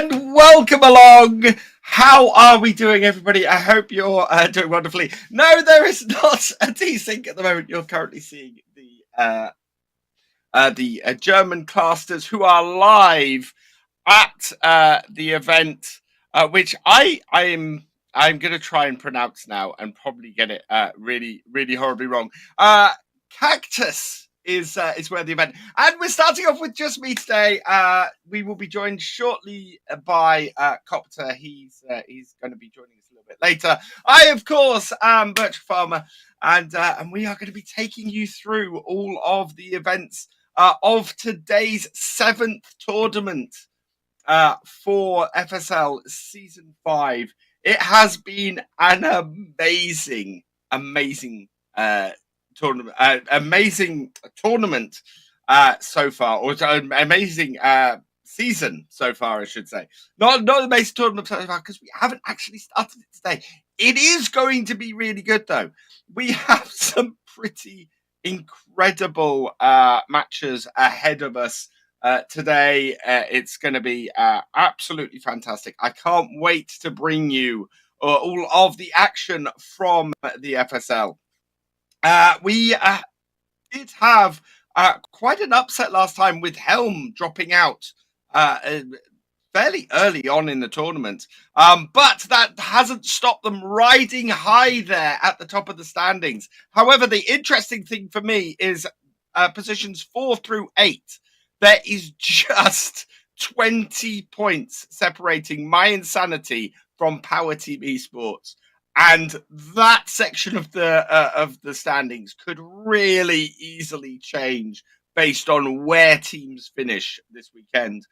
and welcome along. How are we doing, everybody? I hope you're doing wonderfully. No, there is not a desync at the moment. You're currently seeing the German casters who are live at the event, which I'm going to try and pronounce now and probably get it really horribly wrong. Cactus is where the event, and we're starting off with just me today. We will be joined shortly by Copter. He's going to be joining us a little bit later. I, of course, am Vultra Farmer, and we are going to be taking you through all of the events of today's 7th tournament for FSL Season 5. It has been an amazing tournament so far, or amazing season so far, I should say. Not an amazing tournament so far because we haven't actually started it today. It is going to be really good, though. We have some pretty incredible matches ahead of us today. It's going to be absolutely fantastic. I can't wait to bring you all of the action from the FSL. We did have quite an upset last time with Helm dropping out fairly early on in the tournament. But that hasn't stopped them riding high there at the top of the standings. However, the interesting thing for me is positions 4 through 8. There is just 20 points separating My Insanity from Power Team Esports. And that section of the standings could really easily change based on where teams finish this weekend.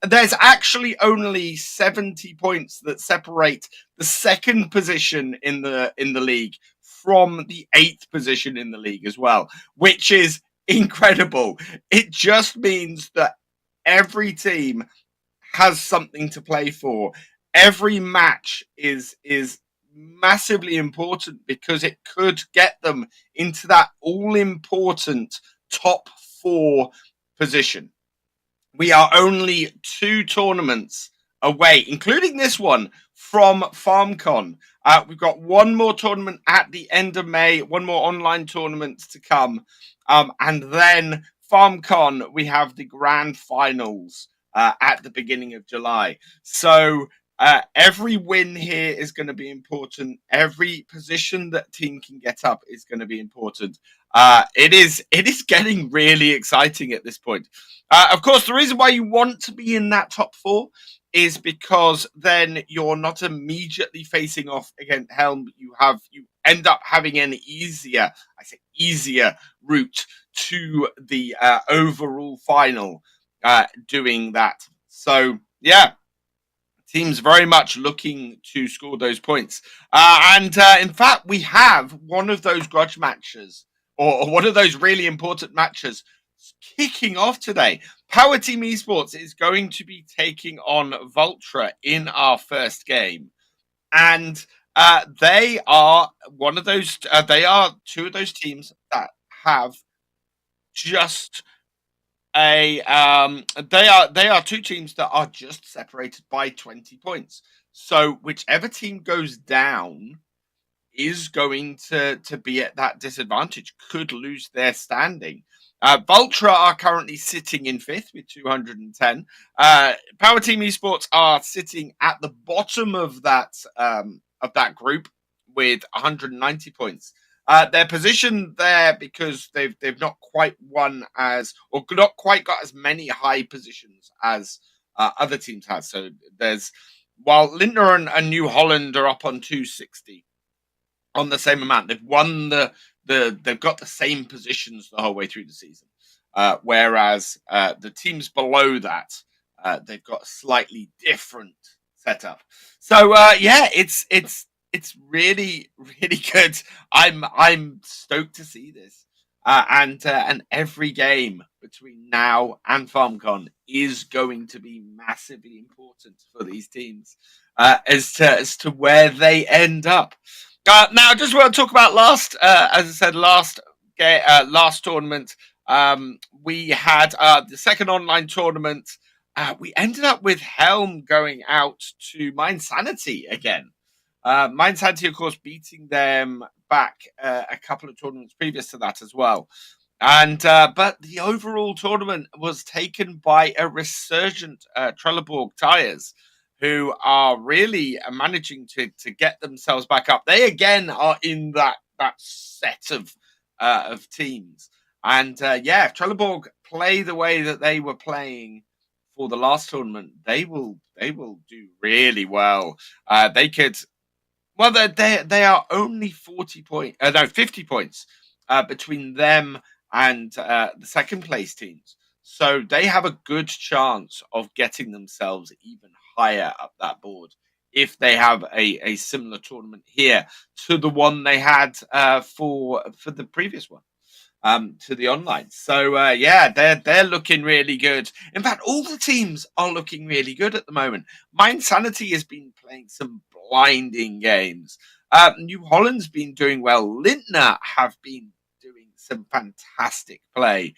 There's actually only 70 points that separate the 2nd position in the league from the 8th position in the league as well, which is incredible. It just means that every team has something to play for. Every match is massively important because it could get them into that all-important top 4 position. We are only 2 tournaments away, including this one, from FarmCon. We've got one more tournament at the end of May, one more online tournament to come. And then FarmCon, we have the grand finals at the beginning of July. So every win here is going to be important. Every position that team can get up is going to be important. It is getting really exciting at this point. Of course, the reason why you want to be in that top 4 is because then you're not immediately facing off against Helm. You end up having an easier route to the overall final doing that. So yeah, teams very much looking to score those points. And in fact, we have one of those grudge matches or one of those really important matches kicking off today. Power Team Esports is going to be taking on Vultra in our first game. And they are one of those, they are 2 of those teams that have just they are 2 teams that are just separated by 20 points. So whichever team goes down is going to be at that disadvantage, could lose their standing. Vultra are currently sitting in 5th with 210. Power Team Esports are sitting at the bottom of that group with 190 points. Their position there because they've not quite won or not quite got as many high positions as other teams have. So while Lindner and New Holland are up on 260 on the same amount, they've won they've got the same positions the whole way through the season. Whereas the teams below that, they've got a slightly different setup. So yeah, it's really good. I'm stoked to see this. And every game between now and FarmCon is going to be massively important for these teams as to where they end up. Now, I just want to talk about last tournament. We had the second online tournament we ended up with Helm going out to Mind Sanity again. Mind Sanity, of course, beating them back a couple of tournaments previous to that as well. And but the overall tournament was taken by a resurgent Trelleborg tires, who are really managing to get themselves back up. They again are in that set of teams, and yeah, if Trelleborg play the way that they were playing for the last tournament, they will do really well. They could well, they are only 50 points between them and the second place teams. So they have a good chance of getting themselves even higher up that board if they have a similar tournament here to the one they had for the previous one, to the online. So yeah, they're looking really good. In fact, all the teams are looking really good at the moment. Mind Sanity has been playing some blinding games. New Holland's been doing well. Lindner have been doing some fantastic play.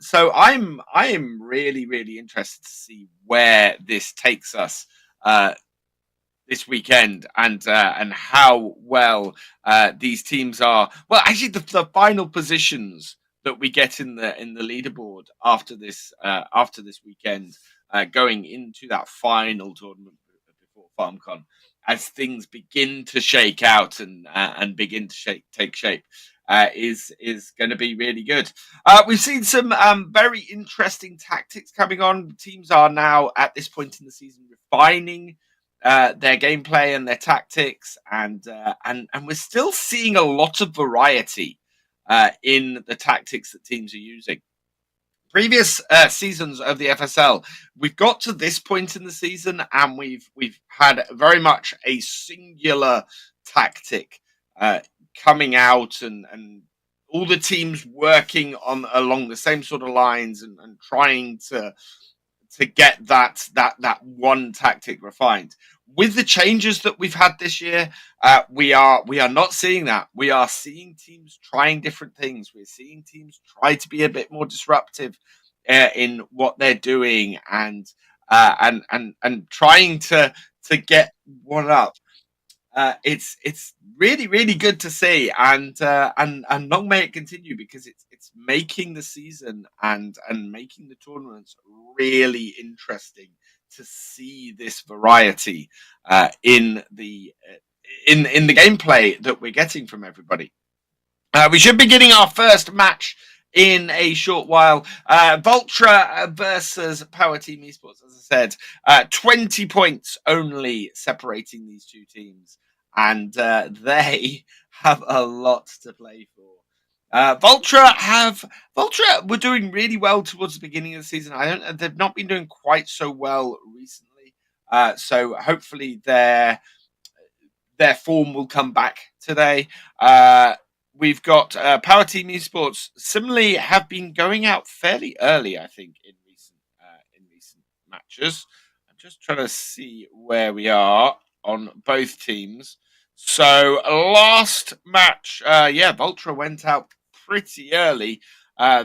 So I am really interested to see where this takes us this weekend, and how well these teams are. Well, actually, the final positions that we get in the leaderboard after this weekend, going into that final tournament before FarmCon, as things begin to shake out and begin to take shape. Is going to be really good. We've seen some very interesting tactics coming on. Teams are now at this point in the season refining their gameplay and their tactics, and we're still seeing a lot of variety in the tactics that teams are using. Previous seasons of the FSL, we've got to this point in the season, and we've had very much a singular tactic coming out, and all the teams working on along the same sort of lines, and trying to get that one tactic refined. With the changes that we've had this year, we are not seeing that. We are seeing teams trying different things. We're seeing teams try to be a bit more disruptive in what they're doing, and trying to get one up. It's really good to see, and long may it continue, because it's making the season and making the tournaments really interesting to see this variety in the gameplay that we're getting from everybody. We should be getting our first match in a short while. Vultra versus Power Team Esports, as I said. 20 points only separating these two teams, and they have a lot to play for. Vultra were doing really well towards the beginning of the season. They've not been doing quite so well recently. So hopefully their form will come back today. We've got Power Team Esports. Similarly, have been going out fairly early, I think, in recent matches. I'm just trying to see where we are on both teams. So last match, yeah, Vultra went out pretty early.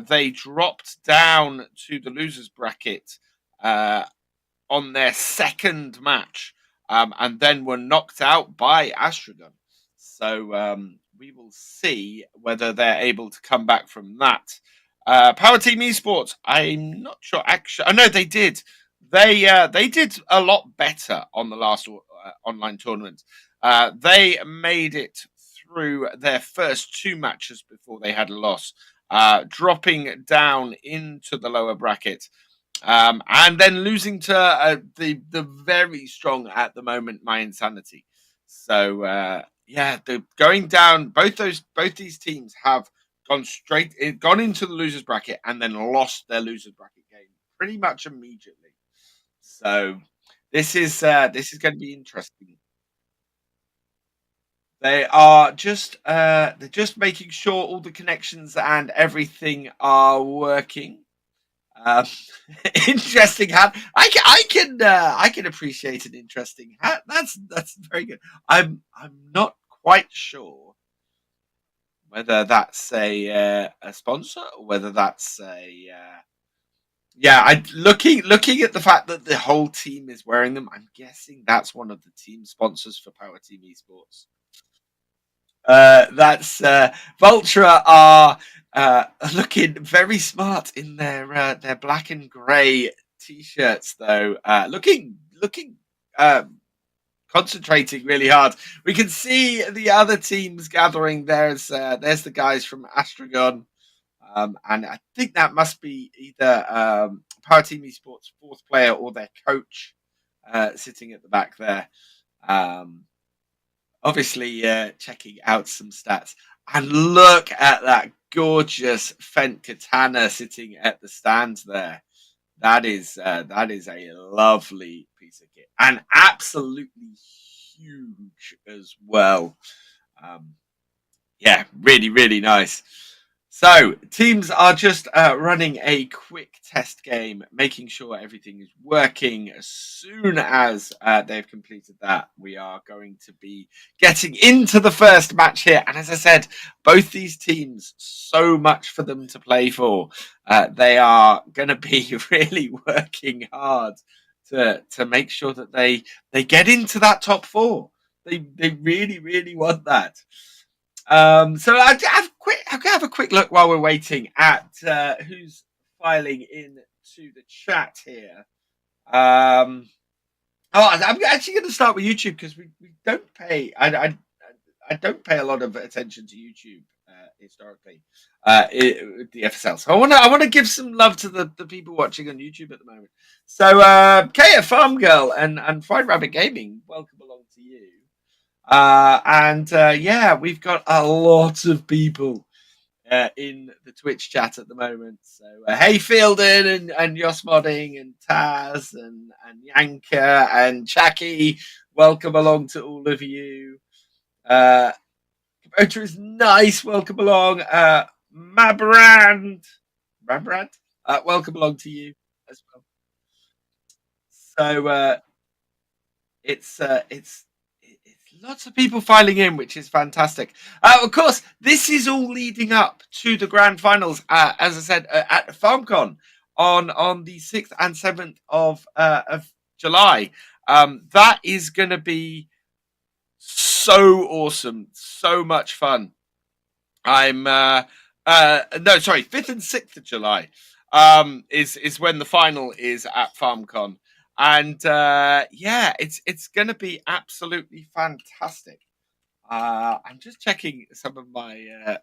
They dropped down to the losers bracket on their second match, and then were knocked out by Astron. So we will see whether they're able to come back from that. Power Team Esports, I'm not sure. Actually, I know they did. They did a lot better on the last online tournament. They made it through their first two matches before they had a loss, dropping down into the lower bracket. And then losing to the very strong at the moment, My Insanity. So yeah, going down. Both these teams have gone into the losers bracket and then lost their losers bracket game pretty much immediately. So this is going to be interesting. They're just making sure all the connections and everything are working. Um, interesting hat. I can appreciate an interesting hat. That's very good. I'm not quite sure whether that's a sponsor, or whether that's Yeah, looking at the fact that the whole team is wearing them, I'm guessing that's one of the team sponsors for Power Team Esports. That's Vultra are looking very smart in their black and grey t-shirts, though. Looking concentrating really hard. We can see the other teams gathering. There's the guys from Astron. And I think that must be either Power Team Esports fourth player or their coach sitting at the back there. Um, Obviously, checking out some stats. And look at that gorgeous Fent Katana sitting at the stands there. That is a lovely piece of kit and absolutely huge as well. Yeah, really, really nice. So teams are just running a quick test game, making sure everything is working. As soon as they've completed that, we are going to be getting into the first match here. And as I said, both these teams, so much for them to play for. They are going to be really working hard to make sure that they get into that top four. They really, really want that. So I'll have a quick look while we're waiting at who's filing into the chat here. I'm actually going to start with YouTube because we don't pay. I don't pay a lot of attention to YouTube historically. The FSL. So I want to give some love to the people watching on YouTube at the moment. So Kaya Farm Girl and Fried Rabbit Gaming, welcome along to you. Yeah, we've got a lot of people in the Twitch chat at the moment. So hey Fielden and Yoss Modding and Taz and Yanka and Chucky, welcome along to all of you. Kubota is nice, welcome along. Mabrand, welcome along to you as well. So it's lots of people filing in, which is fantastic. Of course, this is all leading up to the grand finals, as I said, at FarmCon on the 6th and 7th of July. That is going to be so awesome, so much fun. I'm no, sorry, 5th and 6th of July is when the final is at FarmCon. And yeah, it's going to be absolutely fantastic. I'm just checking some of my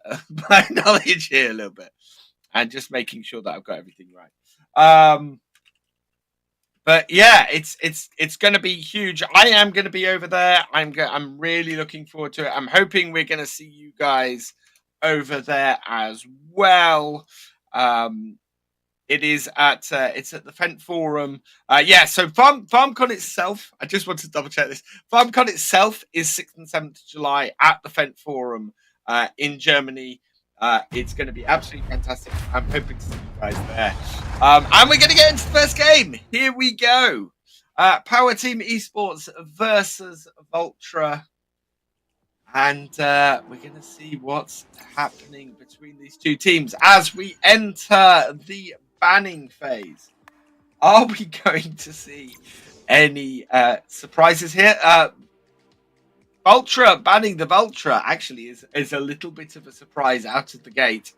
my knowledge here a little bit, and just making sure that I've got everything right. But yeah, it's going to be huge. I am going to be over there. I'm really looking forward to it. I'm hoping we're going to see you guys over there as well. It is at it's at the Fent Forum. Yeah, so FarmCon itself, I just want to double check this. FarmCon itself is 6th and 7th of July at the Fent Forum in Germany. It's going to be absolutely fantastic. I'm hoping to see you guys there. And we're going to get into the first game. Here we go. Power Team Esports versus Vultra. And we're going to see what's happening between these two teams as we enter the banning phase. Are we going to see any surprises here? Vultra banning the Vultra actually is a little bit of a surprise out of the gate.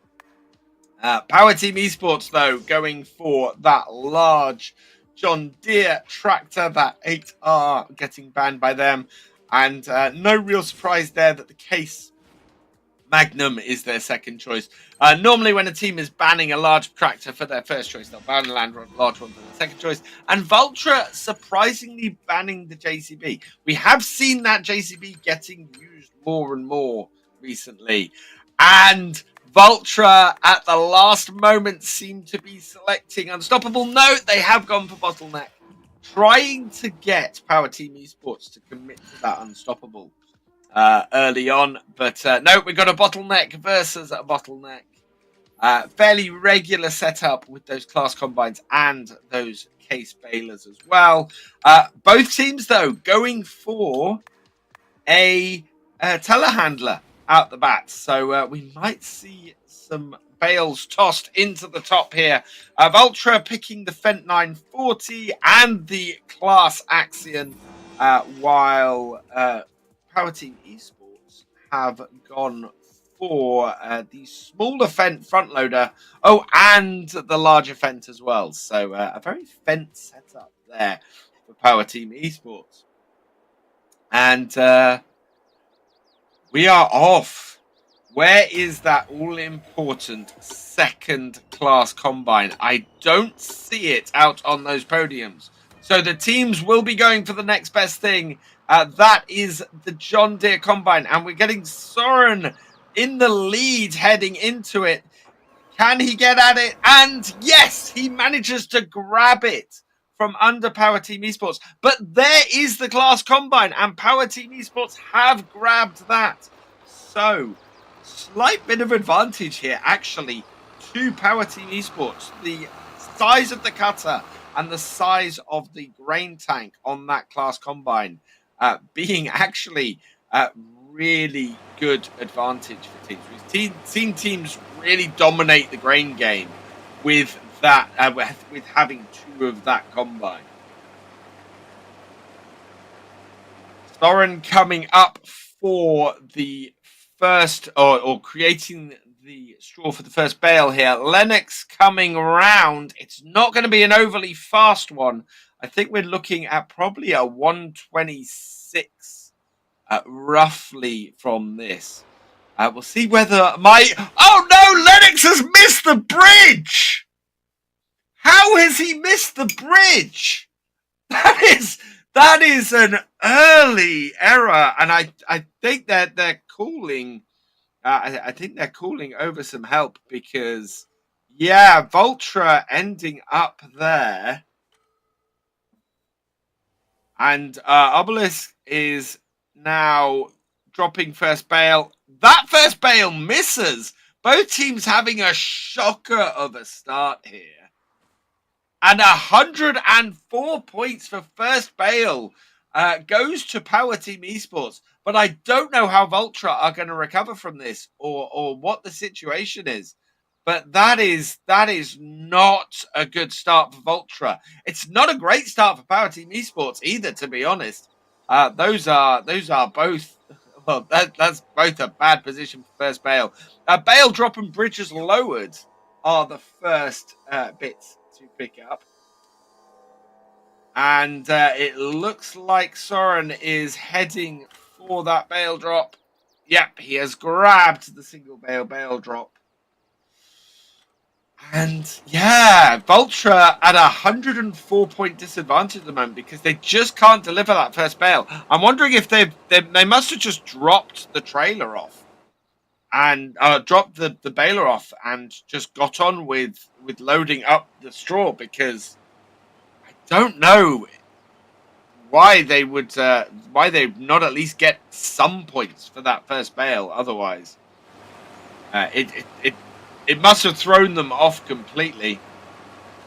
Power Team Esports, though, going for that large John Deere tractor, that 8R getting banned by them. And no real surprise there that the Case Magnum is their second choice. Normally, when a team is banning a large tractor for their first choice, they'll ban a large one for their second choice. And Vultra surprisingly banning the JCB. We have seen that JCB getting used more and more recently. And Vultra at the last moment seem to be selecting Unstoppable. No, they have gone for Bottleneck, trying to get Power Team Esports to commit to that Unstoppable early on, but no, we got a Bottleneck versus a Bottleneck. Fairly regular setup with those class combines and those case bailers as well. Both teams, though, going for a telehandler. out the bat. So we might see some bales tossed into the top here. Vultra picking the Fent 940 and the Class Axion, while Power Team Esports have gone for the smaller Fent front loader. Oh, and the larger Fent as well. So a very Fent setup there for Power Team Esports. And we are off. Where is that all-important second-class combine? I don't see it out on those podiums. So the teams will be going for the next best thing. That is the John Deere combine. And we're getting Soren in the lead heading into it. Can he get at it? And yes, he manages to grab it from under Power Team Esports. But there is the class combine, and Power Team Esports have grabbed that. So, slight bit of advantage here, actually, to Power Team Esports. The size of the cutter and the size of the grain tank on that class combine being actually really good advantage for teams. We've seen teams really dominate the grain game with that, with having two of that combine. Soren coming up for the first, or creating the straw for the first bale here. Lennox coming round. It's not going to be an overly fast one. I think we're looking at probably a 126 roughly from this. We'll see whether oh no, Lennox has missed the bridge. How has he missed the bridge? That is an early error, and I think that they're calling. I think they're calling over some help because, yeah, Vultra ending up there, and Obelisk is now dropping first bale. That first bale misses. Both teams having a shocker of a start here. And 104 points for first bale goes to Power Team Esports. But I don't know how Vultra are going to recover from this, or what the situation is. But that is not a good start for Vultra. It's not a great start for Power Team Esports either, to be honest. Those are both. Well, that's both a bad position for first bale. Bale drop and bridges lowered are the first bits to pick up. And it looks like Soren is heading for that bale drop. Yep, he has grabbed the single bale drop. And yeah, Vultra at 104 point disadvantage at the moment because they just can't deliver that first bale. I'm wondering if they must have just dropped the trailer off and dropped the baler off and just got on with loading up the straw, because I don't know why they would not at least get some points for that first bale. Otherwise, it must have thrown them off completely.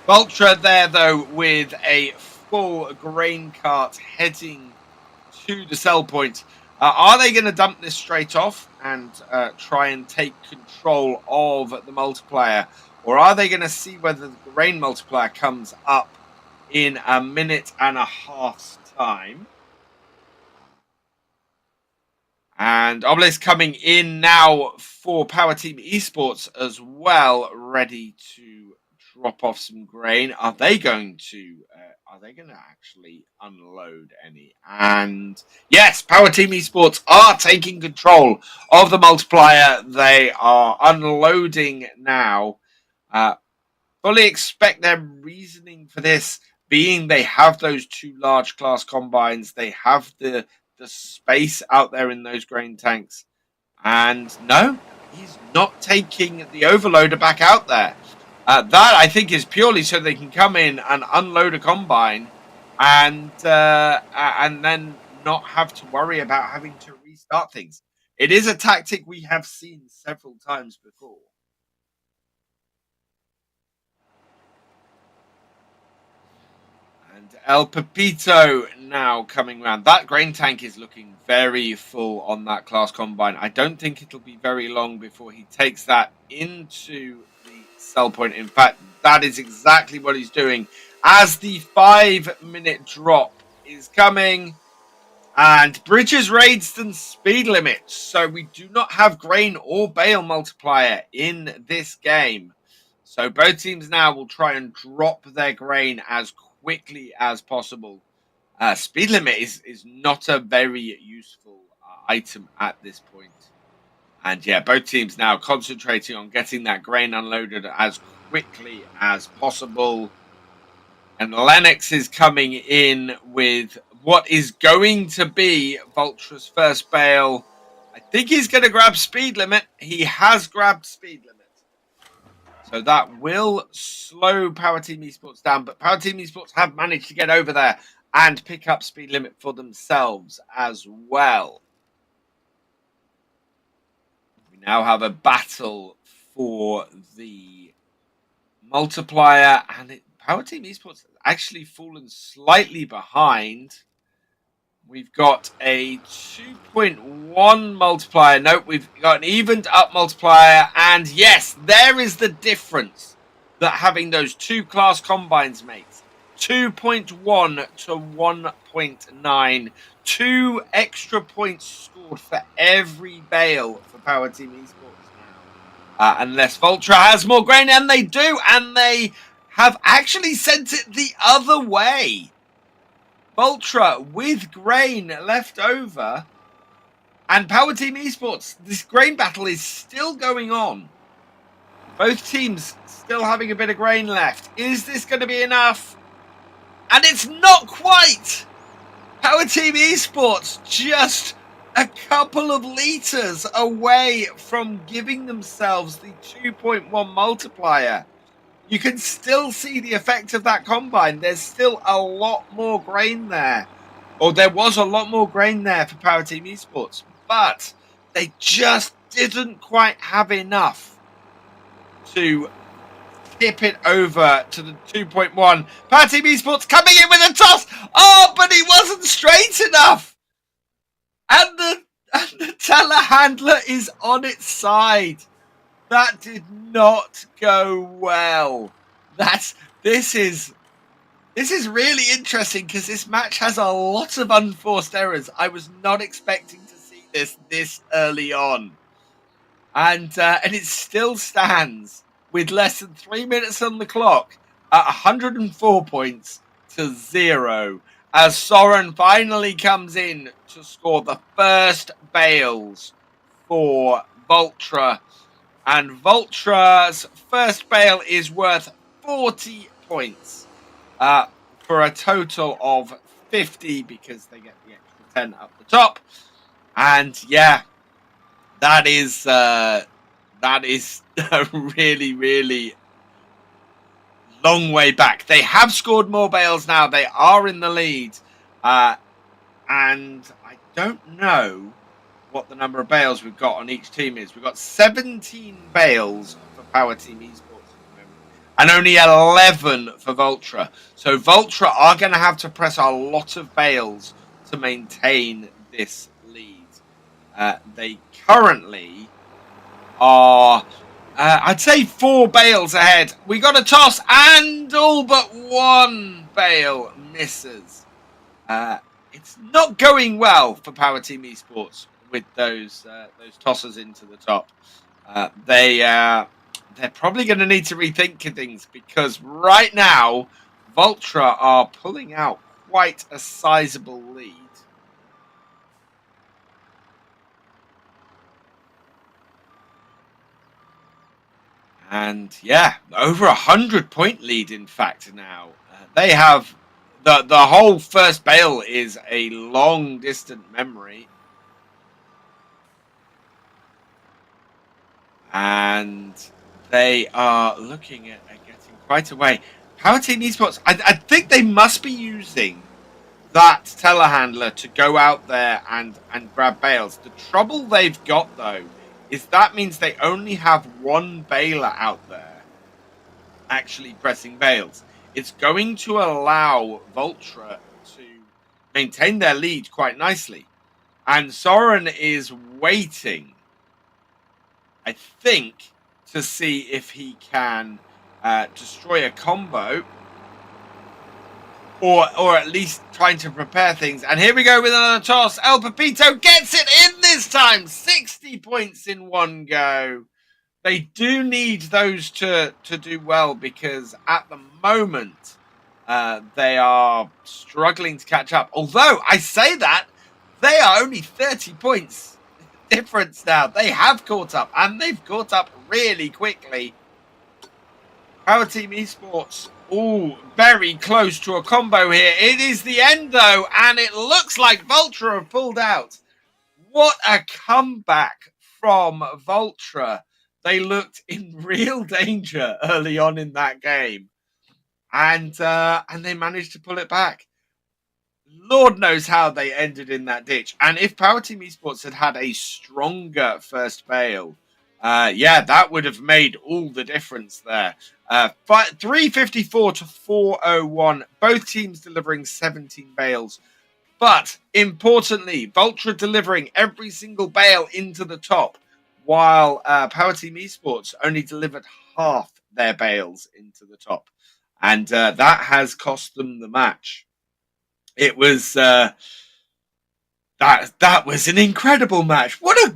Vultra there, though, with a full grain cart heading to the sell point. Are they going to dump this straight off and try and take control of the multiplier? Or are they going to see whether the grain multiplier comes up in a minute and a half's time? And Obelisk coming in now for Power Team Esports as well, ready to drop off some grain. Are they going to actually unload any? And yes, Power Team Esports are taking control of the multiplier. They are unloading now. Fully expect their reasoning for this being they have those two large class combines. They have the space out there in those grain tanks. And no, he's not taking the overloader back out there. That, I think, is purely so they can come in and unload a combine and then not have to worry about having to restart things. It is a tactic we have seen several times before. And El Pepito now coming around. That grain tank is looking very full on that class combine. I don't think it'll be very long before he takes that into the sell point. In fact, that is exactly what he's doing as the 5-minute drop is coming. And bridges, raids, and speed limits. So we do not have grain or bale multiplier in this game. So both teams now will try and drop their grain as quickly as possible. Speed limit is not a very useful item at this point. And yeah, both teams now concentrating on getting that grain unloaded as quickly as possible. And Lennox is coming in with what is going to be Vultra's first bale. I think he's going to grab speed limit. He has grabbed speed limit. So that will slow Power Team Esports down. But Power Team Esports have managed to get over there and pick up speed limit for themselves as well. We now have a battle for the multiplier. And Power Team Esports has actually fallen slightly behind. We've got a 2.1 multiplier. Nope, we've got an evened up multiplier. And yes, there is the difference that having those two class combines makes. 2.1 to 1.9. 2 extra points scored for every bale for Power Team Esports now. Unless Vultra has more grain, and they do. And they have actually sent it the other way. Vultra with grain left over, and Power Team Esports, this grain battle is still going on. Both teams still having a bit of grain left. Is this going to be enough? And it's not quite! Power Team Esports just a couple of litres away from giving themselves the 2.1 multiplier. You can still see the effect of that combine. There's still a lot more grain there. Or there was a lot more grain there for Power Team Esports. But they just didn't quite have enough to tip it over to the 2.1. Power Team Esports coming in with a toss. Oh, but he wasn't straight enough. And the telehandler is on its side. That did not go well. This is really interesting because this match has a lot of unforced errors. I was not expecting to see this early on, and it still stands with less than 3 minutes on the clock at 104 points to 0. As Soren finally comes in to score the first bales for Vultra. And Vultra's first bale is worth 40 points for a total of 50 because they get the extra 10 up the top. And yeah, that is a really, really long way back. They have scored more bales now. They are in the lead. And I don't know what the number of bales we've got on each team is. We've got 17 bales for Power Team Esports at the moment, and only 11 for Vultra. So Vultra are going to have to press a lot of bales to maintain this lead. They currently are, I'd say, 4 bales ahead. We got a toss, and all but 1 bale misses. It's not going well for Power Team Esports with those tossers into the top. They're probably going to need to rethink things because right now Vultra are pulling out quite a sizable lead. And yeah, over 100-point lead in fact now. They have the whole first bale is a long distant memory. And they are looking at getting quite away. Power Team Esports, I think they must be using that telehandler to go out there and grab bales. The trouble they've got, though, is that means they only have 1 baler out there actually pressing bales. it's going to allow Vultra to maintain their lead quite nicely. And Soren is waiting, I think, to see if he can destroy a combo. Or at least trying to prepare things. And here we go with another toss. El Pepito gets it in this time. 60 points in one go. They do need those to do well because at the moment they are struggling to catch up. Although I say that, they are only 30 points difference now. They have caught up and they've caught up really quickly. Power Team Esports, very close to a combo here. It is the end, though, and it looks like Vultra have pulled out. What a comeback from Vultra. They looked in real danger early on in that game, and they managed to pull it back. Lord knows how they ended in that ditch. And if Power Team Esports had had a stronger first bale, that would have made all the difference there. 354 to 401. Both teams delivering 17 bales. But importantly, Vultra delivering every single bale into the top, while Power Team Esports only delivered half their bales into the top. And that has cost them the match. It was that was an incredible match. What a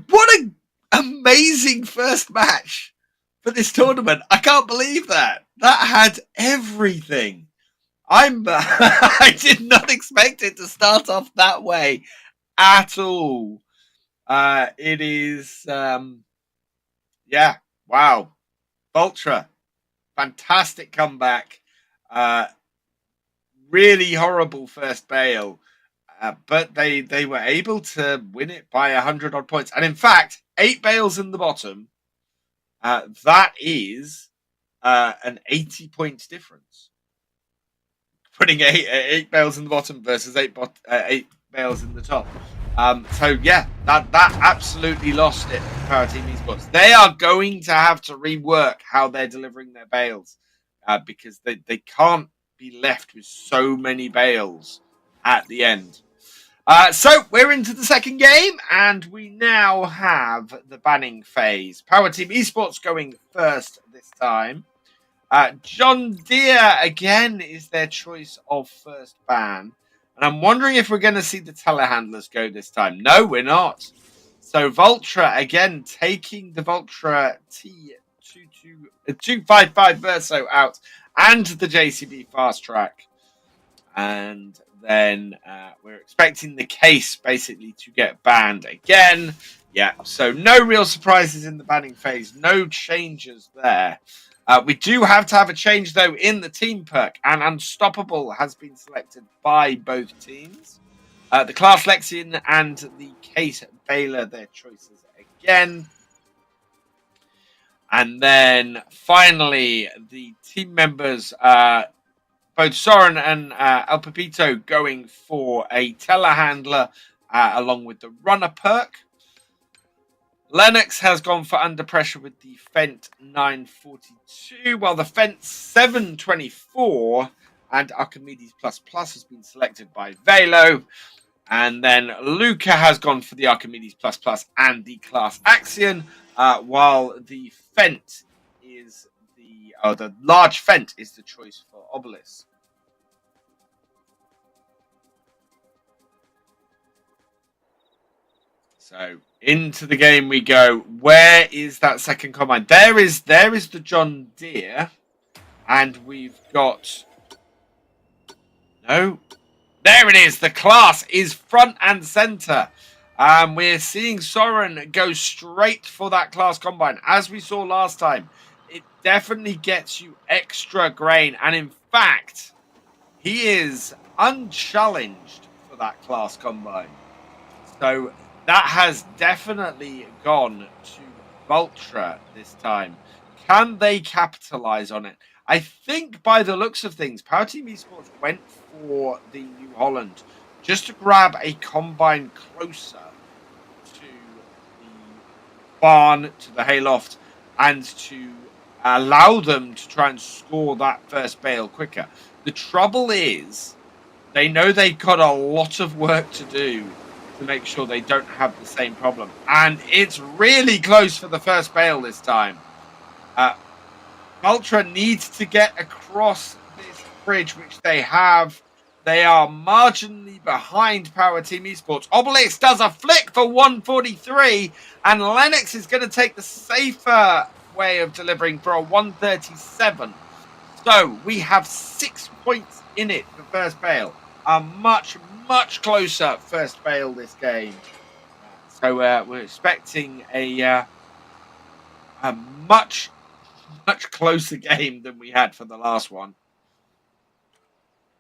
amazing first match for this tournament. I can't believe that. That had everything. I did not expect it to start off that way at all. It is wow. Vultra, fantastic comeback. Really horrible first bale. But they were able to win it by 100 odd points. And in fact, 8 bales in the bottom. That is an 80 points difference. Putting eight bales in the bottom versus 8 bales in the top. That absolutely lost it for Power Team Esports. They are going to have to rework how they're delivering their bales because they can't be left with so many bales at the end. So we're into the second game, and we now have the banning phase. Power Team Esports going first this time. John Deere, again, is their choice of first ban. And I'm wondering if we're going to see the telehandlers go this time. No, we're not. So Vultra, again, taking the Vultra T255 Verso out and the JCB Fast Track. And then we're expecting the case basically to get banned again. Yeah, so no real surprises in the banning phase. No changes there. We do have to have a change, though, in the team perk. And Unstoppable has been selected by both teams. The Class Lexian and the Case Baylor, their choices again. And then finally, the team members, both Soren and El Pepito, going for a telehandler along with the runner perk. Lennox has gone for Under Pressure with the Fent 942, while the Fent 724 and Archimedes Plus has been selected by Velo. And then Luca has gone for the Archimedes Plus and the Class Axion, while the Fent is the large Fent is the choice for Obelisk. So into the game we go. Where is that second combine? There is the John Deere, and we've got there it is. The Class is front and center. We're seeing Soren go straight for that Class combine, as we saw last time. It definitely gets you extra grain, and in fact, he is unchallenged for that Class combine. So that has definitely gone to Vultra this time. Can they capitalize on it? I think by the looks of things, Power Team Esports went for the New Holland just to grab a combine closer to the barn, to the hayloft, and to allow them to try and score that first bale quicker. The trouble is, they know they've got a lot of work to do to make sure they don't have the same problem. And it's really close for the first bale this time. Vultra needs to get across this bridge, which they have. They are marginally behind Power Team Esports. Obelix does a flick for 143, and Lennox is going to take the safer way of delivering for a 137. So we have 6 points in it for first bale. A much, much closer first bale this game. So we're expecting a much closer game than we had for the last one.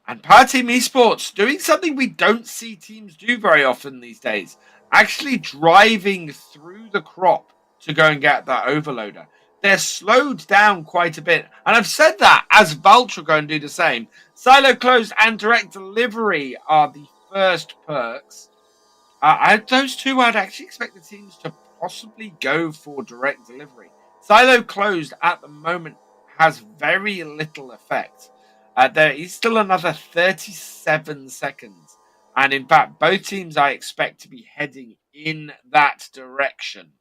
And Power Team Esports doing something we don't see teams do very often these days. Actually driving through the crop to go and get that overloader. They're slowed down quite a bit. And I've said that as Vultra go and do the same. Silo closed and direct delivery are the first perks. Those two, I'd actually expect the teams to possibly go for direct delivery. Silo closed at the moment has very little effect. There is still another 37 seconds. And in fact, both teams I expect to be heading in that direction.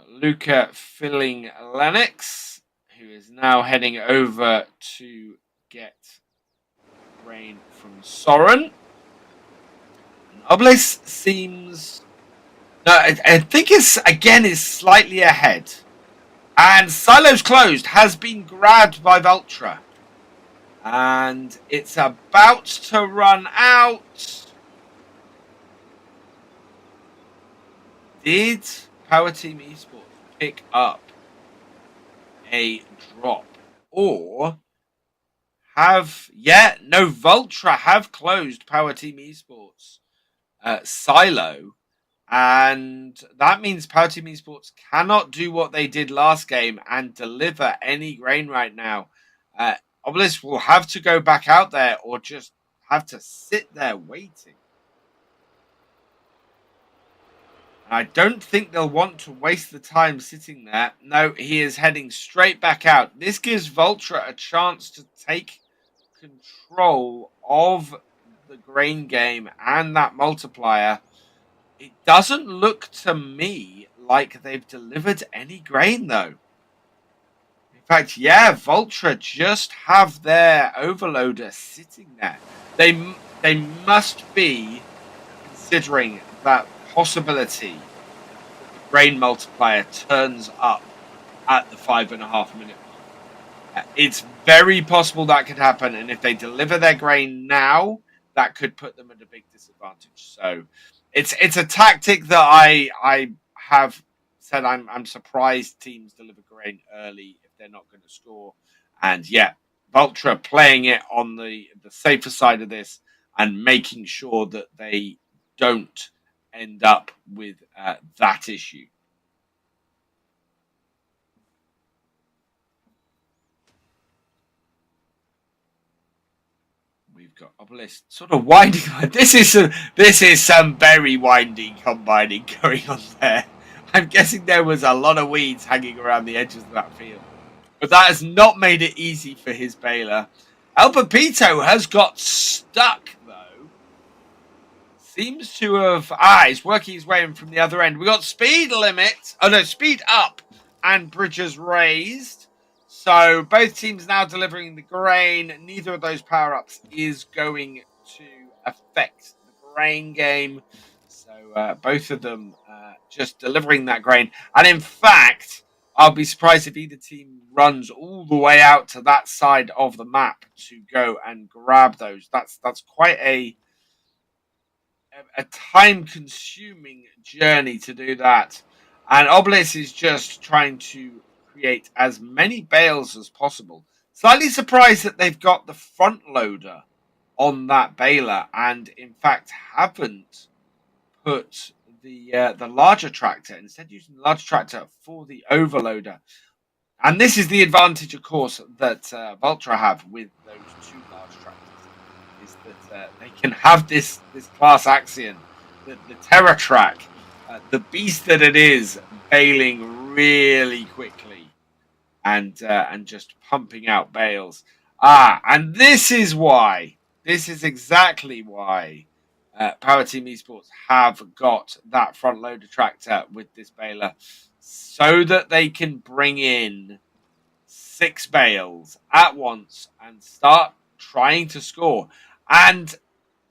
Luca filling Lennox, who is now heading over to get rain from Soren. Oblis seems... No, I think it's slightly ahead. And Silo's closed has been grabbed by Vultra. And it's about to run out. Did Power Team Esports pick up a drop? Or Vultra have closed Power Team Esports Silo. And that means Power Team Esports cannot do what they did last game and deliver any grain right now. Obelisk will have to go back out there or just have to sit there waiting. I don't think they'll want to waste the time sitting there. No, he is heading straight back out. This gives Vultra a chance to take control of the grain game and that multiplier. It doesn't look to me like they've delivered any grain, though. In fact, yeah, Vultra just have their overloader sitting there. They must be considering that possibility that the grain multiplier turns up at the 5.5 minute mark. It's very possible that could happen, and if they deliver their grain now, that could put them at a big disadvantage. So it's a tactic that I have said I'm surprised teams deliver grain early if they're not going to score. And yeah, Vultra playing it on the safer side of this and making sure that they don't end up with that issue. We've got Obelisk sort of winding. This is some very winding combining going on there. I'm guessing there was a lot of weeds hanging around the edges of that field. But that has not made it easy for his baler. El Pepito has got stuck, though. Seems to have... he's working his way in from the other end. We got speed limit. Oh, no, speed up. And bridges raised. So both teams now delivering the grain. Neither of those power-ups is going to affect the grain game. So both of them just delivering that grain. And in fact, I'll be surprised if either team runs all the way out to that side of the map to go and grab those. That's quite a time-consuming journey to do that. And Obelisk is just trying to create as many bales as possible. Slightly surprised that they've got the front loader on that baler, and in fact haven't put the larger tractor, instead using the larger tractor for the overloader. And this is the advantage, of course, that Vultra have with those two large tractors, is that they can have this class axion, the Terra track, the beast that it is, bailing really quickly and just pumping out bales. And this is why. This is exactly why Power Team Esports have got that front loader tractor with this baler, so that they can bring in 6 bales at once and start trying to score. And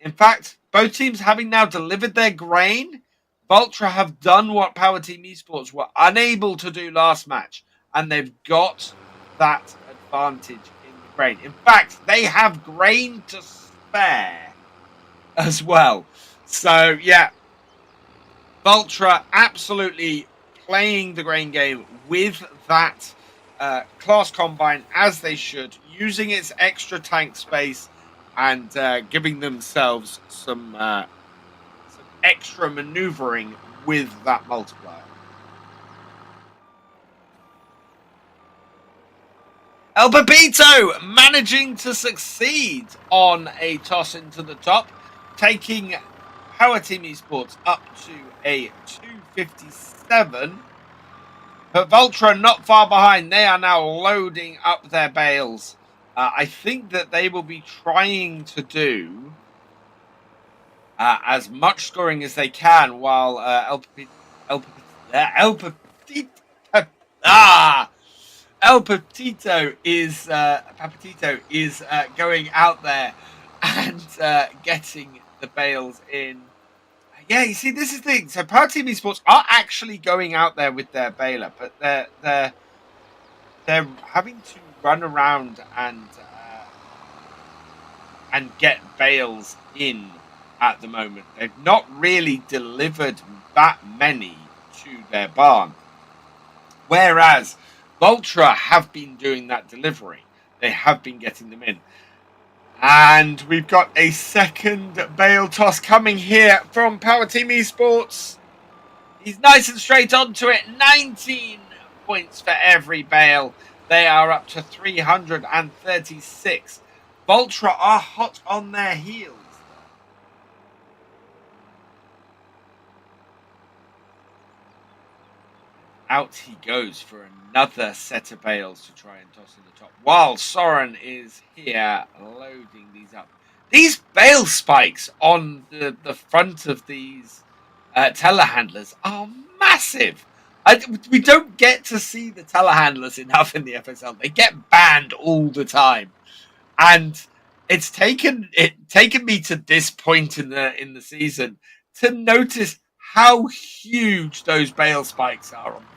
in fact, both teams having now delivered their grain, Vultra have done what Power Team Esports were unable to do last match, and they've got that advantage in the grain. In fact, they have grain to spare as well. So, yeah, Vultra absolutely playing the grain game with that class combine as they should, using its extra tank space and giving themselves some extra maneuvering with that multiplier. El Pepito managing to succeed on a toss into the top, taking Power Team Esports up to a 257. But Vultra not far behind. They are now loading up their bales. I think that they will be trying to do as much scoring as they can while El Petito is going out there and getting the bales in. Yeah, you see, this is the thing. So Power Team Esports are actually going out there with their baler, but they're having to run around and get bales in at the moment. They've not really delivered that many to their barn, whereas Vultra have been doing that delivery. They have been getting them in. And we've got a second bale toss coming here from Power Team Esports. He's nice and straight onto it. 19 points for every bale. They are up to 336. Vultra are hot on their heels. Out he goes for another set of bales to try and toss in the top, while Soren is here loading these up. These bale spikes on the front of these telehandlers are massive. We don't get to see the telehandlers enough in the FSL. They get banned all the time, and it's taken me to this point in the season to notice how huge those bale spikes are on the front.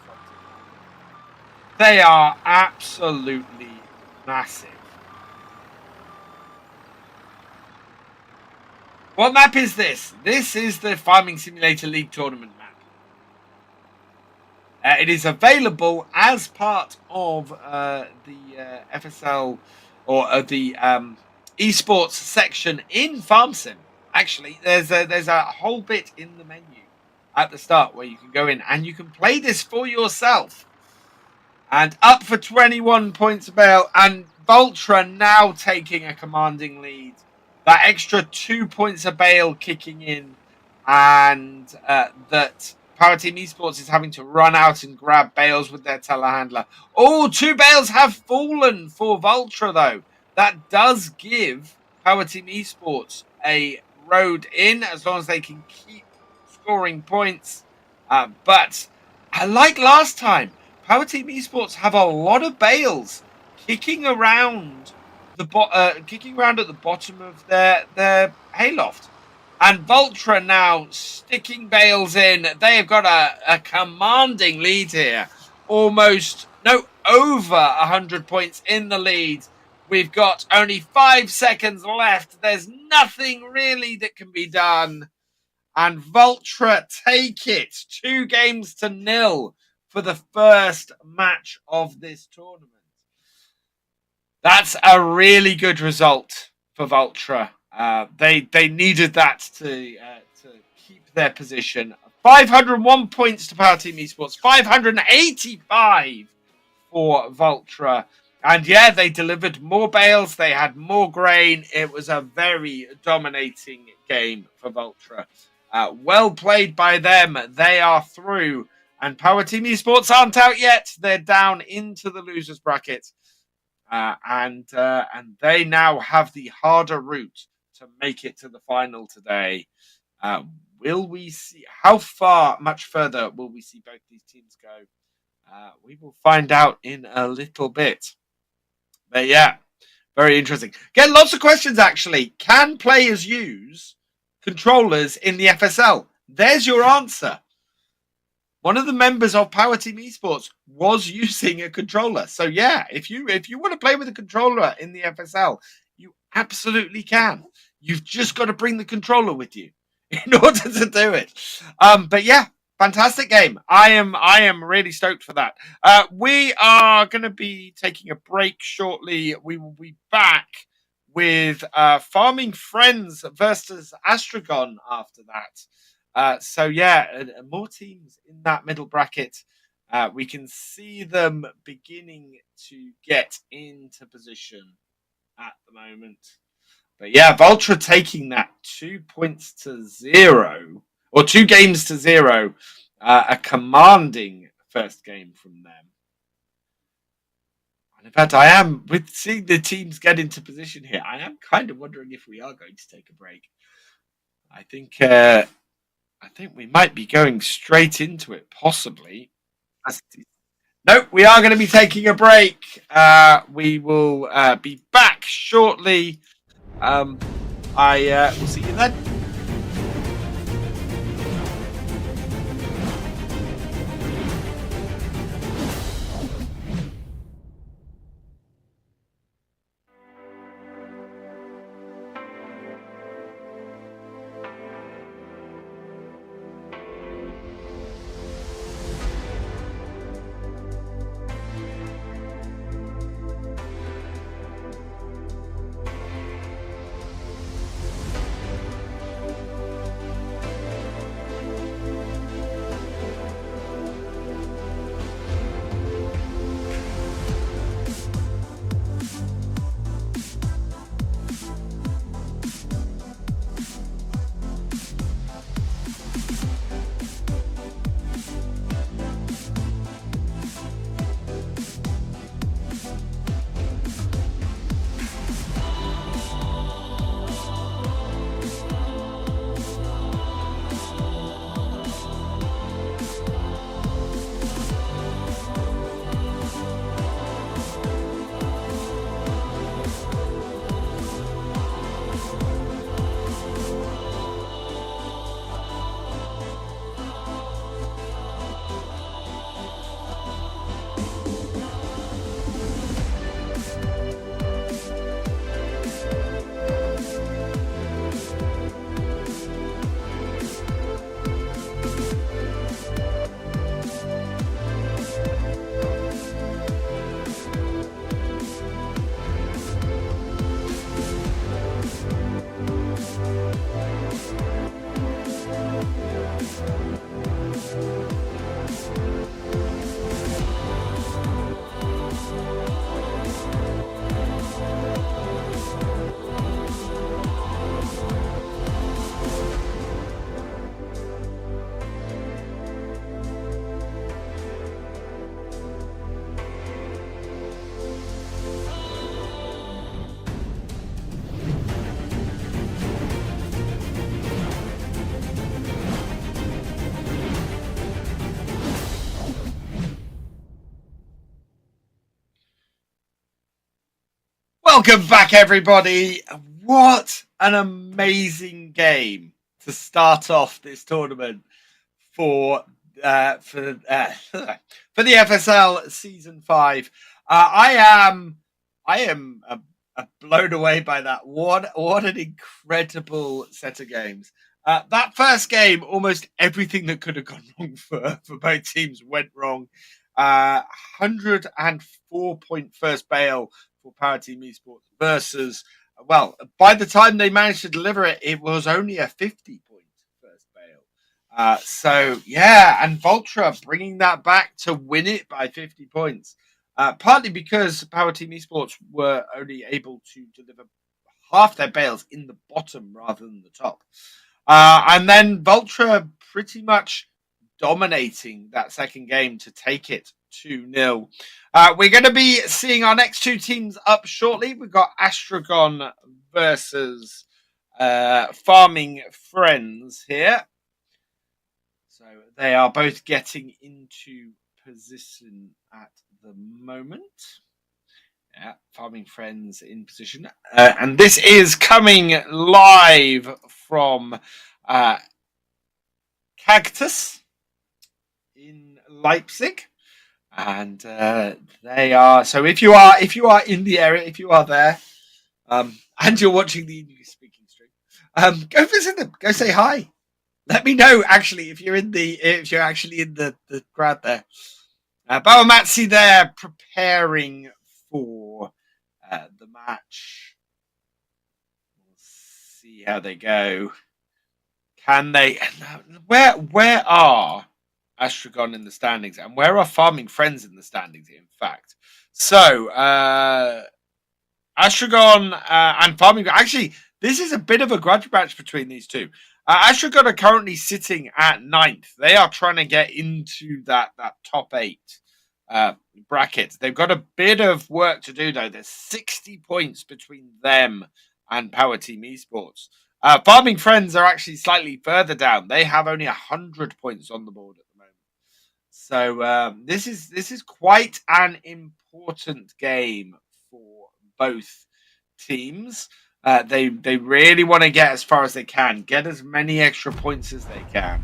They are absolutely massive. What map is this? This is the Farming Simulator League Tournament map. It is available as part of the FSL or the esports section in FarmSim. Actually, there's a whole bit in the menu at the start where you can go in and you can play this for yourself. And up for 21 points a bale, and Vultra now taking a commanding lead. That extra 2 points a bale kicking in, and that Power Team Esports is having to run out and grab bales with their telehandler. Oh, 2 bales have fallen for Vultra, though. That does give Power Team Esports a road in, as long as they can keep scoring points. But like last time, Power Team Esports have a lot of bales kicking around at the bottom of their hayloft, and Vultra now sticking bales in. They have got a commanding lead here, over 100 points in the lead. We've got only 5 seconds left. There's nothing really that can be done, and Vultra take it 2-0 for the first match of this tournament. That's a really good result for Vultra. They needed that to keep their position. 501 points to Power Team Esports, 585 for Vultra. And yeah, they delivered more bales. They had more grain. It was a very dominating game for Vultra. Well played by them. They are through. And Power Team Esports aren't out yet. They're down into the losers bracket. And they now have the harder route to make it to the final today. Will we see how much further will we see both these teams go? We will find out in a little bit. But yeah, very interesting. Get lots of questions actually. Can players use controllers in the FSL? There's your answer. One of the members of Power Team Esports was using a controller. So yeah, if you want to play with a controller in the FSL, you absolutely can. You've just got to bring the controller with you in order to do it. But yeah, fantastic game. I am really stoked for that. We are going to be taking a break shortly. We will be back with Farming Friends versus Astron after that. So yeah, more teams in that middle bracket. We can see them beginning to get into position at the moment. But yeah, Vultra taking that 2-0, or 2 games to 0. A commanding first game from them. And in fact, I am, with seeing the teams get into position here, I am kind of wondering if we are going to take a break. I think we might be going straight into it, possibly. No, we are going to be taking a break. We will be back shortly. I will see you then. Welcome back, everybody. What an amazing game to start off this tournament for the FSL Season 5. I am blown away by that. What an incredible set of games. That first game, almost everything that could have gone wrong for both teams went wrong. 104-point first bail for Power Team Esports versus, well, by the time they managed to deliver it, it was only a 50-point first bail. So, yeah, and Vultra bringing that back to win it by 50 points. Partly because Power Team Esports were only able to deliver half their bails in the bottom rather than the top. And then Vultra pretty much dominating that second game to take it 2-0. We're going to be seeing our next two teams up shortly. We've got Astron versus Farming Friends here. So they are both getting into position at the moment. Yeah, Farming Friends in position. And this is coming live from Cactus in Leipzig. And they are, so if you are in the area, if you are there, and you're watching the English speaking stream, go visit them, go say hi. Let me know actually if you're actually in the crowd there. Bawamatsi there preparing for the match. We'll see how they go. Can they? Where are Astron in the standings, and where are Farming Friends in the standings? In fact, so Astron and Farming. Actually, this is a bit of a grudge match between these two. Astron are currently sitting at 9th. They are trying to get into that top 8 bracket. They've got a bit of work to do, though. There's 60 points between them and Power Team Esports. Farming Friends are actually slightly further down. They have only 100 points on the board at the moment. So this is quite an important game for both teams. They really want to get as far as they can, get as many extra points as they can,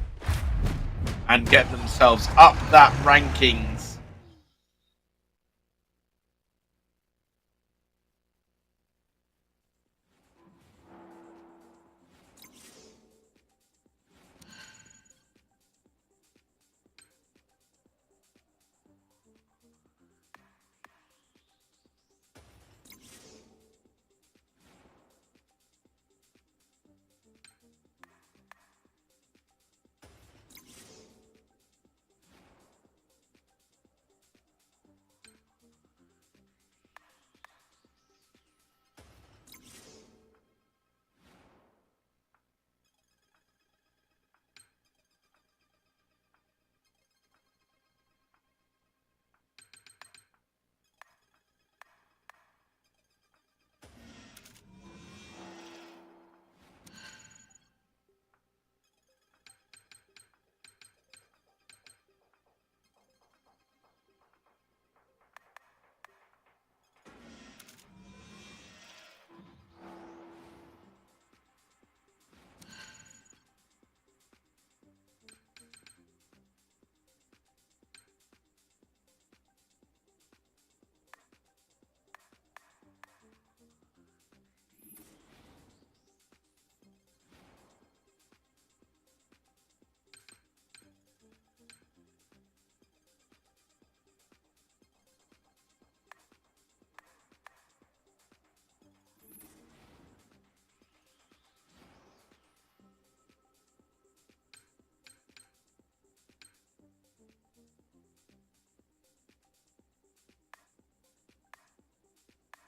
and get themselves up that rankings.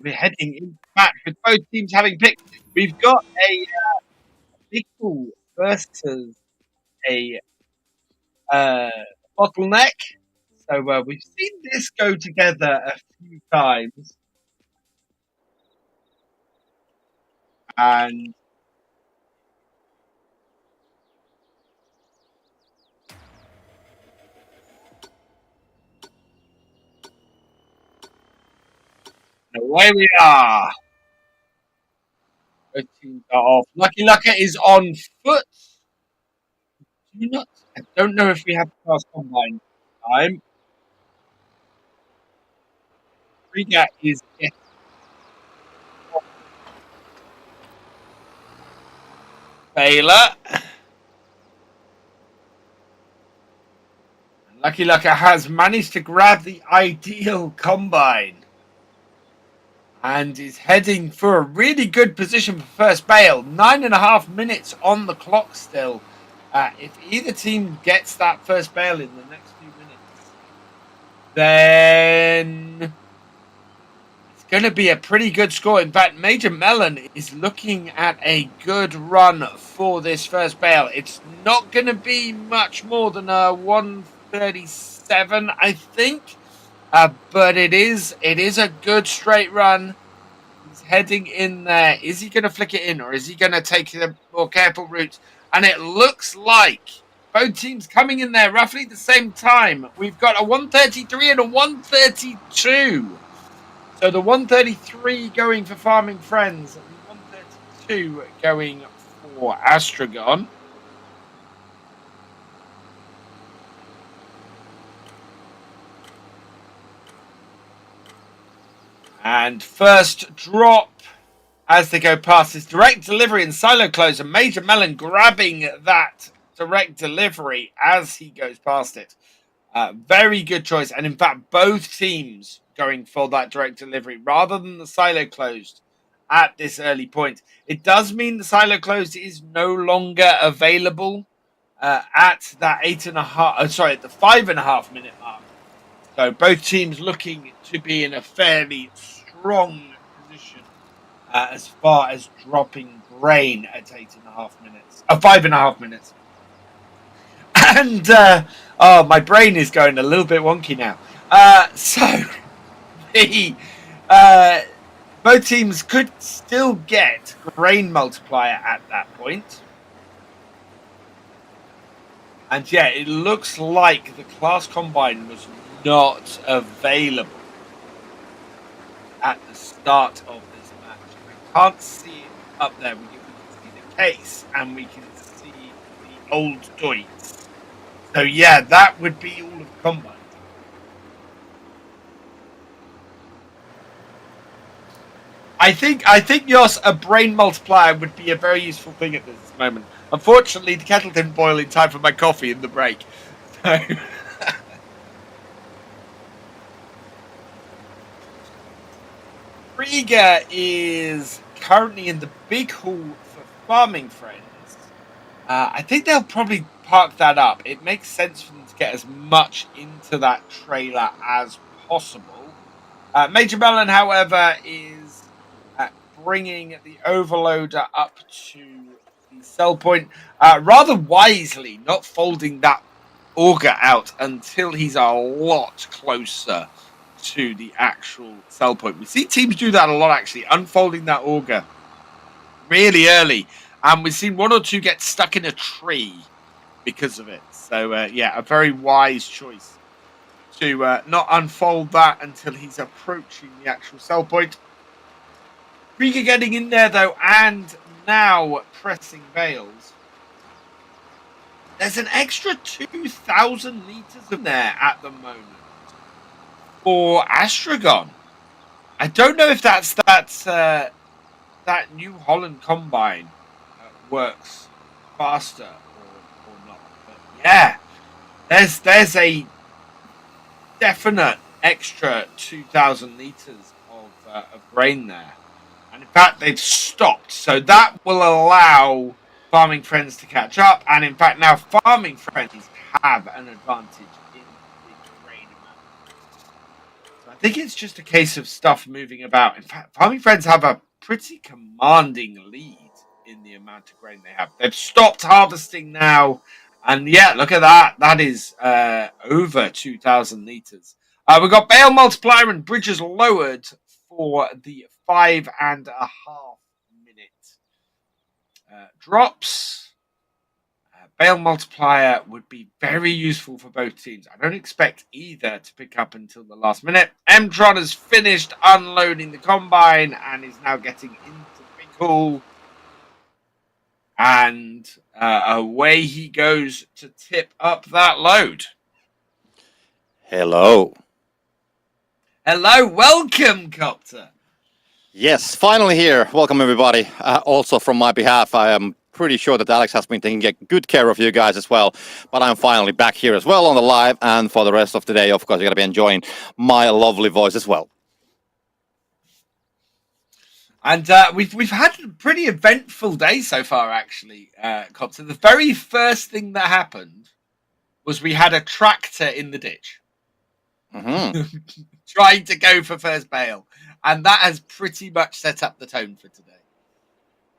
We're heading into match with both teams having picked. We've got a Pickle versus a Bottleneck. So we've seen this go together a few times. And away we are. Both teams are off. Lucky Lucka is on foot. I don't know if we have fast combine time. Riga is getting Baylor. Lucky Lucka has managed to grab the ideal combine and is heading for a really good position for first bail. 9.5 minutes on the clock still. If either team gets that first bail in the next few minutes, then it's going to be a pretty good score. In fact, Major Melon is looking at a good run for this first bale. It's not going to be much more than a 137, I think. But it is a good straight run. He's heading in there. Is he going to flick it in, or is he going to take the more careful route? And it looks like both teams coming in there roughly the same time. We've got a 133 and a 132. So the 133 going for Farming Friends, and the 132 going for Astron. And first drop as they go past is direct delivery and silo close, and Major Melon grabbing that direct delivery as he goes past it. Very good choice. And in fact, both teams going for that direct delivery rather than the silo closed at this early point. It does mean the silo closed is no longer available at that at the 5.5 minute mark. So both teams looking to be in a fairly strong position as far as dropping grain at 5.5 minutes. And my brain is going a little bit wonky now. Both teams could still get grain multiplier at that point. And yeah, it looks like the class combine was not available at the start of this match. We can't see it up there. We can see the case and we can see the old Deutz. So yeah, that would be all of the combine. I think Jos, a brain multiplier would be a very useful thing at this moment. Unfortunately, the kettle didn't boil in time for my coffee in the break. So Riga is currently in the big hall for Farming Friends. I think they'll probably park that up. It makes sense for them to get as much into that trailer as possible. Major Melon, however, is bringing the overloader up to the sell point rather wisely, not folding that auger out until he's a lot closer to the actual sell point. We see teams do that a lot, actually, unfolding that auger really early. And we've seen one or two get stuck in a tree because of it. So, yeah, a very wise choice to not unfold that until he's approaching the actual sell point. Riga getting in there, though, and now pressing bales. There's an extra 2,000 litres in there at the moment for Astron. I don't know if that's that new Holland combine works faster or not. But yeah, there's a definite extra 2,000 litres of grain there. And in fact, they've stopped. So that will allow Farming Friends to catch up. And in fact, now Farming Friends have an advantage in the grain amount. So I think it's just a case of stuff moving about. In fact, Farming Friends have a pretty commanding lead in the amount of grain they have. They've stopped harvesting now. And yeah, look at that. That is over 2,000 litres. We've got bale multiplier and bridges lowered for the 5.5 minute drops. Bale multiplier would be very useful for both teams. I don't expect either to pick up until the last minute. Mtron has finished unloading the combine and is now getting into the big hall. And away he goes to tip up that load. Hello. Hello, welcome, Copter. Yes, finally here. Welcome, everybody. Also, from my behalf, I am pretty sure that Alex has been taking good care of you guys as well. But I'm finally back here as well on the live. And for the rest of the day, of course, you're going to be enjoying my lovely voice as well. And we've had a pretty eventful day so far, actually, Copter. The very first thing that happened was we had a tractor in the ditch. Mm-hmm. Trying to go for first bale. And that has pretty much set up the tone for today.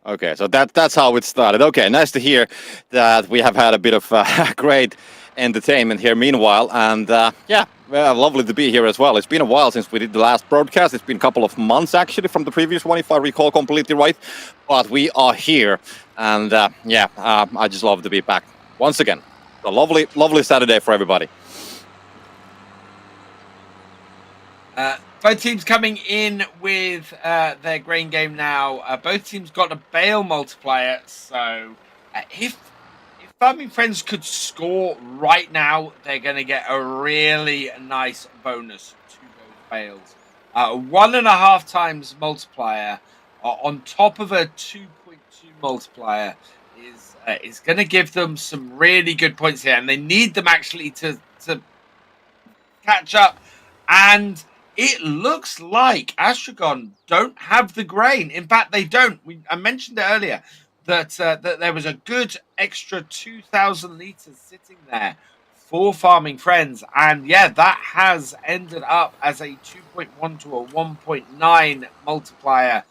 Okay, so that's how it started. Okay, nice to hear that we have had a bit of great entertainment here meanwhile. And lovely to be here as well. It's been a while since we did the last broadcast. It's been a couple of months actually from the previous one, if I recall completely right. But we are here. And I just love to be back once again. A lovely Saturday for everybody. Both teams coming in with their grain game now. Both teams got a bale multiplier. So if Farming Friends could score right now, they're going to get a really nice bonus to those bales. 1.5 times multiplier on top of a 2.2 multiplier is going to give them some really good points here. And they need them actually to catch up. And it looks like Astron don't have the grain. In fact, they don't. I mentioned it earlier that there was a good extra 2,000 litres sitting there for Farming Friends. And yeah, that has ended up as a 2.1 to a 1.9 multiplier.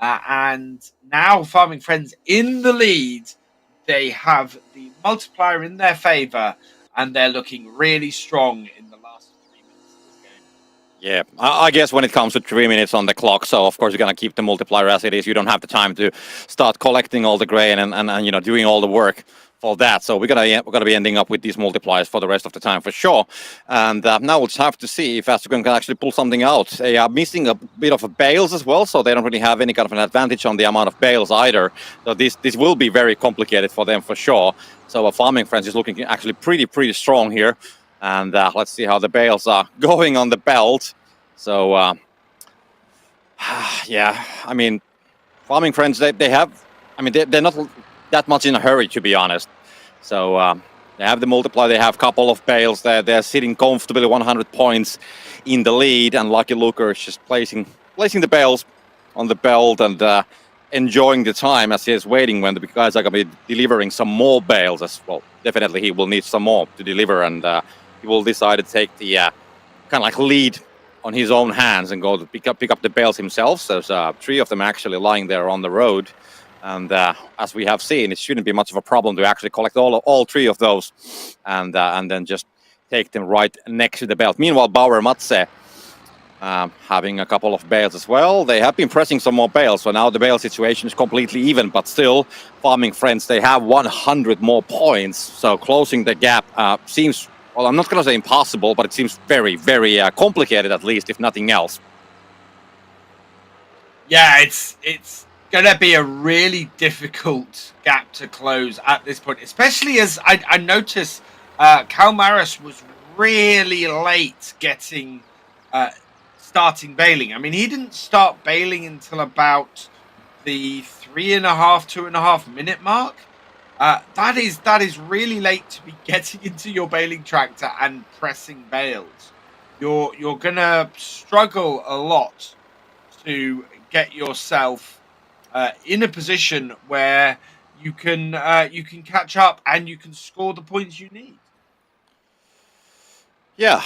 And now Farming Friends in the lead. They have the multiplier in their favour. And they're looking really strong in the last 3 minutes of this game. Yeah, I guess when it comes to 3 minutes on the clock, so of course you're going to keep the multiplier as it is. You don't have the time to start collecting all the grain and doing all the work for that. So we're gonna be ending up with these multipliers for the rest of the time for sure. And now we'll just have to see if Astron can actually pull something out. They are missing a bit of bales as well, so they don't really have any kind of an advantage on the amount of bales either. So this will be very complicated for them for sure. So Farming Friends is looking actually pretty strong here. And let's see how the bales are going on the belt. So I mean, Farming Friends, they have, I mean, they're not that much in a hurry, to be honest. So they have the multiplier, they have a couple of bales there. They're sitting comfortably 100 points in the lead, and Lucky Looker is just placing the bales on the belt and enjoying the time as he is waiting when the guys are going to be delivering some more bales as well. Definitely he will need some more to deliver, and he will decide to take the kind of like lead on his own hands and go to pick up the bales himself. So there's 3 of them actually lying there on the road. And as we have seen, it shouldn't be much of a problem to actually collect all 3 of those and then just take them right next to the belt. Meanwhile, Bauer Matse having a couple of bales as well. They have been pressing some more bales, so now the bale situation is completely even, but still, Farming Friends, they have 100 more points, so closing the gap seems, well, I'm not going to say impossible, but it seems very complicated, at least, if nothing else. Yeah, it's gonna be a really difficult gap to close at this point, especially as I noticed Kalmaris was really late getting starting bailing. I mean, he didn't start bailing until about the 2.5 minute mark. That is really late to be getting into your bailing tractor and pressing bales. You're gonna struggle a lot to get yourself in a position where you can catch up and you can score the points you need. Yeah.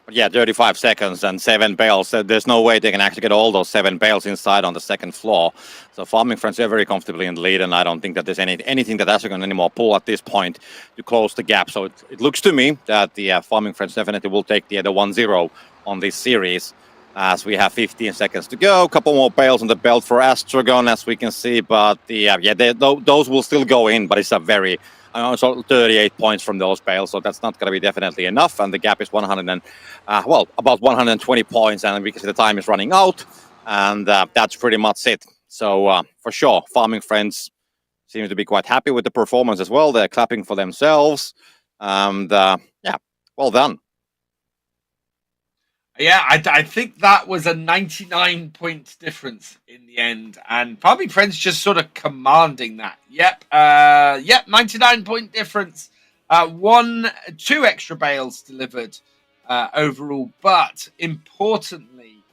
But yeah, 35 seconds and 7 bales. There's no way they can actually get all those 7 bales inside on the second floor. So Farming Friends are very comfortably in the lead, and I don't think that there's anything that Astron can anymore pull at this point to close the gap. So it looks to me that the Farming Friends definitely will take the 1-0 on this series, as we have 15 seconds to go. A couple more bales on the belt for Astron, as we can see, but those will still go in, but it's a very so 38 points from those bales, so that's not going to be definitely enough, and the gap is about 120 points, and we can see the time is running out, and that's pretty much it. So for sure, Farming Friends seem to be quite happy with the performance as well. They're clapping for themselves, and well done. Yeah, I think that was a 99-point difference in the end, and Farming Friends just sort of commanding that. Yep, 99-point difference. 2 extra bales delivered overall, but importantly,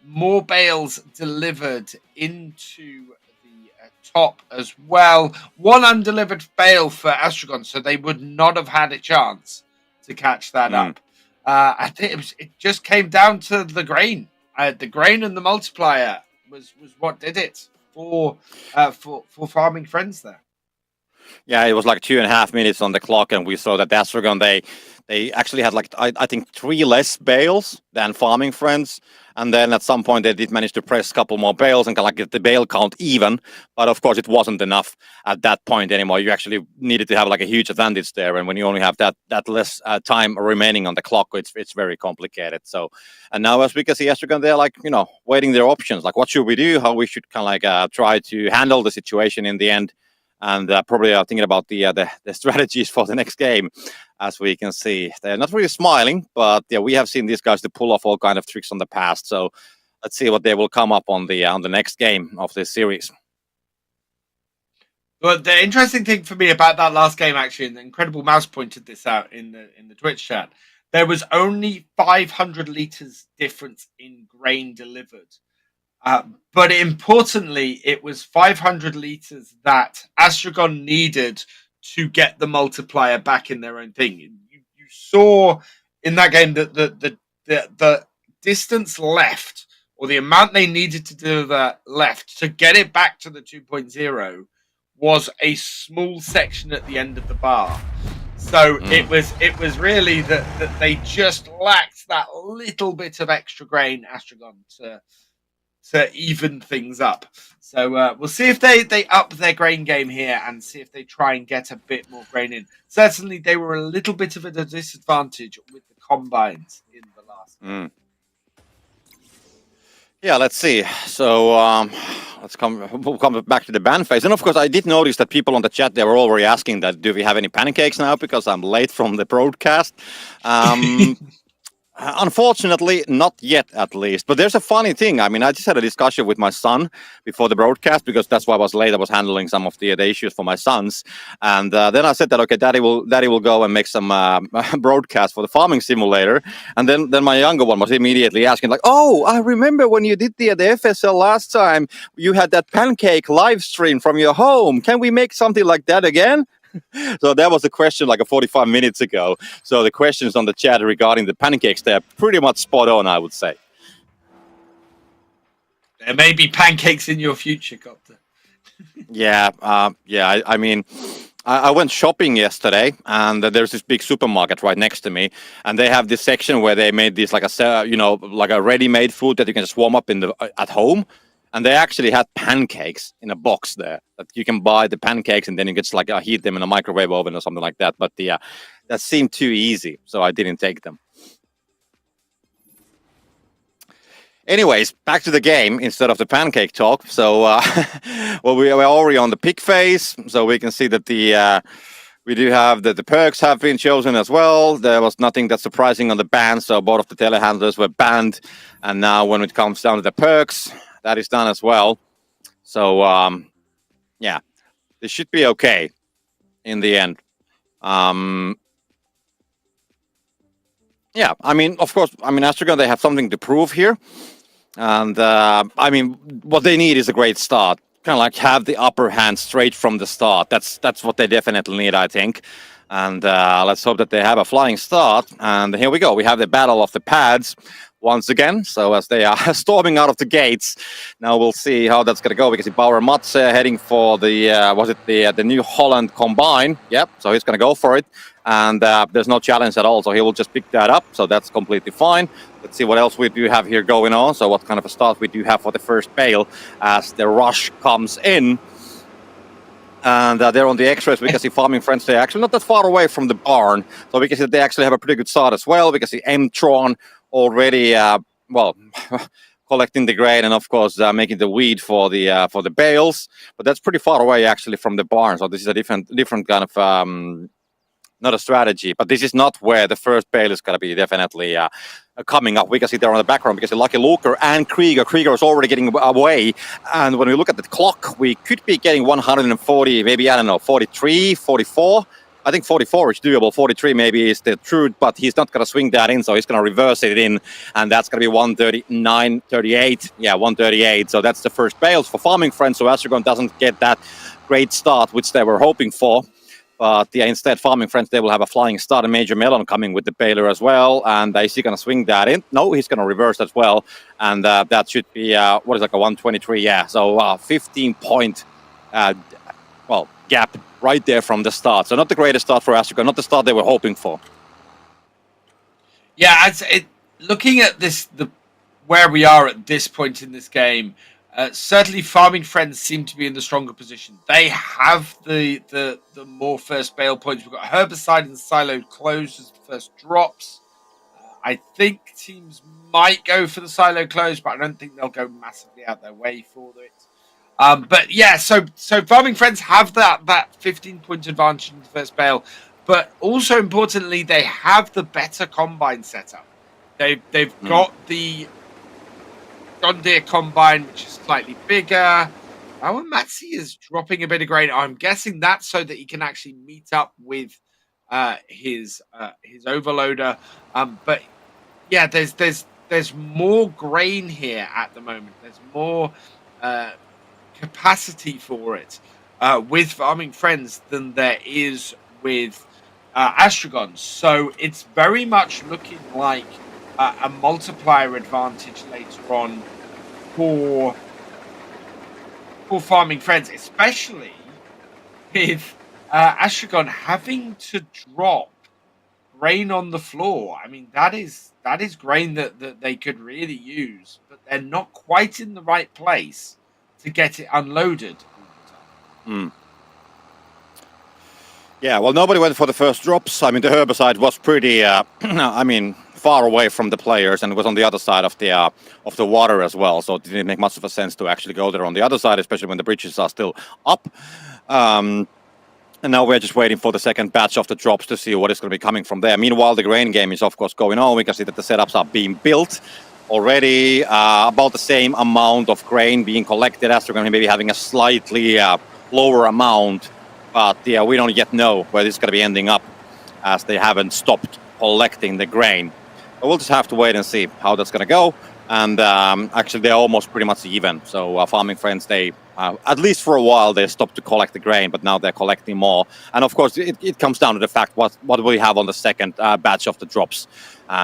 more bales delivered into the top as well. 1 undelivered bale for Astron, so they would not have had a chance to catch that up. I think it just came down to the grain. the grain and the multiplier was what did it for farming friends there. Yeah, it was like 2.5 minutes on the clock, and we saw that Astron, they actually had like I think 3 less bales than farming friends, and then at some point they did manage to press a couple more bales and like get the bale count even, but of course it wasn't enough at that point anymore. You actually needed to have like a huge advantage there, and when you only have that less time remaining on the clock, it's very complicated. So, and now as we can see, Astron, they're like waiting their options, like what should we do, how we should kind of like try to handle the situation in the end. And probably are thinking about the strategies for the next game. As we can see, they're not really smiling, but yeah, we have seen these guys to pull off all kind of tricks on the past. So let's see what they will come up on the next game of this series. But the interesting thing for me about that last game, actually, and the Incredible Mouse pointed this out in the Twitch chat, there was only 500 liters difference in grain delivered. But importantly, it was 500 liters that Astron needed to get the multiplier back in their own thing. You saw in that game that the distance left, or the amount they needed to do that left to get it back to the 2.0, was a small section at the end of the bar. So it was really that they just lacked that little bit of extra grain, Astron, to even things up. So we'll see if they up their grain game here and see if they try and get a bit more grain in. Certainly they were a little bit of a disadvantage with the combines in the last game. Yeah, let's see. So we'll come back to the ban phase. And of course, I did notice that people on the chat, they were already asking that, do we have any pancakes now? Because I'm late from the broadcast. Unfortunately, not yet, at least. But there's a funny thing. I mean, I just had a discussion with my son before the broadcast, because that's why I was late. I was handling some of the issues for my sons. And then I said that, okay, daddy will go and make some broadcast for the farming simulator. And then my younger one was immediately asking, like, oh, I remember when you did the FSL last time, you had that pancake live stream from your home. Can we make something like that again? So that was the question like 45 minutes ago. So the questions on the chat regarding the pancakes, they're pretty much spot on, I would say. There may be pancakes in your future, Copter. Yeah. I mean, I went shopping yesterday, and there's this big supermarket right next to me, and they have this section where they made this like a ready-made food that you can just warm up at home. And they actually had pancakes in a box there that you can buy the pancakes, and then you can just like heat them in a microwave oven or something like that. But that seemed too easy, so I didn't take them. Anyways, back to the game instead of the pancake talk. So, well, we are already on the pick phase, so we can see that we do have the perks have been chosen as well. There was nothing that surprising on the ban, so both of the telehandlers were banned. And now when it comes down to the perks, that is done as well. So, yeah, this should be okay in the end. Yeah, I mean, of course, Astron, they have something to prove here. And, I mean, what they need is a great start. Kind of like have the upper hand straight from the start. That's what they definitely need, I think. And let's hope that they have a flying start. And here we go. We have the battle of the pads once again. So as they are storming out of the gates, now we'll see how that's going to go, because Bauer Mats heading for the new Holland combine. Yep, so he's going to go for it. And there's no challenge at all, so he will just pick that up. So that's completely fine. Let's see what else we do have here going on. So what kind of a start we do have for the first bale as the rush comes in. And they're on the X-rays. We can see farming friends. They're actually not that far away from the barn. So we can see that they actually have a pretty good start as well. We can see M-Tron already, collecting the grain and, of course, making the weed for the bales. But that's pretty far away, actually, from the barn. So this is a different kind of, not a strategy. But this is not where the first bale is going to be definitely coming up. We can see there on the background, because Lucky Luker and Krieger is already getting away. And when we look at the clock, we could be getting 140, maybe, I don't know, 43, 44. I think 44 is doable. 43 maybe is the truth, but he's not going to swing that in, so he's going to reverse it in, and that's going to be 139, 38. Yeah, 138. So that's the first bales for farming friends. So Astron doesn't get that great start, which they were hoping for. But yeah, instead, Farming Friends, they will have a flying start and Major Melon coming with the baler as well. And is he going to swing that in? No, he's going to reverse as well. And that should be, a 123? Yeah, so 15-point gap right there from the start. So not the greatest start for Astron, not the start they were hoping for. Yeah, looking at where we are at this point in this game, certainly Farming Friends seem to be in the stronger position. They have the more first bale points. We've got Herbicide and Silo closed as the first drops. I think teams might go for the Silo close, but I don't think they'll go massively out their way for it. But yeah, so Farming Friends have that 15-point advantage in the first bale, but also importantly, they have the better combine setup. They've got the John Deere combine, which is slightly bigger. Now, Matsi is dropping a bit of grain. I'm guessing that's so that he can actually meet up with his overloader. But yeah, there's more grain here at the moment. There's more capacity for it with Farming Friends than there is with Astron. So it's very much looking like a multiplier advantage later on for Farming Friends, especially with Astron having to drop grain on the floor. I mean, that is grain that they could really use, but they're not quite in the right place to get it unloaded. Yeah, well, nobody went for the first drops. I mean, the Herbicide was pretty, far away from the players, and it was on the other side of the water as well. So it didn't make much of a sense to actually go there on the other side, especially when the bridges are still up. And now we're just waiting for the second batch of the drops to see what is going to be coming from there. Meanwhile, the grain game is, of course, going on. We can see that the setups are being built already. About the same amount of grain being collected. Astron maybe having a slightly lower amount. But yeah, we don't yet know where this is going to be ending up, as they haven't stopped collecting the grain. But we'll just have to wait and see how that's going to go. And actually, they're almost pretty much even. So Farming Friends, they, at least for a while, they stopped to collect the grain, but now they're collecting more. And of course, it comes down to the fact, what do we have on the second batch of the drops?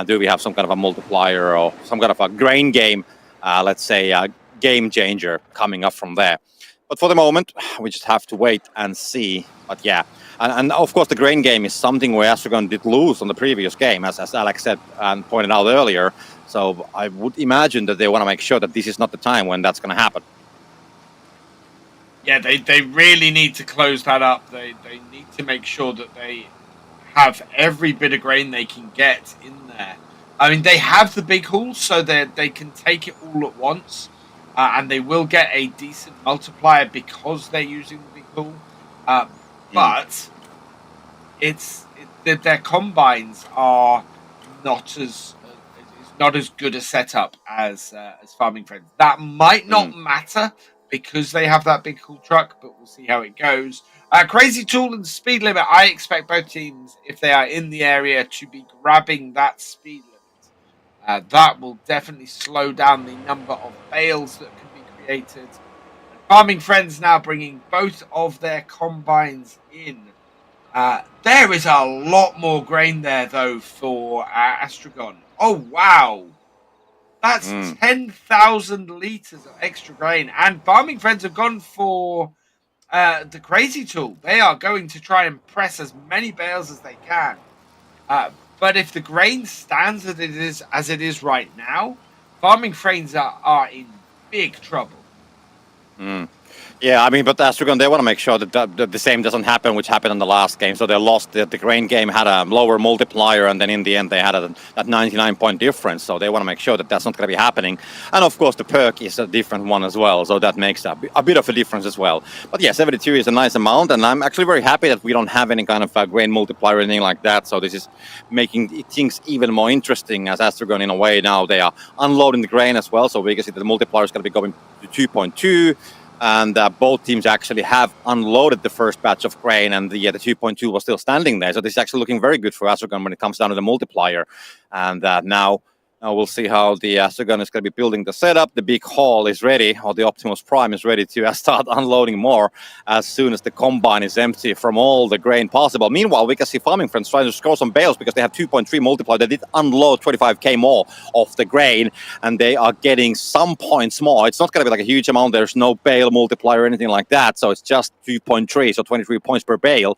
Do we have some kind of a multiplier or some kind of a grain game, let's say, game changer coming up from there? But for the moment, we just have to wait and see. But yeah, and of course, the grain game is something where Astron did lose on the previous game, as Alex said and pointed out earlier. So I would imagine that they want to make sure that this is not the time when that's going to happen. Yeah, they really need to close that up. They need to make sure that they have every bit of grain they can get in there. I mean, they have the big hauls, so they can take it all at once. And they will get a decent multiplier because they're using the big haul. But their combines are not as good a setup as Farming Friends. That might not matter because they have that big haul truck, but we'll see how it goes. Crazy Tool and Speed Limit. I expect both teams, if they are in the area, to be grabbing that speed limit. That will definitely slow down the number of bales that can be created. Farming Friends now bringing both of their combines in. There is a lot more grain there, though, for Astron. Oh, wow. That's 10,000 litres of extra grain. And Farming Friends have gone for the Crazy Tool. They are going to try and press as many bales as they can. But if the grain stands as it is right now, Farming Friends are in big trouble. Yeah, I mean, but Astron, they want to make sure that the same doesn't happen, which happened in the last game. So they lost the grain game, had a lower multiplier, and then in the end they had that 99-point difference. So they want to make sure that that's not going to be happening. And of course, the perk is a different one as well. So that makes a bit of a difference as well. But yeah, 72 is a nice amount, and I'm actually very happy that we don't have any kind of grain multiplier or anything like that. So this is making things even more interesting, as Astron, in a way, now they are unloading the grain as well. So we can see that the multiplier is going to be going to 2.2. And both teams actually have unloaded the first batch of grain, and the 2.2 was still standing there. So this is actually looking very good for Astron when it comes down to the multiplier. And now We'll see how the Astron is going to be building the setup. The big haul is ready, or the Optimus Prime is ready to start unloading more as soon as the combine is empty from all the grain possible. Meanwhile, we can see Farming Friends trying to score some bales because they have 2.3 multiplier. They did unload 25k more of the grain, and they are getting some points more. It's not going to be like a huge amount. There's no bale multiplier or anything like that, so it's just 2.3, so 23 points per bale.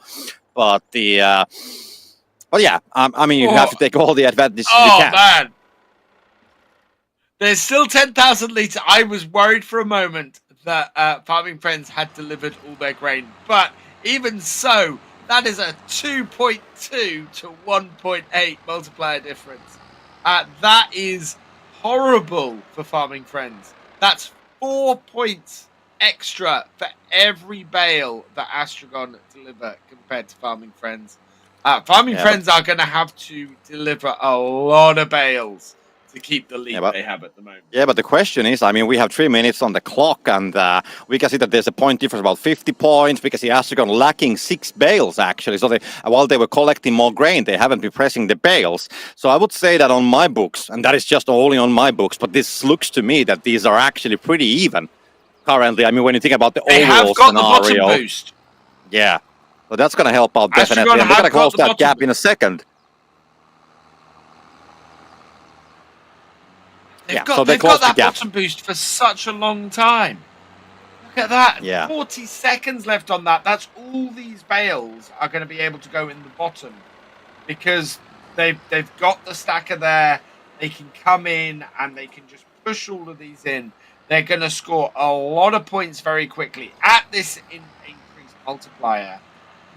But the... But yeah, I mean, you have to take all the advantages you can. Oh, man. There's still 10,000 litres. I was worried for a moment that Farming Friends had delivered all their grain. But even so, that is a 2.2 to 1.8 multiplier difference. That is horrible for Farming Friends. That's 4 points extra for every bale that Astron deliver compared to Farming Friends. Farming Friends are going to have to deliver a lot of bales to keep the lead they have at the moment. Yeah, but the question is, I mean, we have 3 minutes on the clock, and we can see that there's a point difference about 50 points. We can see Astron lacking 6 bales, actually. So while they were collecting more grain, they haven't been pressing the bales. So I would say that on my books, and that is just only on my books, but this looks to me that these are actually pretty even currently. I mean, when you think about the overall scenario. The bottom boost. Yeah. So that's going to help out definitely. And they're going to close that gap in a second. They've got that bottom boost for such a long time. Look at that. Yeah. 40 seconds left on that. That's all these bales are going to be able to go in the bottom because they've got the stacker there. They can come in and they can just push all of these in. They're going to score a lot of points very quickly at this increased multiplier.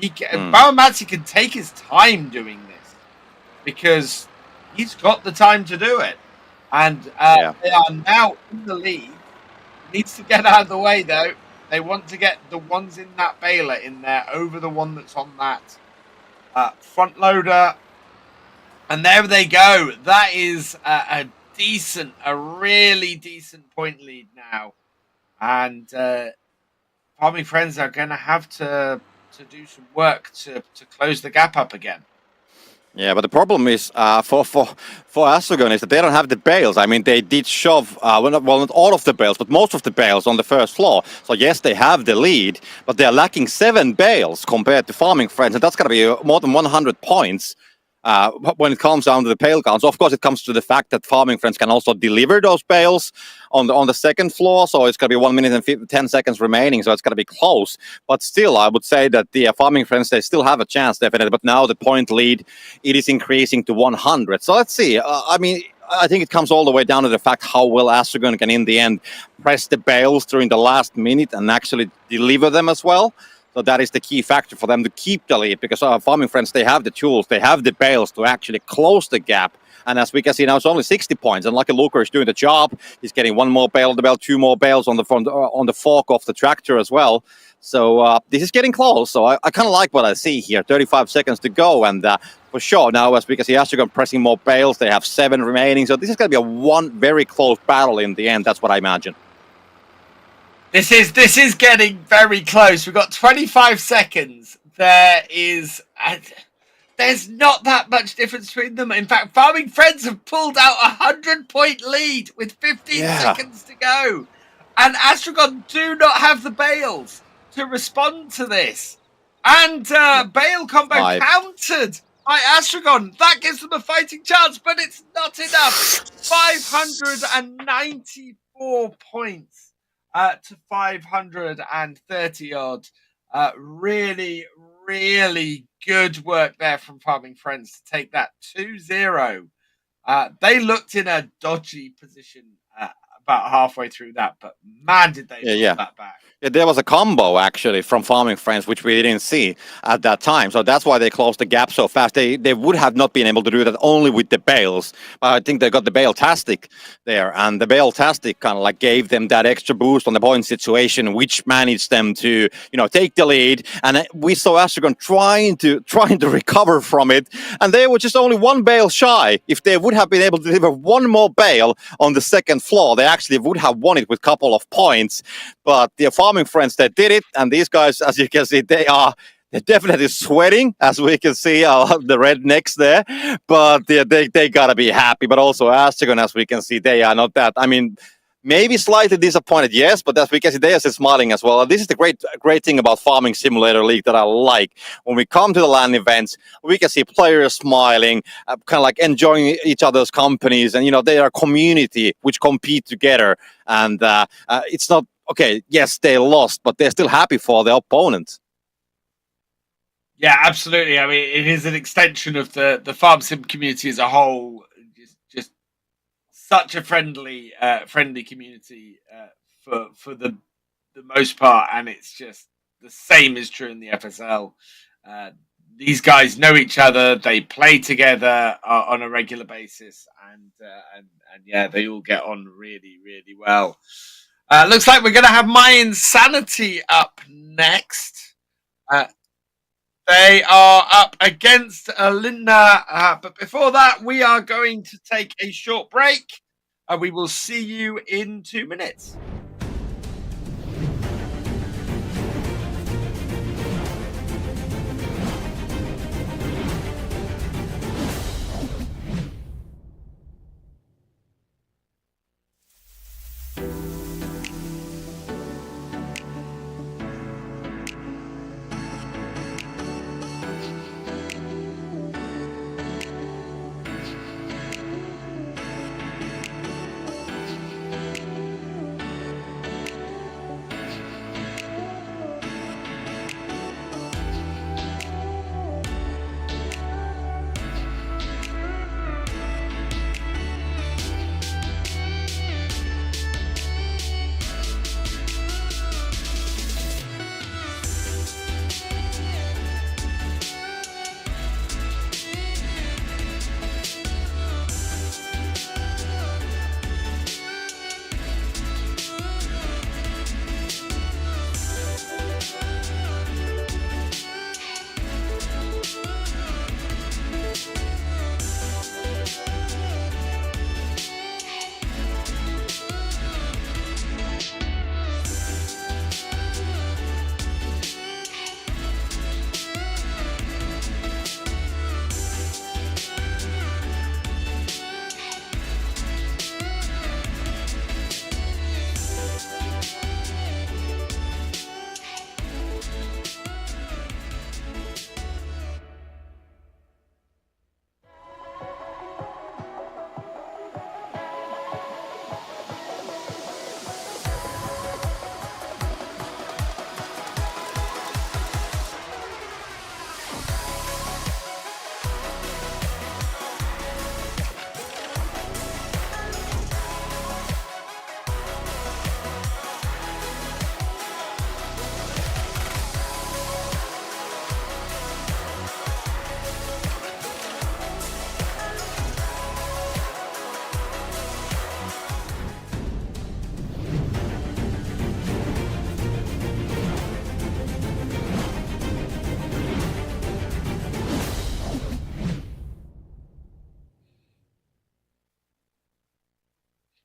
Bauermatzi can take his time doing this because he's got the time to do it. And they are now in the lead. Needs to get out of the way, though. They want to get the ones in that baler in there over the one that's on that front loader. And there they go. That is a really decent point lead now. And Farming Friends are going to have to do some work to close the gap up again. Yeah, but the problem is for Astron is that they don't have the bales. I mean, they did shove, not all of the bales, but most of the bales on the first floor. So yes, they have the lead, but they're lacking 7 bales compared to Farming Friends, and that's going to be more than 100 points. When it comes down to the bale counts. Of course, it comes to the fact that Farming Friends can also deliver those bales on the second floor, so it's going to be 1 minute and 10 seconds remaining, so it's going to be close. But still, I would say that the Farming Friends, they still have a chance, definitely. But now the point lead, it is increasing to 100. So let's see. I mean, I think it comes all the way down to the fact how well Astron can, in the end, press the bales during the last minute and actually deliver them as well. So that is the key factor for them to keep the lead because Farming Friends, they have the tools, they have the bales to actually close the gap. And as we can see now, it's only 60 points. And Lucky Luker is doing the job. He's getting 1 more bale on the bale, 2 more bales on the front, on the fork of the tractor as well. So this is getting close. So I kind of like what I see here. 35 seconds to go. And for sure, now as we can see, Astron pressing more bales. They have 7 remaining. So this is going to be one very close battle in the end. That's what I imagine. This is getting very close. We've got 25 seconds. There's not that much difference between them. In fact, Farming Friends have pulled out a 100-point lead with 15 seconds to go. And Astron do not have the bales to respond to this. And bale combo countered by Astron. That gives them a fighting chance, but it's not enough. 594 points. To 530 odd. Really, really good work there from Farming Friends to take that 2-0. They looked in a dodgy position about halfway through that, but man, did they pull that back. Yeah, there was a combo actually from Farming Friends, which we didn't see at that time. So that's why they closed the gap so fast. They would have not been able to do that only with the bales. But I think they got the bale-tastic there. And the bale-tastic kind of like gave them that extra boost on the point situation, which managed them to, take the lead. And we saw Astron trying to recover from it. And they were just only 1 bale shy. If they would have been able to deliver 1 more bale on the second floor, they actually would have won it with a couple of points. But the Farming Friends, they did it, and these guys, as you can see, they are they're definitely sweating, as we can see, the rednecks there. But they gotta be happy. But also Astron, as we can see, they are not that. I mean, maybe slightly disappointed, yes, but as we can see, they are still smiling as well. And this is the great thing about Farming Simulator League that I like. When we come to the LAN events, we can see players smiling, kind of like enjoying each other's companies, and they are a community which compete together. And it's not okay. Yes, they lost, but they're still happy for their opponent. Yeah, absolutely. I mean, it is an extension of the farm sim community as a whole. Just such a friendly community for the most part, and it's just the same is true in the FSL. These guys know each other; they play together on a regular basis, and yeah, they all get on really, really well. Looks like we're going to have My Insanity up next. They are up against Lindner, but before that, we are going to take a short break, and we will see you in 2 minutes.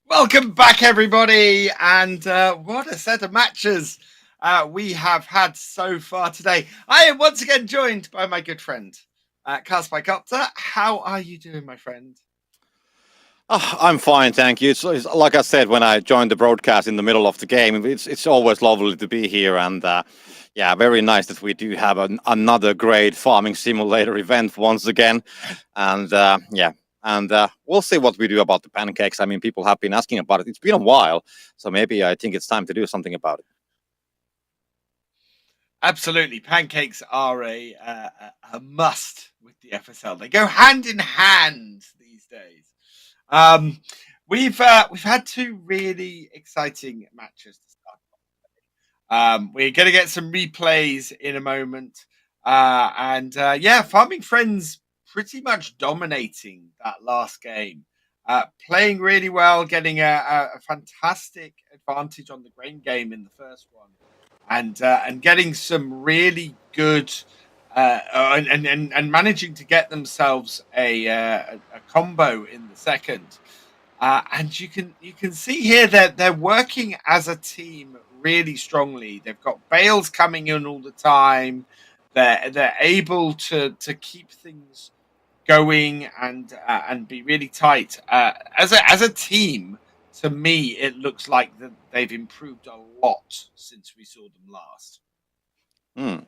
Welcome back, everybody, and what a set of matches we have had so far today. I am once again joined by my good friend, Cast by Copter. How are you doing, my friend? I'm fine, thank you. It's like I said when I joined the broadcast in the middle of the game. It's always lovely to be here, and yeah, very nice that we do have another great farming simulator event once again, and yeah. And we'll see what we do about the pancakes. I mean, people have been asking about it. It's been a while, so maybe I think it's time to do something about it. Absolutely, pancakes are a must with the FSL. They go hand in hand these days. We've had two really exciting matches to start. We're going to get some replays in a moment, and yeah, Farming Friends pretty much dominating that last game, playing really well, getting a fantastic advantage on the grain game in the first one, and getting some really good and managing to get themselves a combo in the second. And you can see here that they're working as a team really strongly. They've got bales coming in all the time. they're able to keep things going and be really tight. As a team, to me, it looks like they've improved a lot since we saw them last. Hmm.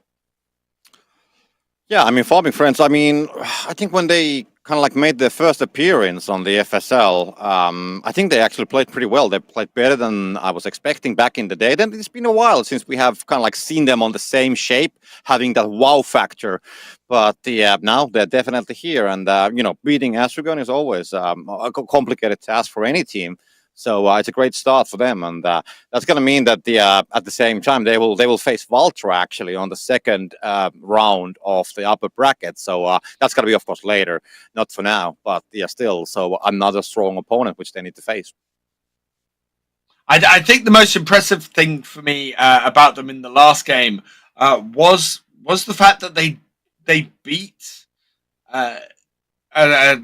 Yeah, I mean, Farming Friends, I mean, I think when they kind of like made their first appearance on the FSL, I think they actually played pretty well. They played better than I was expecting back in the day. Then it's been a while since we have kind of like seen them on the same shape, having that wow factor. But now they're definitely here. And, beating Astron is always a complicated task for any team. So it's a great start for them, and that's going to mean that at the same time they will face Vultra actually on the second round of the upper bracket. So that's going to be, of course, later, not for now, but still. So another strong opponent which they need to face. I think the most impressive thing for me about them in the last game was the fact that they beat.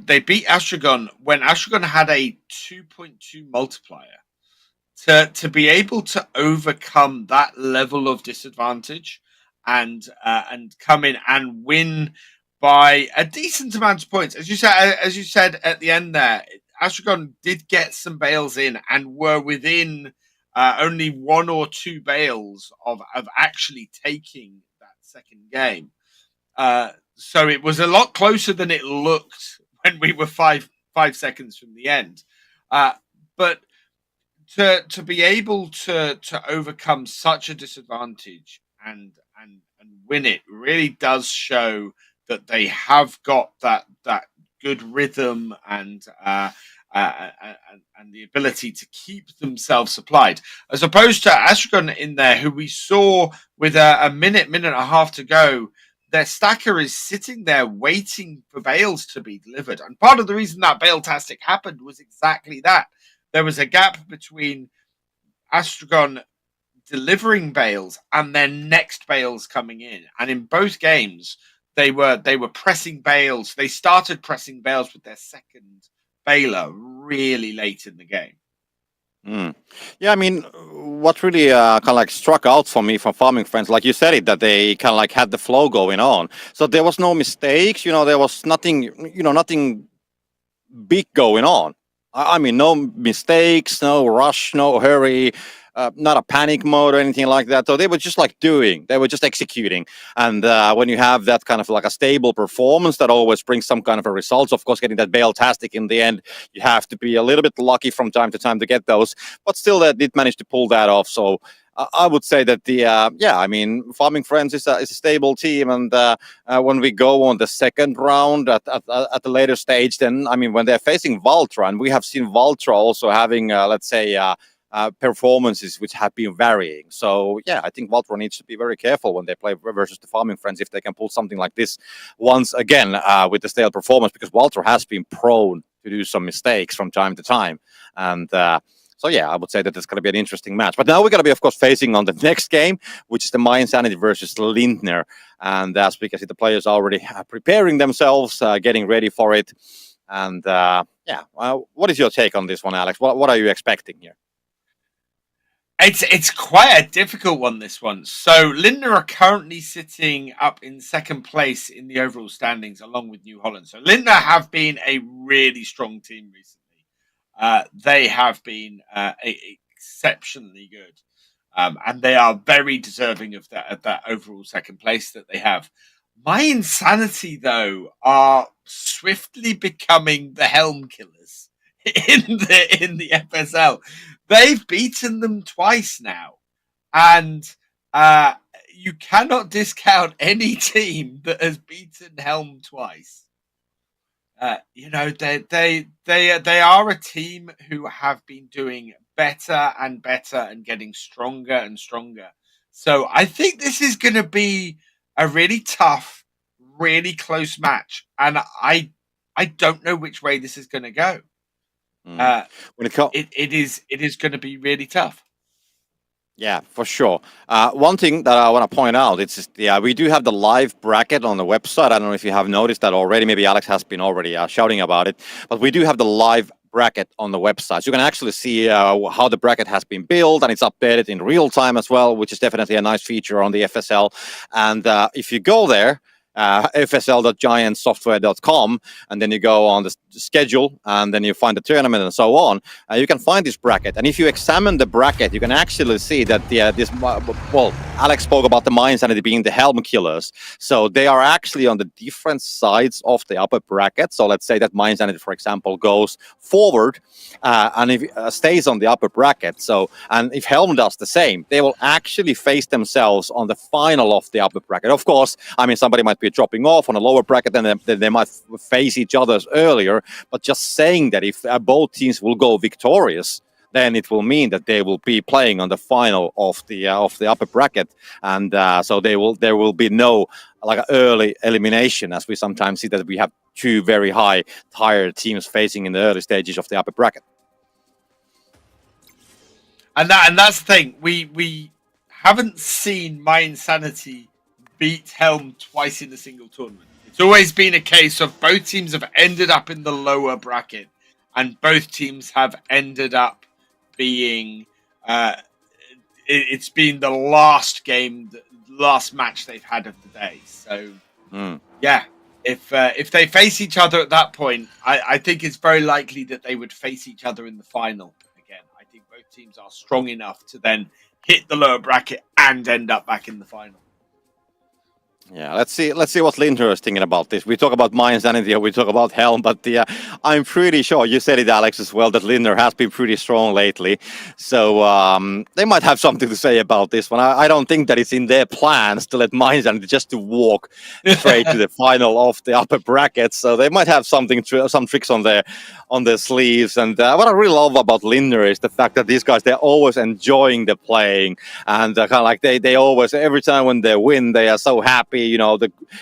They beat Astron when Astron had a 2.2 multiplier. To be able to overcome that level of disadvantage and come in and win by a decent amount of points, as you said at the end there, Astron did get some bales in and were within only 1 or 2 bales of actually taking that second game. So it was a lot closer than it looked when we were five seconds from the end. But to be able to overcome such a disadvantage and win it really does show that they have got that good rhythm and the ability to keep themselves supplied, as opposed to Astron in there, who we saw with a minute and a half to go. Their stacker is sitting there waiting for bales to be delivered. And part of the reason that bale-tastic happened was exactly that. There was a gap between Astron delivering bales and their next bales coming in. And in both games, they were pressing bales. They started pressing bales with their second baler really late in the game. Mm. Yeah, I mean, what really kind of like struck out for me from Farming Friends, like you said it, that they kind of like had the flow going on. So there was no mistakes, there was nothing, nothing big going on. I mean, no mistakes, no rush, no hurry, not a panic mode or anything like that. So they were just like they were just executing. And when you have that kind of like a stable performance, that always brings some kind of a result. Of course, getting that bale-tastic in the end, you have to be a little bit lucky from time to time to get those. But still, they did manage to pull that off. So I would say that I mean, Farming Friends is a stable team, and when we go on the second round at the later stage, then I mean, when they're facing Vultra, and we have seen Vultra also having, let's say, performances which have been varying. So yeah, I think Vultra needs to be very careful when they play versus the Farming Friends if they can pull something like this once again with the stale performance, because Vultra has been prone to do some mistakes from time to time, and. So yeah, I would say that it's going to be an interesting match. But now we're going to be, of course, facing on the next game, which is the My Insanity versus Lindner. And as we can see, the players are already preparing themselves, getting ready for it. And what is your take on this one, Alex? What are you expecting here? It's quite a difficult one, this one. So Lindner are currently sitting up in second place in the overall standings, along with New Holland. So Lindner have been a really strong team recently. They have been exceptionally good, and they are very deserving of that overall second place that they have. My Insanity, though, are swiftly becoming the Helm killers in the FSL. They've beaten them twice now, and you cannot discount any team that has beaten Helm twice. They are a team who have been doing better and better and getting stronger and stronger. So I think this is going to be a really tough, really close match, and I don't know which way this is going to go. It is going to be really tough. Yeah, for sure. One thing that I want to point out, we do have the live bracket on the website. I don't know if you have noticed that already. Maybe Alex has been already shouting about it, but we do have the live bracket on the website. So you can actually see how the bracket has been built, and it's updated in real time as well, which is definitely a nice feature on the FSL. And if you go there, fsl.giantsoftware.com, and then you go on the schedule, and then you find the tournament and so on. You can find this bracket, and if you examine the bracket, you can actually see that Alex spoke about the Mind Sanity being the Helm killers, so they are actually on the different sides of the upper bracket. So let's say that Mind Sanity, for example, goes forward, and if stays on the upper bracket. So, and if Helm does the same, they will actually face themselves on the final of the upper bracket. Of course, I mean, somebody might be dropping off on a lower bracket, and then they might face each other earlier. But just saying that if both teams will go victorious, then it will mean that they will be playing on the final of the upper bracket, and so there will be no like early elimination, as we sometimes see that we have two very high tired teams facing in the early stages of the upper bracket. And that's the thing. We haven't seen Mind Sanity beat Helm twice in a single tournament. It's always been a case of both teams have ended up in the lower bracket, and both teams have ended up being it's been the last game, the last match they've had of the day. So yeah, if they face each other at that point, I think it's very likely that they would face each other in the final again. I think both teams are strong enough to then hit the lower bracket and end up back in the final. Yeah, let's see what Lindner is thinking about this. We talk about Mind Sanity, we talk about Helm, but I'm pretty sure, you said it, Alex, as well, that Lindner has been pretty strong lately. So they might have something to say about this one. I don't think that it's in their plans to let Mind Sanity just to walk straight to the final of the upper bracket. So they might have some tricks on their sleeves. And what I really love about Lindner is the fact that these guys, they're always enjoying the playing, and kind of like they always, every time when they win, they are so happy. You know,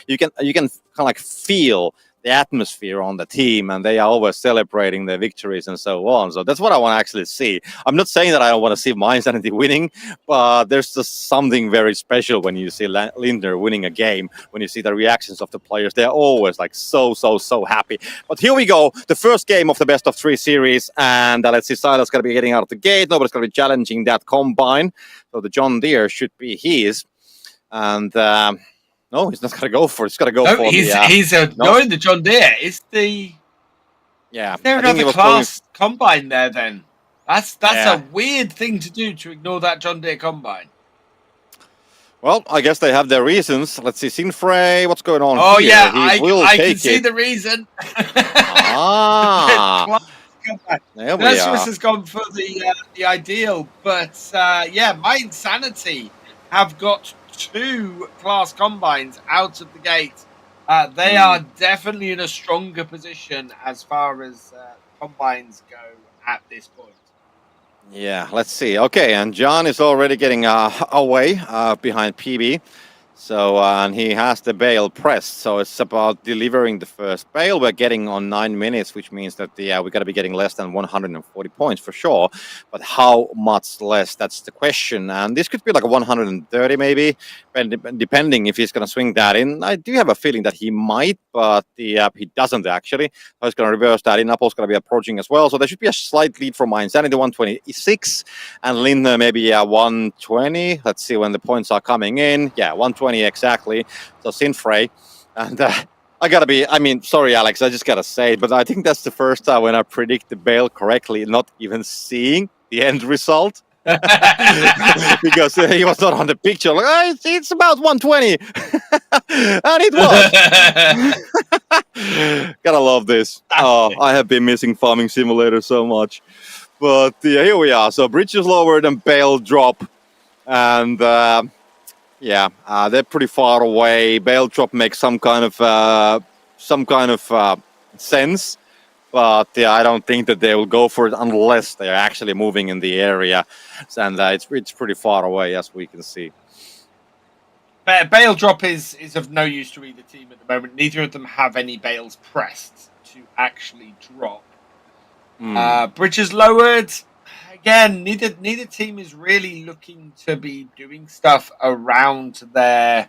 you can kind of like feel the atmosphere on the team, and they are always celebrating their victories and so on. So that's what I want to actually see. I'm not saying that I don't want to see Mind Sanity winning, but there's just something very special when you see Lindner winning a game, when you see the reactions of the players. They're always like so happy. But here we go, the first game of the best of 3 series, and let's see, Silas going to be getting out of the gate. Nobody's going to be challenging that combine, so the John Deere should be his. And no, he's not going to go for it. He's going to go for the John Deere. Is there another class combine there then? That's a weird thing to do, to ignore that John Deere combine. Well, I guess they have their reasons. Let's see, Sinfrey, what's going on here? Yeah, I can see the reason. There we are. has gone for the ideal, but Mind Sanity have got 2 class combines out of the gate. They are definitely in a stronger position as far as combines go at this point. Yeah, let's see. Okay, and John is already getting away behind PB. So, and he has the bale pressed. So it's about delivering the first bale. We're getting on 9 minutes, which means that we got to be getting less than 140 points for sure. But how much less? That's the question. And this could be like a 130 maybe, depending if he's going to swing that in. I do have a feeling that he might, but he doesn't actually. So he's going to reverse that in. Apple's going to be approaching as well. So there should be a slight lead from Mind Sanity, 126. And Lindner maybe 120. Let's see when the points are coming in. Yeah, 120. Exactly. So Sinfrey, and sorry Alex, I just gotta say it, but I think that's the first time when I predict the bale correctly, not even seeing the end result. Because he was not on the picture. Like, it's about 120. And it was. Gotta love this. I have been missing Farming Simulator so much. But here we are. So bridge is lowered and bale drop, and they're pretty far away. Bale drop makes some kind of sense, but I don't think that they will go for it unless they are actually moving in the area, and it's pretty far away, as we can see. Bale drop is of no use to either team at the moment. Neither of them have any bales pressed to actually drop. Bridge is lowered. Again, neither team is really looking to be doing stuff around their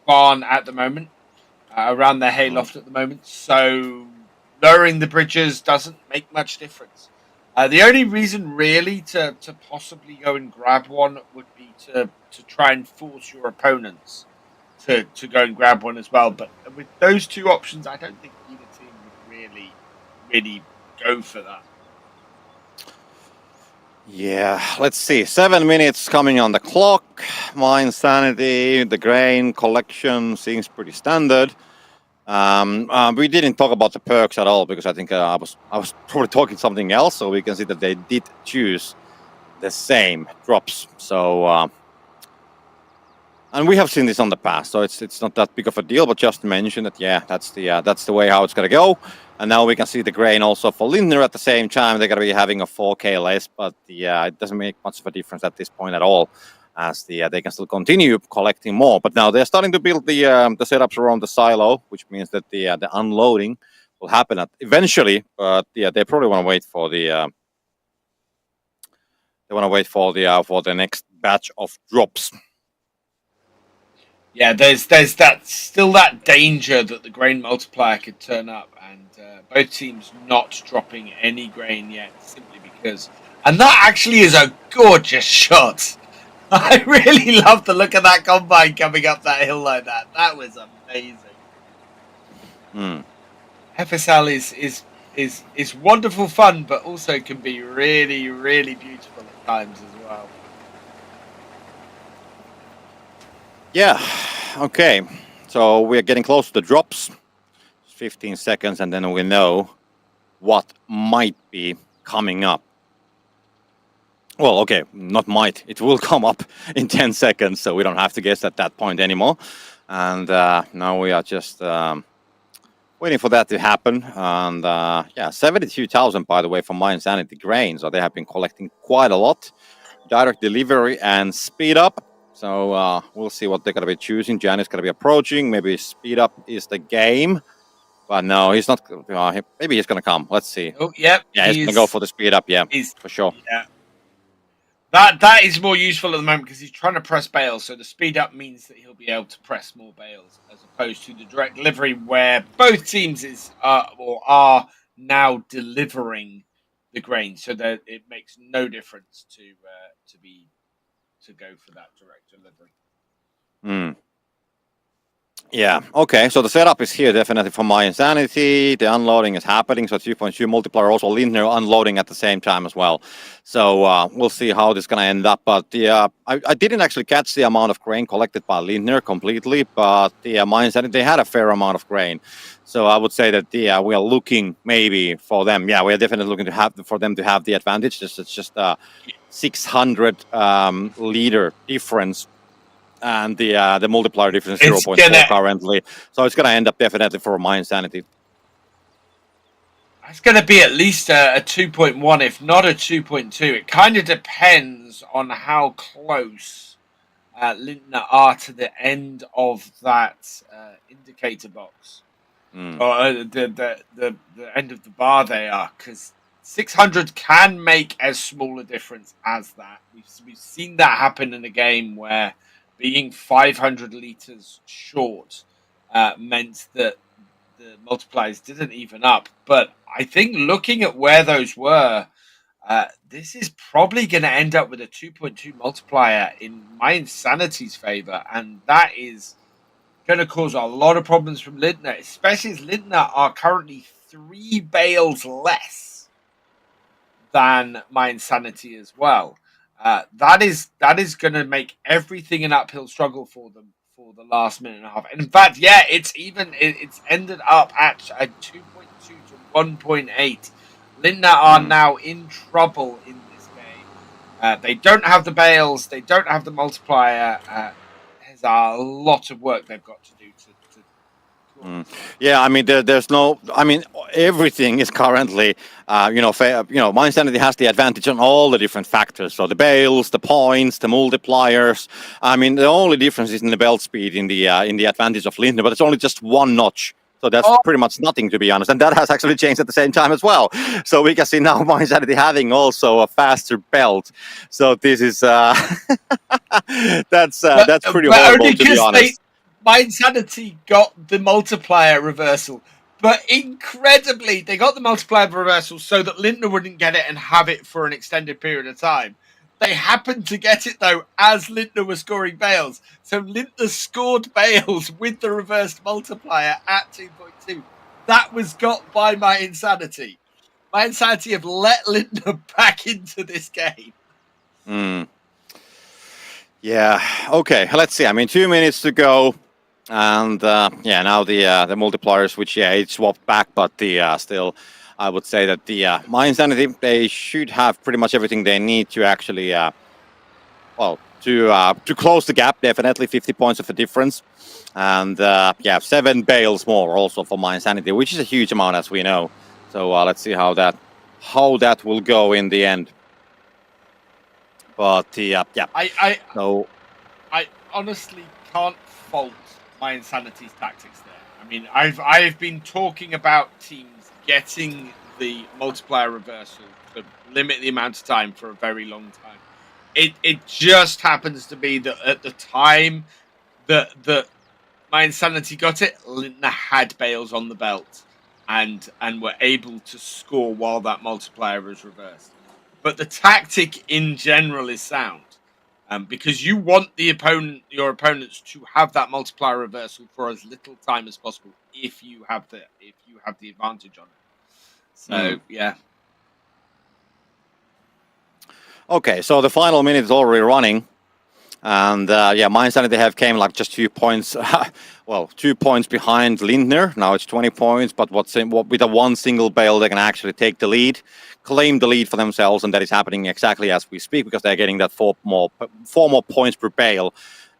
barn at the moment. around their hayloft at the moment. So lowering the bridges doesn't make much difference. The only reason really to possibly go and grab one would be to try and force your opponents to go and grab one as well. But with those two options, I don't think either team would really go for that. Yeah, let's see. 7 minutes coming on the clock. My insanity, the grain collection seems pretty standard. We didn't talk about the perks at all because I think I was probably talking something else. So we can see that they did choose the same drops. So and we have seen this on the past, so it's not that big of a deal. But just to mention that, yeah, that's the way how it's gonna go. And now we can see the grain also for Lindner at the same time. They're gonna be having a 4K less, but it doesn't make much of a difference at this point at all, as they can still continue collecting more. But now they're starting to build the setups around the silo, which means that the unloading will happen eventually. But they probably want to wait for the for the next batch of drops. Yeah, there's that still that danger that the grain multiplier could turn up, and both teams not dropping any grain yet, simply because. And that actually is a gorgeous shot. I really love the look of that combine coming up that hill like that. That was amazing. FSL is wonderful fun, but also can be really, really beautiful at times as well. Yeah, okay. So we're getting close to the drops. 15 seconds, and then we know what might be coming up. Well, okay, not might. It will come up in 10 seconds, so we don't have to guess at that point anymore. And now we are just waiting for that to happen. And yeah, 72,000, by the way, for My Insanity grain. So they have been collecting quite a lot. Direct delivery and speed up. So we'll see what they're going to be choosing. Jan is going to be approaching. Maybe speed up is the game. But no, he's not. Maybe he's going to come. Let's see. Oh, yep. Yeah, he's going to go for the speed up. Yeah, for sure. Yeah. That is more useful at the moment because he's trying to press bales. So the speed up means that he'll be able to press more bales as opposed to the direct delivery where both teams are now delivering the grain. So that it makes no difference to go for that direct delivery. Yeah, okay, so the setup is here definitely for My Insanity. The unloading is happening, so 2.2 multiplier, also Lindner unloading at the same time as well. So we'll see how this is going to end up. But I didn't actually catch the amount of grain collected by Lindner completely, but My Insanity, they had a fair amount of grain. So I would say that we are looking maybe for them. Yeah, we are definitely looking for them to have the advantage. It's just a 600 liter difference. And the multiplier difference is 0.4 currently. So it's going to end up definitely for My Insanity. It's going to be at least a 2.1, if not a 2.2. It kind of depends on how close Lindner are to the end of that indicator box. Or the end of the bar they are. Because 600 can make as small a difference as that. We've seen that happen in a game where being 500 liters short meant that the multipliers didn't even up. But I think looking at where those were, this is probably going to end up with a 2.2 multiplier in My Insanity's favor. And that is going to cause a lot of problems from Lindner, especially as Lindner are currently 3 bales less than My Insanity as well. That is going to make everything an uphill struggle for them for the last minute and a half. And in fact, yeah, it's ended up at a 2.2 to 1.8. Lindner are now in trouble in this game. They don't have the bales. They don't have the multiplier. There's a lot of work they've got to do Yeah, I mean, there's no. I mean, everything is currently, My Insanity has the advantage on all the different factors. So the bales, the points, the multipliers. I mean, the only difference is in the belt speed in the advantage of Lindner, but it's only just one notch. So that's pretty much nothing, to be honest. And that has actually changed at the same time as well. So we can see now My Insanity having also a faster belt. So this is that's pretty horrible, to be honest. My Insanity got the multiplier reversal, but incredibly, they got the multiplier reversal so that Lindner wouldn't get it and have it for an extended period of time. They happened to get it, though, as Lindner was scoring Bales. So Lindner scored Bales with the reversed multiplier at 2.2. That was got by My Insanity. My Insanity have let Lindner back into this game. Yeah, okay, let's see. I mean, 2 minutes to go. And now the multipliers, which it swapped back, but still, I would say that the My Insanity, they should have pretty much everything they need to actually, to close the gap. Definitely 50 points of a difference, and 7 bales more also for My Insanity, which is a huge amount, as we know. So let's see how that will go in the end. But I honestly can't fault My Insanity's tactics there. I mean, I've been talking about teams getting the multiplier reversal to limit the amount of time for a very long time. It just happens to be that at the time that My Insanity got it, Lindner had Bales on the belt and were able to score while that multiplier was reversed. But the tactic in general is sound. Because you want your opponents to have that multiplier reversal for as little time as possible if you have the advantage on it. So yeah. Okay, so the final minute is already running, and My Insanity have came like just 2 points, 2 points behind Lindner. Now it's 20 points, but with a one single bale they can actually take the lead, claim the lead for themselves, and that is happening exactly as we speak because they're getting that 4 more points per bale.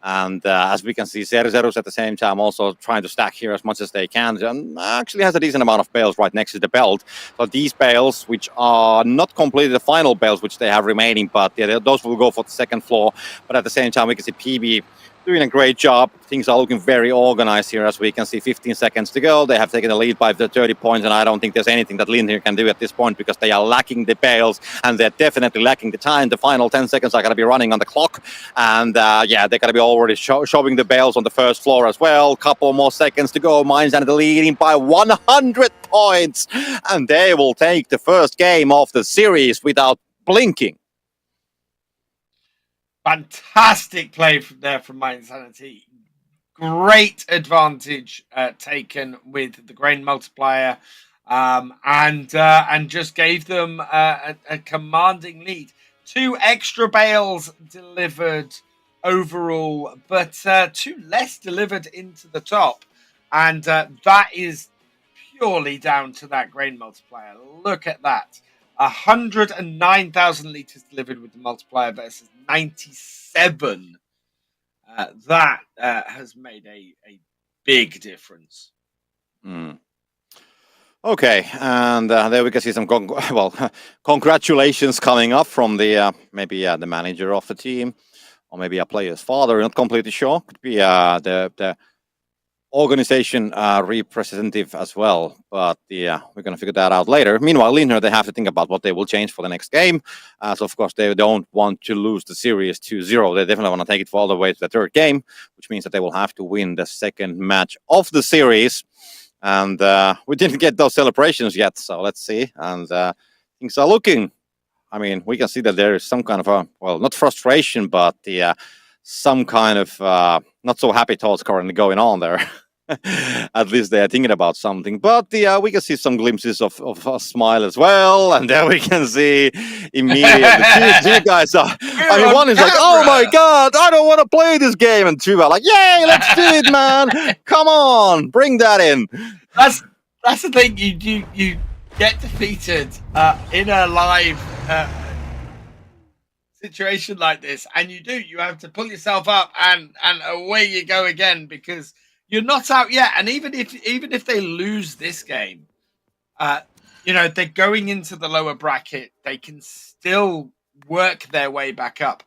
And as we can see, Zerus at the same time also trying to stack here as much as they can, and actually has a decent amount of bales right next to the belt. So these bales, which are not completely the final bales which they have remaining, but those will go for the second floor. But at the same time, we can see PB doing a great job. Things are looking very organized here, as we can see. 15 seconds to go. They have taken the lead by the 30 points, and I don't think there's anything that Lindner can do at this point because they are lacking the bales, and they're definitely lacking the time. The final 10 seconds are going to be running on the clock, and they're going to be already showing the bales on the first floor as well. Couple more seconds to go. Mines and the leading by 100 points, and they will take the first game of the series without blinking. Fantastic play from My Insanity. Great advantage taken with the grain multiplier, and just gave them a commanding lead. 2 extra bales delivered overall, but 2 less delivered into the top, and that is purely down to that grain multiplier. Look at that. 109,000 litres delivered with the multiplier versus 97. That has made a big difference. Okay, and there we can see some congratulations coming up from the maybe the manager of the team, or maybe a player's father. Not completely sure. Could be the organization representative as well, but we're going to figure that out later. Meanwhile, Lindner, they have to think about what they will change for the next game. So of course they don't want to lose the series 2-0. They definitely want to take it all the way to the third game, which means that they will have to win the second match of the series. And we didn't get those celebrations yet, so let's see. And things are looking, I mean, we can see that there is some kind of not frustration, but some kind of not so happy thoughts currently going on there. At least they are thinking about something. But we can see some glimpses of a smile as well. And there we can see immediately two guys are. I mean, one is like, "Oh my God, I don't want to play this game," and 2 are like, "Yay, let's do it, man! Come on, bring that in." That's the thing. You get defeated in a live situation like this, and you have to pull yourself up and away you go again, because you're not out yet. And even if they lose this game, they're going into the lower bracket. They can still work their way back up.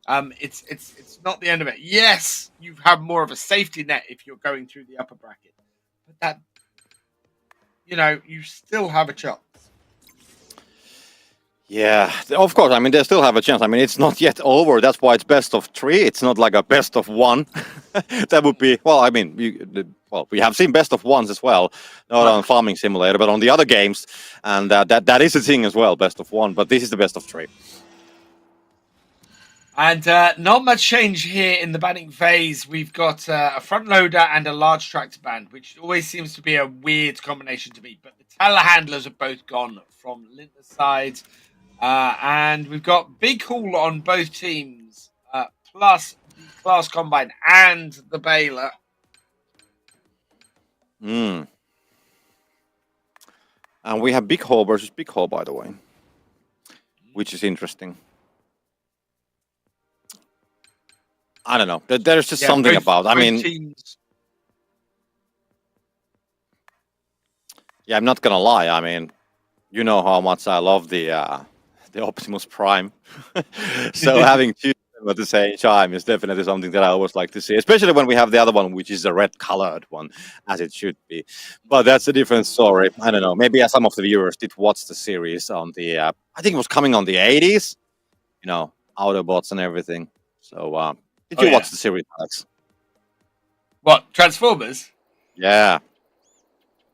It's not the end of it. Yes, you have more of a safety net if you're going through the upper bracket, but that you still have a chance. Yeah, of course. I mean, they still have a chance. I mean, it's not yet over. That's why it's best of 3. It's not like a best of 1. That would be well. I mean, we have seen best of ones as well, not on Farming Simulator, but on the other games, and that is a thing as well, best of one. But this is the best of three. And not much change here in the banning phase. We've got a front loader and a large tractor band, which always seems to be a weird combination to me. But the telehandlers are both gone from Lindner's side. And we've got big haul on both teams, plus the class combine and the baler. And we have big haul versus big haul, by the way, which is interesting. I don't know. There's just something about. I mean, teams. Yeah, I'm not gonna lie. I mean, you know how much I love the Optimus Prime. So having two at the same time is definitely something that I always like to see, especially when we have the other one, which is a red-colored one, as it should be. But that's a different story. I don't know. Maybe some of the viewers did watch the series on the. I think it was coming on the 80s. You know, Autobots and everything. So. Did you watch the series, Alex? What, Transformers? Yeah.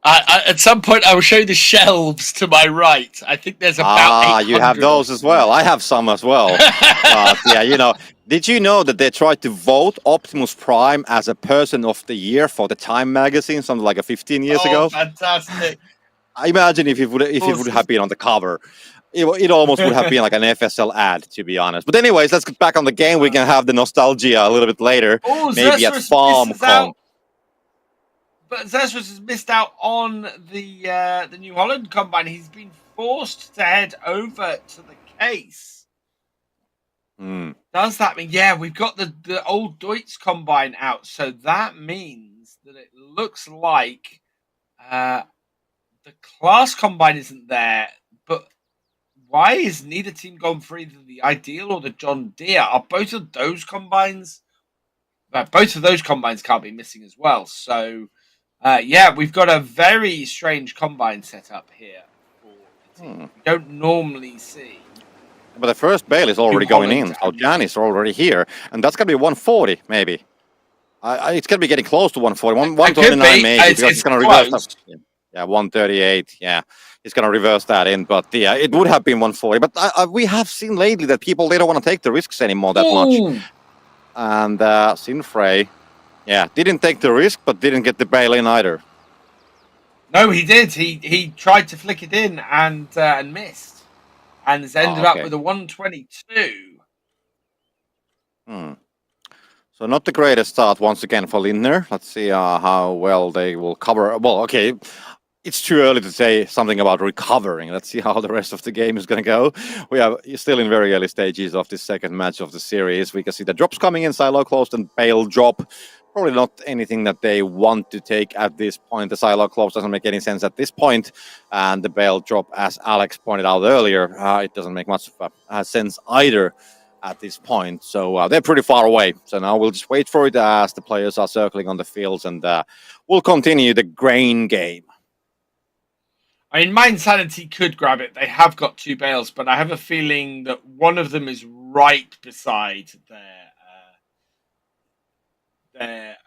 At some point, I will show you the shelves to my right. I think there's about 800 you have those as well. I have some as well. But yeah, you know, did you know that they tried to vote Optimus Prime as a Person of the Year for the Time magazine, something like 15 years ago? Fantastic! I imagine if it would have been on the cover. It almost would have been like an FSL ad, to be honest. But anyways, let's get back on the game. We can have the nostalgia a little bit later. Maybe at FarmCon. But Zesrus has missed out on the New Holland combine. He's been forced to head over to the case. Does that mean... Yeah, we've got the old Deutz combine out. So that means that it looks like the class combine isn't there. But... why is neither team gone for either the Ideal or the John Deere? Are both of those combines... both of those combines can't be missing as well. So, yeah, we've got a very strange combine setup here for the team. We don't normally see. But the first bale is already going in. So Jan is already here. And that's going to be 140, maybe. It's going to be getting close to 140. 129, maybe. Because it's going to reverse that. Yeah, 138. Yeah. It's going to reverse that in, but yeah, it would have been 140. But we have seen lately that people, they don't want to take the risks anymore that much. And Sinfrey, yeah, didn't take the risk, but didn't get the bail in either. No, he did. He tried to flick it in and missed, and has ended up with a 122. So not the greatest start once again for Lindner. Let's see how well they will cover. Well, okay. It's too early to say something about recovering. Let's see how the rest of the game is going to go. We are still in very early stages of this second match of the series. We can see the drops coming in, silo closed and bail drop. Probably not anything that they want to take at this point. The silo close doesn't make any sense at this point. And the bail drop, as Alex pointed out earlier, it doesn't make much sense either at this point. So they're pretty far away. So now we'll just wait for it as the players are circling on the fields, and we'll continue the grain game. I mean, Mind Sanity could grab it. They have got two bales, but I have a feeling that one of them is right beside their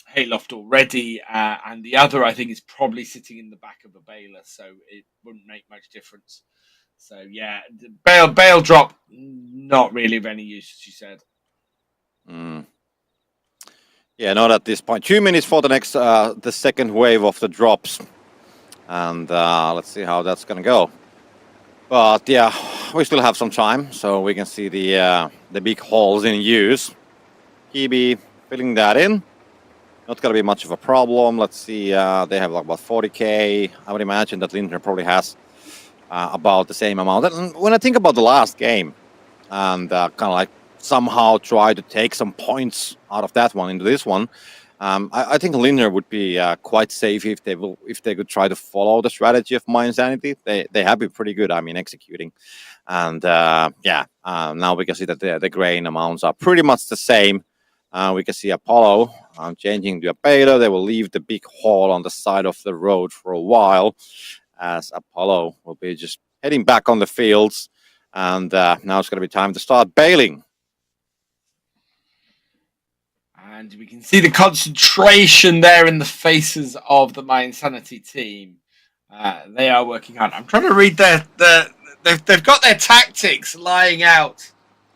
hayloft already, and the other, I think, is probably sitting in the back of a baler, so it wouldn't make much difference. So, yeah, the bail drop, not really of any use, as you said. Yeah, not at this point. 2 minutes for the next, the second wave of the drops. And let's see how that's going to go. But yeah, we still have some time, so we can see the big holes in use. Kibi filling that in. Not going to be much of a problem. Let's see, they have like about 40k. I would imagine that Lindner probably has about the same amount. And when I think about the last game, and kind of like somehow try to take some points out of that one into this one, I think Lindner would be quite safe if they could try to follow the strategy of Mind Sanity. They have been pretty good, I mean, executing. And yeah, now we can see that the grain amounts are pretty much the same. We can see Apollo changing to a beta. They will leave the big hole on the side of the road for a while, as Apollo will be just heading back on the fields. And now it's going to be time to start bailing. And we can see the concentration there in the faces of the My Insanity team. They are working hard. I'm trying to read they've got their tactics lying out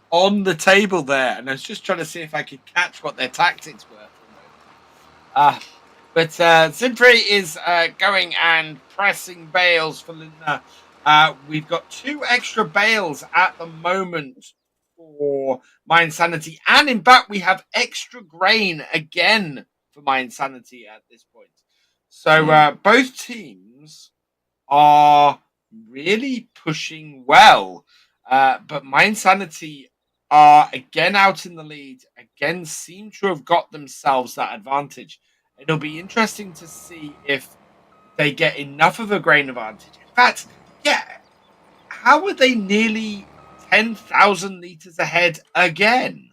on the table there, and I was just trying to see if I could catch what their tactics were for a moment. But Zinfrey is going and pressing bales for Lindner. We've got 2 extra bales at the moment for My Insanity, and in fact we have extra grain again for My Insanity at this point. So both teams are really pushing well, but My Insanity are again out in the lead, again seem to have got themselves that advantage. It'll be interesting to see if they get enough of a grain advantage. In fact, how are they nearly 10,000 litres ahead again?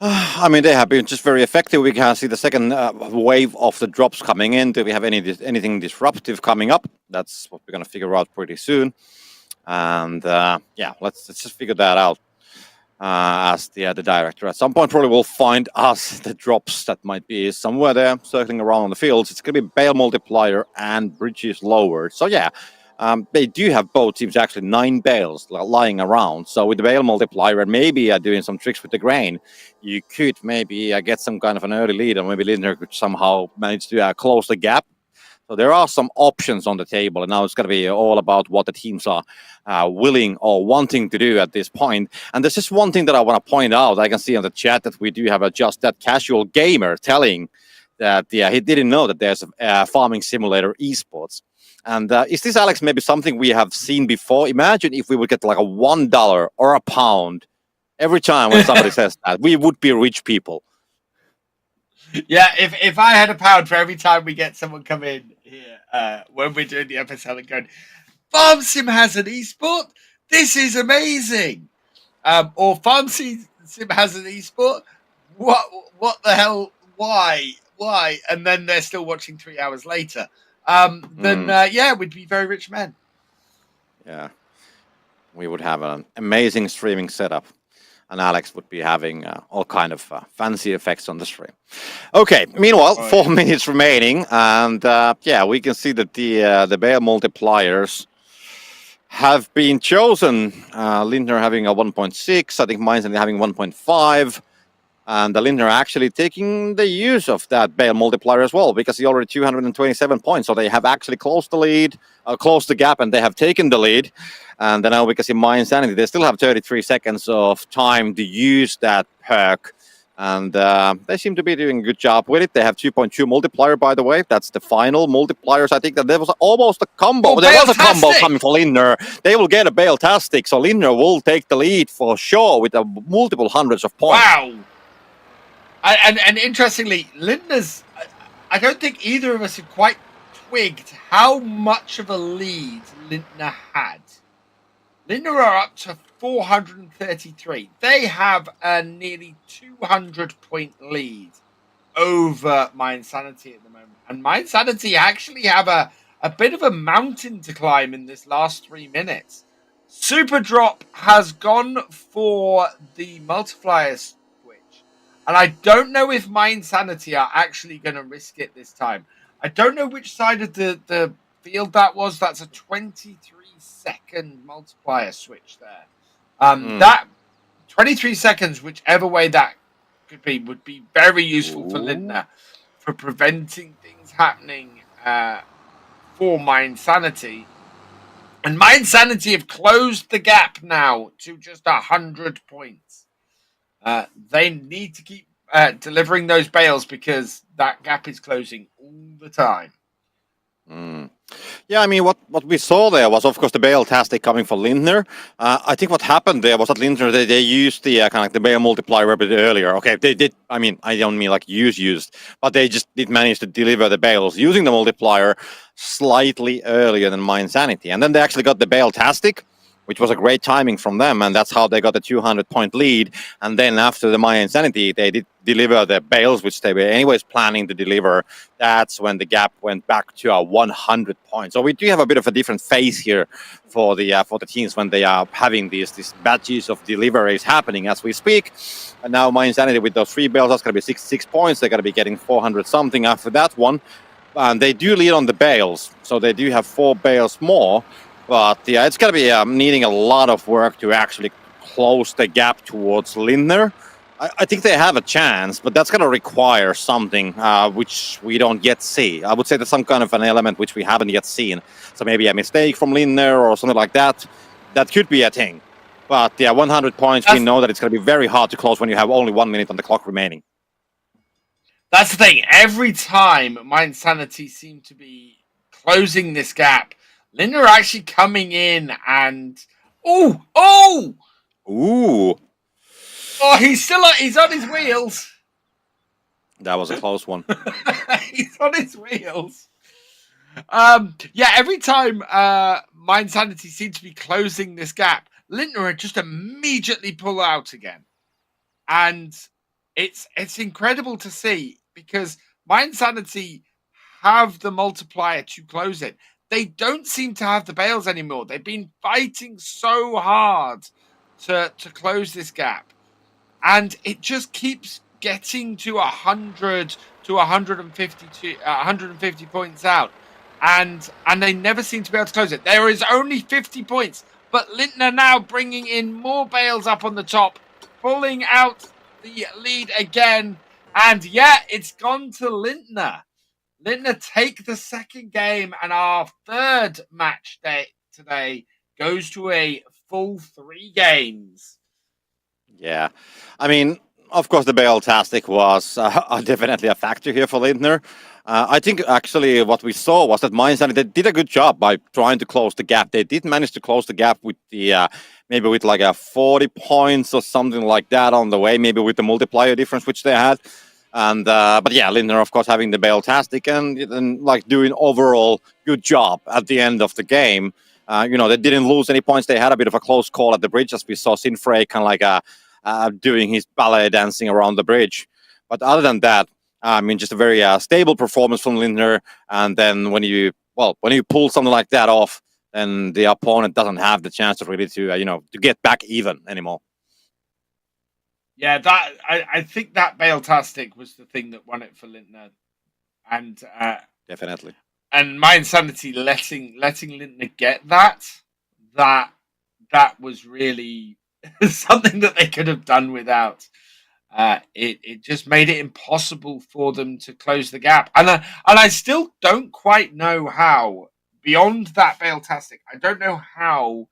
I mean, they have been just very effective. We can see the second wave of the drops coming in. Do we have anything disruptive coming up? That's what we're going to figure out pretty soon. And let's just figure that out. As the director at some point probably will find us the drops that might be somewhere there circling around the fields. It's going to be bale multiplier and bridges lowered. So they do have both teams actually 9 bales lying around. So with the bale multiplier and maybe doing some tricks with the grain, you could maybe get some kind of an early lead, and maybe Lindner could somehow manage to close the gap. So there are some options on the table, and now it's going to be all about what the teams are willing or wanting to do at this point. And there's just one thing that I want to point out. I can see on the chat that we do have a Just That Casual Gamer telling that he didn't know that there's a farming simulator esports. And is this, Alex, maybe something we have seen before? Imagine if we would get like a $1 or a pound every time when somebody says that. We would be rich people. Yeah, if I had a pound for every time we get someone come in here when we're doing the FSL and going, Farm Sim has an esport? This is amazing. Or Farm Sim has an esport? What the hell? Why? And then they're still watching 3 hours later. Then we'd be very rich men. Yeah. We would have an amazing streaming setup. And Alex would be having all kind of fancy effects on the stream. Okay, meanwhile, 4 minutes remaining. And we can see that the bale multipliers have been chosen. Lindner having a 1.6. I think mine's having 1.5. And the Lindner actually taking the use of that bale multiplier as well, because he already 227 points. So they have actually closed the lead, closed the gap, and they have taken the lead. And then now we can see My Insanity. They still have 33 seconds of time to use that perk. And they seem to be doing a good job with it. They have 2.2 multiplier, by the way. That's the final multipliers. I think that there was almost a combo. Oh, there was a combo coming for Lindner. They will get a bale-tastic. So Lindner will take the lead for sure with multiple hundreds of points. Wow. And interestingly, Lindner's, I don't think either of us had quite twigged how much of a lead Lindner had. Lindner are up to 433. They have a nearly 200-point lead over My Insanity at the moment. And My Insanity actually have a bit of a mountain to climb in this last 3 minutes. Super Drop has gone for the multiplier switch. And I don't know if My Insanity are actually going to risk it this time. I don't know which side of the field that was. That's a 23-second multiplier switch there. That 23 seconds, whichever way that could be, would be very useful for Lindner for preventing things happening for My Insanity. And My Insanity have closed the gap now to just 100 points. They need to keep delivering those bales because that gap is closing all the time. Yeah, I mean, what we saw there was, of course, the bale-tastic coming for Lindner. I think what happened there was that Lindner, they used the kind of like the bale multiplier a bit earlier. Okay, they did, I mean, I don't mean like used, but they just did manage to deliver the bales using the multiplier slightly earlier than My Insanity. And then they actually got the bale-tastic, which was a great timing from them, and that's how they got the 200-point lead. And then after the My Insanity, they did deliver the bales, which they were anyways planning to deliver. That's when the gap went back to a 100 points. So we do have a bit of a different phase here for the teams when they are having these batches of deliveries happening as we speak. And now My Insanity with those 3 bales, that's going to be 66 points. They're going to be getting 400 something after that one. And they do lead on the bales, so they do have 4 bales more. But yeah, it's going to be needing a lot of work to actually close the gap towards Lindner. I think they have a chance, but that's going to require something which we don't yet see. I would say there's some kind of an element which we haven't yet seen. So maybe a mistake from Lindner or something like that. That could be a thing. But yeah, 100 points, we know that it's going to be very hard to close when you have only 1 minute on the clock remaining. That's the thing. Every time My Insanity seem to be closing this gap, Lindner are actually coming in and oh, he's on his wheels. That was a close one. He's on his wheels. Yeah, every time My Insanity seems to be closing this gap, Lindner just immediately pull out again, and it's incredible to see because My Insanity have the multiplier to close it. They don't seem to have the bales anymore. They've been fighting so hard to close this gap, and it just keeps getting to 100 to 150 to 150 points out, and they never seem to be able to close it. There is only 50 points, but Lindner now bringing in more bales up on the top, pulling out the lead again, and yeah, it's gone to Lindner. Lindner take the second game, and our third match day today goes to a full 3 games. Yeah, I mean, of course, the Bale-tastic was definitely a factor here for Lindner. I think actually what we saw was that My Insanity did a good job by trying to close the gap. They did manage to close the gap with the maybe with like a 40 points or something like that on the way, maybe with the multiplier difference which they had. And but yeah, Lindner, of course, having the Bale-tastic and like doing overall good job at the end of the game. They didn't lose any points. They had a bit of a close call at the bridge, as we saw Sinfrey kind of like doing his ballet dancing around the bridge. But other than that, I mean, just a very stable performance from Lindner. And then when you pull something like that off, then the opponent doesn't have the chance to really to get back even anymore. Yeah, I think that Bale-tastic was the thing that won it for Lindner, and definitely. And My Insanity letting Lindner get that was really something that they could have done without. It just made it impossible for them to close the gap, and I still don't quite know how. Beyond that Bale-tastic, I don't know how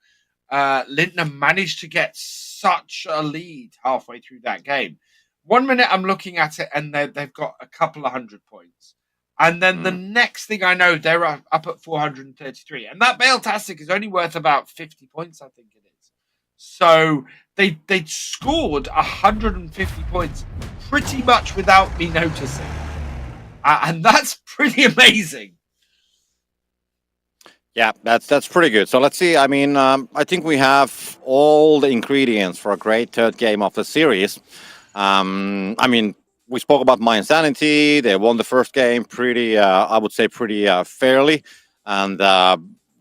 Lindner managed to get such a lead halfway through that game. 1 minute I'm looking at it, and they've got a couple of 100 points. And then the next thing I know, they're up at 433. And that Bale-tastic is only worth about 50 points, I think it is. So they scored 150 points pretty much without me noticing. And that's pretty amazing. Yeah, that's pretty good. So let's see. I mean, I think we have all the ingredients for a great third game of the series. I mean, we spoke about My Insanity. They won the first game pretty, I would say, pretty fairly, and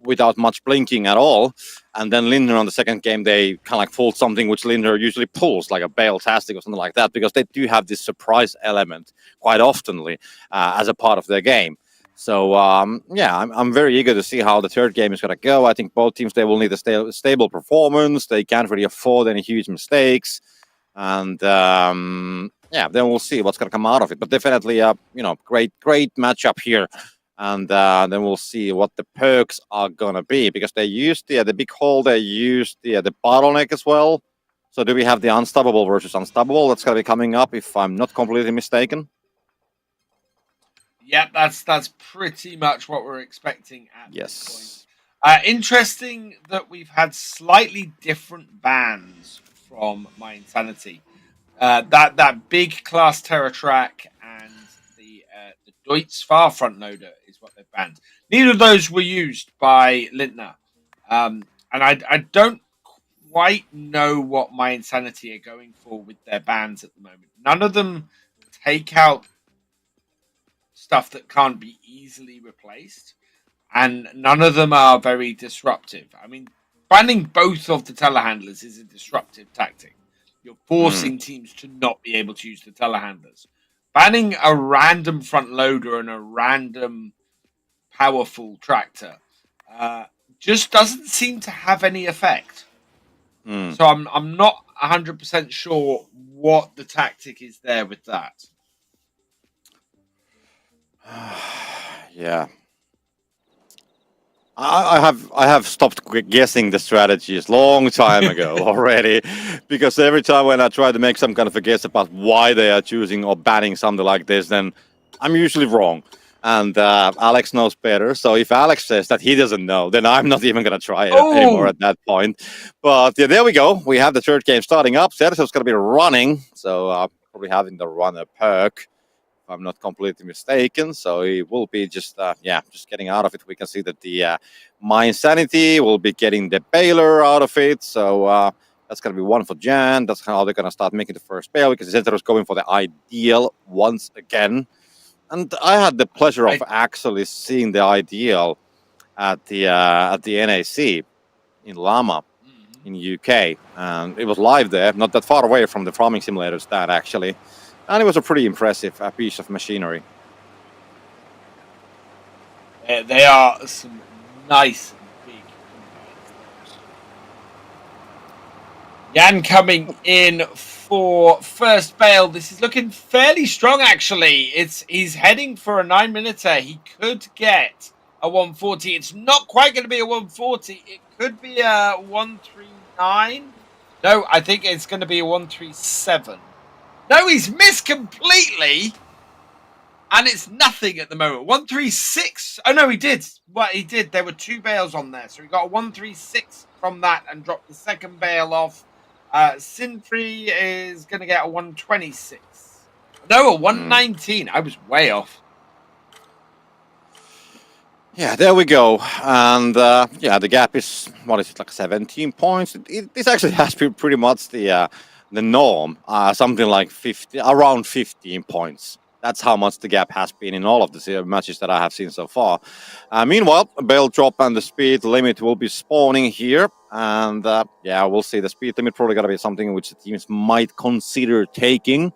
without much blinking at all. And then Lindner on the second game, they kind of like pulled something which Lindner usually pulls, like a Bale-tastic or something like that, because they do have this surprise element quite oftenly as a part of their game. So, yeah, I'm very eager to see how the third game is going to go. I think both teams, they will need a stable performance. They can't really afford any huge mistakes. And, yeah, then we'll see what's going to come out of it. But definitely, great matchup here. And then we'll see what the perks are going to be. Because they used the big hole, they used the bottleneck as well. So do we have the unstoppable versus unstoppable? That's going to be coming up, if I'm not completely mistaken. Yeah, that's pretty much what we're expecting at this point. Interesting that we've had slightly different bans from My Insanity. That big class Terra track and the Deutz far front loader is what they've banned. Neither of those were used by Lindner. And I don't quite know what My Insanity are going for with their bans at the moment. None of them take out stuff that can't be easily replaced, and none of them are very disruptive. I mean, banning both of the telehandlers is a disruptive tactic. You're forcing teams to not be able to use the telehandlers. Banning a random front loader and a random powerful tractor just doesn't seem to have any effect. So I'm not 100% sure what the tactic is there with that. Yeah. I have stopped guessing the strategies long time ago already, because every time when I try to make some kind of a guess about why they are choosing or banning something like this, then I'm usually wrong. And Alex knows better. So if Alex says that he doesn't know, then I'm not even going to try it anymore at that point. But yeah, there we go. We have the third game starting up. Sergio's going to be running. So probably having the runner perk, if I'm not completely mistaken. So he will be just getting out of it. We can see that the My Insanity will be getting the Baylor out of it. So that's going to be one for Jan. That's how they're going to start making the first bail, because Zentra was going for the ideal once again. And I had the pleasure of actually seeing the ideal at the NAC in Lama in UK. And it was live there, not that far away from the farming simulator stand, actually. And it was a pretty impressive piece of machinery. They are some nice and big combines. Jan coming in for first bail. This is looking fairly strong, actually. He's heading for a 9-minuter. He could get a 140. It's not quite going to be a 140. It could be a 139. No, I think it's going to be a 137. No, he's missed completely. And it's nothing at the moment. 136. Oh, no, he did. Well, he did. There were 2 bails on there. So he got a 136 from that and dropped the second bail off. Sinfree is going to get a 126. No, a 119. I was way off. Yeah, there we go. And the gap is, what is it, like 17 points? This actually has been pretty much the norm. Something like around 15 points. That's how much the gap has been in all of the matches that I have seen so far. Meanwhile, bail drop and the speed limit will be spawning here. And we'll see. The speed limit probably going to be something which the teams might consider taking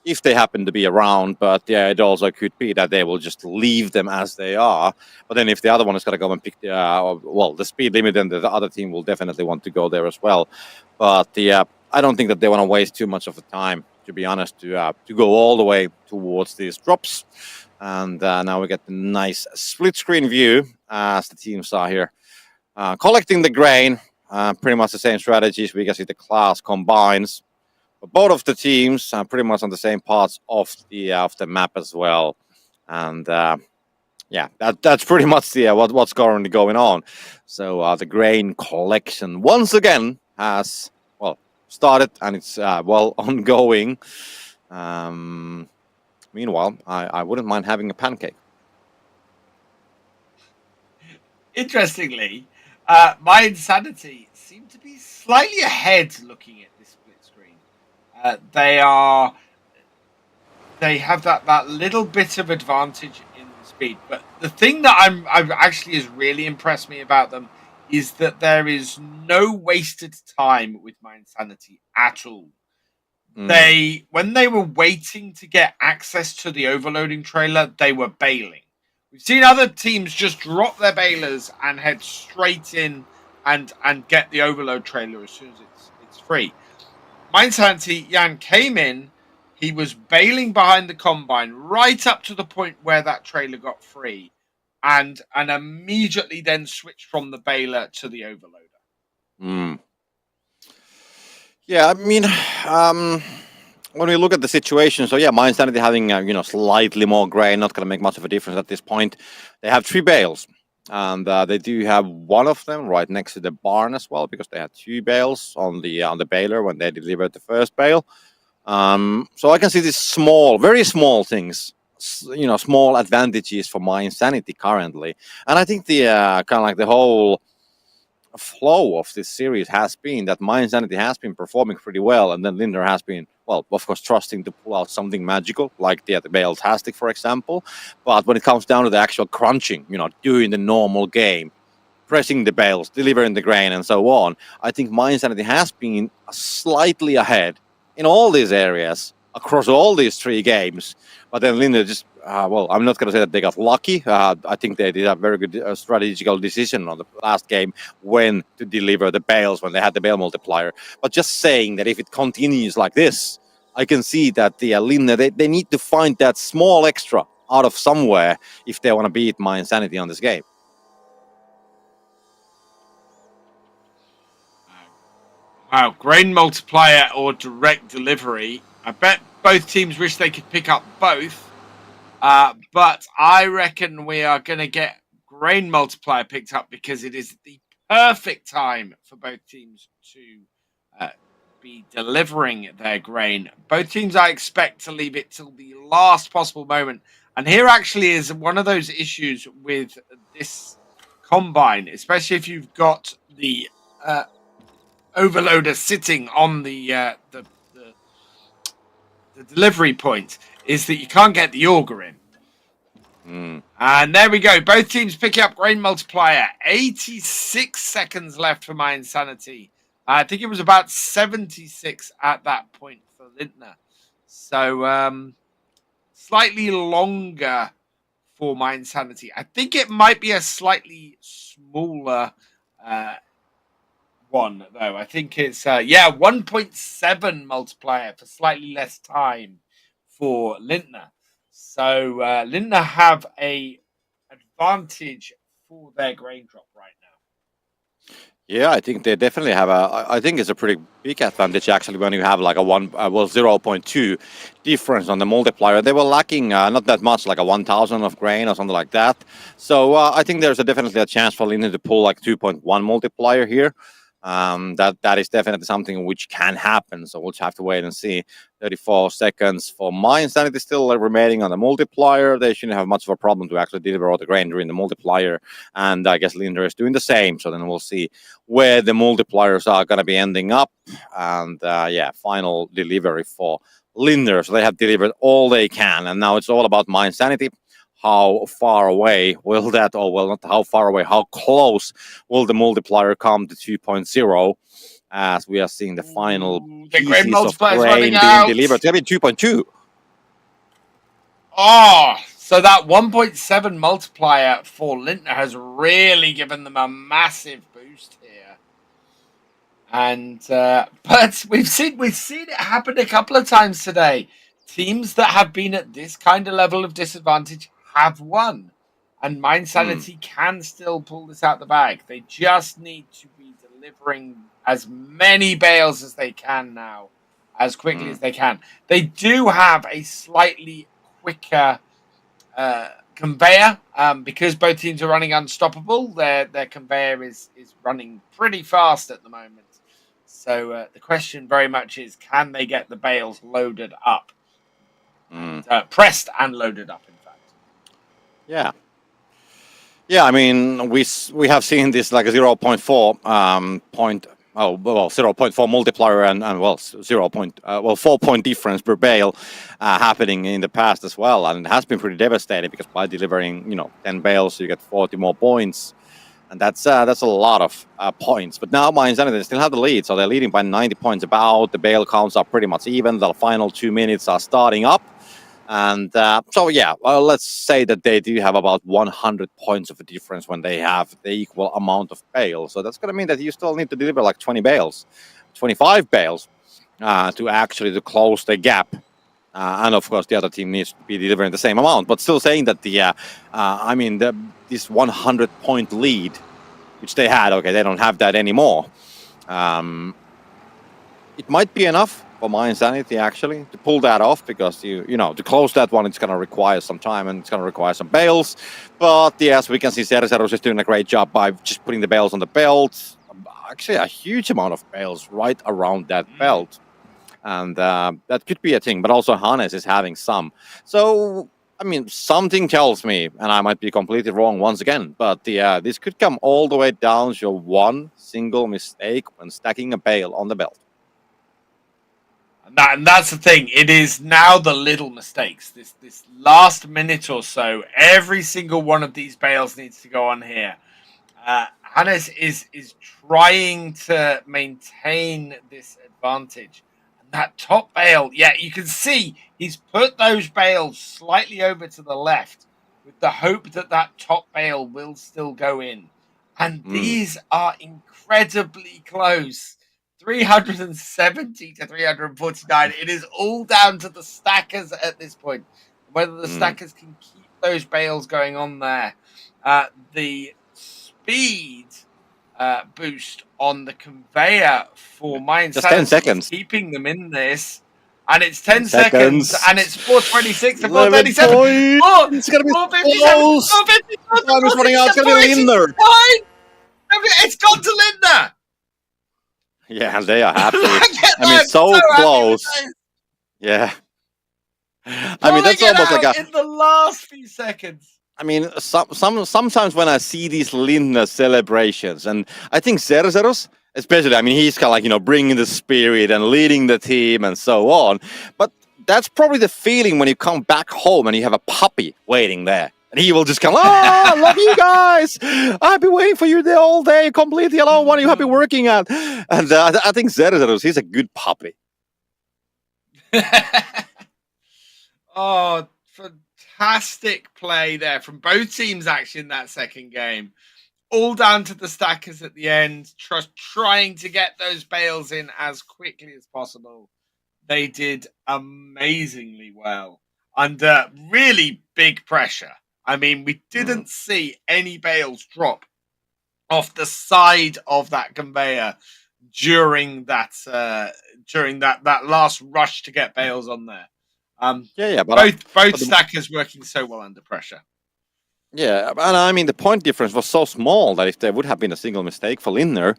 if they happen to be around. But yeah, it also could be that they will just leave them as they are. But then if the other one is going to go and pick the speed limit, then the other team will definitely want to go there as well. But I don't think that they want to waste too much of the time, to be honest, to go all the way towards these drops. And now we get the nice split screen view as the teams are here collecting the grain. Pretty much the same strategies. We can see the class combines. But both of the teams are pretty much on the same parts of the map as well. And that's pretty much what's currently going on. So the grain collection once again has started, and it's ongoing. Meanwhile, I wouldn't mind having a pancake. Interestingly, My Insanity seem to be slightly ahead looking at this split screen. They have that little bit of advantage in the speed. But the thing that I've actually has really impressed me about them is that there is no wasted time with My Insanity at all. When they were waiting to get access to the overloading trailer, they were bailing. We've seen other teams just drop their bailers and head straight in and get the overload trailer as soon as it's free. My Insanity, Jan came in, he was bailing behind the combine right up to the point where that trailer got free, and immediately then switched from the bailer to the overloader. Yeah, I mean, when we look at the situation, so yeah, My Insanity having slightly more grain, not going to make much of a difference at this point. They have 3 bales, and they do have one of them right next to the barn as well, because they had 2 bales on the baler when they delivered the first bale. So I can see these very small things, small advantages for My Insanity currently, and I think the kind of like the whole flow of this series has been that My Insanity has been performing pretty well, and then Lindner has been, well, of course, trusting to pull out something magical, like the Bale Tastic, for example. But when it comes down to the actual crunching, doing the normal game, pressing the bales, delivering the grain, and so on, I think My Insanity has been slightly ahead in all these areas across all these 3 games. But then Lindner just, well, I'm not going to say that they got lucky. I think they did a very good strategical decision on the last game when to deliver the bales, when they had the bale multiplier. But just saying that if it continues like this, I can see that the Lindner, they need to find that small extra out of somewhere if they want to beat My Insanity on this game. Wow, grain multiplier or direct delivery. I bet both teams wish they could pick up both. But I reckon we are going to get grain multiplier picked up because it is the perfect time for both teams to be delivering their grain. Both teams, I expect, to leave it till the last possible moment. And here actually is one of those issues with this combine, especially if you've got the overloader sitting on the delivery point, is that you can't get the auger in. And there we go. Both teams picking up grain multiplier. 86 seconds left for My Insanity. I think it was about 76 at that point for Lindner. So slightly longer for My Insanity. I think it might be a slightly smaller one, though. I think it's 1.7 multiplier for slightly less time for Lindner. So Lindner have a advantage for their grain drop right now. Yeah, I think they definitely have I think it's a pretty big advantage actually when you have like a 0.2 difference on the multiplier. They were lacking not that much, like a 1,000 of grain or something like that. So I think there's definitely a chance for Lindner to pull like 2.1 multiplier here. That is definitely something which can happen, so we'll have to wait and see. 34 seconds for My Insanity still remaining on the multiplier. They shouldn't have much of a problem to actually deliver all the grain during the multiplier, and I guess Lindner is doing the same, so then we'll see where the multipliers are going to be ending up. And final delivery for Lindner, so they have delivered all they can, and now it's all about My Insanity. How far away will that, or well, not how far away, how close will the multiplier come to 2.0 as we are seeing the final pieces of grain being delivered? It's going to be 2.2. Oh, so that 1.7 multiplier for Lindner has really given them a massive boost here. And but we've seen it happen a couple of times today. Teams that have been at this kind of level of disadvantage have won, and My Insanity can still pull this out the bag. They just need to be delivering as many bales as they can now, as quickly as they can. They do have a slightly quicker conveyor because both teams are running unstoppable. Their conveyor is running pretty fast at the moment. So the question very much is, can they get the bales loaded up? Pressed and loaded up, in fact. Yeah, I mean, we have seen this like a 0.4 0.4 multiplier and 4-point difference per bale happening in the past as well, and it has been pretty devastating because by delivering 10 bales you get 40 more points, and that's a lot of points. But now My Insanity, they still have the lead, so they're leading by 90 points about. The bale counts are pretty much even. The final 2 minutes are starting up. And let's say that they do have about 100 points of a difference when they have the equal amount of bales. So that's going to mean that you still need to deliver like 20 bales, 25 bales to actually to close the gap. And of course, the other team needs to be delivering the same amount. But still saying that this 100-point lead, which they had, okay, they don't have that anymore. It might be enough for My Insanity actually to pull that off, because to close that one, it's going to require some time and it's going to require some bales. But yes, we can see Serserus is doing a great job by just putting the bales on the belt. Actually, a huge amount of bales right around that belt, and that could be a thing. But also Hannes is having some. So I mean, something tells me, and I might be completely wrong once again, but this could come all the way down to one single mistake when stacking a bale on the belt. And that's the thing. It is now the little mistakes. This last minute or so, every single one of these bales needs to go on here. Hannes is trying to maintain this advantage. And that top bale, yeah, you can see he's put those bales slightly over to the left with the hope that that top bale will still go in. And these are incredibly close. 370 to 349. It is all down to the stackers at this point. Whether the stackers can keep those bales going on there. The speed boost on the conveyor for Mine just 10 seconds, keeping them in this, and it's 10 seconds, and it's 426 to 437. It's gonna be close. Time is running out. It's gonna be Lindner. It's gone to Lindner. Yeah, and they are happy. I mean, so close. Yeah. I mean, that's almost like in the last few seconds. I mean, sometimes when I see these Lindner celebrations, and I think Zerzeros, especially, I mean, he's kind of like, you know, bringing the spirit and leading the team and so on. But that's probably the feeling when you come back home and you have a puppy waiting there. And he will just come, I love you guys. I've been waiting for you there all day, completely alone. What are you happy working at? And I think Zerzeros, he's a good puppy. Oh, fantastic play there from both teams, actually, in that second game. All down to the stackers at the end, trying to get those bales in as quickly as possible. They did amazingly well under really big pressure. I mean, we didn't see any bales drop off the side of that conveyor during that last rush to get bales on there. But both stackers working so well under pressure. Yeah, and I mean the point difference was so small that if there would have been a single mistake for Lindner,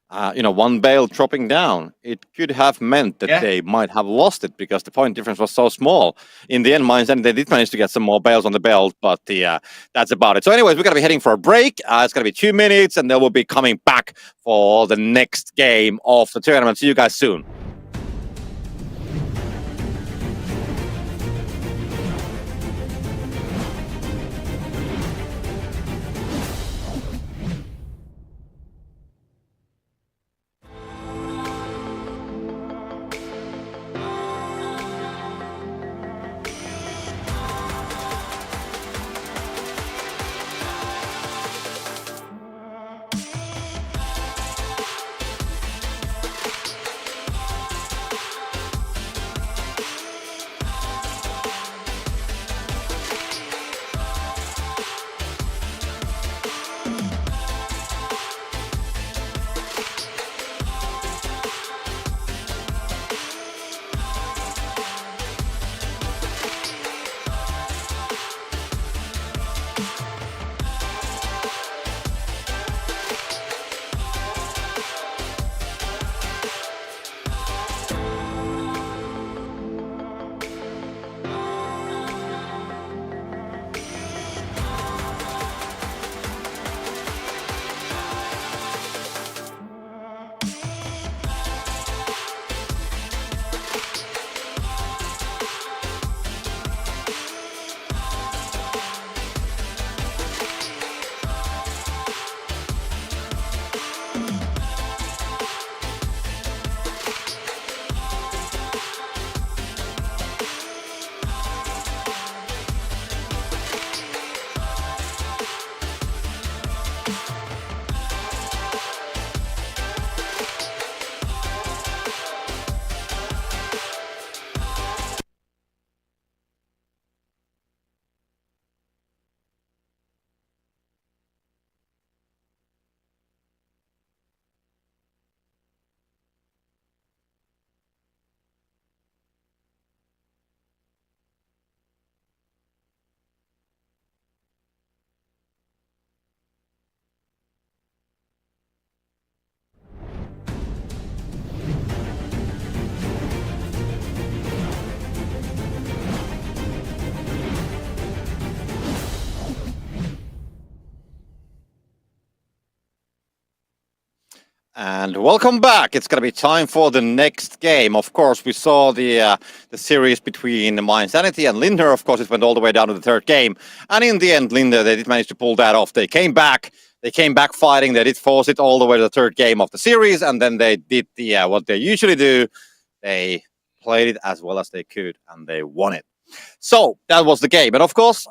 one bale dropping down, it could have meant that they might have lost it because the point difference was so small. In the end, they did manage to get some more bales on the belt, but that's about it. So anyways, we're going to be heading for a break. It's going to be 2 minutes, and then we'll be coming back for the next game of the tournament. See you guys soon. And welcome back. It's going to be time for the next game. Of course, we saw the series between My Insanity and Lindner. Of course, it went all the way down to the third game. And in the end, Lindner, they did manage to pull that off. They came back. They came back fighting. They did force it all the way to the third game of the series. And then they did the what they usually do. They played it as well as they could, and they won it. So that was the game. And of course,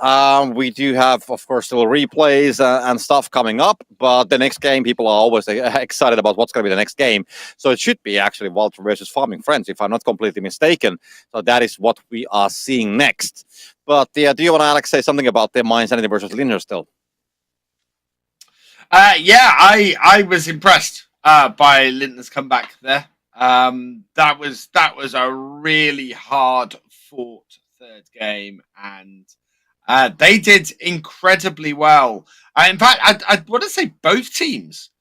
we do have, of course, still replays and stuff coming up. But the next game, people are always excited about what's going to be the next game. So it should be actually Vultra versus Farming Friends, if I'm not completely mistaken. So that is what we are seeing next. But do you want to, Alex, say something about the My Insanity versus Lindner still? I was impressed by Lindner's comeback there. That was a really hard fought third game, and they did incredibly well. In fact, I want to say both teams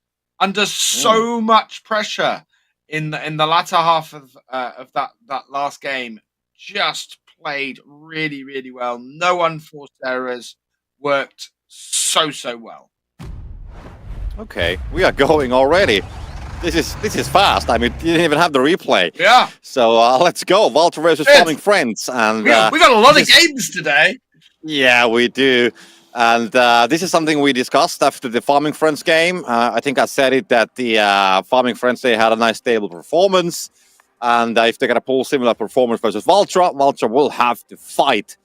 under so much pressure in the latter half of that last game just played really, really well. No unforced errors, worked so well. Okay, we are going already. This is fast. I mean, you didn't even have the replay. Yeah. So let's go. Vultra versus Farming Friends. And we got a lot of games today. Yeah, we do. And this is something we discussed after the Farming Friends game. I think I said it that the Farming Friends, they had a nice stable performance. And if they're going to pull similar performance versus Vultra, Vultra will have to fight.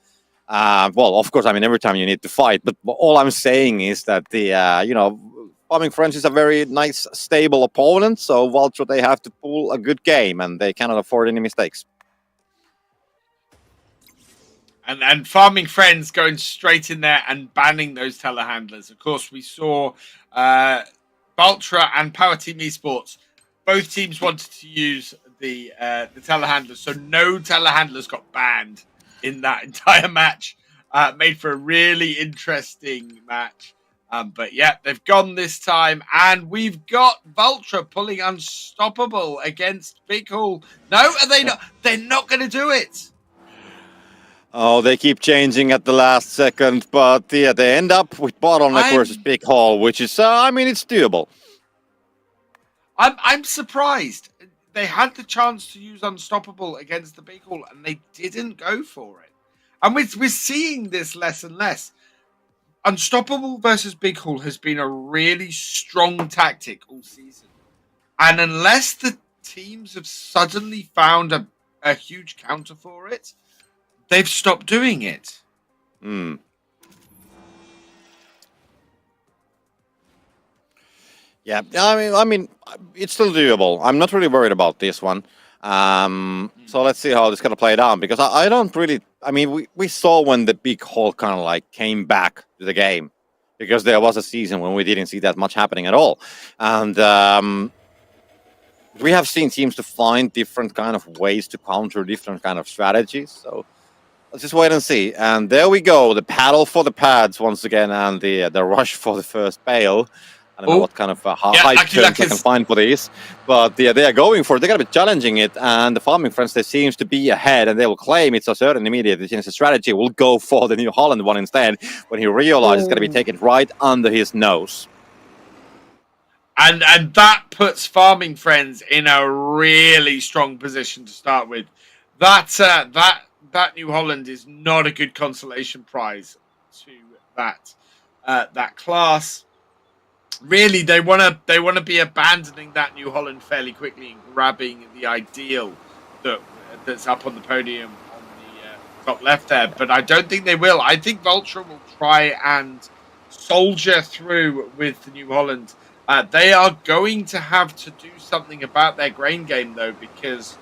Well, of course, I mean, every time you need to fight. But all I'm saying is that the, Farming Friends is a very nice, stable opponent, so Vultra, they have to pull a good game, and they cannot afford any mistakes. And Farming Friends going straight in there and banning those telehandlers. Of course, we saw Vultra and Power Team Esports. Both teams wanted to use the telehandlers, so no telehandlers got banned in that entire match. Made for a really interesting match. But yeah, they've gone this time, and we've got Vultra pulling unstoppable against Big Hall. No, are they not? They're not going to do it. Oh, they keep changing at the last second, but yeah, they end up with Bottleneck versus Big Hall, which is, I mean, it's doable. I'm surprised. They had the chance to use unstoppable against the Big Hall, and they didn't go for it. And we're seeing this less and less. Unstoppable versus Big Hall has been a really strong tactic all season. And unless the teams have suddenly found a huge counter for it, they've stopped doing it. Yeah, I mean, it's still doable. I'm not really worried about this one. So let's see how this is going to play down, because I don't really... I mean, we saw when the Big Hall kind of like came back to the game, because there was a season when we didn't see that much happening at all. And we have seen teams to find different kind of ways to counter different kind of strategies. So let's just wait and see. And there we go, the paddle for the pads once again, and the rush for the first bale. I don't know what kind of hype terms I can find for these, but they are going for it. They're going to be challenging it, and the Farming Friends, they seems to be ahead, and they will claim it's a certain immediate change of strategy. Will go for the New Holland one instead when he realizes it's going to be taken right under his nose. And that puts Farming Friends in a really strong position to start with. That New Holland is not a good consolation prize to that class. Really, they want to be abandoning that New Holland fairly quickly and grabbing the ideal that's up on the podium on the top left there. But I don't think they will. I think Vultra will try and soldier through with the New Holland. They are going to have to do something about their grain game, though, because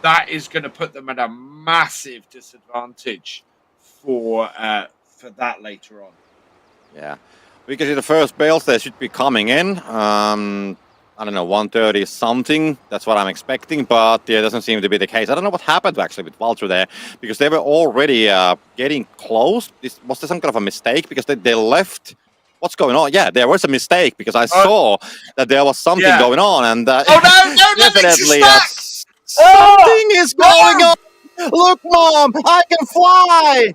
that is going to put them at a massive disadvantage for that later on. Yeah. We can see the first bales, they should be coming in. I don't know, 130 something. That's what I'm expecting, but yeah, it doesn't seem to be the case. I don't know what happened actually with Vultra there, because they were already getting close. Was there some kind of a mistake? Because they left... What's going on? Yeah, there was a mistake, because I saw that there was something going on, and definitely something is going on. Look, Mom, I can fly.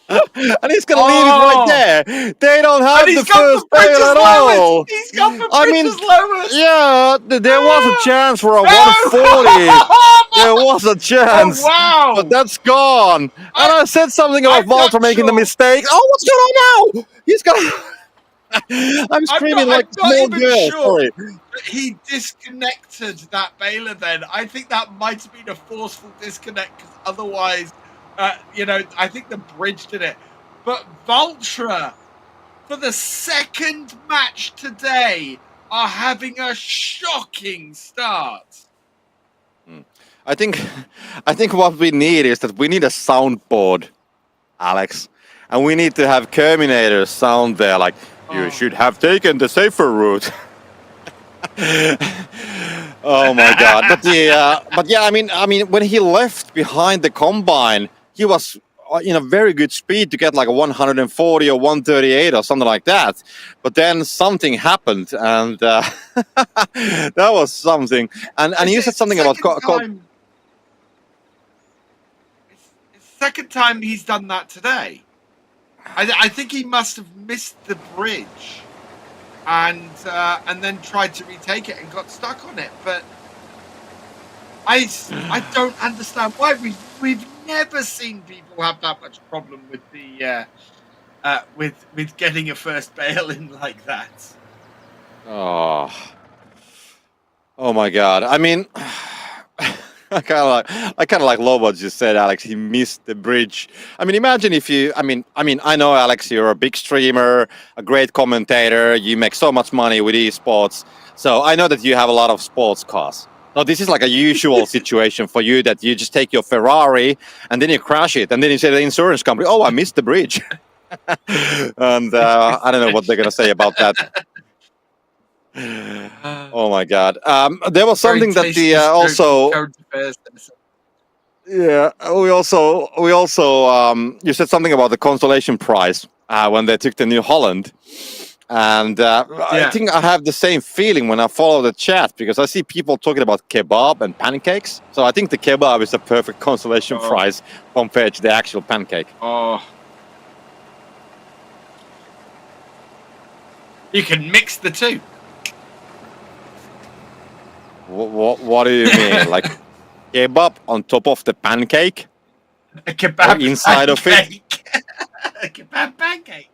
And he's gonna leave it right there. They don't And have he's the gone first for bail Bridges at lowest! all. He's gone for I mean, Bridges lowest! yeah, there was a chance for a No! 140. There was a chance, Oh, wow! but that's gone. And I said something about I'm not Vultra making the sure. mistake. Oh, what's going on now? He's gonna. I'm screaming like a I'm not small even girl. sure Sorry. that he disconnected that bailer then. I think that might have been a forceful disconnect because otherwise, I think the bridge did it. But Vultra, for the second match today, are having a shocking start. I think what we need is that we need a soundboard, Alex, and we need to have Terminator sound there, like you should have taken the safer route. Oh my God! But yeah, I mean, when he left behind the combine, he was in a very good speed to get like a 140 or 138 or something like that. But then something happened, and that was something. And you said something about. Second time he's done that today. I think he must have missed the bridge, and then tried to retake it and got stuck on it. But I don't understand why we've never seen people have that much problem with the with getting a first bail in like that. Oh my God! I mean. I kind of like love what you said, Alex. He missed the bridge. I mean, imagine if you. I mean, I know, Alex, you're a big streamer, a great commentator. You make so much money with esports, so I know that you have a lot of sports cars. So this is like a usual situation for you that you just take your Ferrari and then you crash it, and then you say to the insurance company, "Oh, I missed the bridge," and I don't know what they're gonna say about that. Oh my God! There was something that the also. Yeah, we also you said something about the consolation prize when they took the new Holland, and I think I have the same feeling when I follow the chat because I see people talking about kebab and pancakes. So I think the kebab is a perfect consolation prize compared to the actual pancake. Oh. You can mix the two. What do you mean? Like kebab on top of the pancake? A kebab inside pancake. of it? A kebab pancake.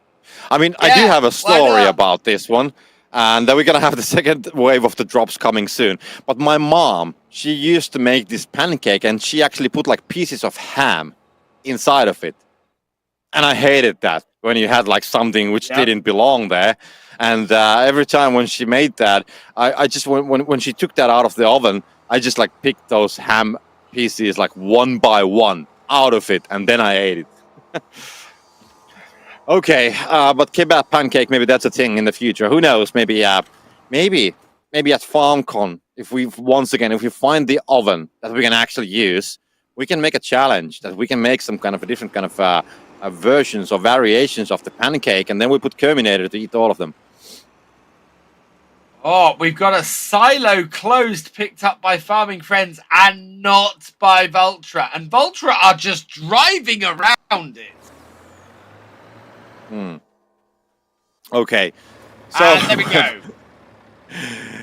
I mean, I do have a story about this one. And then we're going to have the second wave of the drops coming soon. But my mom, she used to make this pancake and she actually put like pieces of ham inside of it. And I hated that when you had like something which didn't belong there. And every time when she made that, I just, when she took that out of the oven, I just like picked those ham pieces like one by one out of it. And then I ate it. Okay, but kebab pancake, maybe that's a thing in the future. Who knows? Maybe at FarmCon, if we find the oven that we can actually use, we can make a challenge that we can make some kind of a different kind of versions or variations of the pancake, and then we put Terminator to eat all of them. Oh, we've got a silo closed picked up by Farming Friends and not by Vultra. And Vultra are just driving around it. Okay. So and there we go.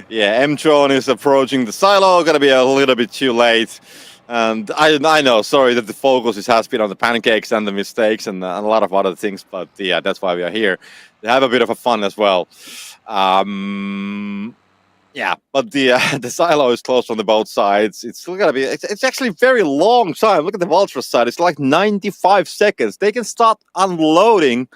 Yeah, M-Tron is approaching the silo. Gonna be a little bit too late. And I know, sorry that the focus has been on the pancakes and the mistakes and a lot of other things, but yeah, that's why we are here. To have a bit of a fun as well. Yeah, but the silo is closed on the both sides. It's still gonna be. It's actually very long time. Look at the Vultra side. It's like 95 seconds. They can start unloading.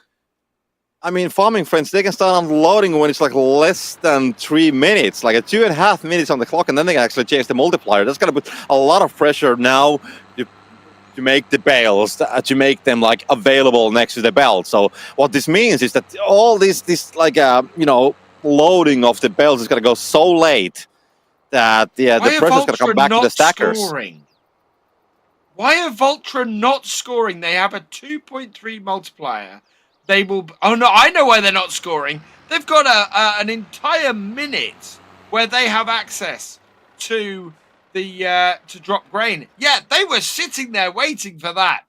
I mean, Farming Friends, they can start unloading when it's like less than 3 minutes, like a 2.5 minutes on the clock, and then they can actually change the multiplier. That's gonna put a lot of pressure now to make the bales, to make them like available next to the belt. So what this means is that all this like loading of the bales is gonna go so late that the pressure is gonna come back to the stackers. Scoring? Why are Vultra not scoring? They have a 2.3 multiplier. They will. Oh no! I know why they're not scoring. They've got an entire minute where they have access to the to drop grain. Yeah, they were sitting there waiting for that.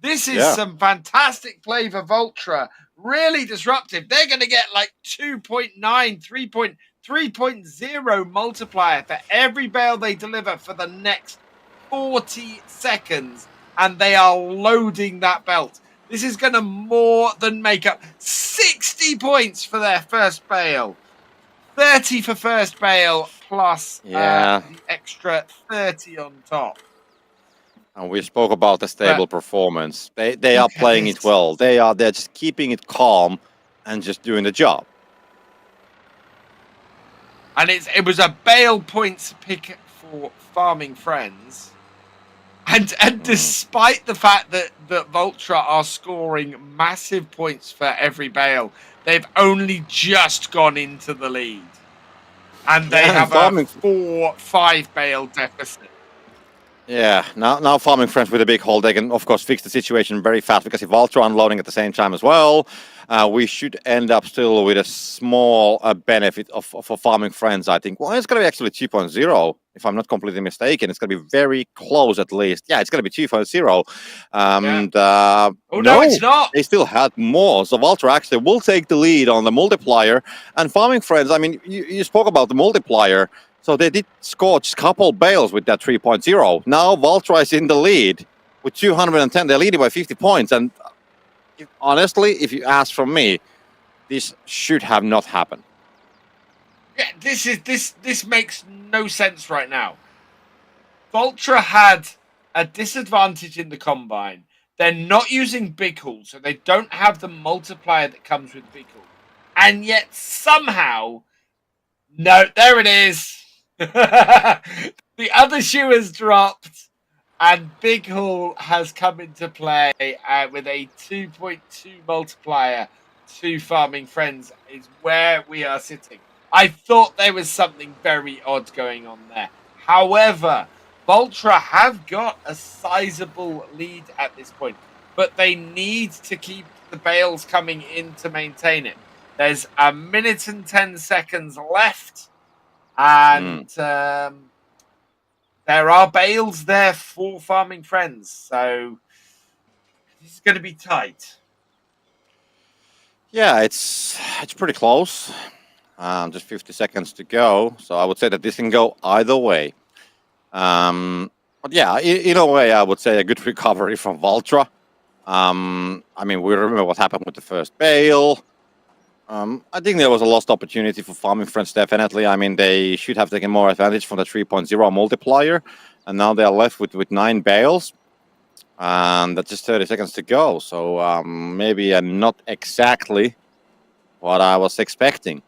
This is Yeah. some fantastic play for Vultra. Really disruptive. They're going to get like 2.9, 3.0 multiplier for every bale they deliver for the next 40 seconds. And they are loading that belt. This is going to more than make up 60 points for their first bale. 30 for first bale plus Yeah. the extra 30 on top. And we spoke about the stable performance. They are Look at playing it this. well. They're just keeping it calm and just doing the job. And it was a bale points pick for Farming Friends. And despite the fact that Vultra are scoring massive points for every bale, they've only just gone into the lead. And they have a 4-5 bale deficit. Yeah, now Farming Friends with a big hole, they can of course fix the situation very fast, because if Vultra unloading at the same time as well, we should end up still with a small benefit for Farming Friends, I think. Well, it's going to be actually 2.0, if I'm not completely mistaken. It's going to be very close at least. Yeah, it's going to be 2.0. No, it's not. They still had more. So Vultra actually will take the lead on the multiplier. And Farming Friends, I mean, you spoke about the multiplier. So they did score just a couple bales with that 3.0. Now Vultra is in the lead with 210. They're leading by 50 points. And honestly, if you ask from me, this should have not happened. Yeah, this makes no sense right now. Vultra had a disadvantage in the combine. They're not using Big Haul, so they don't have the multiplier that comes with Big Haul. And yet somehow, no, there it is. The other shoe has dropped, and Big Haul has come into play with a 2.2 multiplier to Farming Friends is where we are sitting. I thought there was something very odd going on there. However, Vultra have got a sizable lead at this point, but they need to keep the bales coming in to maintain it. There's 1 minute and 10 seconds left. And there are bales there for Farming Friends. So this is going to be tight. Yeah, it's pretty close. Just 50 seconds to go. So I would say that this can go either way. But yeah, in a way, I would say a good recovery from Vultra. I mean, we remember what happened with the first bale. I think there was a lost opportunity for Farming Friends, definitely. I mean, they should have taken more advantage from the 3.0 multiplier. And now they are left with 9 bales. And that's just 30 seconds to go. So maybe not exactly what I was expecting.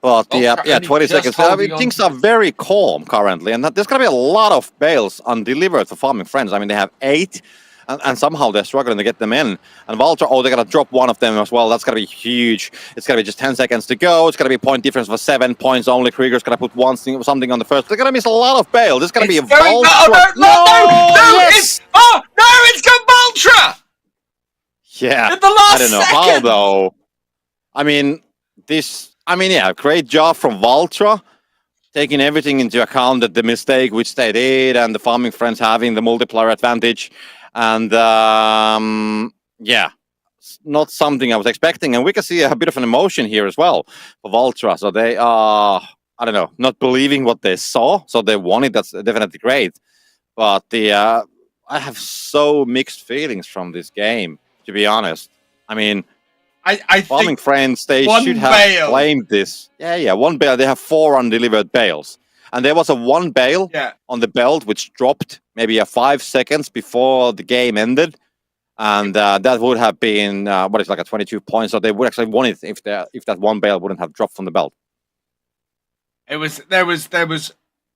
But yeah, 20 seconds. I mean, things are very calm currently. And there's going to be a lot of bales undelivered for Farming Friends. I mean, they have 8. And somehow they're struggling to get them in. And Vultra, they're going to drop one of them as well. That's going to be huge. It's going to be just 10 seconds to go. It's going to be a point difference for 7 points only. Krieger's going to put something on the first. They're going to miss a lot of bail. This is going to be a Vultra. Yes! It's got Vultra! Yeah. In the last I don't know how, though. I mean, yeah, great job from Vultra. Taking everything into account, that the mistake which they did and the Farming Friends having the multiplier advantage. And yeah, not something I was expecting. And we can see a bit of an emotion here as well for Vultra. So they are, I don't know, not believing what they saw. So they won it. That's definitely great. But I have so mixed feelings from this game, to be honest. I mean, I Farming Friends, they should have claimed this. Yeah, 1 bale. They have 4 undelivered bales. And there was a 1 bale on the belt which dropped maybe 5 seconds before the game ended. And that would have been, like a 22 points. So they would actually won it if that 1 bale wouldn't have dropped from the belt. There was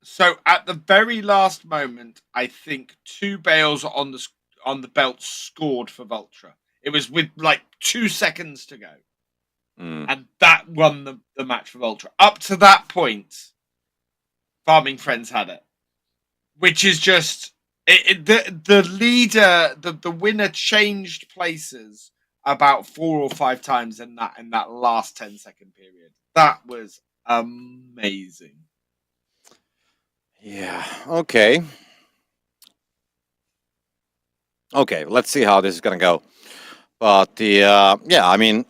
so at the very last moment, I think 2 bales on the belt scored for Vultra. It was with like 2 seconds to go. And that won the match for Vultra. Up to that point, Farming Friends had it. Which is just the leader, the winner changed places about 4 or 5 times in that last 10-second period. That was amazing. Yeah, okay. Okay, let's see how this is gonna go. But yeah, I mean,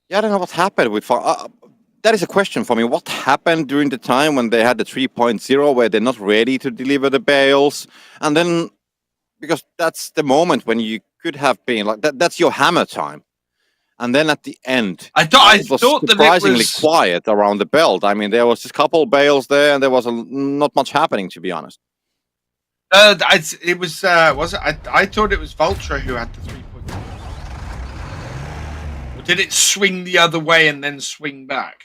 yeah, I don't know what happened with. That is a question for me. What happened during the time when they had the 3.0 where they're not ready to deliver the bales, and then because that's the moment when you could have been like that. That's your hammer time. And then at the end, I it was thought that it surprisingly was. quiet around the belt. I mean, there was just a couple bales there, and there was not much happening, to be honest. It was. Was it? I thought it was Vultra who had the 3.0. Or did it swing the other way and then swing back?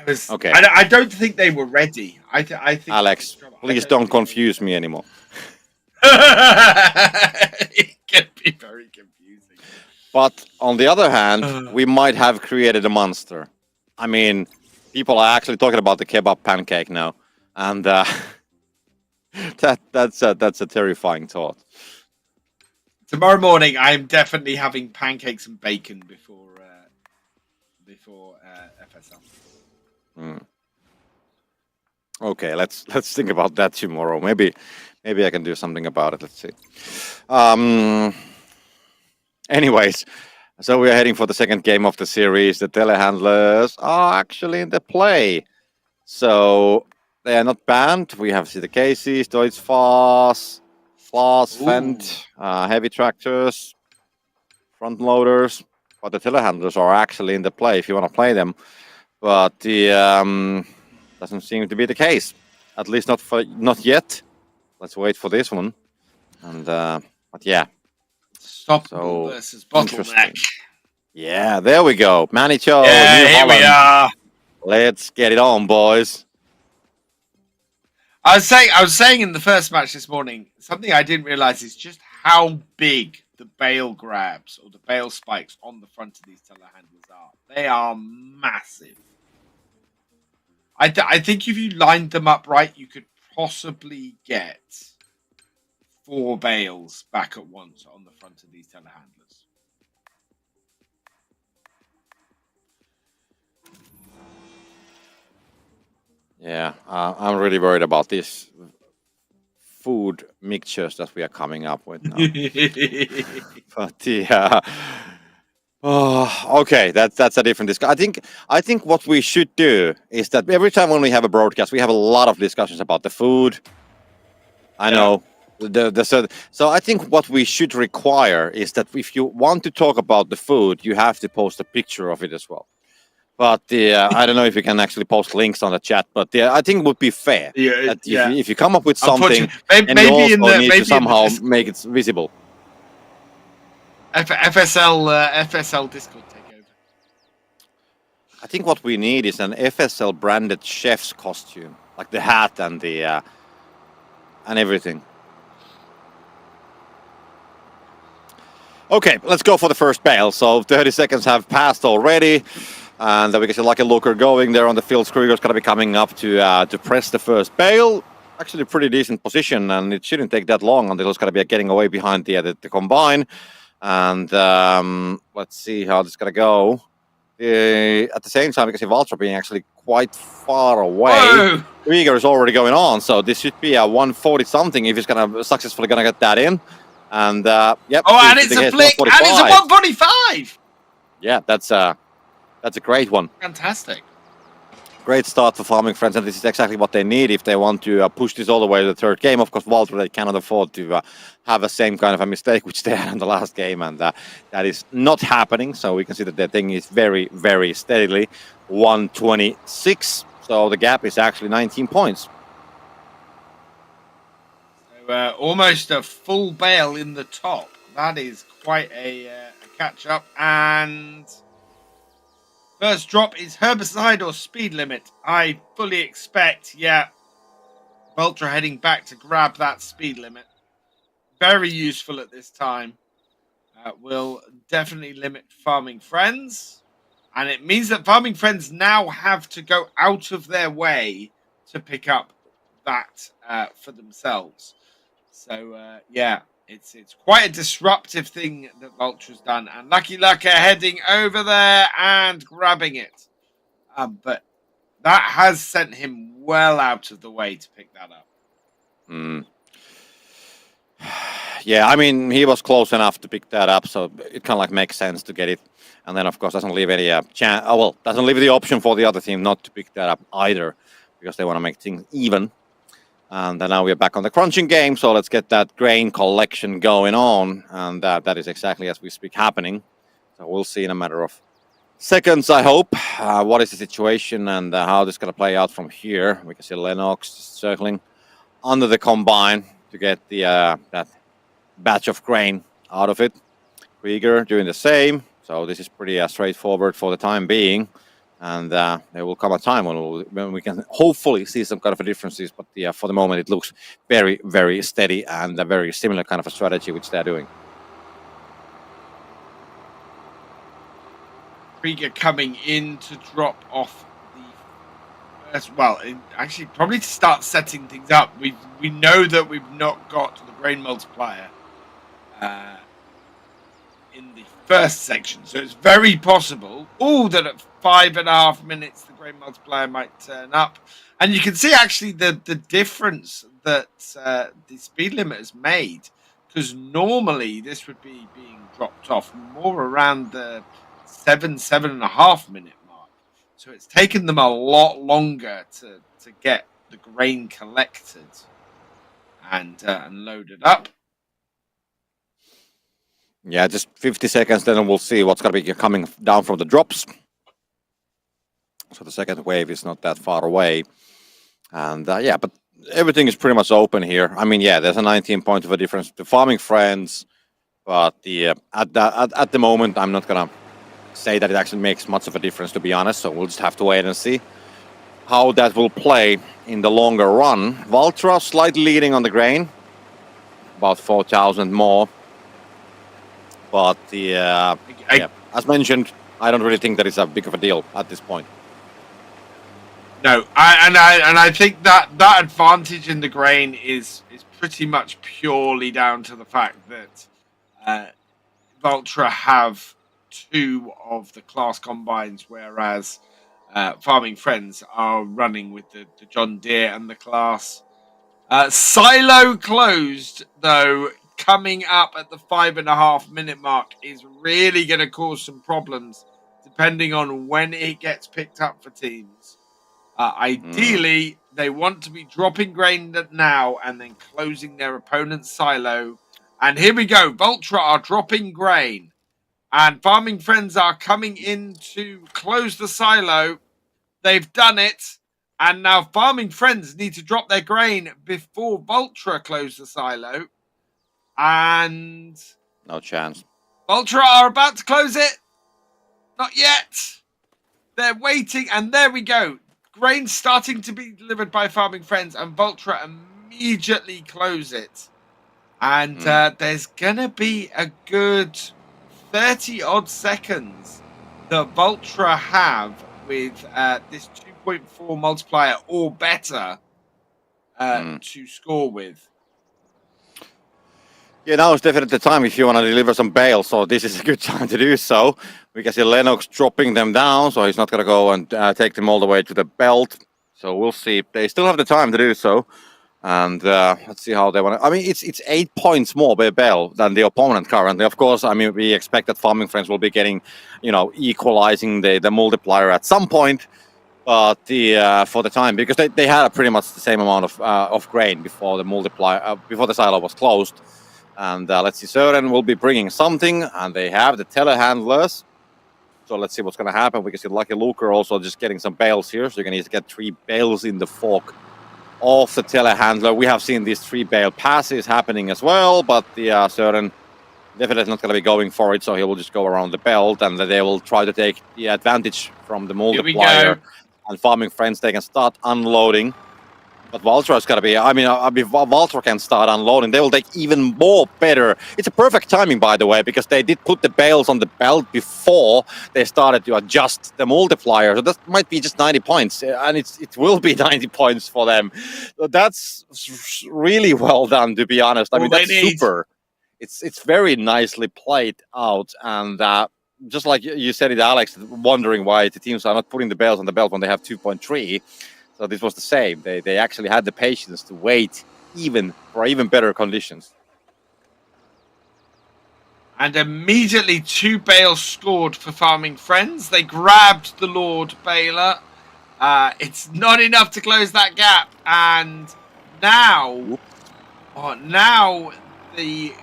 Was, Okay, I don't think they were ready. I think Alex, please don't confuse me anymore. It can be very confusing. But on the other hand, we might have created a monster. I mean, people are actually talking about the kebab pancake now, and that's a terrifying thought. Tomorrow morning, I'm definitely having pancakes and bacon before FSL. Okay, let's think about that tomorrow. Maybe I can do something about it. Let's see. Anyways, so we are heading for the second game of the series. The telehandlers are actually in the play, so they are not banned. We have the cases, Deutz Fass, Fendt, heavy tractors, front loaders, but the telehandlers are actually in the play if you want to play them. But the doesn't seem to be the case, at least not yet. Let's wait for this one. And but yeah, Stop versus bottleneck. Yeah, there we go. Manicho, yeah, New here Holland. we are. Let's get it on, boys. I was saying in the first match this morning, something I didn't realize is just how big the bale grabs or the bale spikes on the front of these telehandlers are. They are massive. I think if you lined them up right, you could possibly get 4 bales back at once on the front of these telehandlers. Yeah, I'm really worried about these food mixtures that we are coming up with now. But yeah. Oh, okay, that's a different discussion. I think what we should do is that every time when we have a broadcast, we have a lot of discussions about the food. I know. So I think what we should require is that if you want to talk about the food, you have to post a picture of it as well. But I don't know if you can actually post links on the chat, but I think it would be fair. That if you come up with something, and you also need to somehow make it visible. FSL Discord takeover. I think what we need is an FSL branded chef's costume, like the hat and the and everything. Okay, let's go for the first bale. So 30 seconds have passed already. And we can see Lucky Looker going there on the field. Screwger's going to be coming up to press the first bale. Actually, a pretty decent position, and it shouldn't take that long until it's going to be getting away behind the combine. And let's see how this is going to go. At the same time, we can see Vultra being actually quite far away. Screwger is already going on, so this should be a 140 something if he's going to successfully going to get that in. And yep. Oh, and it's a flick, and it's a 145. Yeah, that's a great one. Fantastic. Great start for Farming Friends, and this is exactly what they need if they want to push this all the way to the third game. Of course, Vultra, they cannot afford to have the same kind of a mistake which they had in the last game, and that is not happening. So we can see that their thing is very, very steadily 126. So the gap is actually 19 points. So almost a full bale in the top. That is quite a catch-up, and first drop is herbicide or speed limit. I fully expect, Vultra heading back to grab that speed limit. Very useful at this time. Will definitely limit Farming Friends. And it means that Farming Friends now have to go out of their way to pick up that for themselves. So, it's quite a disruptive thing that Vultra's done. And Lucky Lucker heading over there and grabbing it. But that has sent him well out of the way to pick that up. Yeah, I mean, he was close enough to pick that up, so it kind of like makes sense to get it. And then, of course, doesn't leave any chance. Oh, well, doesn't leave the option for the other team not to pick that up either, because they want to make things even. And then now we're back on the crunching game, so let's get that grain collection going on. And that is exactly as we speak happening. So we'll see in a matter of seconds, I hope, what is the situation and how this is going to play out from here. We can see Lennox circling under the combine to get the that batch of grain out of it. Krieger doing the same. So this is pretty straightforward for the time being. And there will come a time when we can hopefully see some kind of a differences. But for the moment, it looks very, very steady and a very similar kind of a strategy which they're doing. Krieger coming in to drop off the first, well, actually probably to start setting things up. We know that we've not got the grain multiplier in the first section, so it's very possible that at 5.5 minutes the grain multiplier might turn up, and you can see actually the difference that the speed limit has made, because normally this would be being dropped off more around the 7.5 minute mark. So it's taken them a lot longer to get the grain collected and loaded up. Yeah, just 50 seconds, then we'll see what's going to be coming down from the drops. So the second wave is not that far away. And yeah, but everything is pretty much open here. I mean, yeah, there's a 19 point of a difference to Farming Friends. But at the moment, I'm not going to say that it actually makes much of a difference, to be honest. So we'll just have to wait and see how that will play in the longer run. Vultra slightly leading on the grain, about 4,000 more. But yeah, as mentioned, I don't really think that it's a big of a deal at this point. No, I think that advantage in the grain is pretty much purely down to the fact that Vultra have 2 of the class combines, whereas Farming Friends are running with the John Deere and the class. Silo closed, though, coming up at the 5.5 minute mark is really going to cause some problems depending on when it gets picked up for teams. Ideally, they want to be dropping grain now and then closing their opponent's silo. And here we go. Vultra are dropping grain. And Farming Friends are coming in to close the silo. They've done it. And now Farming Friends need to drop their grain before Vultra close the silo. And no chance. Vultra are about to close it. Not yet. They're waiting. And there we go. Grain starting to be delivered by Farming Friends. And Vultra immediately close it. And there's going to be a good 30-odd seconds that Vultra have with this 2.4 multiplier or better to score with. Yeah, now is definitely the time if you want to deliver some bales, so this is a good time to do so. We can see Lennox dropping them down, so he's not going to go and take them all the way to the belt. So we'll see. They still have the time to do so. And let's see how they want to... I mean, it's 8 points more per bale than the opponent currently. Of course, I mean, we expect that Farming Friends will be getting, equalizing the multiplier at some point. But for the time, because they had pretty much the same amount of grain before the multiplier, before the silo was closed. And let's see, Søren will be bringing something, and they have the telehandlers. So let's see what's going to happen. We can see Lucky Luker also just getting some bales here. So you're going to need to get 3 bales in the fork of the telehandler. We have seen these 3 bale passes happening as well, but the Søren definitely not going to be going for it. So he will just go around the belt, and they will try to take the advantage from the multiplier. And Farming Friends, they can start unloading. But Vultra's got to be, I mean, if Vultra can start unloading, they will take even more better. It's a perfect timing, by the way, because they did put the bales on the belt before they started to adjust the multiplier. So that might be just 90 points, and it will be 90 points for them. So that's really well done, to be honest. I mean, that's super. It's very nicely played out, and just like you said it, Alex, wondering why the teams are not putting the bales on the belt when they have 2.3. So this was the same. They actually had the patience to wait for even better conditions. And immediately 2 bales scored for Farming Friends. They grabbed the Lord Baler. It's not enough to close that gap. And now the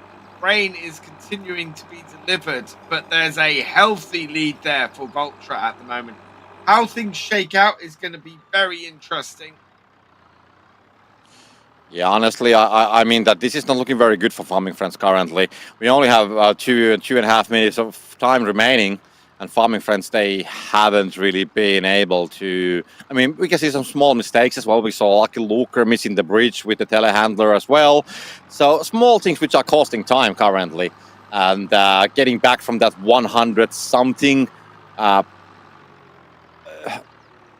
grain is continuing to be delivered, but there's a healthy lead there for Vultra at the moment. How things shake out is going to be very interesting. Yeah, honestly, I mean that this is not looking very good for Farming Friends currently. We only have 2.5 minutes of time remaining, and Farming Friends, they haven't really been able to. I mean, we can see some small mistakes as well. We saw Lucky Luker missing the bridge with the telehandler as well. So small things which are costing time currently, and getting back from that 100 something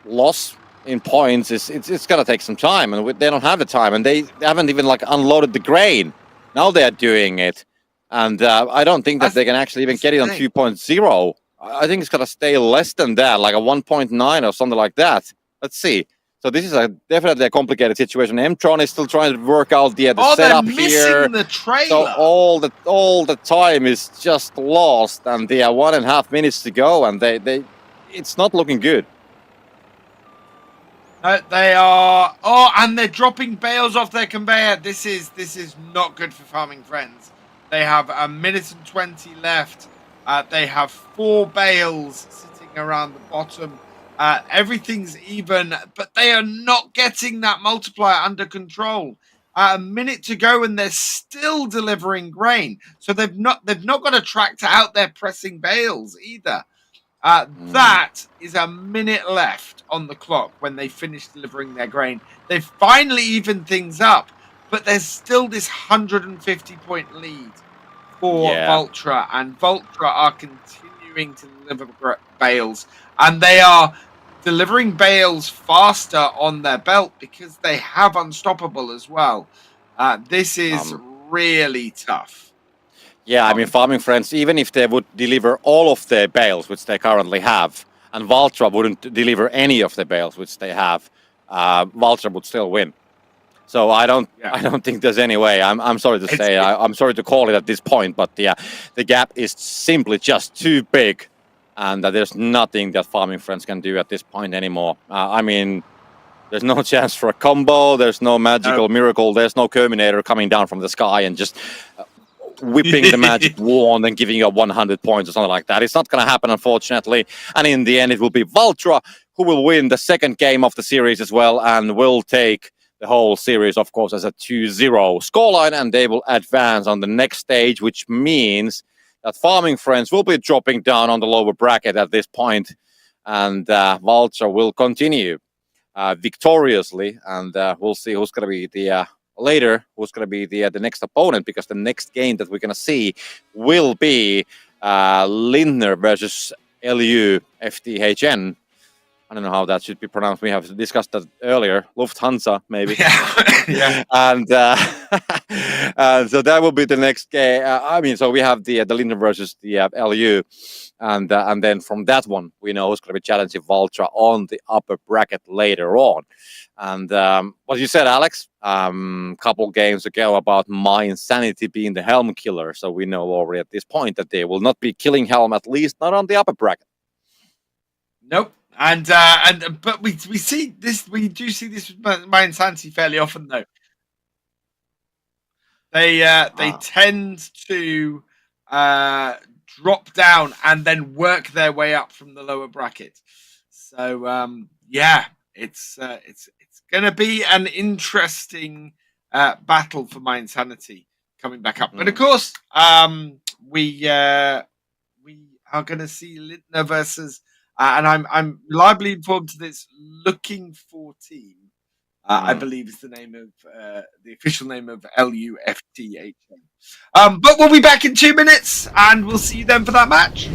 loss in points it's gonna take some time, and they don't have the time, and they haven't even like unloaded the grain. Now they're doing it, and I don't think that they can actually even get it on 2.0. I think it's gonna stay less than that, like a 1.9 or something like that. Let's see. So this is definitely a complicated situation. Mtron is still trying to work out the setup here. The trailer. So all the time is just lost, and they are 1.5 minutes to go, and they it's not looking good. They are. Oh, and they're dropping bales off their conveyor. This is not good for Farming Friends. They have 1 minute and 20 left. They have 4 bales sitting around the bottom. Everything's even, but they are not getting that multiplier under control. 1 minute to go, and they're still delivering grain. So they've not got a tractor out there pressing bales either. That is 1 minute left on the clock when they finish delivering their grain. They've finally evened things up, but there's still this 150-point lead for Vultra, and Vultra are continuing to deliver bales, and they are delivering bales faster on their belt because they have Unstoppable as well. This is really tough. Yeah, I mean, Farming Friends, even if they would deliver all of their bales, which they currently have, and Vultra wouldn't deliver any of the bales, which they have, Vultra would still win. So I don't think there's any way. I'm sorry to say, I'm sorry to call it at this point, but the gap is simply just too big, and there's nothing that Farming Friends can do at this point anymore. I mean, there's no chance for a combo. There's no magical miracle. There's no Terminator coming down from the sky and just whipping the magic wand and giving you 100 points or something like that. It's not going to happen, unfortunately. And in the end, it will be Vultra who will win the second game of the series as well, and will take the whole series, of course, as a 2-0 scoreline, and they will advance on the next stage, which means that Farming Friends will be dropping down on the lower bracket at this point, and Vultra will continue victoriously, and we'll see who's going to be the who's going to be the next opponent, because the next game that we're going to see will be Lindner versus LU FTHN. I don't know how that should be pronounced. We have discussed that earlier. Lufthansa, maybe. Yeah. And so that will be the next game. I mean, so we have the Lindner versus the LU, and then from that one, we know who's going to be challenging Vultra on the upper bracket later on. And what you said, Alex, couple games ago about my insanity being the Helm killer. So we know already at this point that they will not be killing Helm, at least not on the upper bracket. Nope. But we see this. We do see this with my insanity fairly often, though. They tend to drop down and then work their way up from the lower bracket. So it's going to be an interesting battle for my insanity coming back up. But of course, we are going to see Lindner versus. And I'm reliably informed to this. Looking for team, I believe is the name of the official name of LUFTHM. But we'll be back in 2 minutes, and we'll see you then for that match.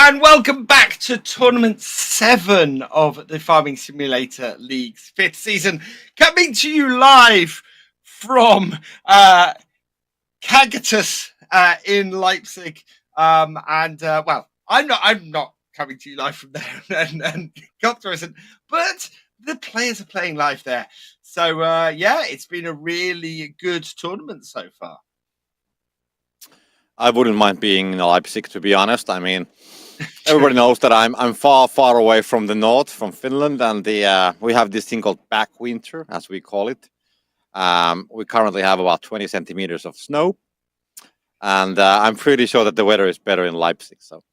and welcome back to Tournament 7 of the Farming Simulator League's 5th season. Coming to you live from Kagatus in Leipzig. Well, I'm not coming to you live from there and Copter isn't, but the players are playing live there. So, yeah, it's been a really good tournament so far. I wouldn't mind being in Leipzig, to be honest. I mean, everybody knows that I'm far away from the north, from Finland, and we have this thing called backwinter, as we call it. We currently have about 20 centimeters of snow, and I'm pretty sure that the weather is better in Leipzig. So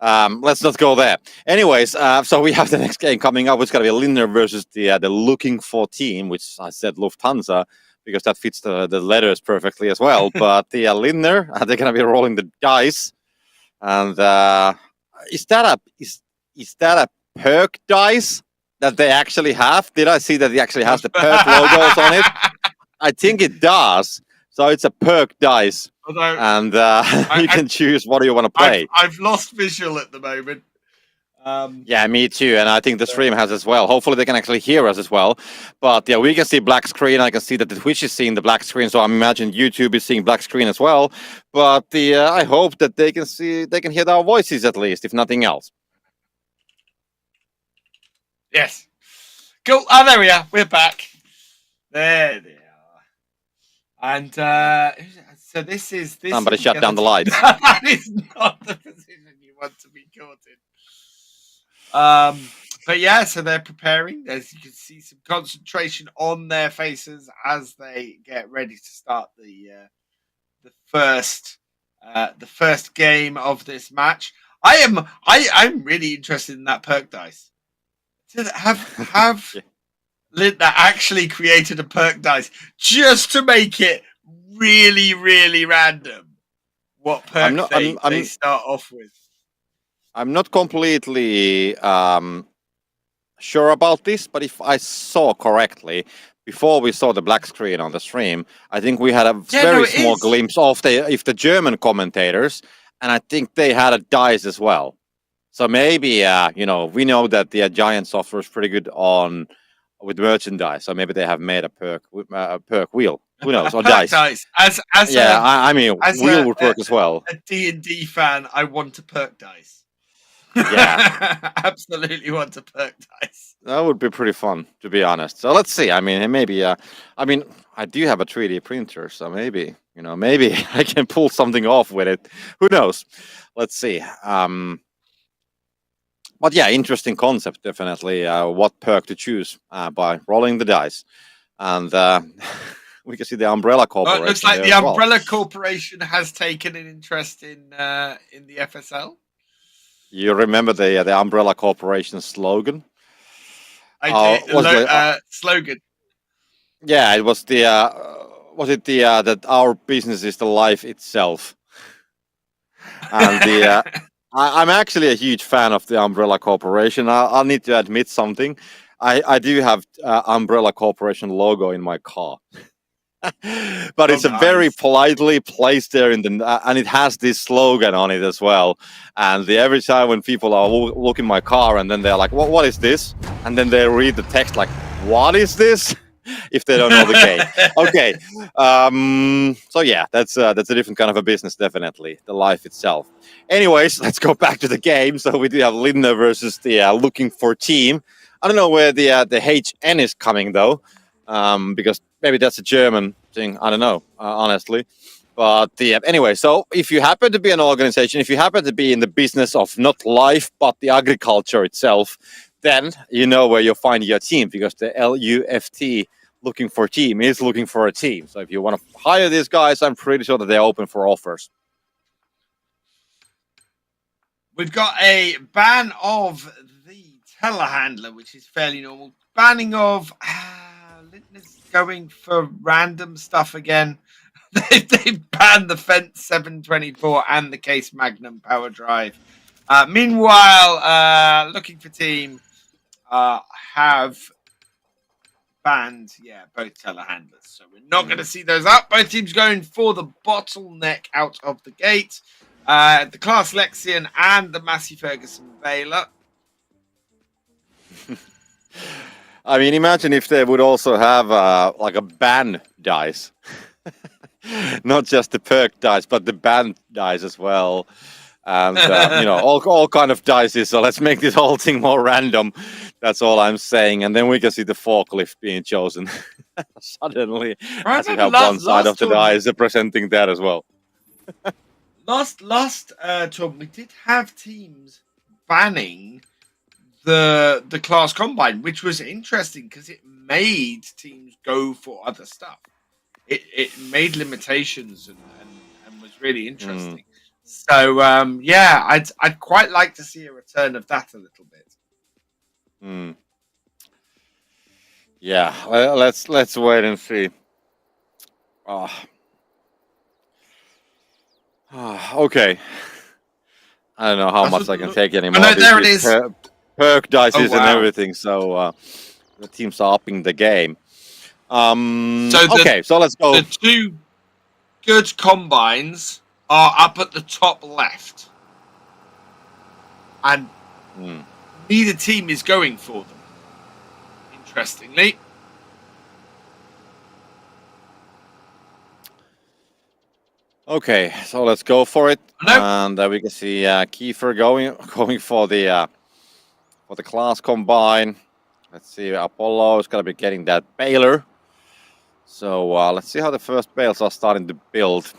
let's not go there. Anyways, so we have the next game coming up. It's going to be Lindner versus the looking for team, which I said Lufthansa, because that fits the letters perfectly as well. But the Lindner, they're going to be rolling the dice. And is that a perk dice that they actually have? Did I see that it actually has the perk logos on it? I think it does. So it's a perk dice. Although, and you can choose what do you want to play. I've lost visual at the moment. Yeah, me too, and I think the stream has as well. Hopefully they can actually hear us as well. But yeah, we can see black screen. I can see that the Twitch is seeing the black screen, so I imagine YouTube is seeing black screen as well. But I hope that they can hear our voices at least, if nothing else. Yes. Cool. Oh, there we are. We're back. There they are. And so this is somebody shut down the lights. That is not the position you want to be caught in. But yeah, so they're preparing. As you can see, some concentration on their faces as they get ready to start the first game of this match. I'm really interested in that perk dice. Have Lindner actually created a perk dice just to make it really, really random? What perk they start off with? I'm not completely sure about this, but if I saw correctly, before we saw the black screen on the stream, I think we had a very small glimpse of the German commentators, and I think they had a dice as well. So maybe, we know that the Giant software is pretty good with merchandise, so maybe they have made a perk wheel. Who knows? Or dice. Wheel would work as well. A D&D fan, I want a perk dice. Yeah, absolutely want a perk dice. That would be pretty fun, to be honest. So let's see. I mean, maybe. I do have a 3D printer, so maybe I can pull something off with it. Who knows? Let's see. But yeah, interesting concept, definitely. What perk to choose by rolling the dice, and we can see the Umbrella Corporation. It looks like the Umbrella Corporation has taken an interest in the FSL. You remember the Umbrella Corporation slogan? I did. Slogan. Yeah, it was that our business is the life itself. And I'm actually a huge fan of the Umbrella Corporation. I'll need to admit something. I do have Umbrella Corporation logo in my car. But it's a very politely placed there and it has this slogan on it as well. And every time when people are look in my car and then they're like, what is this? And then they read the text like, what is this? If they don't know the game. Okay. So yeah, that's a different kind of a business, definitely. The life itself. Anyways, let's go back to the game. So we do have Lindner versus the looking for team. I don't know where the HN is coming though. Because maybe that's a German thing. I don't know, honestly. But anyway, so if you happen to be an organization, if you happen to be in the business of not life, but the agriculture itself, then you know where you'll find your team, because the LUFT looking for team is looking for a team. So if you want to hire these guys, I'm pretty sure that they're open for offers. We've got a ban of the telehandler, which is fairly normal. Banning of... Lindner's going for random stuff again. They've banned the Fence 724 and the Case Magnum power drive. Meanwhile, looking for team have banned, both telehandlers. So we're not going to see those up. Both teams going for the bottleneck out of the gate. The Class Lexion and the Massey Ferguson Baylor. I mean, imagine if they would also have like a ban dice. Not just the perk dice, but the ban dice as well. And, all kind of dice. So let's make this whole thing more random. That's all I'm saying. And then we can see the forklift being chosen. Suddenly, as you have one side of the dice representing that as well. Last tournament, we did have teams banning the class combine, which was interesting because it made teams go for other stuff. It made limitations and was really interesting. So I'd quite like to see a return of that a little bit. Yeah, let's wait and see. Okay. I don't know how much I can take anymore. No, there it is. Perk dices and everything. So the teams are upping the game. So let's go. The two good combines are up at the top left, and neither team is going for them. Interestingly. Okay, so let's go for it. Nope. And we can see Kiefer going for the class combine. Let's see, Apollo is gonna be getting that Baylor. So let's see how the first bales are starting to build,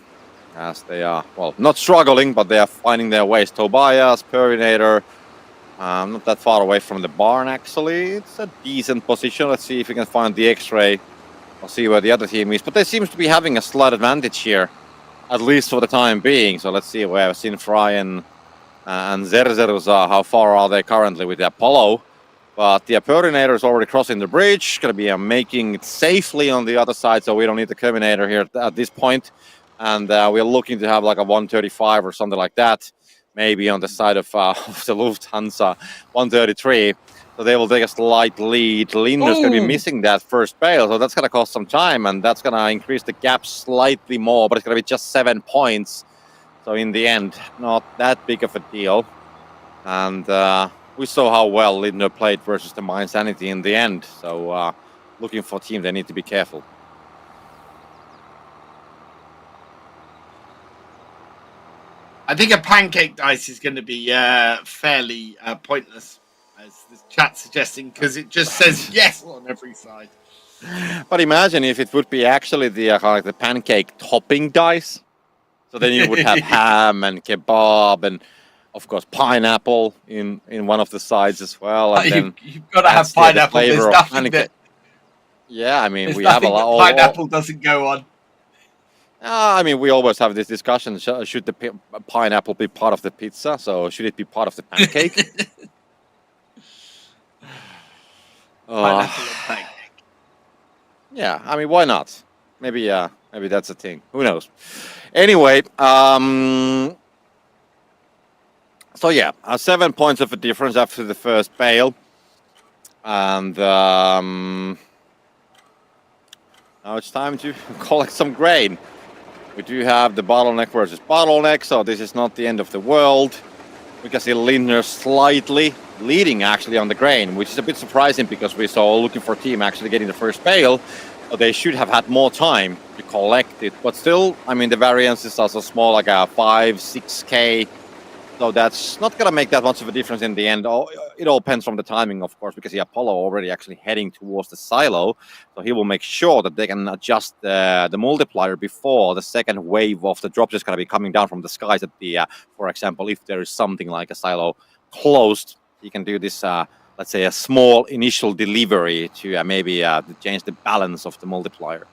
as they are, well, not struggling, but they are finding their ways. Tobias, Purinator, not that far away from the barn actually. It's a decent position. Let's see if we can find the X-ray or see where the other team is. But they seems to be having a slight advantage here, at least for the time being. So let's see where Sinfry and Zerzerus are. How far are they currently with the Apollo? But the Purinator is already crossing the bridge. Going to be making it safely on the other side, so we don't need the Terminator here at this point. And we're looking to have like a 135 or something like that, maybe on the side of the Lufthansa 133. So they will take a slight lead. Lindner's going to be missing that first bale, so that's going to cost some time, and that's going to increase the gap slightly more, but it's going to be just 7 points. So in the end, not that big of a deal. And we saw how well Lindner played versus the Mind Sanity in the end. So looking for a team, they need to be careful. I think a pancake dice is going to be fairly pointless, as the chat's suggesting, because it just says yes on every side. But imagine if it would be actually the pancake topping dice. So then you would have ham and kebab and, of course, pineapple in one of the sides as well. And you've got to have pineapple. There's nothing that... Yeah, I mean, we have a lot. Pineapple doesn't go on. I mean, we always have this discussion. Should the pineapple be part of the pizza? So should it be part of the pancake? Pineapple and pancake. Yeah, I mean, why not? Maybe that's a thing. Who knows? Anyway, so yeah, 7 points of a difference after the first bale. And now it's time to collect some grain. We do have the bottleneck versus bottleneck, so this is not the end of the world. We can see Lindner slightly leading actually on the grain, which is a bit surprising because we saw looking for a team actually getting the first bale. So they should have had more time to collect it. But still, I mean, the variances are so small, like a 5-6K. So that's not going to make that much of a difference in the end. It all depends from the timing, of course, because the Apollo already actually heading towards the silo. So he will make sure that they can adjust the multiplier before the second wave of the drops is going to be coming down from the skies. At the, for example, if there is something like a silo closed, he can do this, let's say, a small initial delivery to maybe change the balance of the multiplier.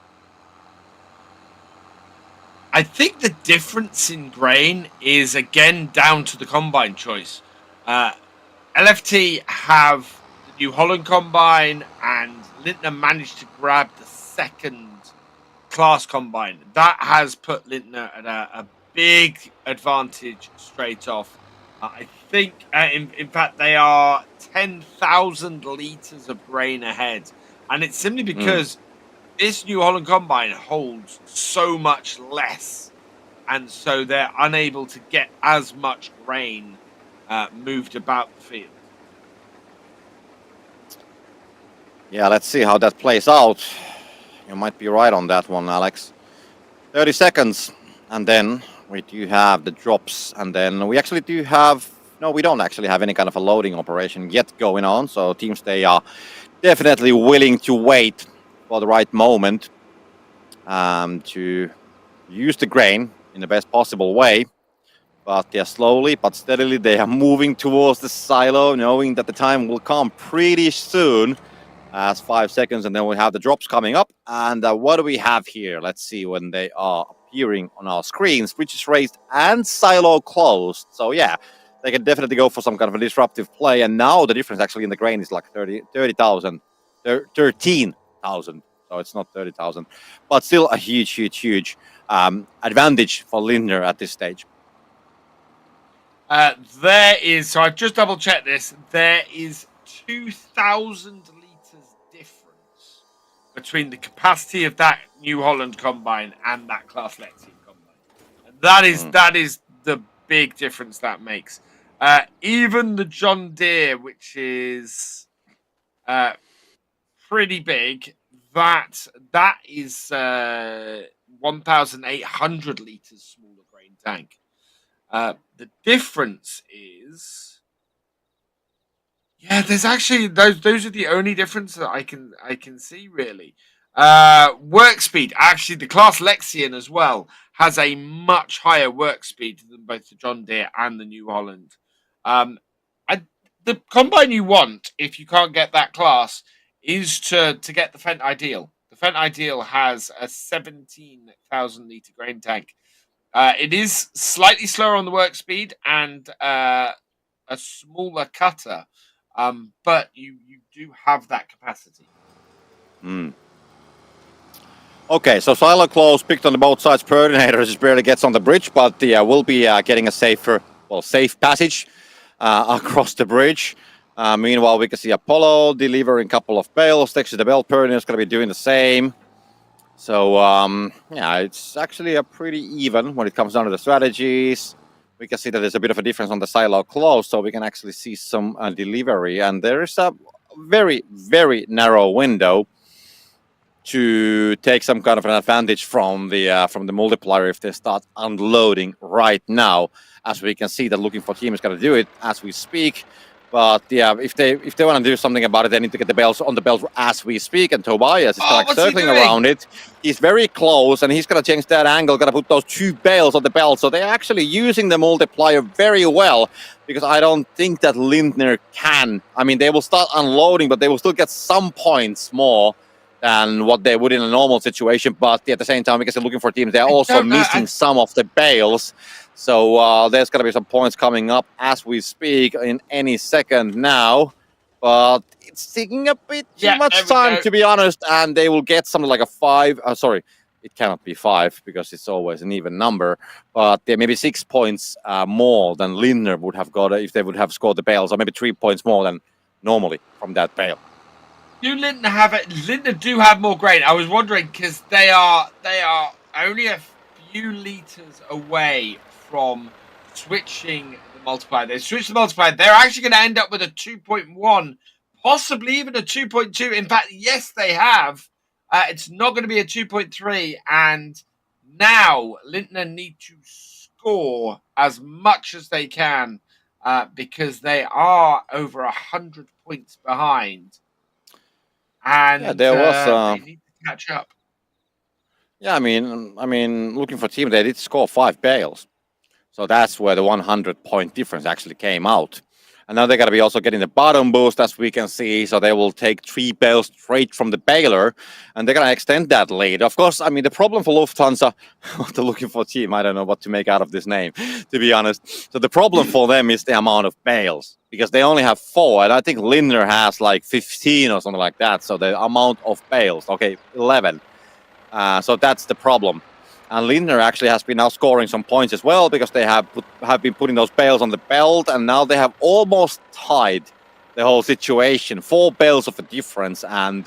I think the difference in grain is, again, down to the combine choice. LFT have the New Holland combine, and Lindner managed to grab the second class combine. That has put Lindner at a big advantage straight off. I think, in fact, they are 10,000 litres of grain ahead. And it's simply because this New Holland combine holds so much less and so they're unable to get as much grain moved about the field. Yeah, let's see how that plays out. You might be right on that one, Alex. 30 seconds, and then we do have the drops, and then we actually do have... No, we don't actually have any kind of a loading operation yet going on, so teams, they are definitely willing to wait for the right moment to use the grain in the best possible way. But yeah, slowly but steadily they are moving towards the silo, knowing that the time will come pretty soon. As 5 seconds, and then we have the drops coming up. And what do we have here? Let's see when they are appearing on our screens. Bridges raised and silo closed. So yeah, they can definitely go for some kind of a disruptive play. And now the difference actually in the grain is like 13,000. So it's not 30,000, but still a huge advantage for Lindner at this stage. There is, so I've just double checked this. There is 2,000 litres difference between the capacity of that New Holland combine and that Class Lexian combine. And that is the big difference that makes. Even the John Deere, which is pretty big, that is 1,800 litres smaller grain tank. The difference is, yeah, there's actually those are the only difference that I can see really. Work speed, actually, the Class Lexian as well has a much higher work speed than both the John Deere and the New Holland. The combine you want, if you can't get that class, is to get the Fendt Ideal. The Fendt Ideal has a 17,000 litre grain tank. It is slightly slower on the work speed and a smaller cutter, but you do have that capacity. Okay, so silo close, picked on the both sides. Perdinator just barely gets on the bridge, but will be getting a safe passage across the bridge. Meanwhile, we can see Apollo delivering a couple of bales next to the bell. Perdinator's going to be doing the same. So, yeah, it's actually a pretty even when it comes down to the strategies. We can see that there's a bit of a difference on the silo close, so we can actually see some delivery. And there is a very narrow window to take some kind of an advantage from the multiplier if they start unloading right now. As we can see, that Looking for Team is going to do it as we speak. But yeah, if they want to do something about it, they need to get the bells on the bells as we speak. And Tobias is like circling around it. He's very close, and he's going to change that angle. Going to put those 2 bales on the belt. So they're actually using the multiplier very well, because I don't think that Lindner can. I mean, they will start unloading, but they will still get some points more than what they would in a normal situation. But at the same time, because they're Looking for Teams, they're also missing some of the bales. So there's going to be some points coming up as we speak in any second now. But it's taking a bit too much time, to be honest. And they will get something like a 5. Sorry, it cannot be 5 because it's always an even number. But maybe 6 points more than Lindner would have got if they would have scored the bales. Or maybe 3 points more than normally from that bale. Do Lindner have it? Lindner do have more grain. I was wondering because they are only a few litres away from switching the multiplier. They switched the multiplier. They're actually going to end up with a 2.1, possibly even a 2.2. In fact, yes, they have. It's not going to be a 2.3. And now Lindner need to score as much as they can because they are over 100 points behind. And yeah, there was they need to catch up. Yeah, I mean, Looking for Team, they did score 5 bales. So that's where the 100-point difference actually came out. And now they're going to be also getting the bottom boost, as we can see. So they will take 3 bales straight from the baler, and they're going to extend that lead. Of course, I mean, the problem for Lufthansa, the Looking for Team, I don't know what to make out of this name, to be honest. So the problem for them is the amount of bales, because they only have 4, and I think Lindner has like 15 or something like that. So the amount of bales, okay, 11. So that's the problem. And Lindner actually has been now scoring some points as well, because they have been putting those bales on the belt, and now they have almost tied the whole situation. 4 bales of a difference, and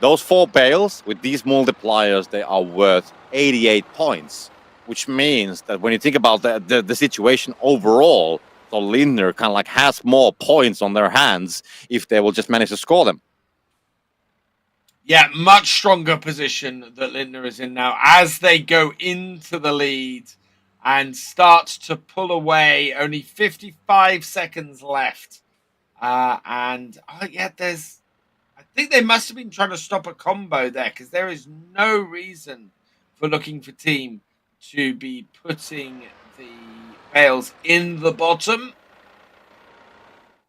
those 4 bales with these multipliers, they are worth 88 points, which means that when you think about the situation overall, so Lindner kind of like has more points on their hands if they will just manage to score them. Yeah, much stronger position that Lindner is in now as they go into the lead and start to pull away. Only 55 seconds left. I think they must have been trying to stop a combo there because there is no reason for Looking for Team to be putting the bales in the bottom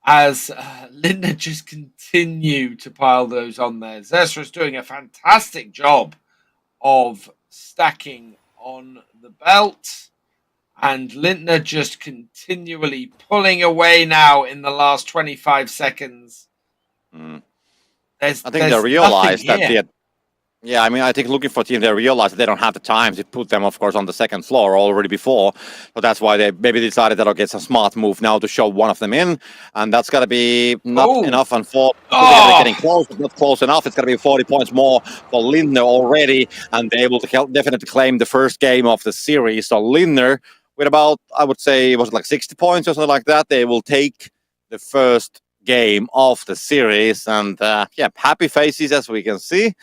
as Lindner just continue to pile those on there. Zerstra's doing a fantastic job of stacking on the belt, and Lindner just continually pulling away now in the last 25 seconds. I think they realized that yeah, I mean, I think Looking for Team, they realized that they don't have the time to put them, of course, on the second floor already before. So that's why they maybe decided that, okay, it's a smart move now to show one of them in. And that's got to be not enough. And they're getting close, but not close enough. It's got to be 40 points more for Lindner already. And they're able to definitely claim the first game of the series. So Lindner, with about, I would say, was it like 60 points or something like that, they will take the first game of the series. And yeah, happy faces as we can see.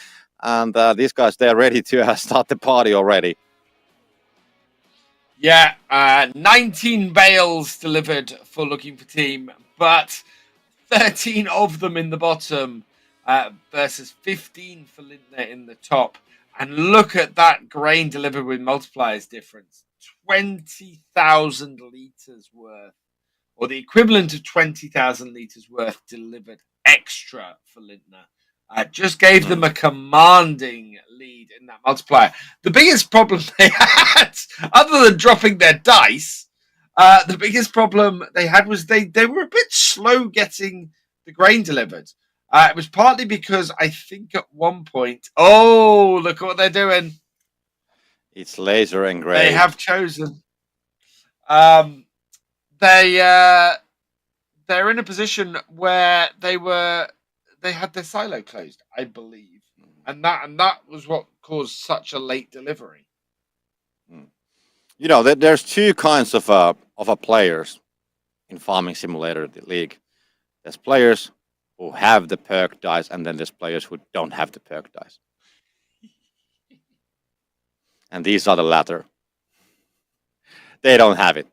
And these guys, they're ready to start the party already. Yeah, 19 bales delivered for Looking for Team, but 13 of them in the bottom versus 15 for Lindner in the top. And look at that grain delivered with multipliers difference. 20,000 litres worth, or the equivalent of 20,000 litres worth delivered extra for Lindner. Just gave them a commanding lead in that multiplier. The biggest problem they had, other than dropping their dice, the biggest problem they had was they were a bit slow getting the grain delivered. It was partly because I think at one point, oh, look what they're doing. It's laser engraved. They have chosen. They're in a position where they had their silo closed, I believe, and that was what caused such a late delivery. You know, there's two kinds of players in Farming Simulator League. There's players who have the perk dice, and then there's players who don't have the perk dice. And these are the latter. They don't have it.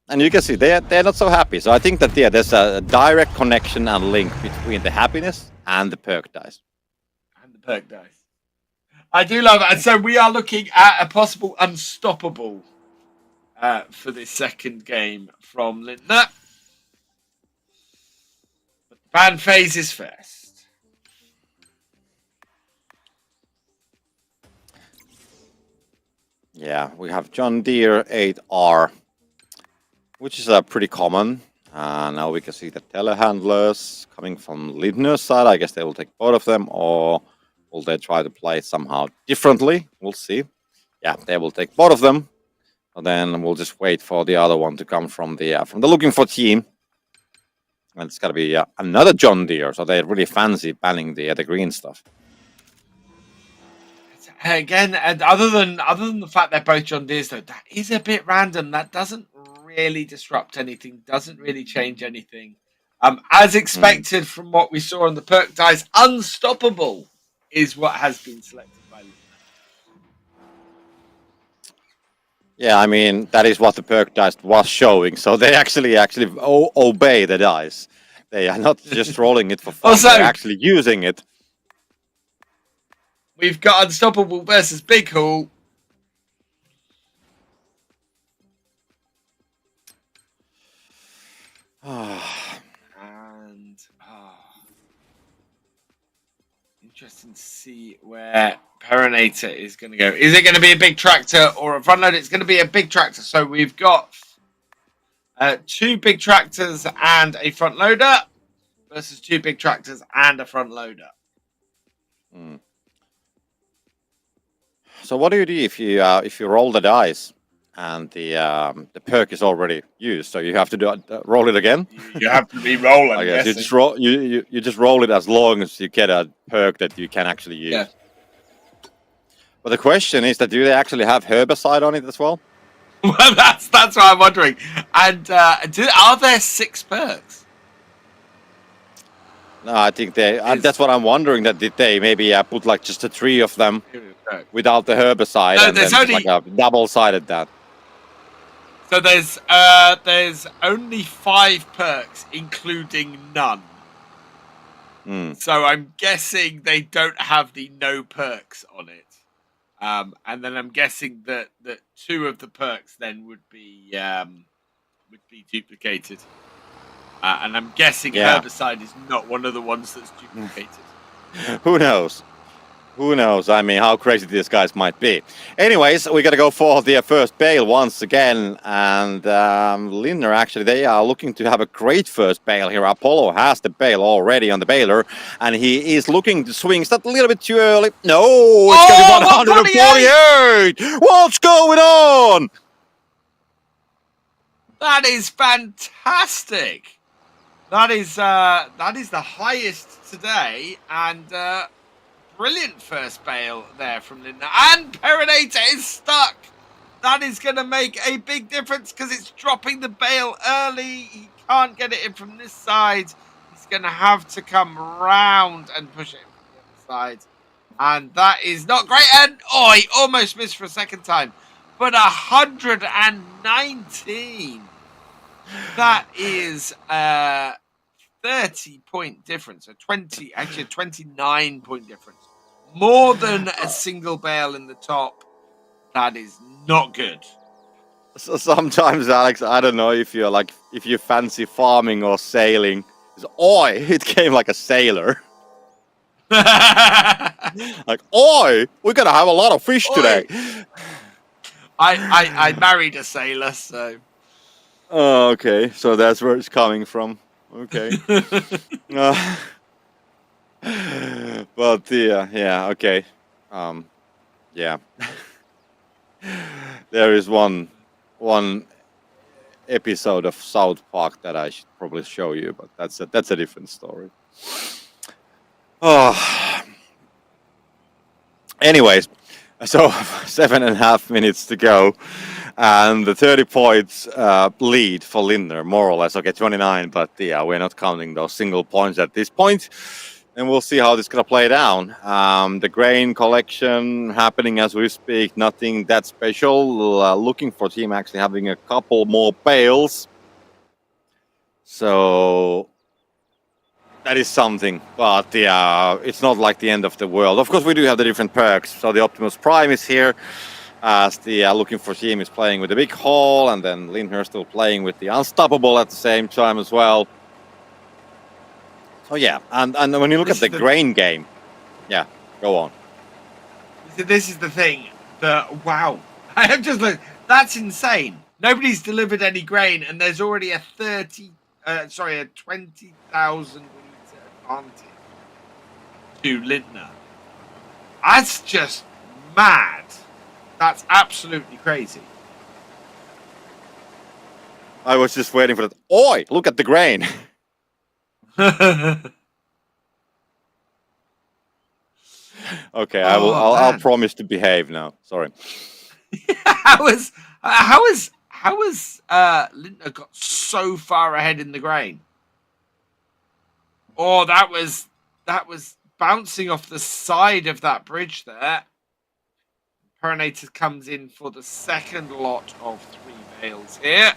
And you can see they're not so happy. So I think that there's a direct connection and link between the happiness and the perk dice. And the perk dice. I do love it. And so we are looking at a possible unstoppable for this second game from Lindner. But the ban phase is first. Yeah, we have John Deere 8R. Which is pretty common. Now we can see the telehandlers coming from Lindner's side. I guess they will take both of them, or will they try to play it somehow differently? We'll see. Yeah, they will take both of them. And then we'll just wait for the other one to come from the Looking for Team. And it's got to be another John Deere. So they really fancy banning the green stuff. Again, and other than the fact they're both John Deeres, though, that is a bit random. That doesn't really disrupt anything, doesn't really change anything. As expected from what we saw on the perk dice, unstoppable is what has been selected by Lindner. Yeah, I mean, that is what the perk dice was showing. So they actually obey the dice. They are not just rolling it for fun. Also, they're actually using it. We've got Unstoppable versus Big Haul. And interesting to see where Perinator is going to go. Is it going to be a big tractor or a front loader? It's going to be a big tractor. So we've got two big tractors and a front loader versus two big tractors and a front loader. So what do you do if you roll the dice and the perk is already used? So you have to roll it again. You have to be rolling. I guess you just roll. You just roll it as long as you get a perk that you can actually use. Yeah. But the question is that do they actually have herbicide on it as well? Well, that's what I'm wondering. And are there 6 perks? No, I think that's what I'm wondering. That did they maybe put like just the 3 of them without the herbicide, No, and there's then only like a double-sided that. So there's only 5 perks, including none. So I'm guessing they don't have the no perks on it. And then I'm guessing that 2 of the perks then would be duplicated. And I'm guessing herbicide is not one of the ones that's duplicated. Who knows? Who knows? I mean, how crazy these guys might be. Anyways, we got to go for the first bale once again. And Lindner, actually, they are looking to have a great first bale here. Apollo has the bale already on the baler. And he is looking to swing. Is that a little bit too early? No, it's going to be 148. What's going on? That is fantastic. That is the highest today. And... brilliant first bale there from Lindner. And Perinator is stuck. That is going to make a big difference because it's dropping the bale early. He can't get it in from this side. He's going to have to come round and push it in from the other side. And that is not great. And he almost missed for a second time. But 119. That is 30-point difference. A 29-point difference. More than a single bale in the top. That is not good. So sometimes, Alex, I don't know if you fancy farming or sailing. It came like a sailor. Like, we're gonna have a lot of fish today. I married a sailor, so. Oh, okay. So that's where it's coming from. Okay. But yeah, okay. Yeah. There is one episode of South Park that I should probably show you, but that's a different story. Oh. Anyways, so 7.5 minutes to go, and the 30 points lead for Lindner, more or less. Okay, 29, but yeah, we're not counting those single points at this point. And we'll see how this is going to play down. The grain collection happening as we speak, nothing that special. Looking for team actually having a couple more bales. So that is something, but yeah, it's not like the end of the world. Of course, we do have the different perks. So the Optimus Prime is here, as the Looking for team is playing with the big haul, and then Lindner still playing with the Unstoppable at the same time as well. So yeah, and when you look at the grain game, yeah, go on. This is the thing. Wow, I have just looked. That's insane. Nobody's delivered any grain, and there's already a 20,000 litre advantage to Lindner. That's just mad. That's absolutely crazy. I was just waiting for that. Oi, look at the grain. Okay, I'll promise to behave now. Sorry. How has Lindner got so far ahead in the grain? Oh, that was bouncing off the side of that bridge there. Perinator comes in for the second lot of 3 bales here.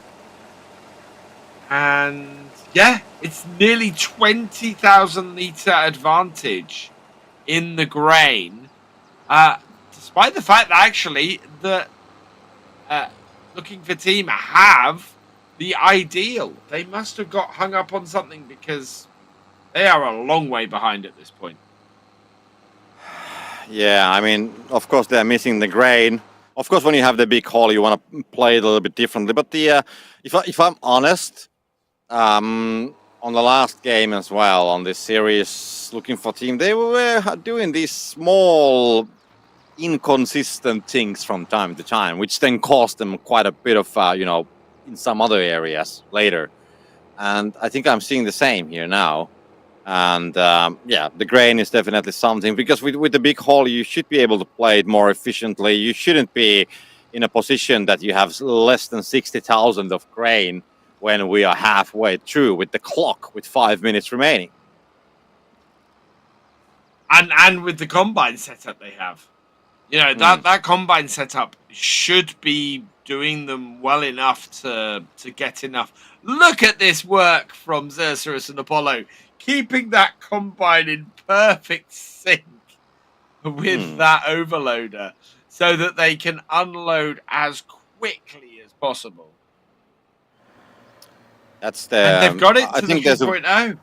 And yeah, it's nearly 20,000 litre advantage in the grain. Despite the fact that actually the Looking for team have the ideal. They must have got hung up on something because they are a long way behind at this point. Yeah, I mean, of course they're missing the grain. Of course, when you have the big haul, you want to play it a little bit differently. But if I'm honest, on the last game as well, on this series, Looking for team, they were doing these small, inconsistent things from time to time, which then cost them quite a bit of, in some other areas later. And I think I'm seeing the same here now. And yeah, the grain is definitely something because with the big hole, you should be able to play it more efficiently. You shouldn't be in a position that you have less than 60,000 of grain when we are halfway through with the clock with 5 minutes remaining. And with the combine setup they have, you know, that combine setup should be doing them well enough to get enough. Look at this work from Xerxes and Apollo, keeping that combine in perfect sync with that overloader so that they can unload as quickly as possible. That's the. And they've got it I to the think there's 4.0.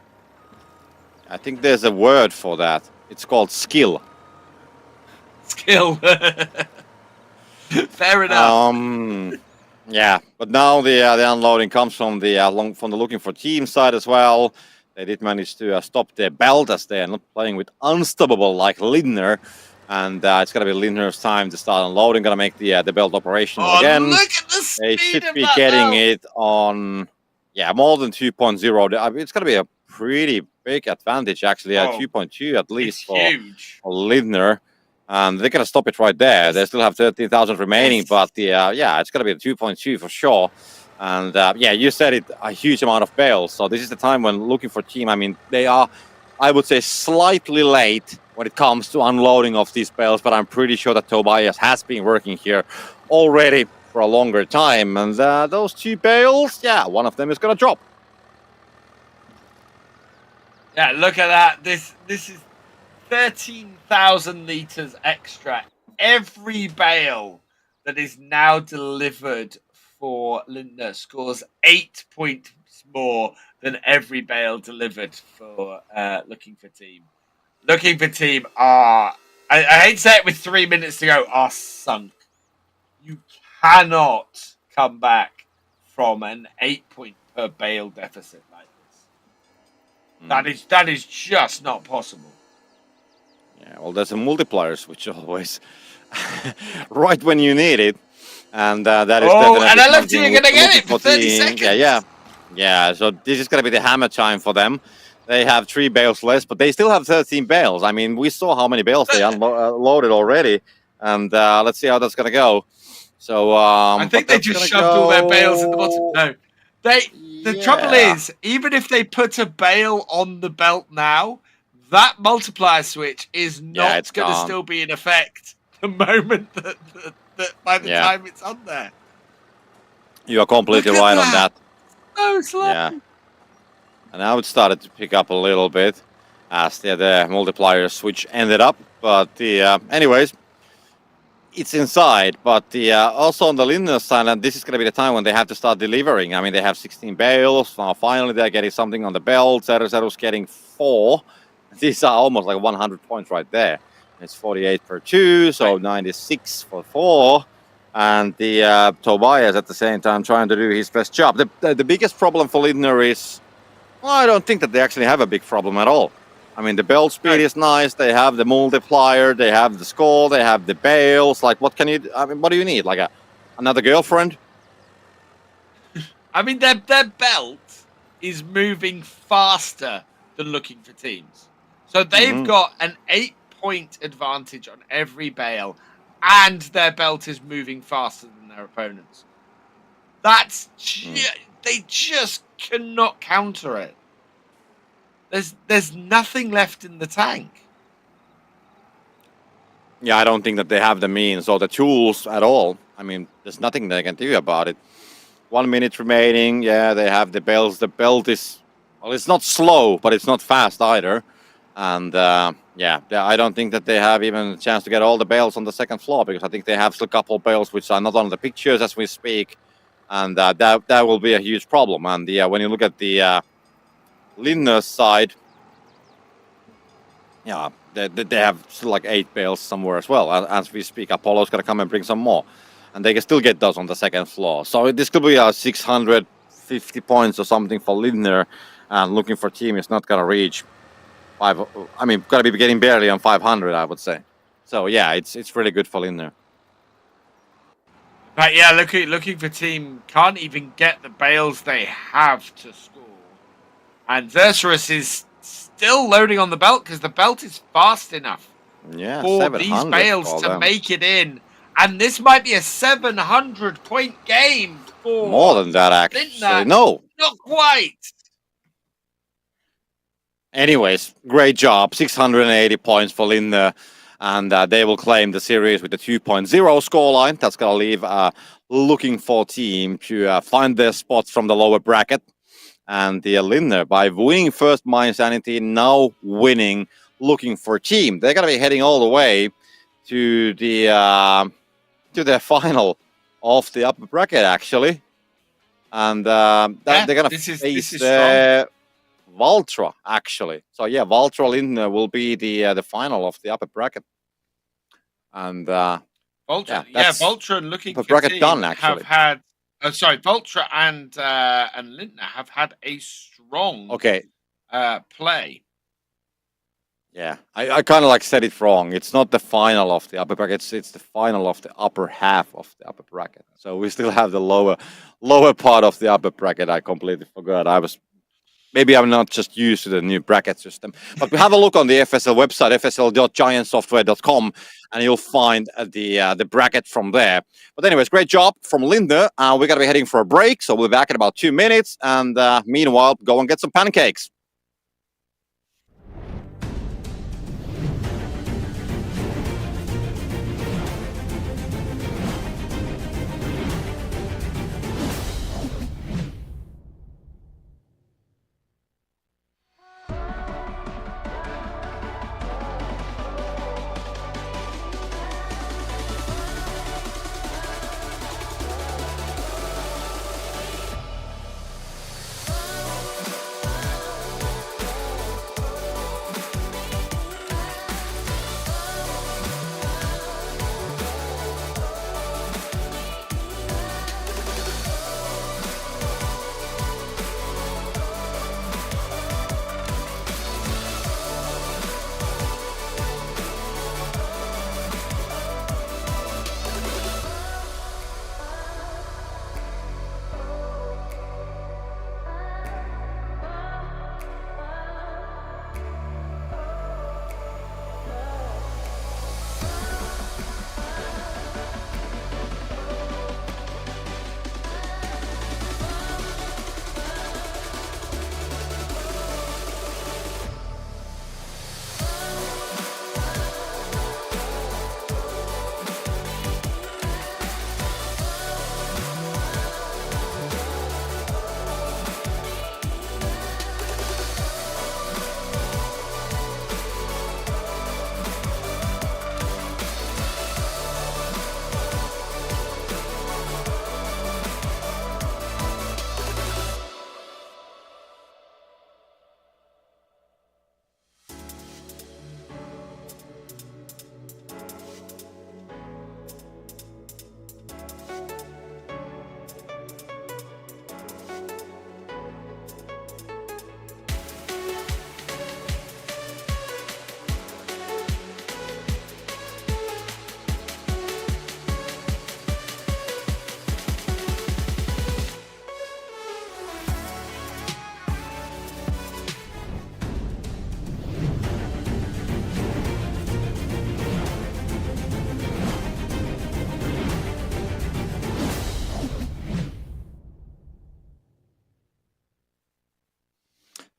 I think there's a word for that. It's called skill. Skill. Fair enough. Yeah, but now the unloading comes from the looking for team side as well. They did manage to stop their belt as they are not playing with unstoppable like Lindner, and it's gonna be Lindner's time to start unloading. Gonna make the belt operational again. Look at the speed They should of be that getting belt. it on more than 2.0. It's gonna be a pretty big advantage actually. 2.2 at least for Lindner. And they're going to stop it right there. They still have 13,000 remaining, but it's going to be a 2.2 for sure. And you said it, a huge amount of bales. So this is the time when looking for team. I mean, they are, I would say, slightly late when it comes to unloading of these bales, but I'm pretty sure that Tobias has been working here already for a longer time. And those 2 bales, one of them is going to drop. Yeah, look at that. This is 13,000 liters extra. Every bale that is now delivered for Lindner scores 8 points more than every bale delivered for Looking for Team. Looking for Team are, I hate to say it with 3 minutes to go, are sunk. You cannot come back from an 8 point per bale deficit like this. That is just not possible. Yeah, well, there's a multipliers, which always right when you need it, and that is definitely. And I left you going to get it for 30 seconds. Yeah. So this is going to be the hammer time for them. They have 3 bales less, but they still have 13 bales. I mean, we saw how many bales they unloaded already, and let's see how that's going to go. So I think they just shoved all their bales in the bottom. No, the trouble is, even if they put a bale on the belt now, that multiplier switch is not going to still be in effect the moment that by the time it's on there. You are completely right on that. So slow. Yeah. And now it started to pick up a little bit as the multiplier switch ended up. But anyways, it's inside. But also on the Lindner side, and this is going to be the time when they have to start delivering. I mean, they have 16 bales. Now finally they're getting something on the belt. Zero's getting 4. These are almost like 100 points right there. It's 48 per 2, so 96 for 4. And the Tobias at the same time trying to do his best job. The biggest problem for Lindner is, well, I don't think that they actually have a big problem at all. I mean, the belt speed is nice. They have the multiplier. They have the score. They have the bales. Like, what do you need? Like another girlfriend? I mean, their belt is moving faster than Looking for Teams. So they've got an 8 point advantage on every bale, and their belt is moving faster than their opponents. That's they just cannot counter it. There's nothing left in the tank. Yeah, I don't think that they have the means or the tools at all. I mean, there's nothing they can do about it. 1 minute remaining. Yeah, they have the bells. The belt is, well, it's not slow, but it's not fast either. And I don't think that they have even a chance to get all the bales on the second floor, because I think they have still a couple of bales which are not on the pictures as we speak, and that will be a huge problem. And when you look at the Lindner's side, they have still like 8 bales somewhere as well. As we speak, Apollo's gonna come and bring some more, and they can still get those on the second floor. So this could be 650 points or something for Lindner, and Looking for Team is not gonna reach. Gotta be getting barely on 500, I would say. So yeah, it's really good for Lindner. But yeah, looking for Team can't even get the bales they have to score, and Xerxes is still loading on the belt because the belt is fast enough Yeah, for these 700 bales for to them. make it in. And this might be a 700-point game for More than that, actually. Lindner. No. Not quite. Anyways, great job. 680 points for Lindner. And they will claim the series with the 2.0 scoreline. That's going to leave a looking for team to find their spots from the lower bracket. And the Lindner, by winning first My Insanity, now winning, looking for team. They're going to be heading all the way to the final of the upper bracket, actually. And they're going to face Vultra, actually. So yeah, Vultra Lindner will be the final of the upper bracket. And Vultra, Vultra and looking for bracket team done, actually. have had Vultra and Lindner have had a strong play. Yeah, I kind of like said it wrong. It's not the final of the upper bracket. It's the final of the upper half of the upper bracket. So we still have the lower part of the upper bracket. I completely forgot. Maybe I'm not just used to the new bracket system. But we have a look on the FSL website, fsl.giantsoftware.com, and you'll find the bracket from there. But anyways, great job from Lindner. We're going to be heading for a break, so we'll be back in about 2 minutes. And meanwhile, go and get some pancakes.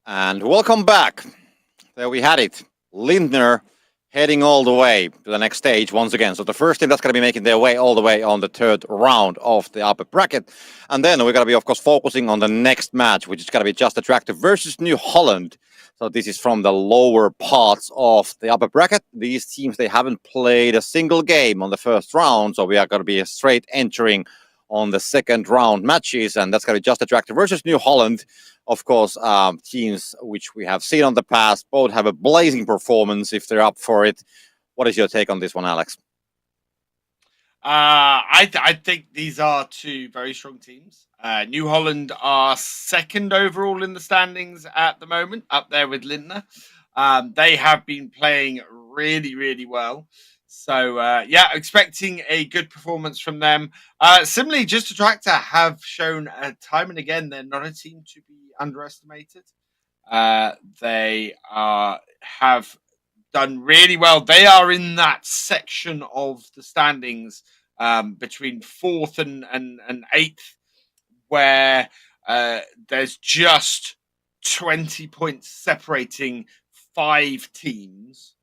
And welcome back. There we had it. Lindner heading all the way to the next stage once again. So the first team that's going to be making their way all the way on the third round of the upper bracket. And then we're going to be, of course, focusing on the next match, which is going to be Justa versus New Holland. So this is from the lower parts of the upper bracket. These teams, they haven't played a single game on the first round. So we are going to be straight entering on the second round matches. And that's going to be Justa versus New Holland. Of course, teams which we have seen on the past both have a blazing performance if they're up for it. What is your take on this one, Alex? I think these are two very strong teams. New Holland are second overall in the standings at the moment, up there with Lindner. They have been playing really, really well. So, expecting a good performance from them. Similarly, Justa have shown time and again they're not a team to be underestimated. They have done really well. They are in that section of the standings between 4th and 8th, where there's just 20 points separating 5 teams.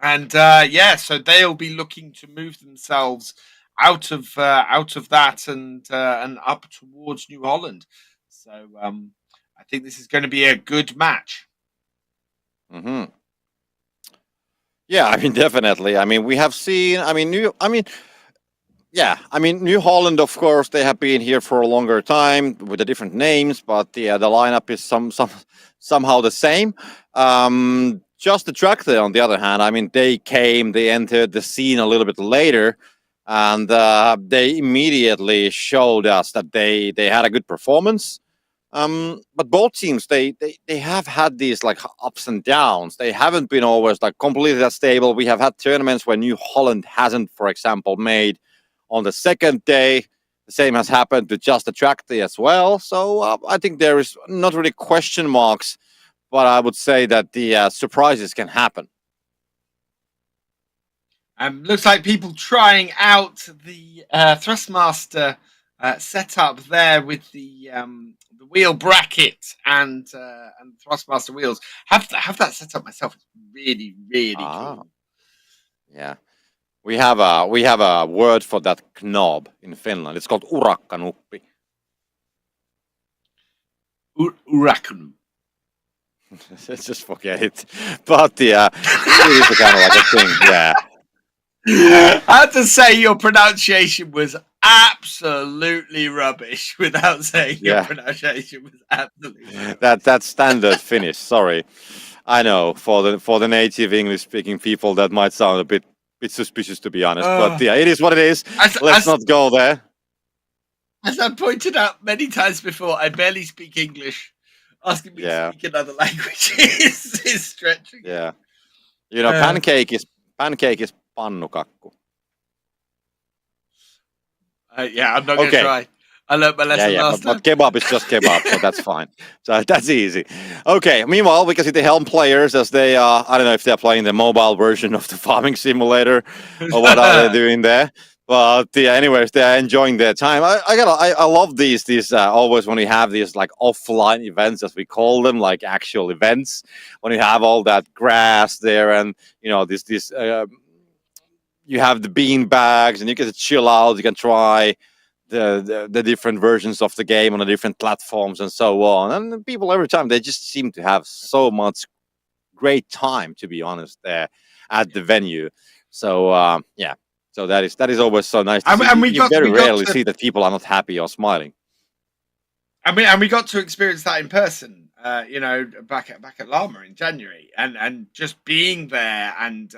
And so they'll be looking to move themselves out of that and up towards New Holland. So I think this is going to be a good match. Mm-hmm. Yeah, I mean, definitely. I mean, we have seen. New Holland, of course, they have been here for a longer time with the different names, but the lineup is somehow the same. Just the Tractor, on the other hand, I mean, they entered the scene a little bit later, and they immediately showed us that they had a good performance. But both teams, they have had these like ups and downs. They haven't been always like completely that stable. We have had tournaments where New Holland hasn't, for example, made on the second day. The same has happened to Just Attracty as well. So I think there is not really question marks, but I would say that the surprises can happen. Looks like people trying out the Thrustmaster setup there with the wheel bracket and Thrustmaster wheels. Have that set up myself. It's really cool. Yeah. We have a word for that knob in Finland. It's called urakkanuppi. Urakkanuppi. Just forget it. But it is kind of like a thing. Yeah. I have to say your pronunciation was absolutely rubbish without saying your pronunciation was absolutely rubbish. That's standard Finnish. Sorry, I know for the native English speaking people that might sound a bit suspicious, to be honest. But yeah, it is what it is. Let's not go there. As I pointed out many times before, I barely speak English. Asking me to speak another language is stretching. Yeah, you know, pancake is pannukakku. I'm not going to try. I learned my lesson last time. But kebab is just kebab, so that's fine. So that's easy. Okay, meanwhile, we can see the Helm players as they are, I don't know if they're playing the mobile version of the farming simulator or what are they doing there. But anyways, they're enjoying their time. I love these always when we have these like offline events, as we call them, like actual events, when you have all that grass there and, you know, you have the bean bags and you get to chill out. You can try the different versions of the game on the different platforms and so on. And people every time, they just seem to have so much great time, to be honest, there at the venue. So so that is always so nice to see. And you very rarely see that people are not happy or smiling. And we got to experience that in person, back at Llama in January, and just being there and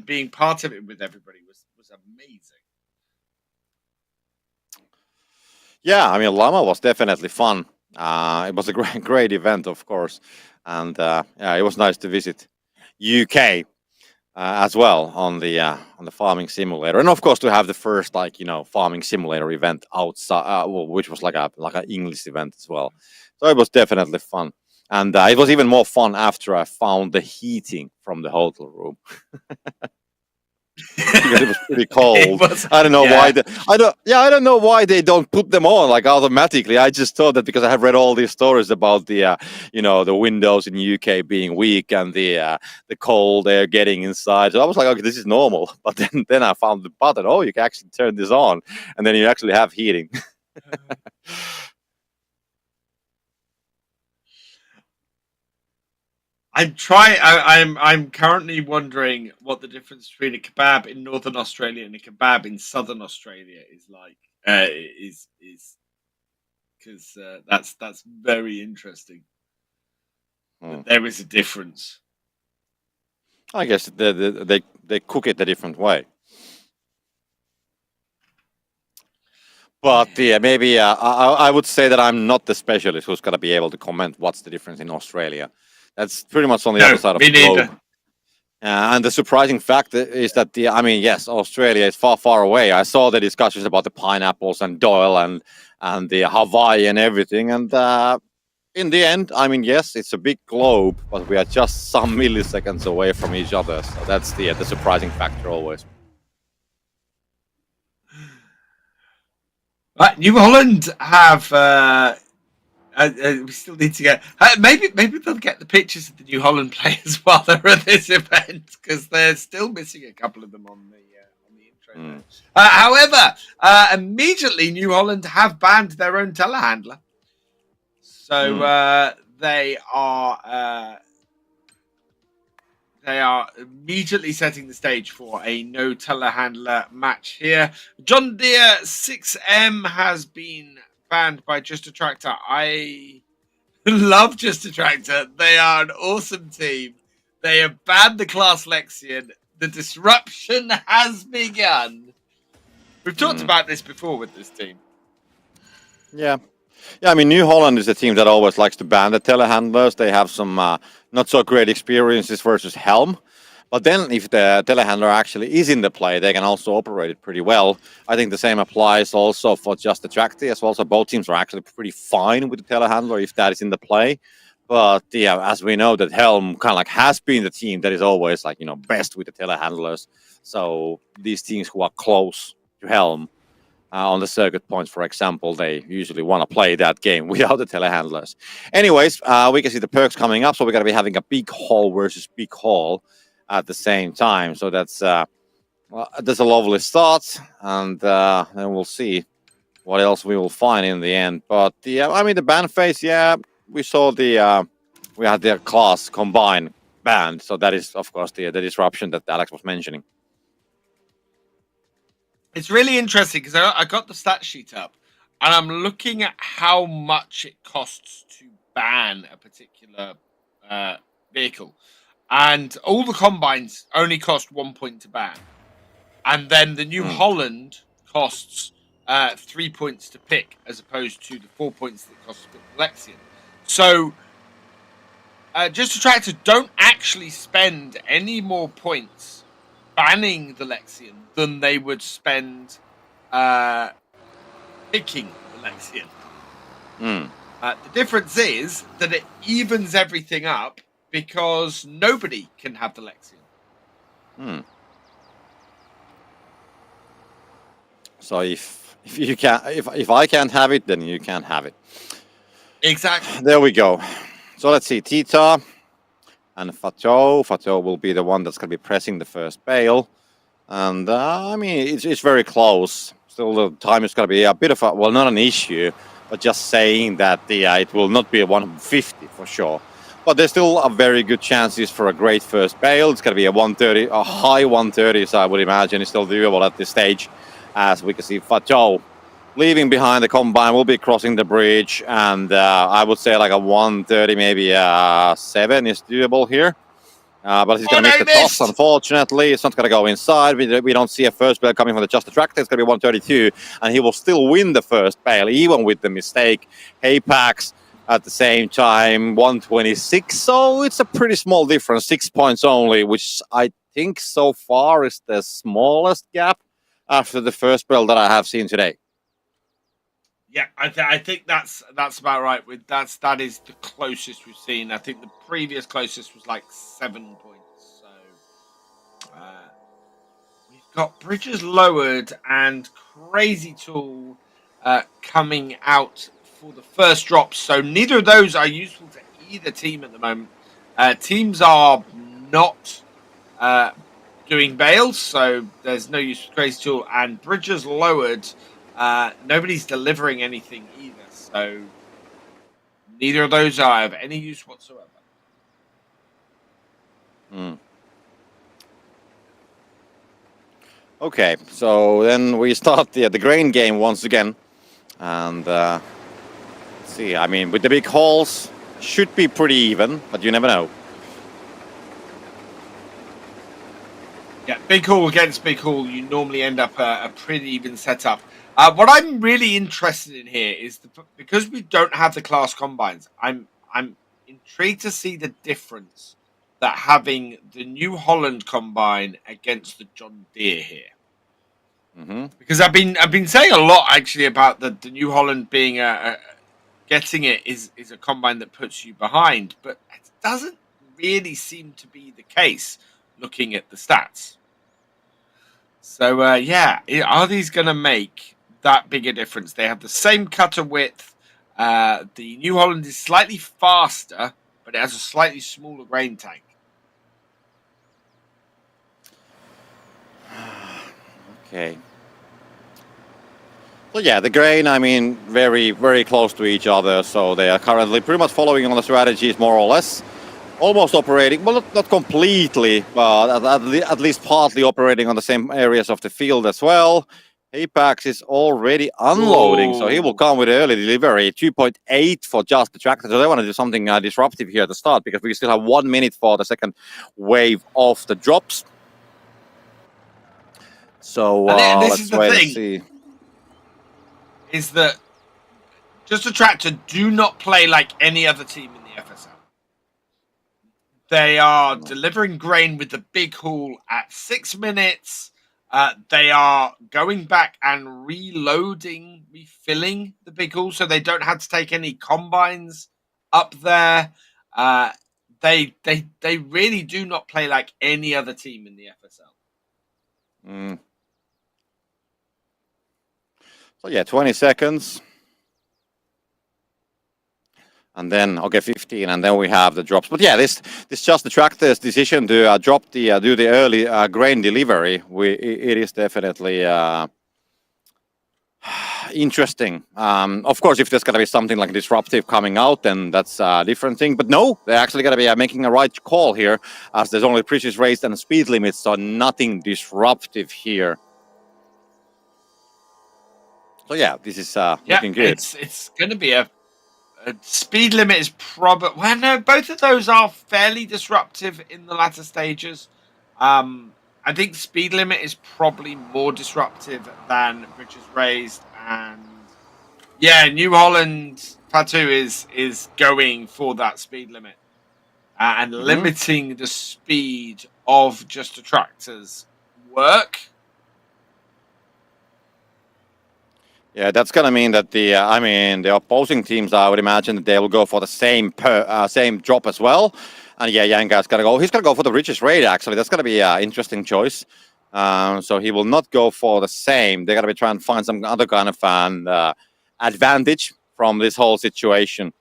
being part of it with everybody was amazing. Yeah, I mean, Llama was definitely fun. It was a great event, of course, and it was nice to visit UK as well on the farming simulator, and of course to have the first farming simulator event outside, which was like an English event as well. So it was definitely fun, and it was even more fun after I found the heating from the hotel room. Because it was pretty cold. I don't know why. I don't know why they don't put them on like automatically. I just thought that because I have read all these stories about the the windows in UK being weak and the cold air getting inside. So I was like, okay, this is normal. But then I found the button. Oh, you can actually turn this on, and then you actually have heating. I'm currently wondering what the difference between a kebab in Northern Australia and a kebab in Southern Australia is like. Is because that's very interesting. There is a difference. I guess they cook it a different way. But maybe I would say that I'm not the specialist who's going to be able to comment what's the difference in Australia. That's pretty much on the other side of the globe. And the surprising fact is that yes, Australia is far away. I saw the discussions about the pineapples and Doyle and the Hawaii and everything, and in the end, I mean, yes, it's a big globe, but we are just some milliseconds away from each other. So that's the surprising factor always. New Holland have. We still need to get. Maybe they'll get the pictures of the New Holland players while they're at this event because they're still missing a couple of them on the intro. However, immediately New Holland have banned their own telehandler, so they are immediately setting the stage for a no telehandler match here. John Deere 6M has been banned by Justa Tractor. I love Justa Tractor. They are an awesome team. They have banned the class Lexion. The disruption has begun. We've talked about this before with this team. Yeah. Yeah, I mean, New Holland is a team that always likes to ban the telehandlers. They have some not so great experiences versus Helm. But then if the telehandler actually is in the play, they can also operate it pretty well. I think the same applies also for Justa Tractor as well. So both teams are actually pretty fine with the telehandler if that is in the play. But yeah, as we know, that Helm kind of like has been the team that is always like, best with the telehandlers. So these teams who are close to Helm, on the circuit points, for example, they usually want to play that game without the telehandlers. Anyways, we can see the perks coming up, so we're going to be having a big haul versus big haul at the same time. So that's a lovely start, and then we'll see what else we will find in the end. But the ban phase, we saw we had the class combined banned, so that is of course the disruption that Alex was mentioning. It's really interesting because I got the stat sheet up and I'm looking at how much it costs to ban a particular vehicle. And all the combines only cost 1 point to ban. And then the New Holland costs 3 points to pick as opposed to the 4 points that cost to pick the Lexion. So Justa Tractor don't actually spend any more points banning the Lexion than they would spend picking the Lexion. The difference is that it evens everything up because nobody can have the Lexion. So if you can, if I can't have it, then you can't have it. Exactly. There we go. So let's see, Tita and Fato. Fato will be the one that's going to be pressing the first bale. And I mean, it's very close. Still, the time is going to be a bit of not an issue, but just saying that it will not be a 150 for sure. But there's still a very good chances for a great first bale. It's going to be a 130, a high 130, so I would imagine it's still doable at this stage. As we can see, Fato leaving behind the combine will be crossing the bridge, and I would say like a 130, maybe 7 is doable here. But he's going to miss the toss, unfortunately. It's not going to go inside. We don't see a first bale coming from the Justa Tractor. It's going to be 132, and he will still win the first bale, even with the mistake. Haypacks at the same time, 126. So it's a pretty small difference, 6 points only, which I think so far is the smallest gap after the first bale that I have seen today. Yeah, I think that's about right. That is the closest we've seen. I think the previous closest was like 7 points. So we've got bridges lowered and Crazy Tool coming out for the first drop. So neither of those are useful to either team at the moment. Teams are not doing bales, so there's no use for Crazy Tool, and bridges lowered. Nobody's delivering anything either, so neither of those are of any use whatsoever. Okay, so then we start the grain game once again, and let's see. I mean, with the big hauls, should be pretty even, but you never know. Yeah, big haul against big haul, you normally end up a pretty even setup. What I'm really interested in here is because we don't have the class combines, I'm intrigued to see the difference that having the New Holland combine against the John Deere here. Because I've been saying a lot actually about the New Holland being getting it is a combine that puts you behind, but it doesn't really seem to be the case looking at the stats. So are these going to make that big a difference? They have the same cutter width. The New Holland is slightly faster, but it has a slightly smaller grain tank. Okay. So yeah, the grain, I mean, very, very close to each other. So they are currently pretty much following on the strategies more or less. Almost operating, well, not completely, but at least partly operating on the same areas of the field as well. Apex is already unloading, so he will come with early delivery. 2.8 for just the tractor. So they want to do something disruptive here at the start because we still have 1 minute for the second wave of the drops. So let's wait and see. Is that Just a Tractor do not play like any other team in the FSL. They are delivering grain with the big haul at 6 minutes. They are going back and reloading, refilling the big haul, so they don't have to take any combines up there. They really do not play like any other team in the FSL. So yeah, 20 seconds. And then, okay, 15, and then we have the drops. But yeah, this just the Tractor's decision to drop the do the early grain delivery. It is definitely interesting. Of course, if there's gonna be something like disruptive coming out, then that's a different thing. But no, they're actually gonna be making a right call here, as there's only previous race and speed limits, so nothing disruptive here. So yeah, this is looking good. It's going to be a speed limit is probably... Well, no, both of those are fairly disruptive in the latter stages. I think speed limit is probably more disruptive than Bridges Raised. And yeah, New Holland Tattoo is going for that speed limit. And limiting the speed of Justa Tractor's work. Yeah, that's gonna mean that the opposing teams, I would imagine that they will go for the same drop as well. And yeah, Yanga's gonna go. He's gonna go for the richest raid. Actually, that's gonna be an interesting choice. So he will not go for the same. They're gonna be trying to find some other kind of advantage from this whole situation.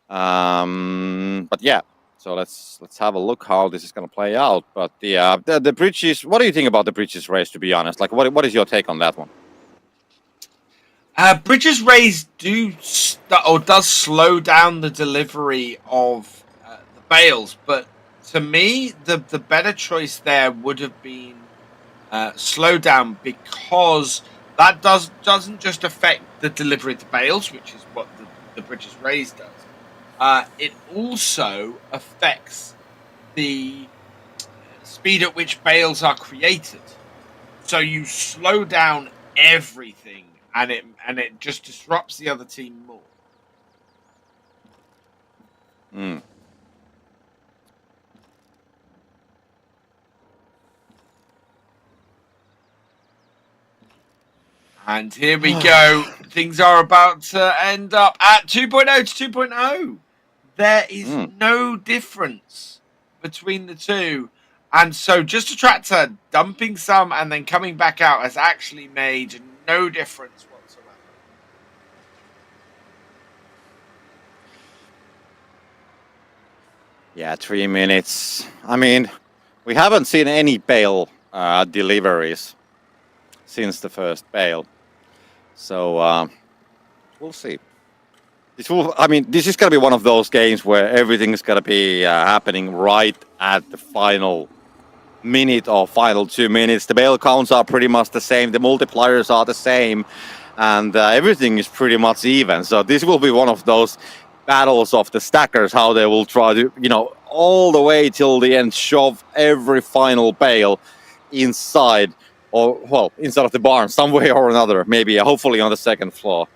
But yeah, so let's have a look how this is gonna play out. But the bridges. What do you think about the bridges race? To be honest, like what is your take on that one? Bridges Raised does slow down the delivery of the bales, but to me, the better choice there would have been slow down, because that doesn't just affect the delivery of the bales, which is what the Bridges Raised does. It also affects the speed at which bales are created. So you slow down everything. And it just disrupts the other team more. And here we go. Things are about to end up at 2.0 to 2.0. There is no difference between the two. And so Justa Tractor dumping some and then coming back out has actually made no difference whatsoever. Yeah, 3 minutes. I mean, we haven't seen any bale deliveries since the first bale. So we'll see. This is going to be one of those games where everything is going to be happening right at the final minute or final 2 minutes. The bale counts are pretty much the same. The multipliers are the same. And everything is pretty much even. So this will be one of those battles of the stackers, how they will try to, all the way till the end, shove every final bale inside, inside of the barn, some way or another, maybe, hopefully on the second floor.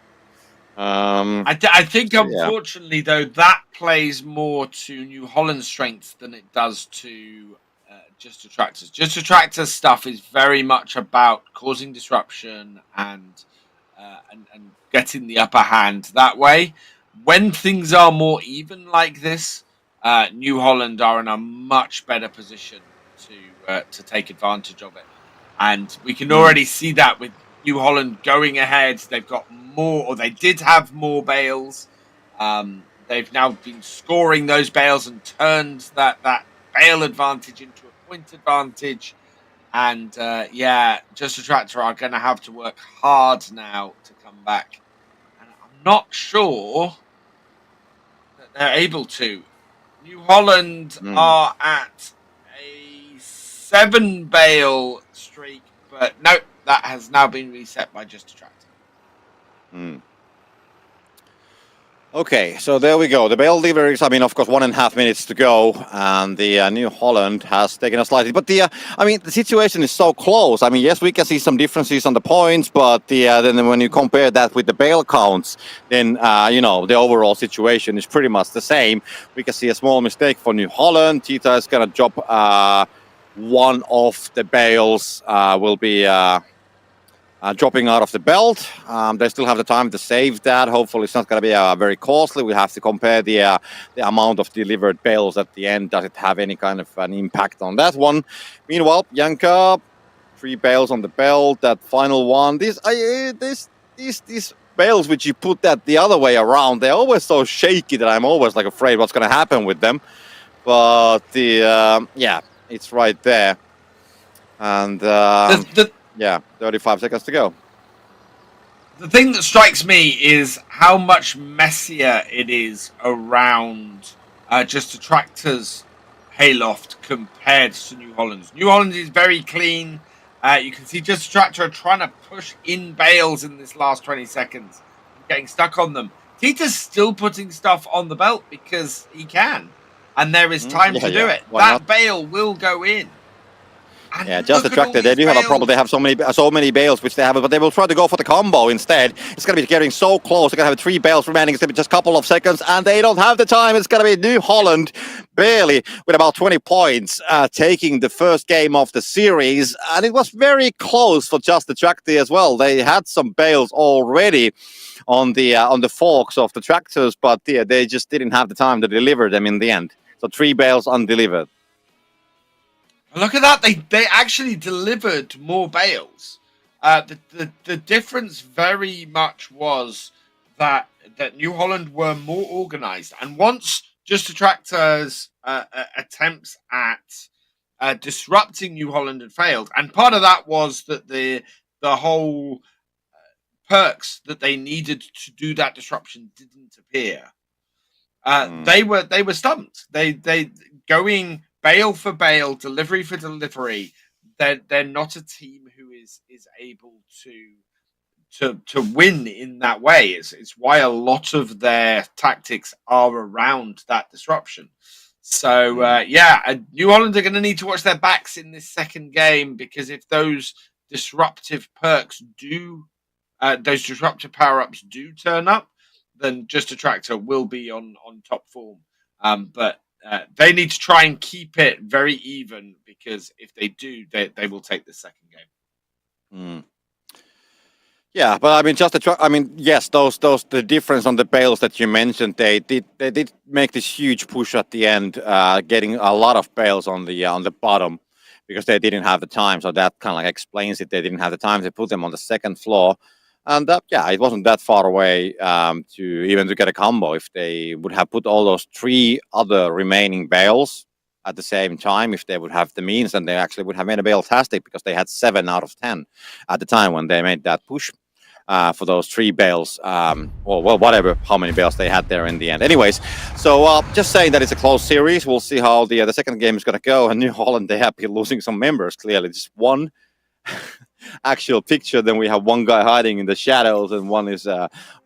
I think, unfortunately, though, that plays more to New Holland's strengths than it does to Justa Tractor's. Justa Tractor's stuff is very much about causing disruption and getting the upper hand that way. when things are more even like this, New Holland are in a much better position to take advantage of it, and we can Mm. already see that with New Holland going ahead. They've got more, or they did have more bales. They've now been scoring those bales and turned that bale advantage into a point advantage. And yeah, Just a Tractor are going to have to work hard now to come back. And I'm not sure that they're able to. New Holland Mm. are at a 7 bale streak, but no, that has now been reset by Just a Tractor. Mm. Okay, so there we go. The bale deliveries, I mean, of course, 1.5 minutes to go, and the New Holland has taken a slightly. But the situation is so close. I mean, yes, we can see some differences on the points, but then when you compare that with the bale counts, then the overall situation is pretty much the same. We can see a small mistake for New Holland. Tita is gonna drop one of the bales. Will be. Dropping out of the belt. They still have the time to save that. Hopefully, it's not going to be very costly. We have to compare the amount of delivered bales at the end. Does it have any kind of an impact on that one? Meanwhile, Janka, 3 bales on the belt. That final one. These bales which you put that the other way around, they're always so shaky that I'm always like afraid what's going to happen with them. But it's right there, and. Yeah, 35 seconds to go. The thing that strikes me is how much messier it is around Just a Tractor's hayloft compared to New Holland's. New Holland is very clean. You can see Just a Tractor trying to push in bales in this last 20 seconds and getting stuck on them. Tita's still putting stuff on the belt because he can, and there is time to do it. Why That not? bale will go in. And yeah, Just a Tractor, they do bales. have a problem. They have so many bales which they have, but they will try to go for the combo instead. It's going to be getting so close. They're going to have 3 bales remaining. It's going to be just a couple of seconds, and they don't have the time. It's going to be New Holland, barely, with about 20 points, taking the first game of the series. And it was very close for Just a Tractor as well. They had some bales already on the forks of the tractors, but they just didn't have the time to deliver them in the end. So 3 bales undelivered. Look at that! They actually delivered more bales. The difference very much was that New Holland were more organised, and once Just a Tractor's attempts at disrupting New Holland had failed, and part of that was that the whole perks that they needed to do that disruption didn't appear. They were stumped. They going bale for bale, delivery for delivery. They're not a team who is able to win in that way. It's why a lot of their tactics are around that disruption. So New Holland are going to need to watch their backs in this second game, because if those disruptive perks those disruptive power ups do turn up, then Just a Tractor will be on top form. But they need to try and keep it very even, because if they do, they will take the second game. Yeah, but I mean, yes, the difference on the bales that you mentioned, they did make this huge push at the end, getting a lot of bales on the bottom, because they didn't have the time. So that kind of like explains it. They didn't have the time to put them on the second floor, and it wasn't that far away to get a combo. If they would have put all those 3 other remaining bales at the same time, if they would have the means, then they actually would have made a bale-tastic, because they had 7 out of 10 at the time when they made that push. For those 3 bales, or whatever, how many bales they had there in the end. Anyways, so just saying that it's a close series. We'll see how the second game is going to go. And New Holland, they have been losing some members, clearly. Just one actual picture, then we have one guy hiding in the shadows, and one is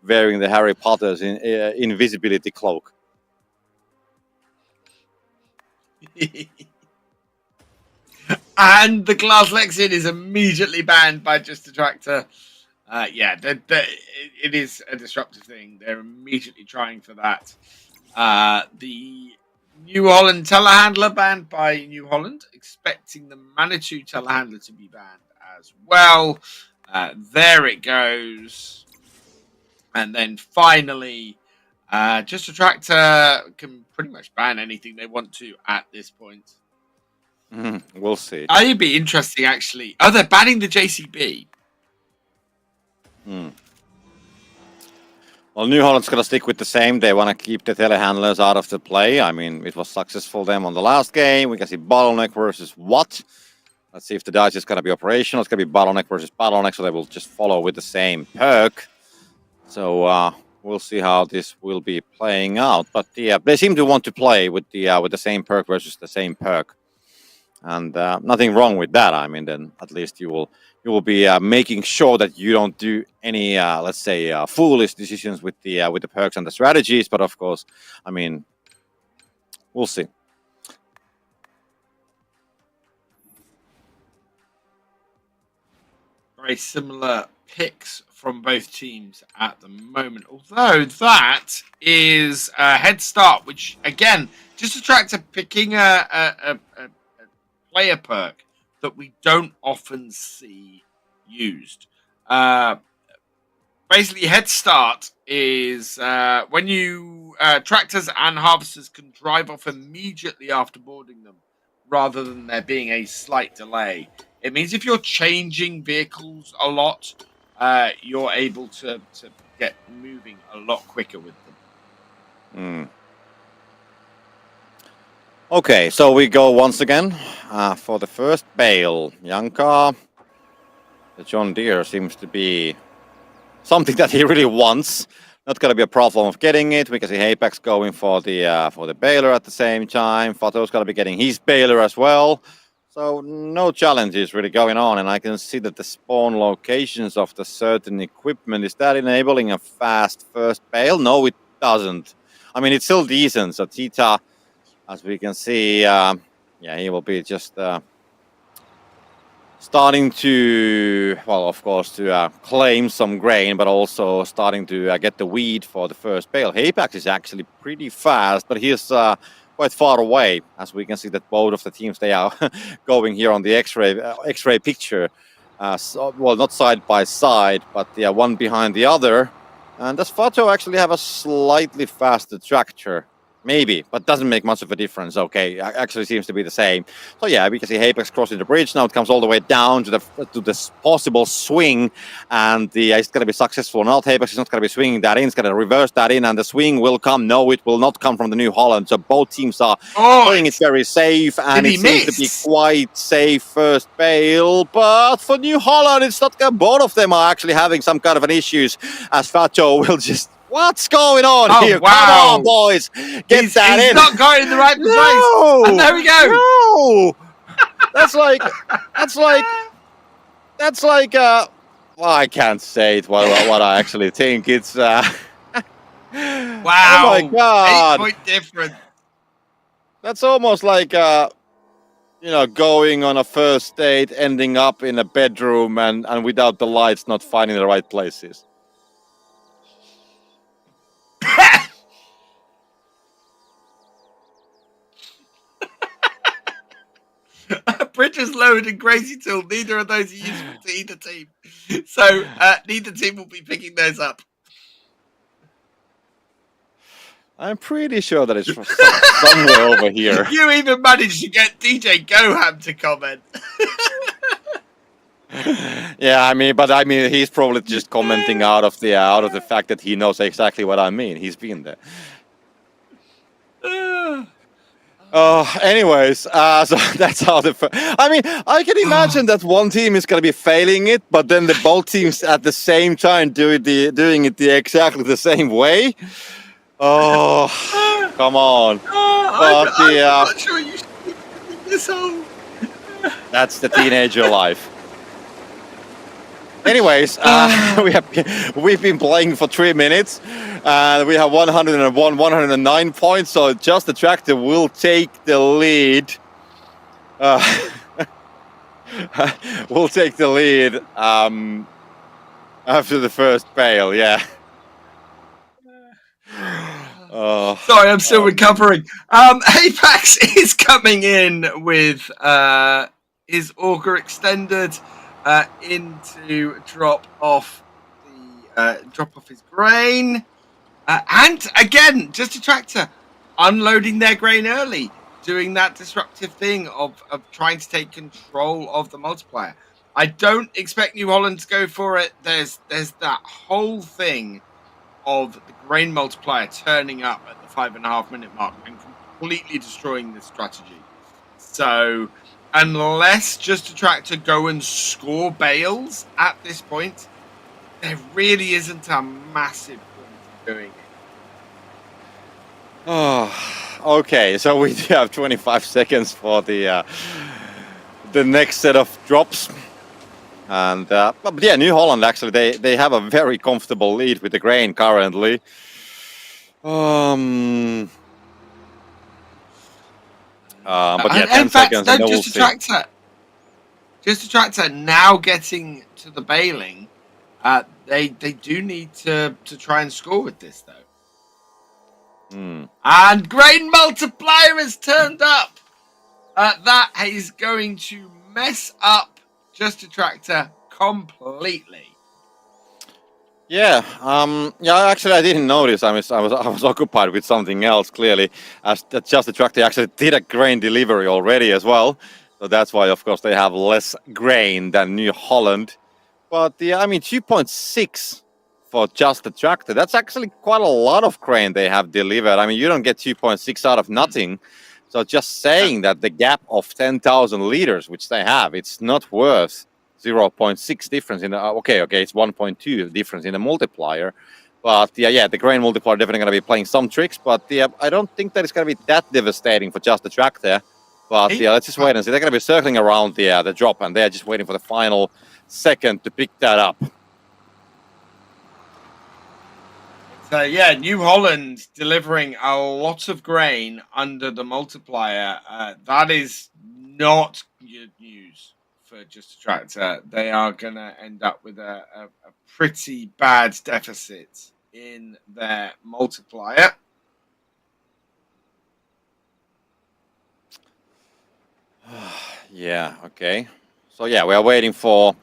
wearing the Harry Potter's invisibility cloak. And the Glass Lexion is immediately banned by Just a Tractor. It is a disruptive thing. They're immediately trying for that. The New Holland telehandler banned by New Holland, expecting the Manitou telehandler to be banned as well. There it goes. And then finally, Just a tractor can pretty much ban anything they want to at this point. We'll see. It'd be interesting, actually. Oh, they're banning the JCB. Well, New Holland's going to stick with the same. They want to keep the telehandlers out of the play. I mean, it was successful them on the last game. We can see bottleneck versus what. Let's see if the dice is going to be operational. It's going to be bottleneck versus bottleneck, so they will just follow with the same perk. So we'll see how this will be playing out. But they seem to want to play with the same perk versus the same perk, and nothing wrong with that. I mean, then at least you will be making sure that you don't do any, let's say, foolish decisions with the perks and the strategies. But of course, I mean, we'll see. Very similar picks from both teams at the moment. Although that is a head start, which again, just a tractor picking a player perk that we don't often see used. Basically, head start is when you tractors and harvesters can drive off immediately after boarding them, rather than there being a slight delay. It means if you're changing vehicles a lot, you're able to get moving a lot quicker with them. Okay, so we go once again for the first bale. Janka, the John Deere seems to be something that he really wants. Not going to be a problem of getting it. We can see Apex going for the baler at the same time. Fato's going to be getting his baler as well. So no challenges really going on, and I can see that the spawn locations of the certain equipment, is that enabling a fast first bale? No, it doesn't. I mean, it's still decent. So Tita, as we can see, he will be just starting to, well, of course, to claim some grain, but also starting to get the weed for the first bale. Apex is actually pretty fast, but he is quite far away, as we can see that both of the teams, they are going here on the X-ray picture. Well, not side by side, but one behind the other. And does Fato actually have a slightly faster tractor? Maybe, but doesn't make much of a difference. Okay, actually seems to be the same. So yeah, we can see Apex crossing the bridge. Now it comes all the way down to the possible swing, and it's going to be successful. Not Apex is not going to be swinging that in. It's going to reverse that in, and the swing will come. No, it will not come from the New Holland. So both teams are playing it very safe, and it seems to be quite safe first bale. But for New Holland, it's not good. Both of them are actually having some kind of an issues, as Fato will just. What's going on here? Wow. Come on, boys. Get that in. He's not going in the right place. No. And there we go. No. That's like, well, I can't say it what I actually think. It's, wow. Oh my God. 8-point difference. That's almost like, going on a first date, ending up in a bedroom and without the lights, not finding the right places. Bridges lowered and crazy tool. Neither of those are useful to either team. So neither team will be picking those up. I'm pretty sure that it's somewhere over here. You even managed to get DJ Goham to comment. Yeah, I mean, he's probably just commenting out of the fact that he knows exactly what I mean. He's been there. Anyways, so that's how I mean, I can imagine that one team is going to be failing it, but then the both teams at the same time doing it exactly the same way. Oh, come on! I'm not sure you should be this whole. That's the teenager life. Anyways, we've been playing for 3 minutes, and we have 101, 109 points. So just the tractor will take the lead. We'll take the lead after the first bale. Yeah. Sorry, I'm still recovering. Apex is coming in with his auger extended. Into drop off his grain. And again, just a tractor unloading their grain early, doing that disruptive thing of trying to take control of the multiplier. I don't expect New Holland to go for it. There's that whole thing of the grain multiplier turning up at the 5.5 minute mark and completely destroying this strategy. So unless just a tractor go and score bales at this point, there really isn't a massive point in doing it. Oh, okay. So we do have 25 seconds for the next set of drops. And but yeah, New Holland actually they have a very comfortable lead with the grain currently. But yeah, 10 in fact, seconds no, and then we'll just a see. tractor. Just a tractor now getting to the baling. They do need to try and score with this though. And grain multiplier has turned up. That is going to mess up just a tractor completely. Yeah, yeah. Actually, I didn't notice. I was occupied with something else. Clearly, as just the tractor actually did a grain delivery already as well. So that's why, of course, they have less grain than New Holland. But yeah, I mean, 2.6 for just the tractor. That's actually quite a lot of grain they have delivered. I mean, you don't get 2.6 out of nothing. So just saying that the gap of 10,000 liters, which they have, it's not worth 0.6 difference in the okay, it's 1.2 difference in the multiplier. But yeah, the grain multiplier definitely going to be playing some tricks. But yeah, I don't think that it's going to be that devastating for just the tractor. But yeah, let's just wait and see. They're going to be circling around the drop, and they're just waiting for the final second to pick that up. So yeah, New Holland delivering a lot of grain under the multiplier. That is not good news for just a tractor. They are going to end up with a pretty bad deficit in their multiplier. Yeah, okay. So yeah, we are waiting for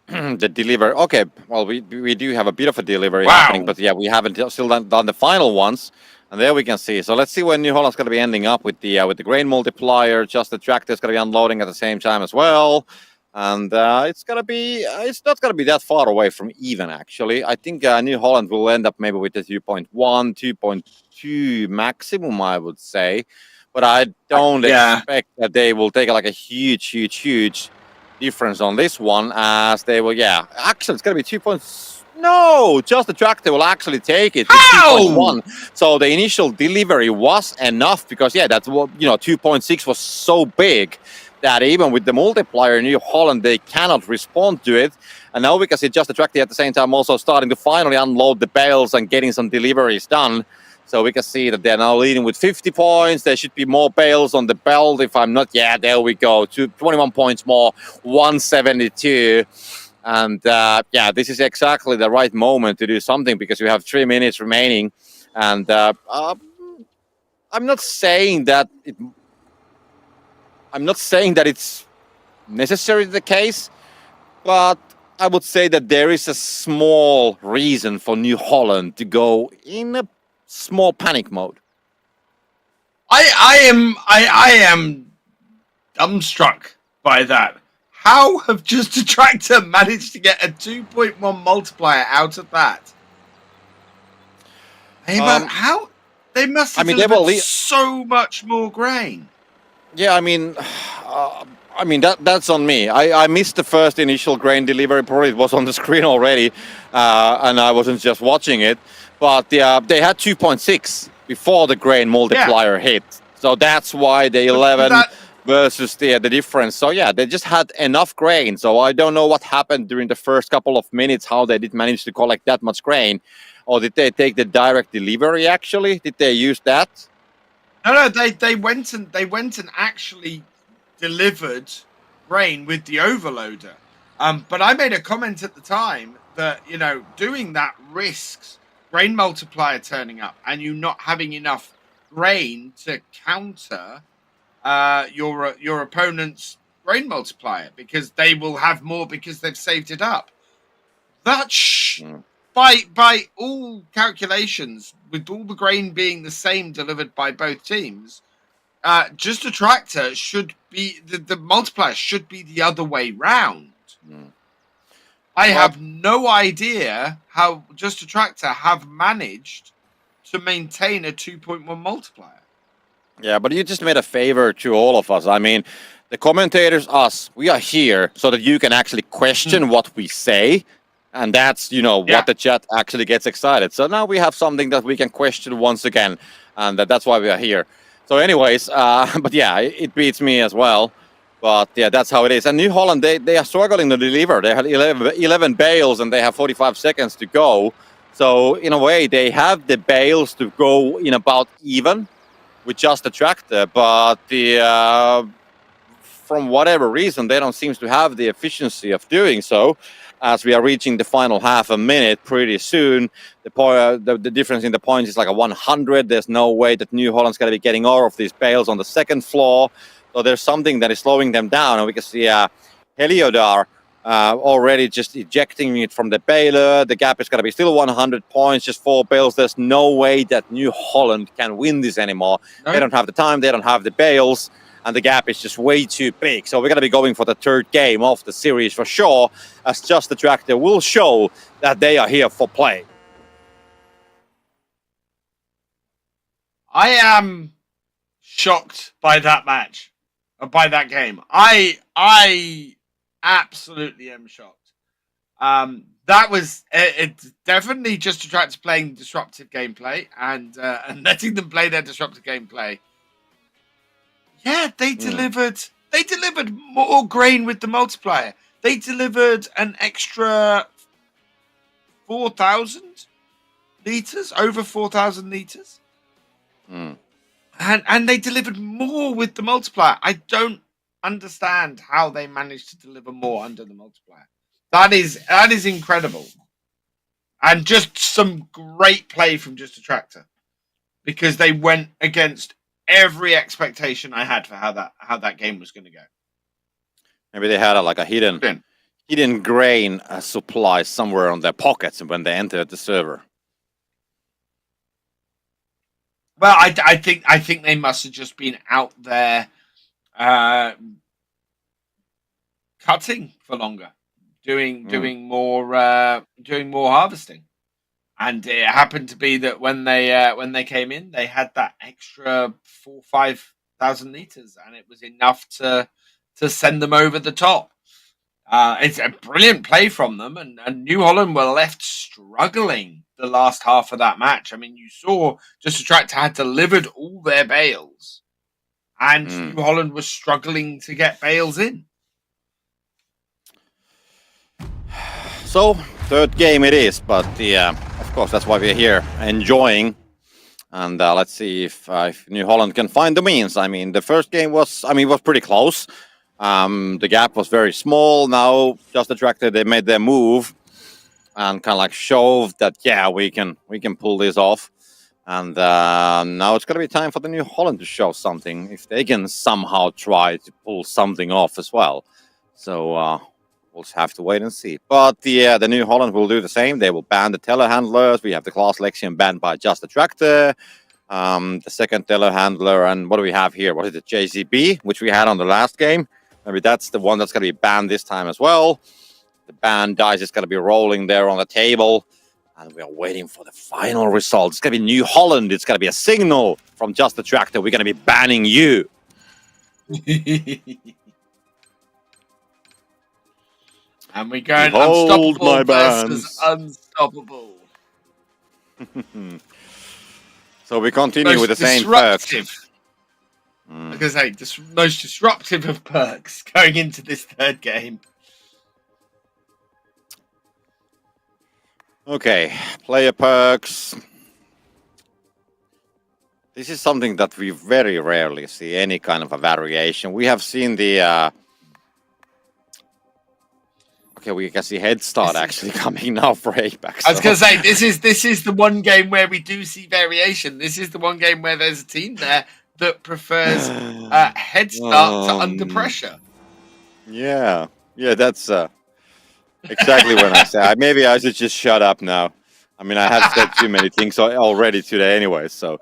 the delivery. Okay, well, we do have a bit of a delivery happening, but yeah, we haven't still done the final ones. And there we can see. So let's see when New Holland's going to be ending up with the grain multiplier. Just the tractor's going to be unloading at the same time as well. And it's going to be, it's not going to be that far away from even, actually. I think New Holland will end up maybe with the 2.1, 2.2 maximum, I would say. But I don't expect that they will take like a huge difference on this one, as they will, yeah. Actually, it's going to be 2 points. No, just the tractor will actually take it. 2.1. So the initial delivery was enough because, yeah, that's what, 2.6 was so big that even with the multiplier in New Holland, they cannot respond to it. And now we can see just the tractor at the same time also starting to finally unload the bales and getting some deliveries done. So we can see that they're now leading with 50 points. There should be more bales on the belt. If I'm not, yeah, there we go. 21 points more, 172. And yeah, this is exactly the right moment to do something because we have 3 minutes remaining. And I'm not saying that it's necessarily the case, but I would say that there is a small reason for New Holland to go in a small panic mode. I am dumbstruck by that. How have just a tractor managed to get a 2.1 multiplier out of that? Hey, but how they must have delivered so much more grain. Yeah, I mean that's on me. I missed the first initial grain delivery. Probably it was on the screen already, and I wasn't just watching it. But they had 2.6 before the grain multiplier hit. So that's why the 11 versus the difference. So yeah, they just had enough grain. So I don't know what happened during the first couple of minutes, how they did manage to collect that much grain. Or did they take the direct delivery actually? Did they use that? No, they went and actually delivered grain with the overloader. But I made a comment at the time that, doing that risks grain multiplier turning up and you not having enough grain to counter your opponent's grain multiplier because they will have more because they've saved it up. That by all calculations, with all the grain being the same delivered by both teams, Just a Tractor should be the multiplier should be the other way round. I have no idea how Just a Tractor have managed to maintain a 2.1 multiplier. Yeah, but you just made a favor to all of us. I mean, the commentators, us, we are here so that you can actually question what we say. And that's, what the chat actually gets excited. So now we have something that we can question once again. And that's why we are here. So anyways, but yeah, it beats me as well. But yeah, that's how it is. And New Holland, they are struggling to deliver. They had 11 bales and they have 45 seconds to go. So in a way, they have the bales to go in about even with Just a Tractor. But from whatever reason, they don't seem to have the efficiency of doing so. As we are reaching the final half a minute pretty soon, the difference in the points is like a 100. There's no way that New Holland's going to be getting all of these bales on the second floor. So there's something that is slowing them down. And we can see Heliodar already just ejecting it from the baler. The gap is going to be still 100 points, just 4 bales. There's no way that New Holland can win this anymore. No. They don't have the time. They don't have the bales. And the gap is just way too big. So we're going to be going for the third game of the series for sure, as Just a Tractor will show that they are here for play. I am shocked by that match, or by that game. I absolutely am shocked. That was it's definitely Just a Tractor playing disruptive gameplay and letting them play their disruptive gameplay. Yeah, they delivered more grain with the multiplier. They delivered an extra 4,000 liters, over 4,000 liters. And they delivered more with the multiplier. I don't understand how they managed to deliver more under the multiplier. That is incredible. And just some great play from Just a Tractor, because they went against every expectation I had for how that game was going to go. Maybe they had a hidden grain supply somewhere on their pockets when they entered the server. Well, I think they must have just been out there cutting for longer, doing more harvesting. And it happened to be that when they came in, they had that extra 4,000-5,000 liters, and it was enough to send them over the top. It's a brilliant play from them, and New Holland were left struggling the last half of that match. I mean, you saw Just a Tractor had delivered all their bales, and New Holland was struggling to get bales in. So, third game it is, but of course that's why we're here, enjoying. And let's see if New Holland can find the means. I mean, the first game was pretty close. The gap was very small. Now, Just a Tractor, they made their move and kind of like showed that, yeah, we can pull this off. And now it's going to be time for the New Holland to show something, if they can somehow try to pull something off as well. So, we'll have to wait and see. But the New Holland will do the same. They will ban the telehandlers. We have the Class Lexion banned by Just a Tractor. The second telehandler, and what do we have here? What is it, JCB, which we had on the last game? Maybe that's the one that's going to be banned this time as well. The ban dice is going to be rolling there on the table. And we are waiting for the final result. It's going to be New Holland. It's going to be a signal from Just a Tractor. We're going to be banning you. And we're going unstoppable versus unstoppable. So we continue with the same perks. Like I say, most disruptive of perks going into this third game. Okay, player perks. This is something that we very rarely see any kind of a variation. We have seen the... Okay, we can see Head Start actually coming now for Apex. So. I was going to say, this is the one game where we do see variation. This is the one game where there's a team there that prefers Head Start to Under Pressure. Yeah, that's exactly what I say. Maybe I should just shut up now. I mean, I have said too many things already today anyway, so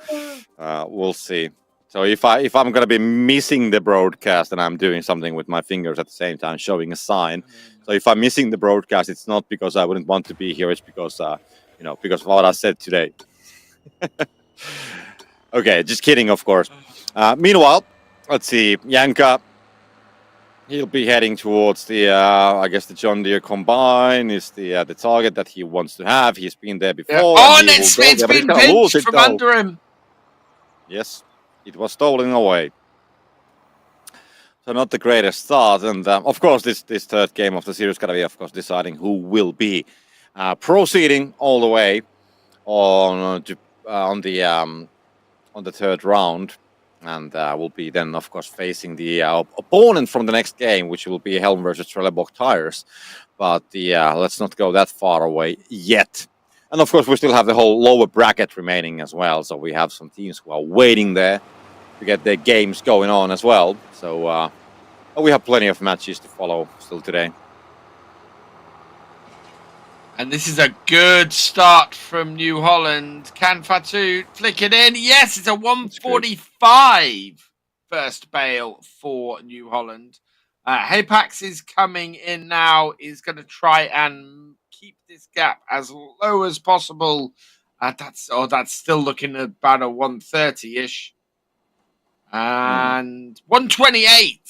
we'll see. So if I'm gonna be missing the broadcast and I'm doing something with my fingers at the same time, showing a sign. So if I'm missing the broadcast, it's not because I wouldn't want to be here. It's because because of what I said today. Okay, just kidding, of course. Meanwhile, let's see, Janka. He'll be heading towards the, I guess, the John Deere Combine is the target that he wants to have. He's been there before. Yeah. Oh, and it's been pinched from under him. Yes, it was stolen away. So not the greatest start. And of course, this third game of the series going to be, of course, deciding who will be proceeding all the way on the third round. And will be then, of course, facing the opponent from the next game, which will be Helm versus Trellborg Tires. But let's not go that far away yet. And of course, we still have the whole lower bracket remaining as well. So we have some teams who are waiting there to get their games going on as well. So we have plenty of matches to follow still today. And this is a good start from New Holland. Can Fatu flick it in? Yes, it's a 145 first bail for New Holland. Hapax is coming in now, is going to try and keep this gap as low as possible. That's still looking at about a 130-ish. And 128.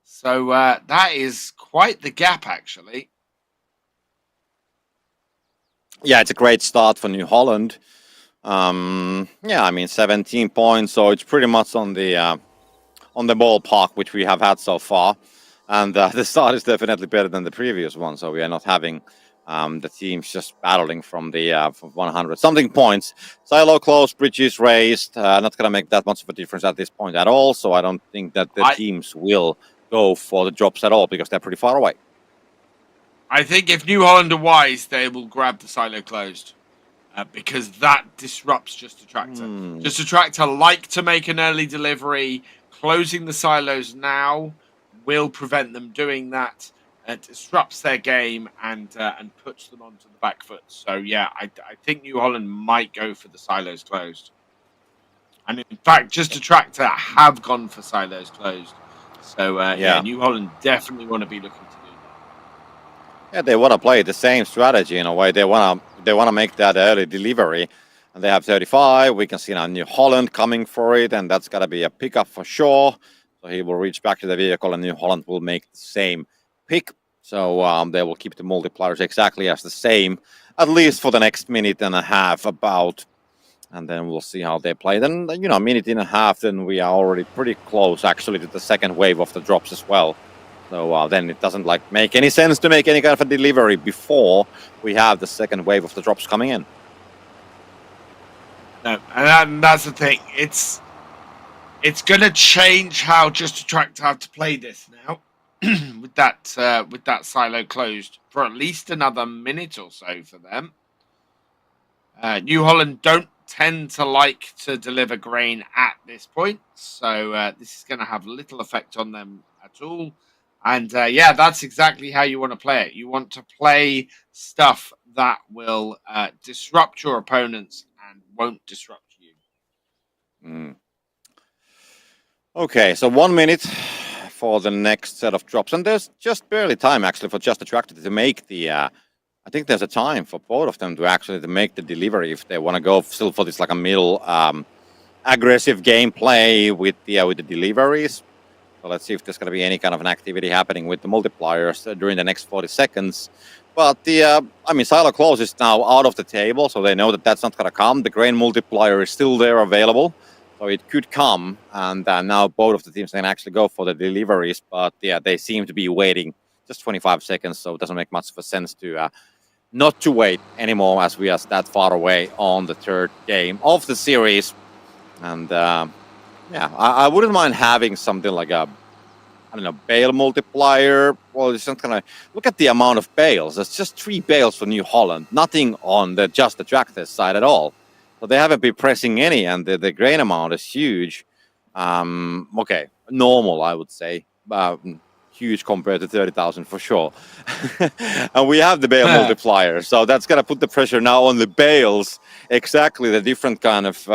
So that is quite the gap, actually. Yeah, it's a great start for New Holland. Yeah, I mean 17 points, so it's pretty much on the ballpark which we have had so far, and the start is definitely better than the previous one. So we are not having the teams just battling from the from 100 something points. Silo close, bridges raised. Not gonna make that much of a difference at this point at all. So I don't think that the teams will go for the drops at all because they're pretty far away. I think if New Holland are wise, they will grab the silo closed because that disrupts Justa Tractor. Justa Tractor like to make an early delivery. Closing the silos now will prevent them doing that. It disrupts their game and puts them onto the back foot. So yeah, I think New Holland might go for the silos closed. And in fact, Justa Tractor have gone for silos closed. So yeah, New Holland definitely want to be looking. Yeah, they want to play the same strategy in a way. They want to make that early delivery, and they have 35. We can see now New Holland coming for it, and that's got to be a pickup for sure. So he will reach back to the vehicle, and New Holland will make the same pick. So they will keep the multipliers exactly as the same, at least for the next minute and a half about, and then we'll see how they play. Then a minute and a half, then we are already pretty close actually to the second wave of the drops as well. So then it doesn't make any sense to make any kind of a delivery before we have the second wave of the drops coming in. No, and that's the thing. It's going to change how Justa Tractor have to play this now with that silo closed for at least another minute or so for them. New Holland don't tend to like to deliver grain at this point, so this is going to have little effect on them at all. And yeah, that's exactly how you want to play it. You want to play stuff that will disrupt your opponents and won't disrupt you. Okay, so 1 minute for the next set of drops. And there's just barely time actually for Justa Tractor to make the... I think there's a time for both of them to make the delivery if they want to go still for this like a middle aggressive gameplay with the deliveries. So let's see if there's going to be any kind of an activity happening with the multipliers during the next 40 seconds. But silo close is now out of the table, so they know that that's not going to come. The grain multiplier is still there available, so it could come. And now both of the teams can actually go for the deliveries. But yeah, they seem to be waiting just 25 seconds, so it doesn't make much of a sense to not to wait anymore as we are that far away on the third game of the series. And... yeah, I wouldn't mind having something like a, bail multiplier. Well, it's not gonna look at the amount of bales. There's just 3 bales for New Holland, nothing on the Justa Tractor side at all. So they haven't been pressing any, and the grain amount is huge. Okay, normal, I would say. huge compared to 30,000 for sure. And we have the Bale multiplier, so that's gonna put the pressure now on the Bales. Exactly the different kind of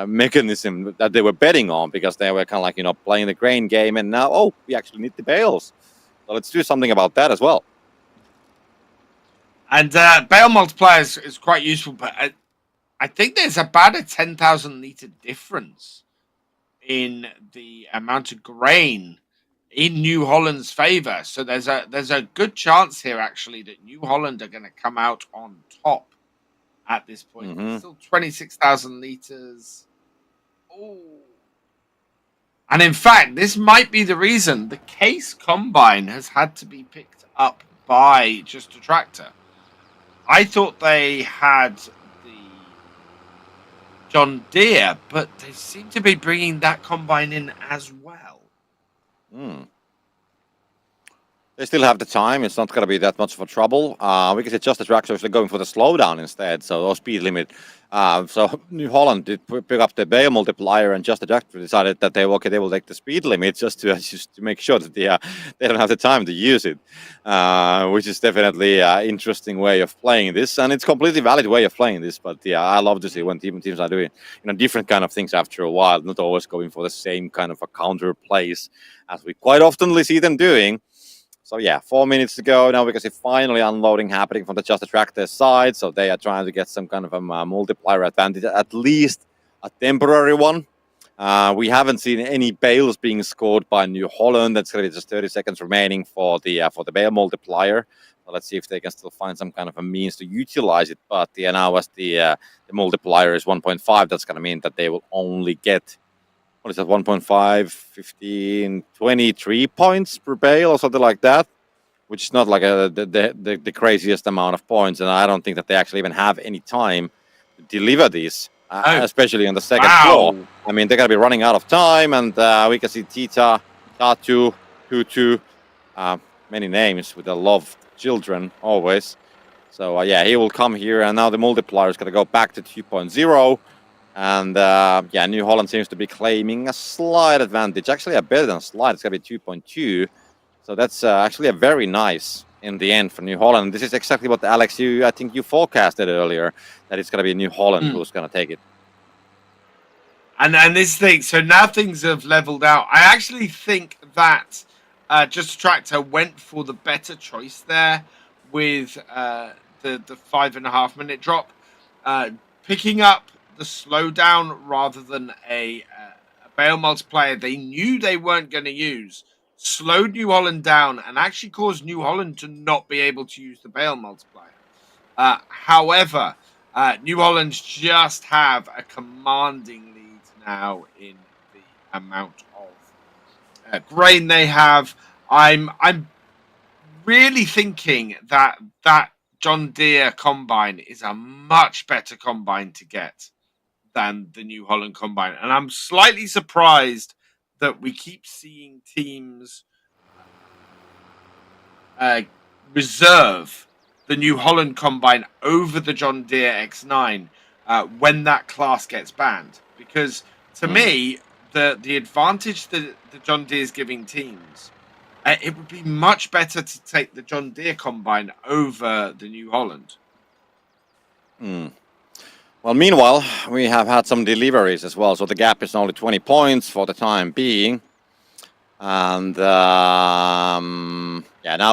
mechanism that they were betting on, because they were kind of like, playing the grain game, and now, we actually need the Bales. So let's do something about that as well. And Bale multiplier is quite useful, but I think there's about a 10,000 litre difference in the amount of grain in New Holland's favour. So there's a good chance here, actually, that New Holland are going to come out on top at this point. Mm-hmm. Still 26,000 litres. Oh. And in fact, this might be the reason the Case Combine has had to be picked up by Justa Tractor. I thought they had the John Deere, but they seem to be bringing that Combine in as well. They still have the time. It's not going to be that much of a trouble. We can see Justa Tractor actually going for the slowdown instead, so speed limit. So New Holland did pick up the Bale multiplier, and Justa Tractor decided that they will take the speed limit just to make sure that they don't have the time to use it, which is definitely an interesting way of playing this, and it's completely valid way of playing this. But I love to see when teams are doing different kind of things after a while, not always going for the same kind of a counter plays as we quite often see them doing. So 4 minutes to go. Now we can see finally unloading happening from the Justa Tractor side. So they are trying to get some kind of a multiplier advantage, at least a temporary one. We haven't seen any Bales being scored by New Holland. That's going to be just 30 seconds remaining for the Bale multiplier. So let's see if they can still find some kind of a means to utilize it. But now as the multiplier is 1.5, that's going to mean that they will only get, what is that, 1.5, 15, 23 points per Bale or something like that, which is not like the craziest amount of points. And I don't think that they actually even have any time to deliver these, especially on the second floor. I mean, they're going to be running out of time, and we can see Tita, Tatu, Hutu, many names with the love children always. So he will come here, and now the multiplier is going to go back to 2.0. And New Holland seems to be claiming a slight advantage. Actually, a better than a slight. It's going to be 2.2. So that's actually a very nice in the end for New Holland. This is exactly what, Alex, I think you forecasted earlier, that it's going to be New Holland who's going to take it. And this thing, so now things have leveled out. I actually think that Justa Tractor went for the better choice there with the 5.5 minute drop. Picking up the slowdown rather than a Bale multiplier they knew they weren't going to use, slowed New Holland down and actually caused New Holland to not be able to use the Bale multiplier. However, New Holland just have a commanding lead now in the amount of grain they have. I'm really thinking that John Deere Combine is a much better combine to get than the New Holland Combine. And I'm slightly surprised that we keep seeing teams reserve the New Holland Combine over the John Deere X9 when that class gets banned. Because to me, the advantage that the John Deere is giving teams, it would be much better to take the John Deere Combine over the New Holland. Well, meanwhile, we have had some deliveries as well, so the gap is only 20 points for the time being. And now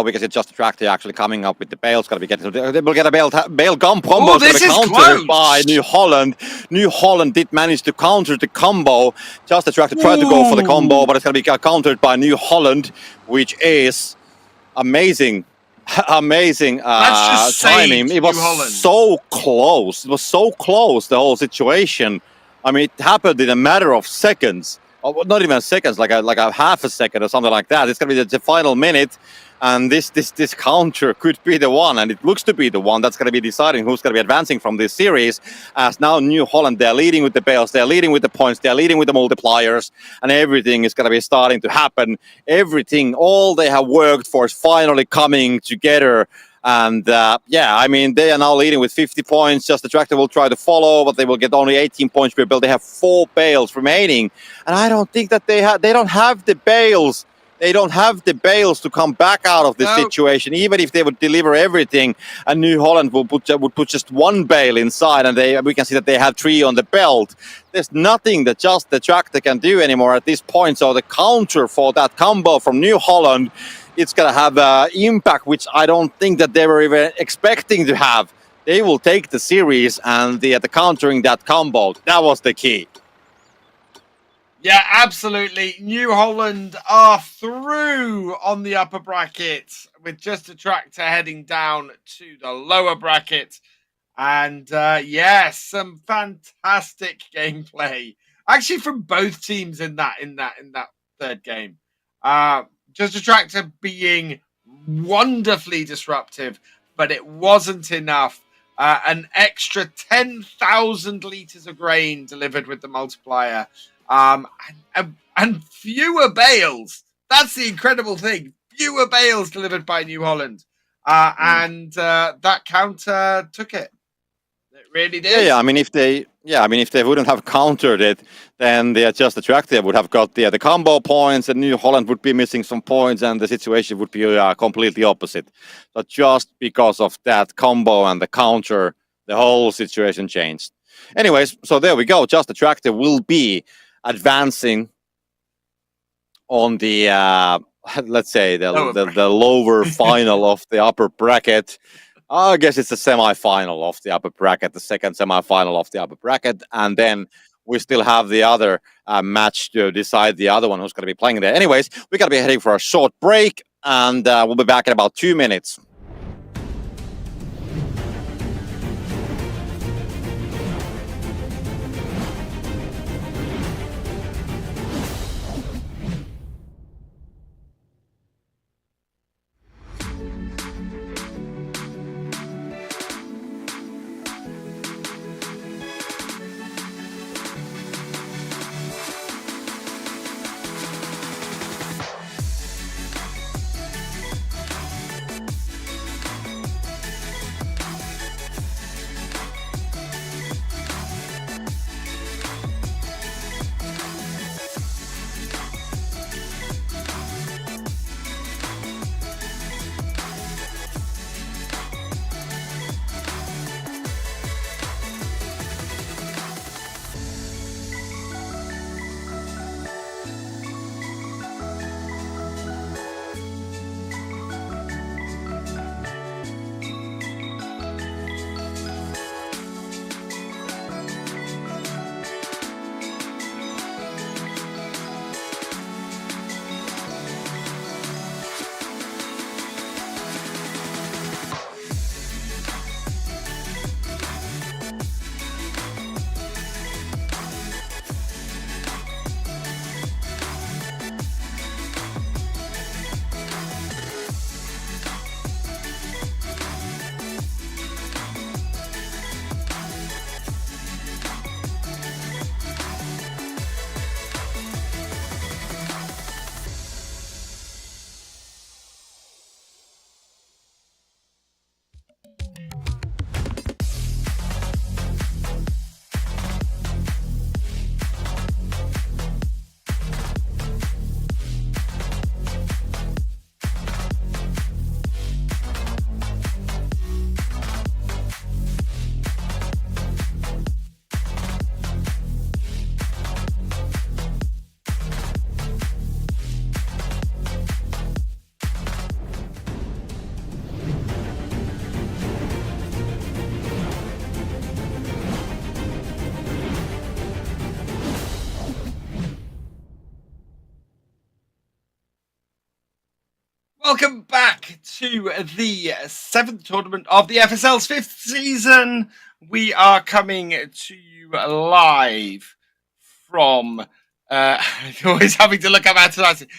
we can see Justa Tractor actually coming up with the Bales. Got to be getting. They will get a Bale gum combo. This is countered by New Holland. New Holland did manage to counter the combo. Justa Tractor tried to go for the combo, but it's going to be countered by New Holland, which is amazing. Amazing timing. It was so close. It was so close, the whole situation. I mean, it happened in a matter of seconds. Or not even seconds, like a half a second or something like that. It's going to be the final minute. And this counter could be the one, and it looks to be the one that's going to be deciding who's going to be advancing from this series. As now New Holland, they're leading with the Bales, they're leading with the points, they're leading with the multipliers, and everything is going to be starting to happen. Everything, all they have worked for is finally coming together. And I mean, they are now leading with 50 points. Justa Tractor will try to follow, but they will get only 18 points per Bale. They have 4 Bales remaining, and I don't think that they don't have the Bales They don't have the bales to come back out of this No. situation. Even if they would deliver everything, and New Holland would put just one bale inside, and we can see that they have 3 on the belt. There's nothing that just the tractor can do anymore at this point. So the counter for that combo from New Holland, it's gonna have an impact which I don't think that they were even expecting to have. They will take the series, and the countering that combo, that was the key. Yeah, absolutely. New Holland are through on the upper bracket with just a tractor heading down to the lower bracket. And yes, some fantastic gameplay actually from both teams in that third game. Just a tractor being wonderfully disruptive, but it wasn't enough. An extra 10,000 liters of grain delivered with the multiplier. And fewer bales. That's the incredible thing. Fewer bales delivered by New Holland. And that counter took it. It really did. Yeah. I mean, if they wouldn't have countered it, then the Just Attractive would have got the combo points, and New Holland would be missing some points, and the situation would be completely opposite. But just because of that combo and the counter, the whole situation changed. Anyways, so there we go. Just Attractive will be advancing on the let's say the lower final of the upper bracket. I guess it's the semi-final of the upper bracket, the second semi-final of the upper bracket, and then we still have the other match to decide the other one who's going to be playing there. Anyways, we got to be heading for a short break, and we'll be back in about 2 minutes. Welcome back to the 7th tournament of the FSL's 5th season. We are coming to you live from always having to look up how to pronounce it.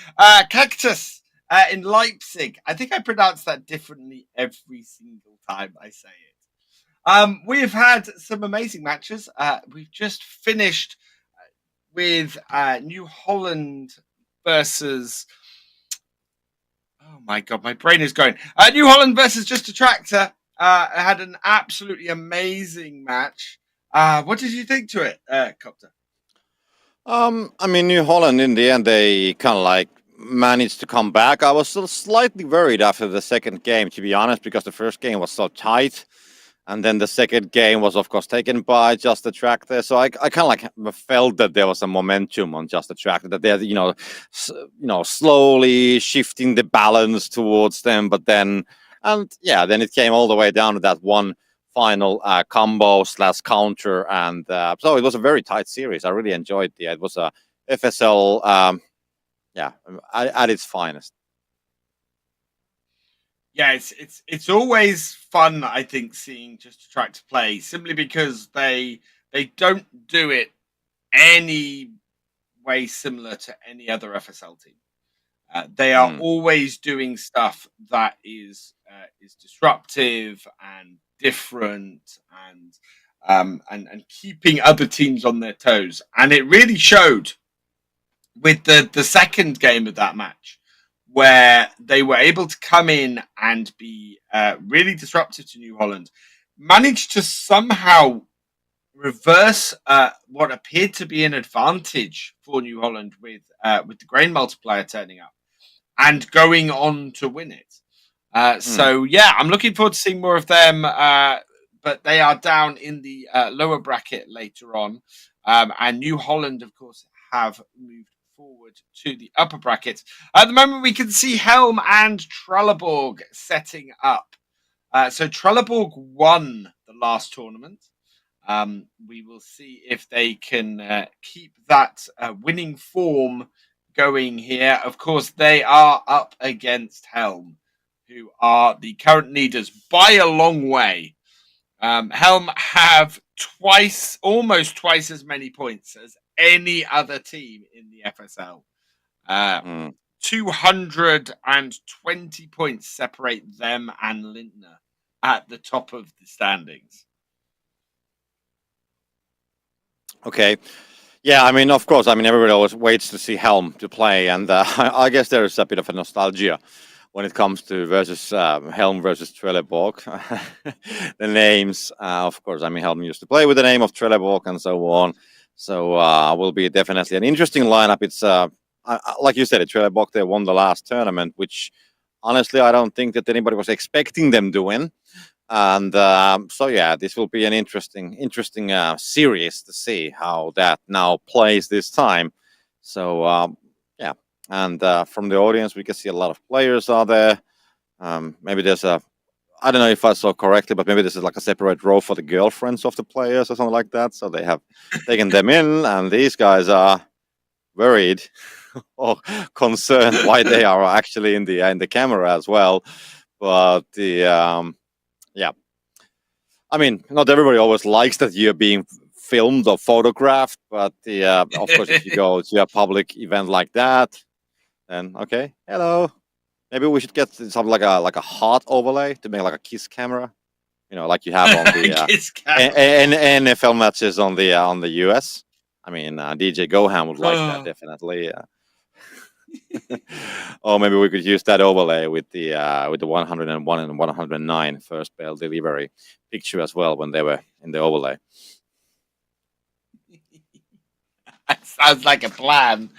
Cactus in Leipzig. I think I pronounce that differently every single time I say it. We've had some amazing matches. We've just finished with New Holland versus... Oh my God, my brain is going. New Holland versus Just a Tractor had an absolutely amazing match. What did you think to it, Copter? I mean, New Holland in the end, they kind of like managed to come back. I was still slightly worried after the second game, to be honest, because the first game was so tight. And then the second game was, of course, taken by Just the Track there. So I kind of like felt that there was a momentum on Just the Track, that they're, slowly shifting the balance towards them. But then, and yeah, then it came all the way down to that one final combo / counter. And so it was a very tight series. I really enjoyed it. It was a FSL, at its finest. Yeah, it's always fun, I think, seeing Just Track to play, simply because they don't do it any way similar to any other FSL team. They are always doing stuff that is disruptive and different and keeping other teams on their toes. And it really showed with the second game of that match, where they were able to come in and be really disruptive to New Holland, managed to somehow reverse what appeared to be an advantage for New Holland with the Grain multiplier turning up and going on to win it. So, yeah, I'm looking forward to seeing more of them, but they are down in the lower bracket later on. And New Holland, of course, have moved forward to the upper bracket. At the moment, we can see Helm and Trellborg setting up. So Trellborg won the last tournament. We will see if they can keep that winning form going here. Of course, they are up against Helm, who are the current leaders by a long way. Helm have almost twice as many points as any other team in the FSL. 220 points separate them and Lindner at the top of the standings. Okay. Yeah, I mean, of course, everybody always waits to see Helm to play, and I guess there is a bit of a nostalgia when it comes to Helm versus Trellborg. The names, of course, Helm used to play with the name of Trellborg and so on. So will be definitely an interesting lineup. It's like you said, Trellborg, they won the last tournament, which honestly I don't think that anybody was expecting them to win. And so yeah, this will be an interesting series to see how that now plays this time. So yeah, and from the audience we can see a lot of players are there. Maybe there's I don't know if I saw correctly, but maybe this is like a separate row for the girlfriends of the players or something like that. So they have taken them in, and these guys are worried or concerned why they are actually in the camera as well. But the yeah, not everybody always likes that you're being filmed or photographed, but of course, if you go to a public event like that, then okay, hello. Maybe we should get something like a hot overlay to make like a kiss camera, like you have on the NFL matches on the US. DJ Gohan would like that definitely. Or maybe we could use that overlay with the 101 and 109 first bell delivery picture as well when they were in the overlay. That sounds like a plan.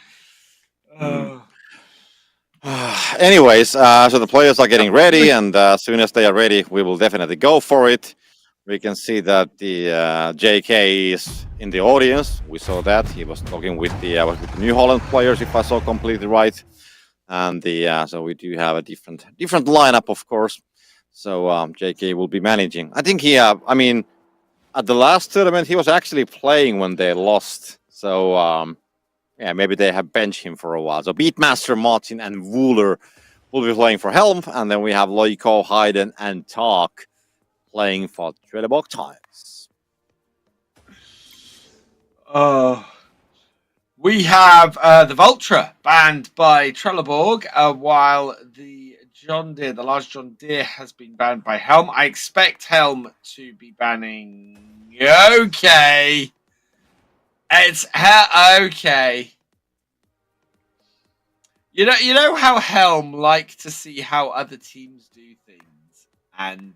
Anyways, so the players are getting ready, and as soon as they are ready, we will definitely go for it. We can see that the JK is in the audience. We saw that he was talking with the New Holland players, if I saw completely right. And so we do have a different lineup, of course. So JK will be managing. I think he, at the last tournament, he was actually playing when they lost. So yeah, maybe they have benched him for a while. So Beatmaster, Martin, and Wooler will be playing for Helm, and then we have Loiko, Hayden, and Talk playing for Trellborg Times. We have the Vultra banned by Trellborg, while the large John Deere has been banned by Helm. I expect Helm to be banning. Okay. It's okay. You know how Helm like to see how other teams do things and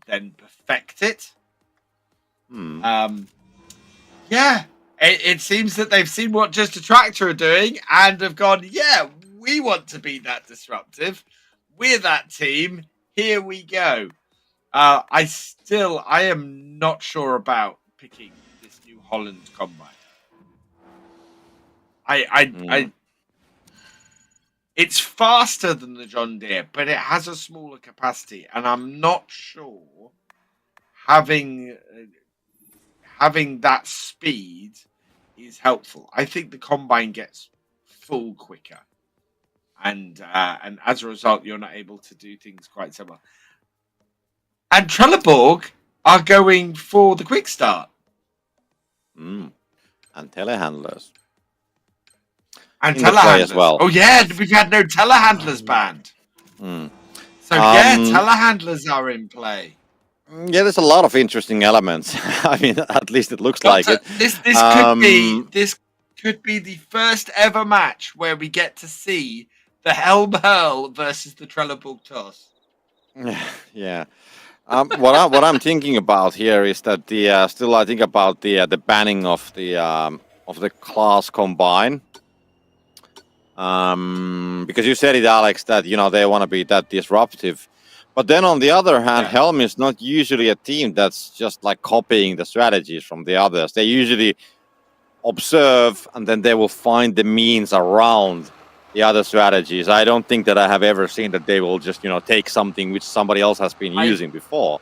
then perfect it. Yeah, it seems that they've seen what Just a Tractor are doing and have gone, yeah, we want to be that disruptive. We're that team. Here we go. I am not sure about picking this new Holland combine. It's faster than the John Deere, but it has a smaller capacity, and I'm not sure having that speed is helpful. I think the combine gets full quicker, and as a result, you're not able to do things quite so well. And Trellborg are going for the quick start. And telehandlers. And telehandlers as well. Oh yeah, we've had no telehandlers banned. So telehandlers are in play. Yeah, there's a lot of interesting elements. I mean, at least it looks like it. This could be the first ever match where we get to see the Helm Hurl versus the Trellborg Toss. Yeah. What I'm thinking about here is that I think about the banning of the class combine. Because you said it, Alex, that they want to be that disruptive. But then on the other hand, Helm is not usually a team that's just like copying the strategies from the others. They usually observe and then they will find the means around the other strategies. I don't think that I have ever seen that they will just, take something which somebody else has been using before.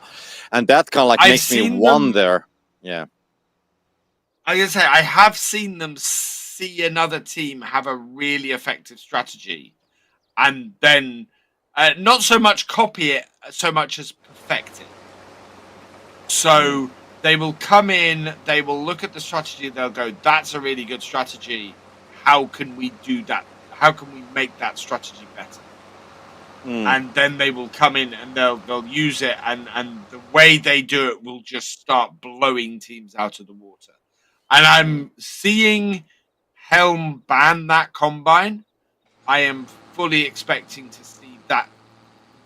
And that kind of like makes me wonder. Yeah. I was gonna say, I have seen them see another team have a really effective strategy and then not so much copy it so much as perfect it. So they will come in, they will look at the strategy, they'll go, that's a really good strategy. How can we do that? How can we make that strategy better? And then they will come in and they'll use it, and the way they do it will just start blowing teams out of the water. And I'm seeing Helm ban that combine. I am fully expecting to see that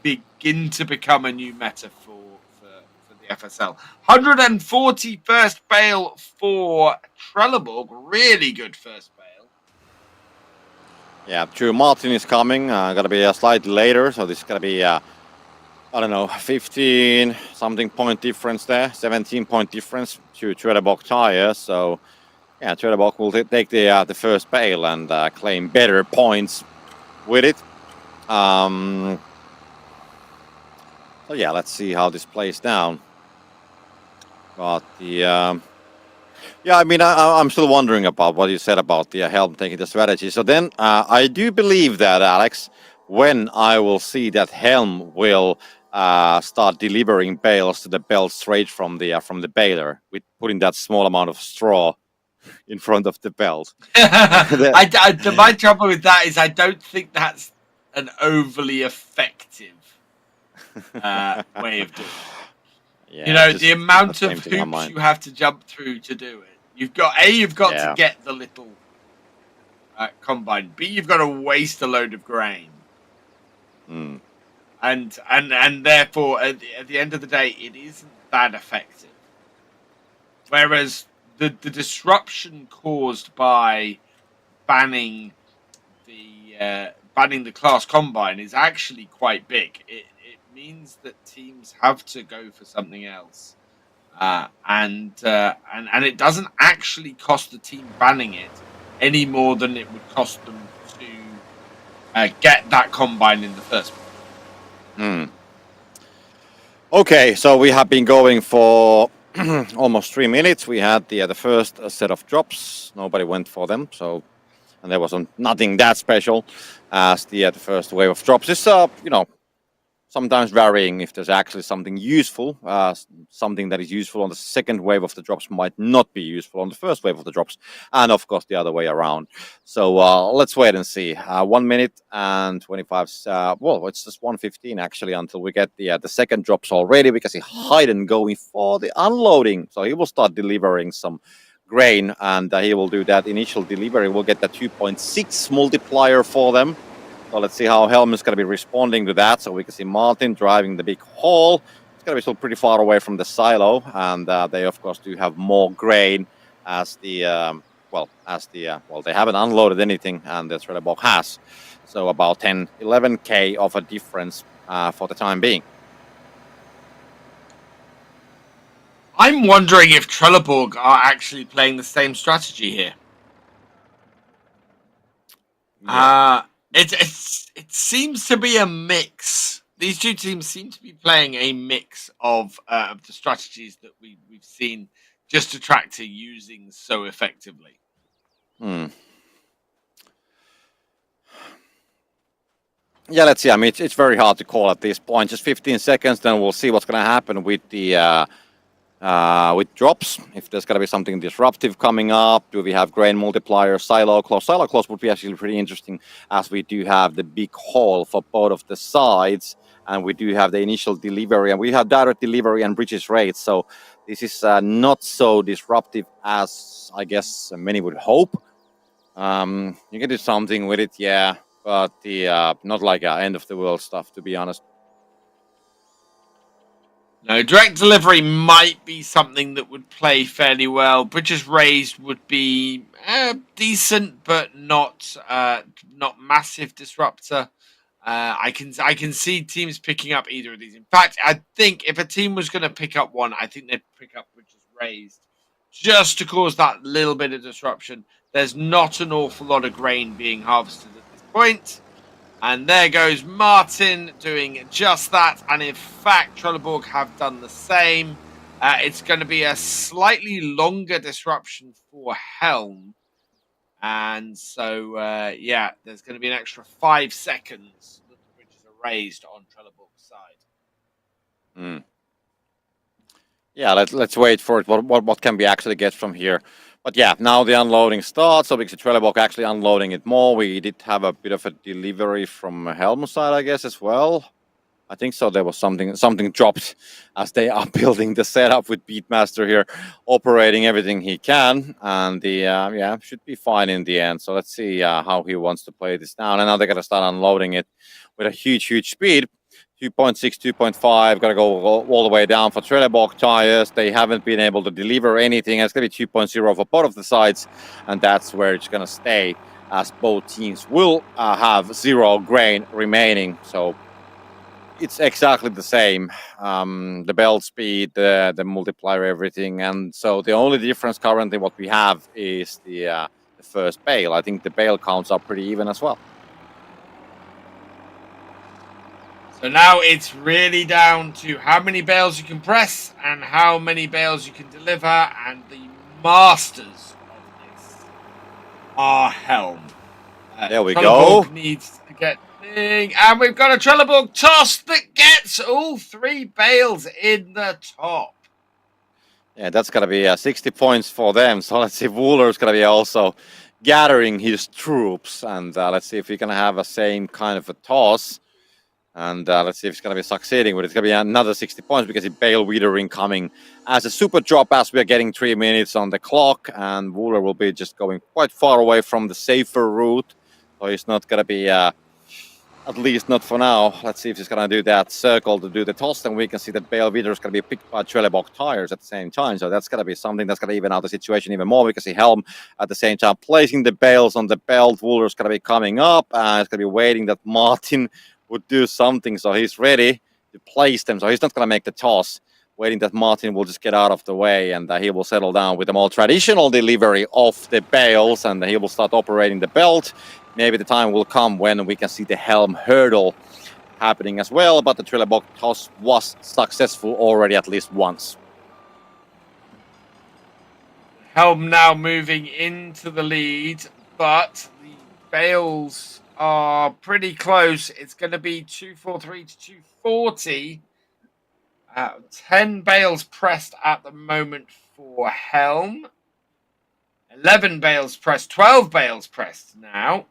begin to become a new meta for the FSL. 141st bale for Trellborg. Really good first bale. Yeah, true. Martin is coming. Gonna be slightly later, so this is gonna be 15 something point difference there, 17 point difference to Trellborg tires. So yeah, Trellborg will take the first bale and claim better points with it. So yeah, let's see how this plays down. Got the yeah, I mean, I'm still wondering about what you said about the Helm taking the strategy. So then I do believe that, Alex, when I will see that Helm will start delivering bales to the belt straight from the baler with putting that small amount of straw in front of the belt. My trouble with that is I don't think that's an overly effective way of doing it. Yeah, the amount of hoops you have to jump through to do it. You've got to get the little combine. B, you've got to waste a load of grain. And therefore, at the end of the day, it isn't that effective. Whereas the disruption caused by banning the class combine is actually quite big. It means that teams have to go for something else, and it doesn't actually cost the team banning it any more than it would cost them to get that combine in the first place. Okay, so we have been going for almost 3 minutes. We had the first set of drops. Nobody went for them, and there was nothing that special as the first wave of drops is sometimes varying. If there's actually something useful, something that is useful on the second wave of the drops might not be useful on the first wave of the drops, and of course the other way around. So let's wait and see. 1 minute and 25. Well, it's just 1:15 actually until we get the second drops already. We can see Hayden going for the unloading, so he will start delivering some grain, and he will do that initial delivery. We'll get the 2.6 multiplier for them. So let's see how Helm is going to be responding to that. So we can see Martin driving the big haul. It's going to be still pretty far away from the silo. And they, of course, do have more grain as the well, as the, they haven't unloaded anything, and the Trellborg has. So about 10, 11k of a difference for the time being. I'm wondering if Trellborg are actually playing the same strategy here. Yeah. It seems to be a mix. These two teams seem to be playing a mix of the strategies that we've seen Justa Tractor using so effectively. Yeah, let's see. I mean, it's very hard to call at this point. Just 15 seconds, then we'll see what's going to happen with the with drops. If there's going to be something disruptive coming up, do we have grain multiplier, silo close? Silo close would be actually pretty interesting, as we do have the big haul for both of the sides, and we do have the initial delivery, and we have direct delivery and bridges rates. So this is not so disruptive as I guess many would hope. You can do something with it, yeah, but the not like end of the world stuff, to be honest. No, direct delivery might be something that would play fairly well. Bridges raised would be decent, but not massive disruptor. I can see teams picking up either of these. In fact, I think if a team was going to pick up one, I think they'd pick up bridges raised, just to cause that little bit of disruption. There's not an awful lot of grain being harvested at this point. And there goes Martin doing just that. And in fact, Trellborg have done the same. It's going to be a slightly longer disruption for Helm. And so, yeah, there's going to be an extra 5 seconds that the bridges are raised on Trellborg's side. Yeah, let's wait for it. What can we actually get from here? But yeah, now the unloading starts. So because Trellborg actually unloading it more, we did have a bit of a delivery from Helm side, I guess, as well. I think so. There was something dropped as they are building the setup with Beatmaster here, operating everything he can, and the yeah, should be fine in the end. So let's see how he wants to play this down. And now they're gonna start unloading it with a huge speed. 2.6, 2.5, gotta go all the way down for Trellborg tires. They haven't been able to deliver anything. It's gonna be 2.0 for both of the sides, and that's where it's gonna stay, as both teams will have 0 grain remaining. So it's exactly the same. The belt speed, the multiplier, everything, and so the only difference currently what we have is the first bale. I think the bale counts are pretty even as well. So now it's really down to how many bales you can press and how many bales you can deliver, and the masters of this are Helm. There we go. Needs to get thing, and we've got a Trellborg toss that gets all 3 bales in the top. Yeah, that's gonna be 60 points for them. So let's see, Wooler's gonna be also gathering his troops, and let's see if we're gonna have a same kind of a toss. And let's see if it's going to be succeeding, but it's going to be another 60 points because it's Bale Weeder incoming as a super drop as we are getting 3 minutes on the clock. And Wooler will be just going quite far away from the safer route. So he's not going to be, at least not for now. Let's see if he's going to do that circle to do the toss. And we can see that Bale Weeder is going to be picked by Trellborg tires at the same time. So that's going to be something that's going to even out the situation even more. We can see Helm at the same time placing the bales on the belt. Wooler is going to be coming up. And it's going to be waiting that Martin would do something, so he's ready to place them. So he's not going to make the toss, waiting that Martin will just get out of the way, and he will settle down with a more traditional delivery of the bales, and he will start operating the belt. Maybe the time will come when we can see the Helm hurdle happening as well, but the Trellborg toss was successful already at least once. Helm now moving into the lead, but the bales are pretty close. It's going to be 243 to 240. 10 bales pressed at the moment for Helm. 11 bales pressed, 12 bales pressed now.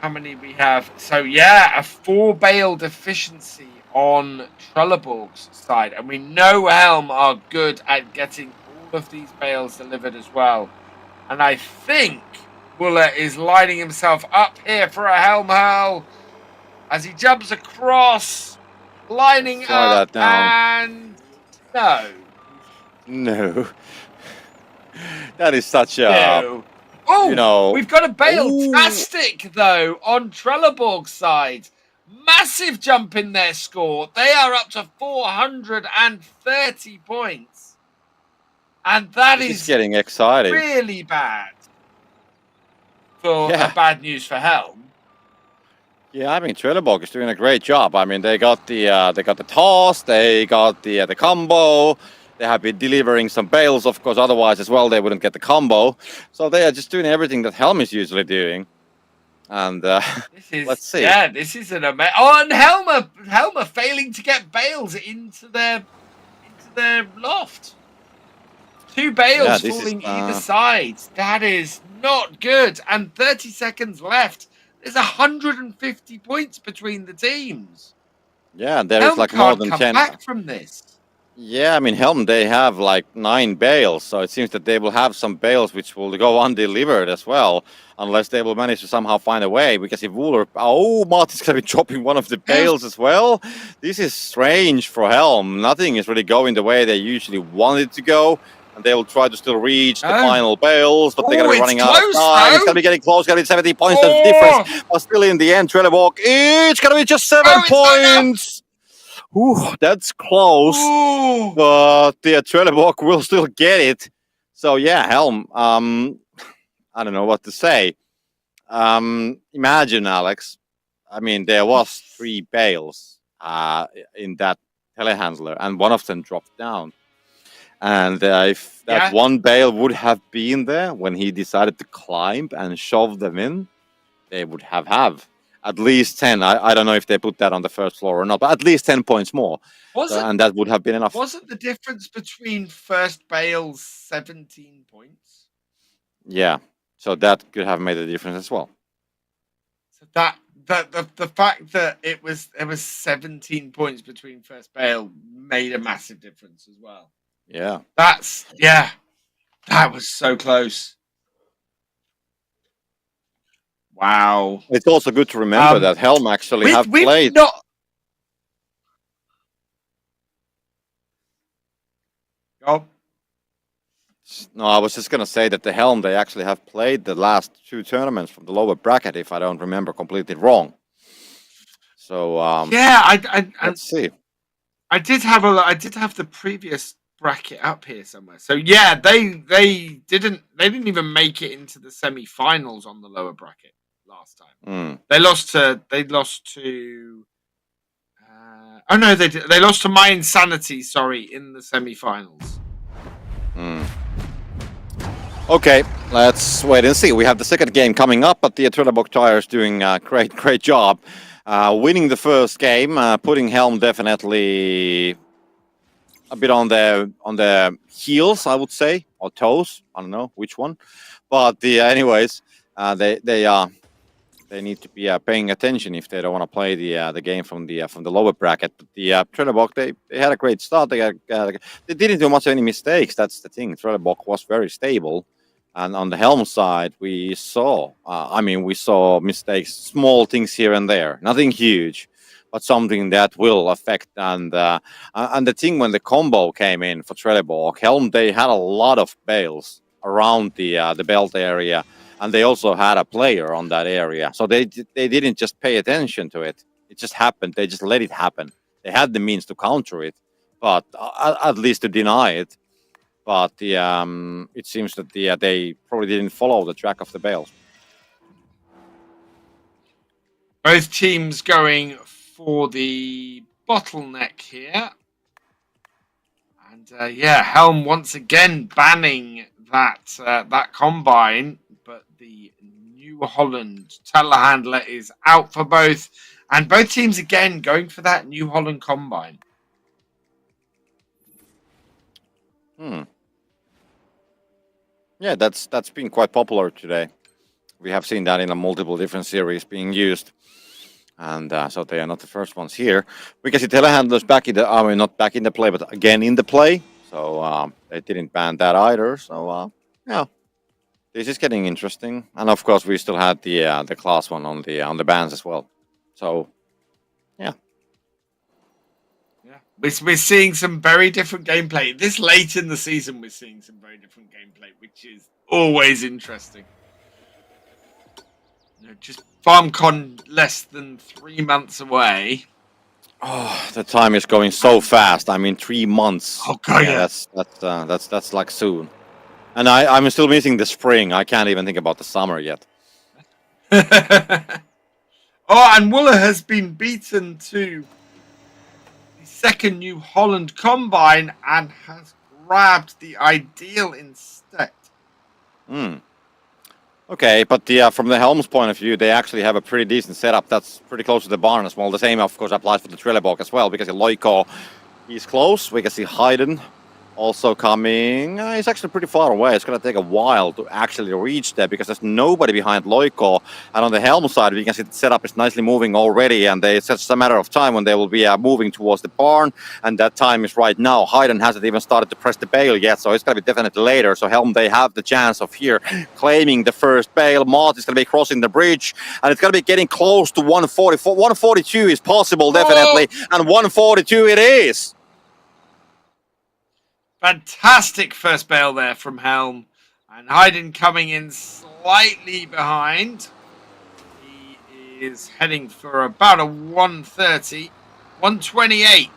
How many we have? So yeah, a 4 bale deficiency on Trellborg's side. And we know Helm are good at getting all of these bales delivered as well. And I think Wooler is lining himself up here for a Helm hurl as he jumps across, lining up, and no. That is such a, No. Oh, you know. we've got a Ooh. Bale-tastic, though, on Trellborg's side. Massive jump in their score. They are up to 430 points. And that This is getting exciting. really bad for bad news for Helm. Yeah, I mean Trellborg is doing a great job. I mean they got the toss, they got the combo. They have been delivering some bales, of course. Otherwise, as well, they wouldn't get the combo. So they are just doing everything that Helm is usually doing. And let's see. Yeah, this is an amazing. Oh, and Helmer failing to get bales into their loft. 2 bales falling either side. That is not good. And 30 seconds left. There's 150 points between the teams. Yeah, there Helm is like can't more than come 10. back from this. Yeah, I mean Helm, they have like 9 bales, so it seems that they will have some bales which will go undelivered as well, unless they will manage to somehow find a way. Because if Wooler, Martin's gonna be dropping one of the bales as well. This is strange for Helm. Nothing is really going the way they usually want it to go. And they will try to still reach the final bales, but they're going to be running out of time. It's going to be getting close, going to be 70 points of difference. But still in the end, Trellborg, it's going to be just 7 points. Ooh, that's close. But the Trellborg will still get it. So yeah, Helm, I don't know what to say. Imagine, Alex, I mean, there was 3 bales in that telehandler, and one of them dropped down. And if that one bale would have been there when he decided to climb and shove them in, they would have at least 10. I don't know if they put that on the first floor or not, but at least 10 points more. And that would have been enough. Wasn't the difference between first bales 17 points? Yeah, so that could have made a difference as well. So the fact that it was 17 points between first bale made a massive difference as well. Yeah. That was so close. Wow. It's also good to remember that Helm actually have played. No, I was just going to say that the Helm, they actually have played the last 2 tournaments from the lower bracket, if I don't remember completely wrong. So let's see. I did have the previous bracket up here somewhere. So yeah, they didn't even make it into the semi-finals on the lower bracket last time. They lost to they lost to My Insanity, in the semi-finals. Okay, let's wait and see. We have the second game coming up, but the Trellborg Tires doing a great job. Winning the first game, putting Helm definitely a bit on the heels, I would say, or toes. I don't know which one, but anyways, they need to be paying attention if they don't want to play the game from the lower bracket. But the Trellborg, they had a great start. They didn't do much of any mistakes. That's the thing. Trellborg was very stable, and on the Helm side, we saw mistakes, small things here and there, nothing huge, but something that will affect. And the thing when the combo came in for Trellborg, Helm, they had a lot of bales around the belt area, and they also had a player on that area. So they didn't just pay attention to it. It just happened. They just let it happen. They had the means to counter it, but at least to deny it. But it seems that they probably didn't follow the track of the bales. Both teams going for the bottleneck here. And Helm once again banning that combine, but the New Holland telehandler is out for both. And both teams again going for that New Holland combine. Yeah, that's been quite popular today. We have seen that in a multiple different series being used. And so they are not the first ones here. We can see telehandlers back in the, not back in the play, but again in the play. So they didn't ban that either. So yeah, this is getting interesting. And of course, we still had the class one on the bans as well. So yeah. We're seeing some very different gameplay. This late in the season, we're seeing some very different gameplay, which is always interesting. Just FarmCon less than 3 months away. Oh, the time is going so fast. I mean, 3 months. Oh god, yeah. That's like soon. And I'm still missing the spring. I can't even think about the summer yet. Oh, and Wooler has been beaten to the second new Holland combine and has grabbed the ideal instead. Hmm. Okay, but from the Helm's point of view, they actually have a pretty decent setup. That's pretty close to the barn as well. The same, of course, applies for the Trellborg as well, because Loiko, he's close. We can see Hayden also coming. He's actually pretty far away. It's going to take a while to actually reach there because there's nobody behind Loiko. And on the Helm side, we can see the setup is nicely moving already. And it's just a matter of time when they will be moving towards the barn. And that time is right now. Hayden hasn't even started to press the bale yet. So it's going to be definitely later. So Helm, they have the chance of here claiming the first bale. Mott is going to be crossing the bridge. And it's going to be getting close to 144. 142 is possible, definitely. Oh. And 142 it is. Fantastic first bale there from Helm. And Hayden coming in slightly behind. He is heading for about a 130. 128.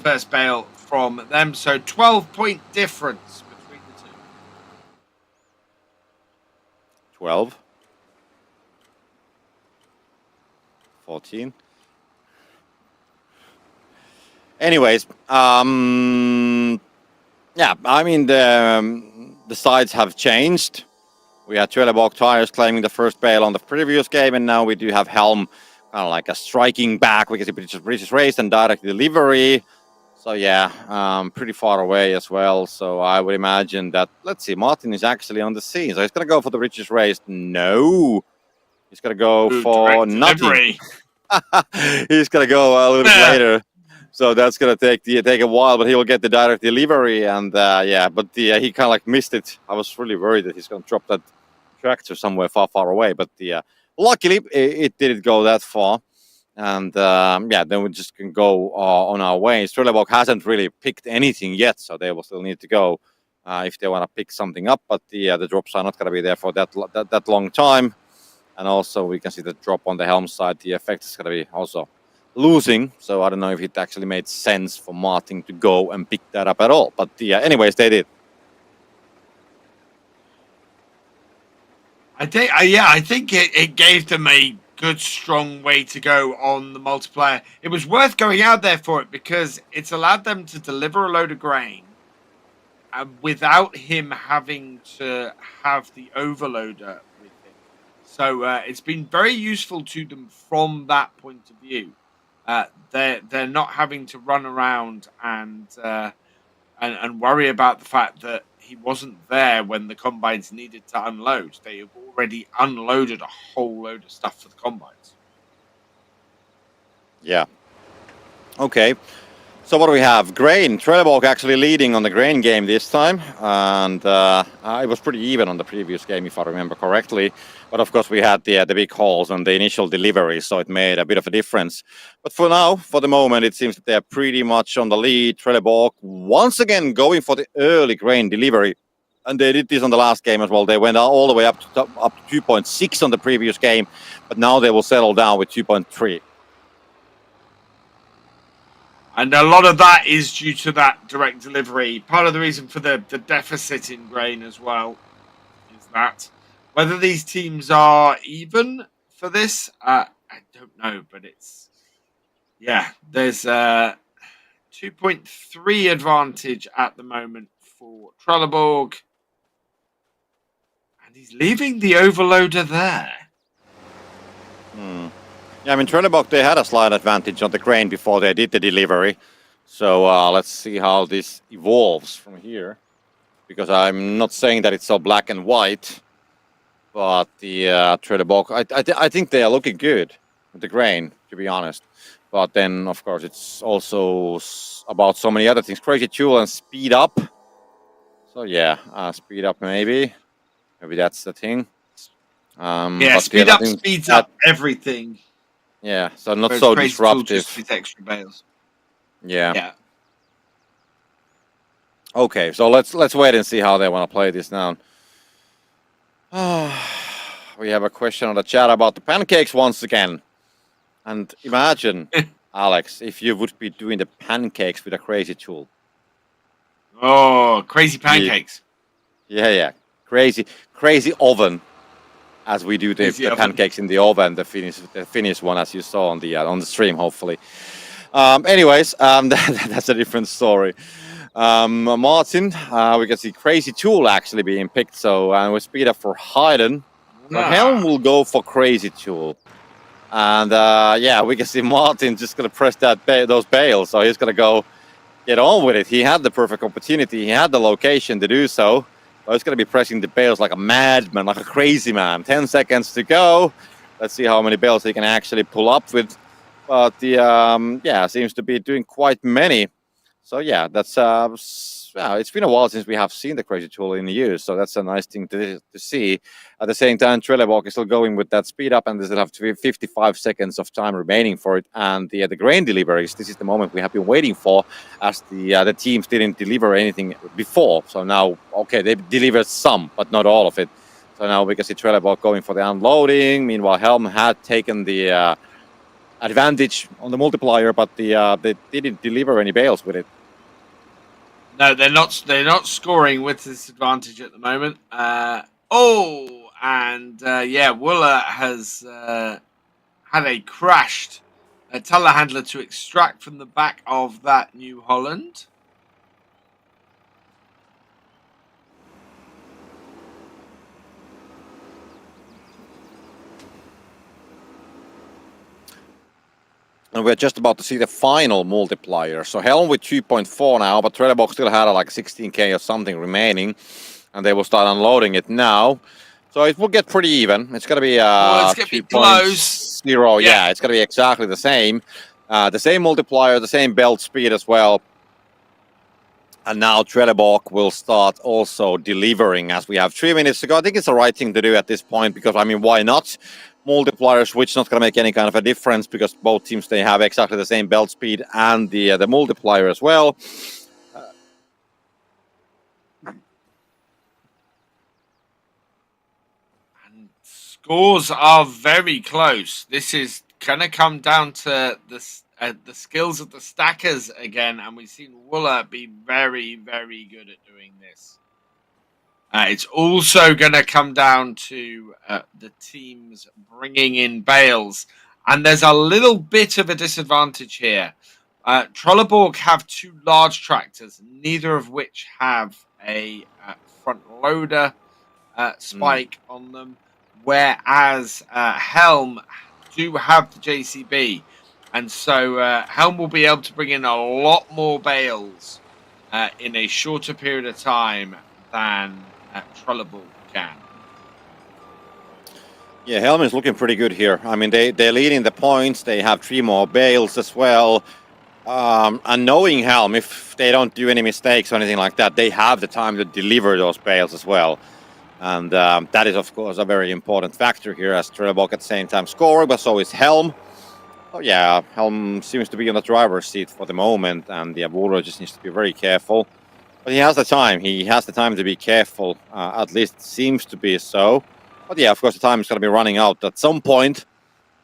First bale from them. So 12-point difference between the two. 12. 14. Anyways, yeah, I mean, the sides have changed. We had Trellborg Tires claiming the first bale on the previous game, and now we do have Helm kind of like a striking back because it reaches race and direct delivery. So yeah, pretty far away as well. So I would imagine that, let's see, Martin is actually on the scene. So he's going to go for the richest race. No, he's going to go for nothing. He's going to go a little bit later. So that's gonna take a while, but he will get the direct delivery, and yeah, but he kind of like missed it. I was really worried that he's gonna drop that tractor somewhere far away, but luckily it didn't go that far, and yeah, then we just can go on our way. Trellborg hasn't really picked anything yet, so they will still need to go if they want to pick something up, but the drops are not gonna be there for that long time, and also we can see the drop on the Helm side. The effect is gonna be also losing, so I don't know if it actually made sense for Martin to go and pick that up at all. But yeah, anyways, they did. I think it gave them a good, strong way to go on the multiplayer. It was worth going out there for it because it's allowed them to deliver a load of grain without him having to have the overloader with him. So it's been very useful to them from that point of view. They're not having to run around and worry about the fact that he wasn't there when the combines needed to unload. They have already unloaded a whole load of stuff for the combines. Yeah. Okay. So what do we have? Grain. Trellborg actually leading on the grain game this time, and it was pretty even on the previous game if I remember correctly. But of course we had the big hauls and the initial delivery, so it made a bit of a difference. But for now, for the moment, it seems that they're pretty much on the lead. Trellborg once again going for the early grain delivery, and they did this on the last game as well. They went all the way up to 2.6 on the previous game, but now they will settle down with 2.3. And a lot of that is due to that direct delivery. Part of the reason for the deficit in grain as well is that whether these teams are even for this, I don't know. But it's, yeah, there's a 2.3 advantage at the moment for Trellborg. And he's leaving the overloader there. Yeah, I mean, Trellborg, they had a slight advantage on the grain before they did the delivery. So let's see how this evolves from here. Because I'm not saying that it's so black and white. But the Trellborg, I think they are looking good with the grain, to be honest. But then, of course, it's also about so many other things. Crazy tool and speed up. So yeah, speed up maybe. Maybe that's the thing. Yeah, speed up speeds up everything. Yeah, so not so disruptive. Just with extra bales. Yeah. Yeah. Okay, so let's wait and see how they want to play this now. We have a question on the chat about the pancakes once again. And imagine, Alex, if you would be doing the pancakes with a crazy tool. Oh, crazy pancakes. Yeah. Crazy oven, as we do the pancakes in the oven, the Finnish one, as you saw on the stream, hopefully. Anyways, that's a different story. Martin, we can see crazy tool actually being picked. So we speed up for Hayden. So Helm will go for crazy tool. And yeah, we can see Martin just gonna press those bales. So he's gonna go get on with it. He had the perfect opportunity. He had the location to do so. So he's gonna be pressing the bales like a madman, like a crazy man. 10 seconds to go. Let's see how many bales he can actually pull up with. But the yeah, seems to be doing quite many. So yeah, that's it's been a while since we have seen the crazy tool in use, so that's a nice thing to see. At the same time, Trellborg is still going with that speed up, and they still have 55 seconds of time remaining for it. And the grain deliveries, this is the moment we have been waiting for, as the teams didn't deliver anything before. So now, okay, they delivered some, but not all of it. So now we can see Trellborg going for the unloading. Meanwhile, Helm had taken the advantage on the multiplier, but they didn't deliver any bales with it. No, they're not. They're not scoring with this advantage at the moment. Yeah, Wooler has had a crashed telehandler to extract from the back of that New Holland. And we're just about to see the final multiplier. So Helm with 2.4 now, but Trellborg still had like 16k or something remaining. And they will start unloading it now. So it will get pretty even. It's going to be it's going to be close. 0. Yeah, it's going to be exactly the same. The same multiplier, the same belt speed as well. And now Trellborg will start also delivering as we have 3 minutes to go. I think it's the right thing to do at this point because, I mean, why not? Multiplier switch not going to make any kind of a difference because both teams, they have exactly the same belt speed and the multiplier as well. And scores are very close. This is going to come down to the skills of the stackers again, and we've seen Wooler be very, very good at doing this. It's also going to come down to the teams bringing in bales, and there's a little bit of a disadvantage here. Trellborg have 2 large tractors, neither of which have a front loader spike on them, whereas Helm do have the JCB, and so Helm will be able to bring in a lot more bales in a shorter period of time than Trellborg can. Yeah, Helm is looking pretty good here. I mean, they're leading the points. They have 3 more bales as well. And knowing Helm, if they don't do any mistakes or anything like that, they have the time to deliver those bales as well. And that is, of course, a very important factor here as Trellborg at the same time scoring, but so is Helm. Oh yeah, Helm seems to be on the driver's seat for the moment, and the Vultra just needs to be very careful. But he has the time. He has the time to be careful. At least it seems to be so. But yeah, of course, the time is going to be running out at some point.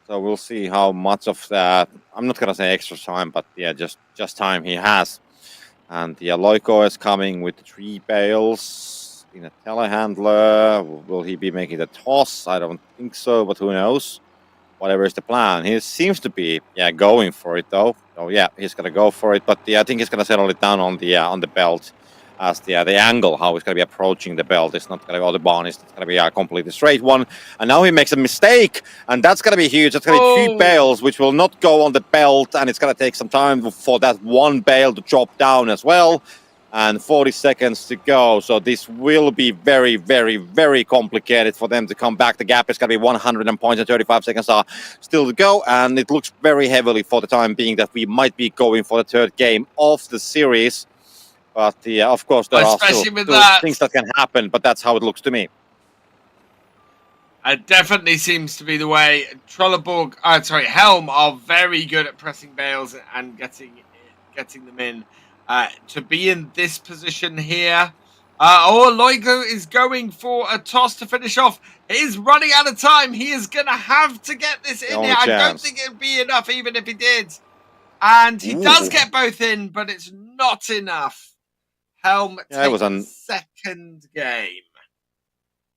So we'll see how much of that. I'm not going to say extra time, but yeah, just time he has. And the Loiko is coming with 3 bales in a telehandler. Will he be making the toss? I don't think so, but who knows? Whatever is the plan. He seems to be going for it though. Oh yeah, he's gonna go for it. But I think he's gonna settle it down on the belt as the angle how he's gonna be approaching the belt. It's not gonna go the bonus. It's gonna be a completely straight one. And now he makes a mistake, and that's gonna be huge. That's gonna be 3 bales which will not go on the belt, and it's gonna take some time for that 1 bale to drop down as well. And 40 seconds to go. So this will be very, very, very complicated for them to come back. The gap is going to be 100 points and 35 seconds are still to go. And it looks very heavily for the time being that we might be going for the 3rd game of the series. But of course, there are still things that can happen. But that's how it looks to me. It definitely seems to be the way. Helm are very good at pressing bales and getting getting them in to be in this position here. Loigo is going for a toss to finish off. He's running out of time. He is going to have to get this in here. I don't think it'd be enough even if he did. And he does get both in, but it's not enough. Helm takes the second game.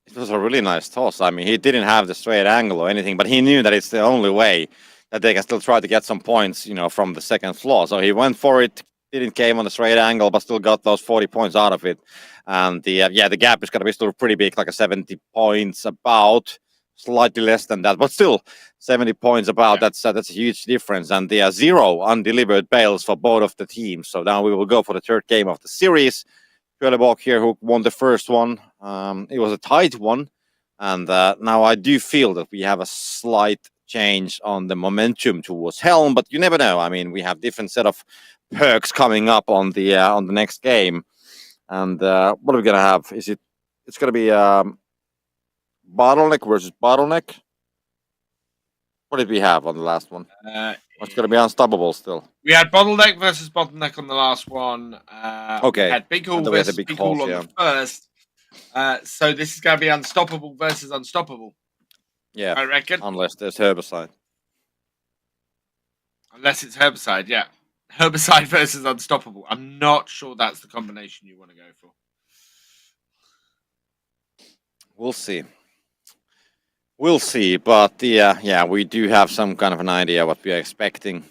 It was a really nice toss. I mean, he didn't have the straight angle or anything, but he knew that it's the only way that they can still try to get some points, you know, from the second floor. So he went for it, didn't came on the straight angle, but still got those 40 points out of it. And the gap is going to be still pretty big, like a 70 points about, slightly less than that, but still 70 points about. Yeah. That's a huge difference. And the 0 undelivered bails for both of the teams. So now we will go for the third game of the series. Trellborg here, who won the first one. It was a tight one. And now I do feel that we have a slight change on the momentum towards Helm, but you never know. I mean, we have different set of perks coming up on the next game. And what are we gonna have? It's gonna be bottleneck versus bottleneck. What did we have on the last one? It's gonna be unstoppable still. We had bottleneck versus bottleneck on the last one. Okay. We had big haul versus big haul on the first. So this is gonna be unstoppable versus unstoppable. Yeah, I reckon. Unless there's herbicide. Unless it's herbicide, yeah. Herbicide versus unstoppable. I'm not sure that's the combination you want to go for. We'll see. We'll see, but we do have some kind of an idea what we are expecting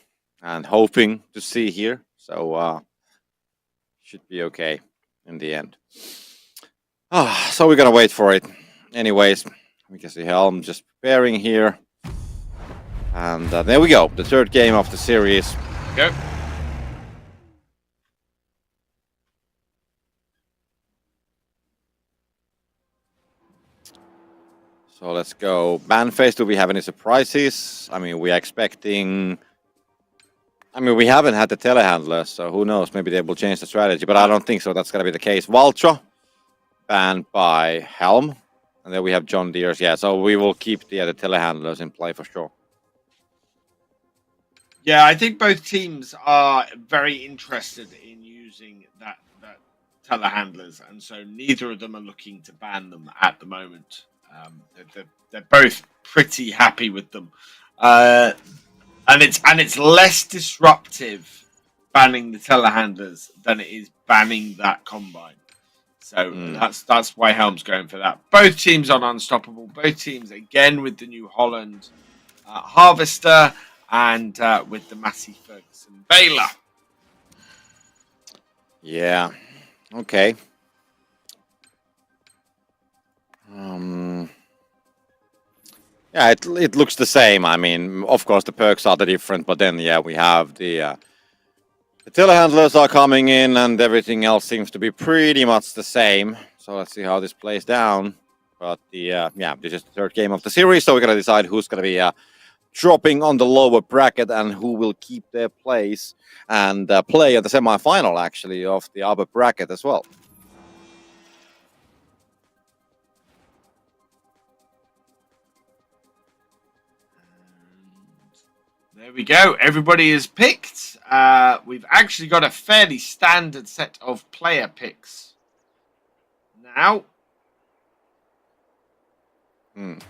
and hoping to see here. So should be okay in the end. So we're gonna wait for it. Anyways, we can see Helm just preparing here. And there we go, the third game of the series. Go. So let's go. Ban phase, do we have any surprises? I mean, we are expecting... I mean, we haven't had the telehandler, so who knows? Maybe they will change the strategy, but I don't think so. That's going to be the case. Vultra, banned by Helm. And then we have John Deere's. Yeah, so we will keep the telehandlers in play for sure. Yeah, I think both teams are very interested in using that telehandlers, and so neither of them are looking to ban them at the moment. They're both pretty happy with them, and it's less disruptive banning the telehandlers than it is banning that combine. So that's why Helm's going for that. Both teams on unstoppable. Both teams again with the new Holland harvester and with the Massey Ferguson baler. Yeah. Okay. Yeah, it looks the same. I mean, of course, the perks are the different, but then, yeah, we have the telehandlers are coming in, and everything else seems to be pretty much the same. So let's see how this plays down. But this is the third game of the series, so we're gonna decide who's gonna be dropping on the lower bracket and who will keep their place and play at the semi-final, actually, of the upper bracket as well. There we go. Everybody is picked. We've actually got a fairly standard set of player picks now. And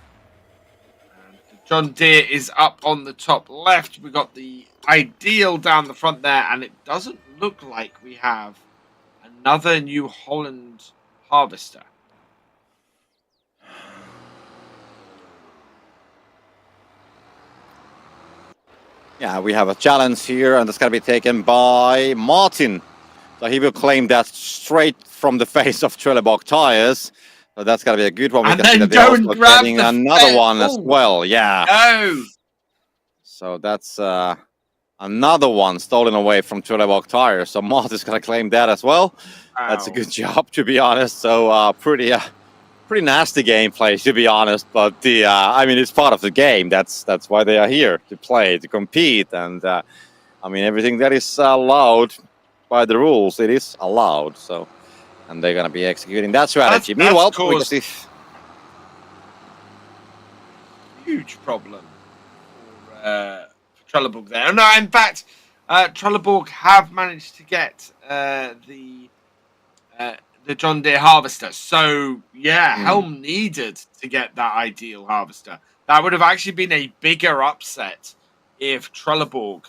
John Deere is up on the top left. We got the ideal down the front there, and it doesn't look like we have another New Holland harvester. Yeah, we have a challenge here, and that's going to be taken by Martin. So he will claim that straight from the face of Trellborg tires. So that's going to be a good one. We and can see that don't they're also grab getting another one as well. Yeah. No. So that's another one stolen away from Trellborg tires. So Martin's going to claim that as well. Wow. That's a good job, to be honest. So pretty nasty gameplay, to be honest. But I mean, it's part of the game. That's why they are here, to play, to compete. And I mean, everything that is allowed by the rules, it is allowed. So, and they're gonna be executing that strategy. Meanwhile, we can see huge problem for Trellborg there. No, in fact, Trelleborg have managed to get the John Deere harvester. So yeah, Helm needed to get that ideal harvester. That would have actually been a bigger upset if Trelleborg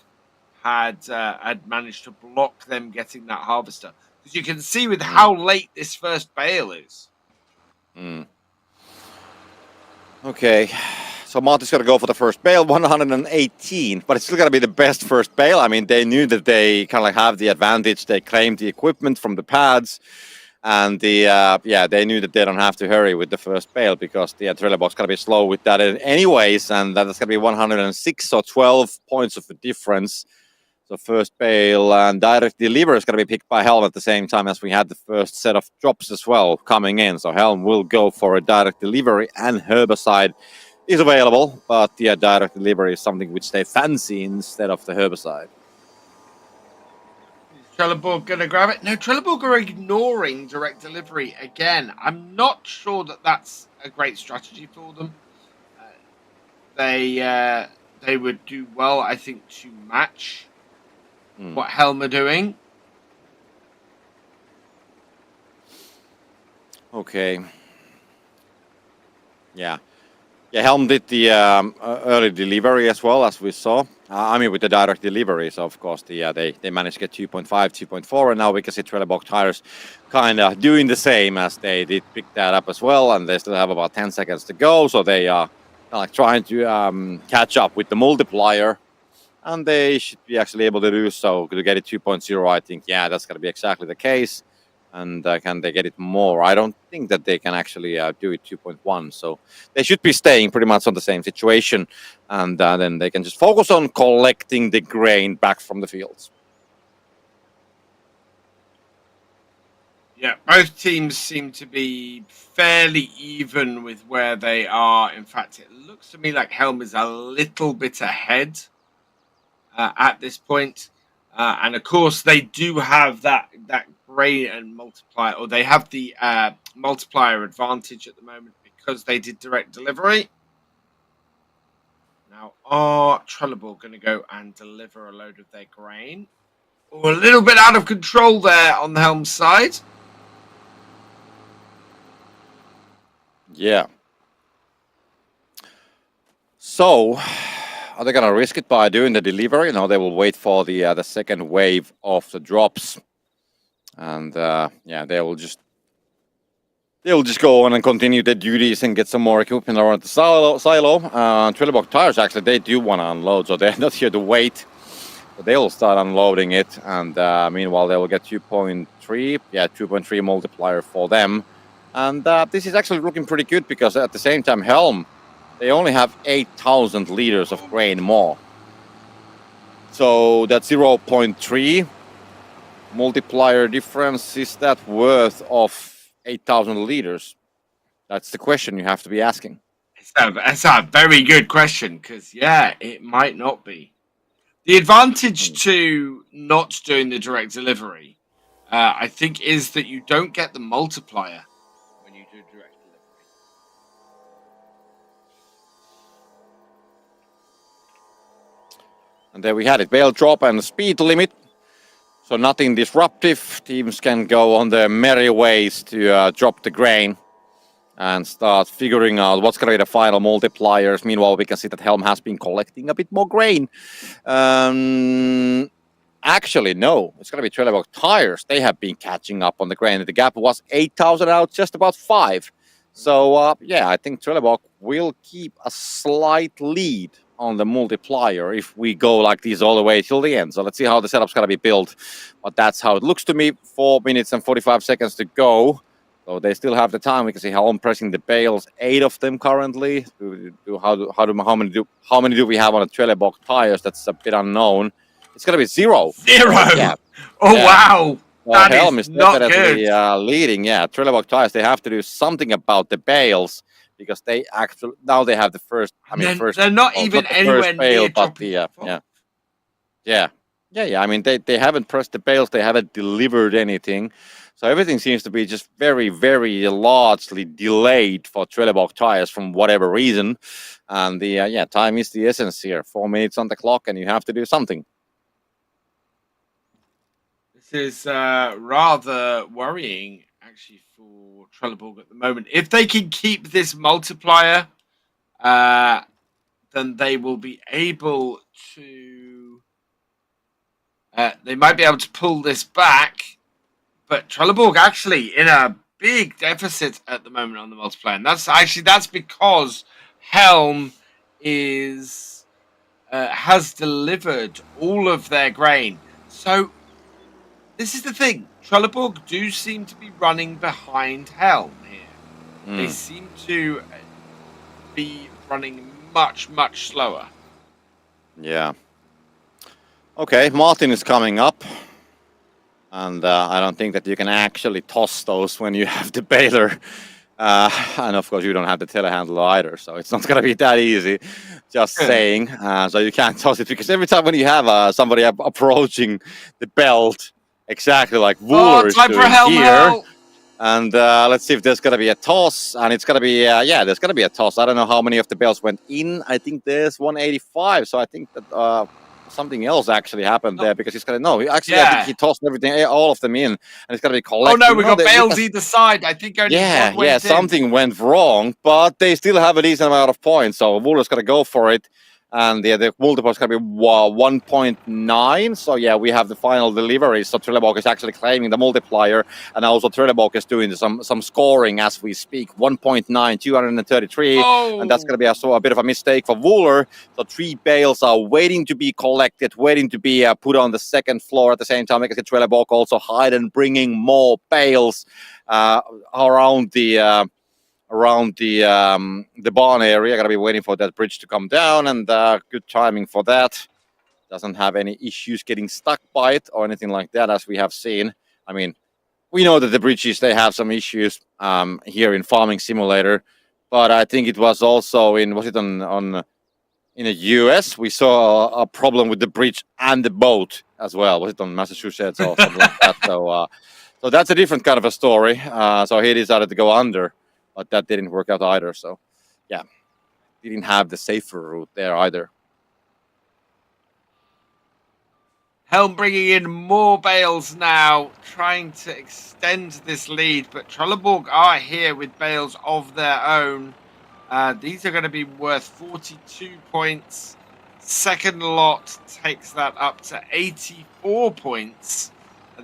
had managed to block them getting that harvester. Because you can see with how late this first bale is. Okay, so Monty's got to go for the first bale, 118, but it's still got to be the best first bale. I mean, they knew that they kind of like have the advantage. They claimed the equipment from the pads, and they knew that they don't have to hurry with the first bale because the Trellborg's got to be slow with that anyways, and that's going to be 106 or 12 points of a difference. So first bale and direct delivery is going to be picked by Helm at the same time as we had the first set of drops as well coming in. So Helm will go for a direct delivery and herbicide is available, but the direct delivery is something which they fancy instead of the herbicide. Is Trelleborg going to grab it? No, Trelleborg are ignoring direct delivery again. I'm not sure that that's a great strategy for them. They would do well, I think, to match what Helm are doing. Okay. Yeah, Helm did the early delivery as well, as we saw. I mean, with the direct deliveries, of course, they managed to get 2.5, 2.4, and now we can see Trellborg tires kind of doing the same as they did pick that up as well, and they still have about 10 seconds to go, so they are like trying to catch up with the multiplier. And they should be actually able to do so to get it 2.0. I think, yeah, that's going to be exactly the case. And can they get it more? I don't think that they can actually do it 2.1. So they should be staying pretty much on the same situation. And then they can just focus on collecting the grain back from the fields. Yeah, both teams seem to be fairly even with where they are. In fact, it looks to me like Helm is a little bit ahead at this point. And of course, they do have that grain and multiplier, or they have the multiplier advantage at the moment because they did direct delivery. Now, are Trelleborg going to go and deliver a load of their grain? Or a little bit out of control there on the Helm side. Yeah. So, are they going to risk it by doing the delivery? No, they will wait for the second wave of the drops. And they will just go on and continue their duties and get some more equipment around the silo. Trellborg tires, actually, they do want to unload, so they're not here to wait. But they will start unloading it, and meanwhile, they will get 2.3 multiplier for them. And this is actually looking pretty good because at the same time, Helm, they only have 8,000 liters of grain more. So that 0.3 multiplier difference, is that worth of 8,000 liters? That's the question you have to be asking. It's a very good question because, yeah, it might not be. The advantage to not doing the direct delivery, I think, is that you don't get the multiplier when you do direct delivery. And there we had it, bale drop and speed limit. So nothing disruptive. Teams can go on their merry ways to drop the grain and start figuring out what's going to be the final multipliers. Meanwhile, we can see that Helm has been collecting a bit more grain. Actually, no, it's going to be Trellborg tires. They have been catching up on the grain. The gap was 8,000 out, just about 5. So, I think Trellborg will keep a slight lead on the multiplier if we go like this all the way till the end. So let's see how the setup's going to be built. But that's how it looks to me. 4 minutes and 45 seconds to go. So they still have the time. We can see Helm pressing the bales, 8 of them currently. How many do we have on the Trellborg tires? That's a bit unknown. It's going to be 0. 0? Yeah. Wow. Well, Helm is definitely leading. Yeah, Trellborg tires, they have to do something about the bales because they actually, now they have the first, they're not even anywhere near but the, I mean, they haven't pressed the bales, they haven't delivered anything. So everything seems to be just very, very largely delayed for Trellborg tires from whatever reason. And the time is the essence here. 4 minutes on the clock and you have to do something. This is rather worrying, actually, for Trellborg at the moment. If they can keep this multiplier, then they will be able to. They might be able to pull this back, but Trellborg actually in a big deficit at the moment on the multiplier, and that's because Helm is has delivered all of their grain. So this is the thing: Trelleborg do seem to be running behind Helm here. They seem to be running much slower. Yeah. Okay, Martin is coming up. And I don't think that you can actually toss those when you have the baler. And of course, you don't have the telehandler either, so it's not going to be that easy. Just saying. So you can't toss it, because every time when you have somebody approaching the belt, exactly like Wooler is doing here. And let's see if there's going to be a toss. And it's going to be, yeah, there's going to be a toss. I don't know how many of the belts went in. I think there's 185. So I think that something else actually happened there, because he's going to know. Actually, I think he tossed everything, all of them in. And it's going to be collected. Oh, no, we got bales either side. I think only one went in. Something went wrong. But they still have a decent amount of points. So Wooler's going to go for it. And the multiple is going to be 1.9. So, yeah, we have the final delivery. So Trellborg is actually claiming the multiplier. And also Trellborg is doing some scoring as we speak. 1.9, 233. Oh. And that's going to be a bit of a mistake for Wooler. So 3 bales are waiting to be collected, waiting to be put on the second floor at the same time. Because Trellborg also hide and bringing more bales around the barn area. Gotta be waiting for that bridge to come down, and good timing for that. Doesn't have any issues getting stuck by it or anything like that, as we have seen. I mean, we know that the bridges, they have some issues here in Farming Simulator, but I think it was also in the US, we saw a problem with the bridge and the boat as well. Was it on Massachusetts or something like that? So that's a different kind of a story. So he decided to go under. But that didn't work out either. So, yeah, didn't have the safer route there either. Helm bringing in more bales now, trying to extend this lead. But Trelleborg are here with bales of their own. These are going to be worth 42 points. Second lot takes that up to 84 points.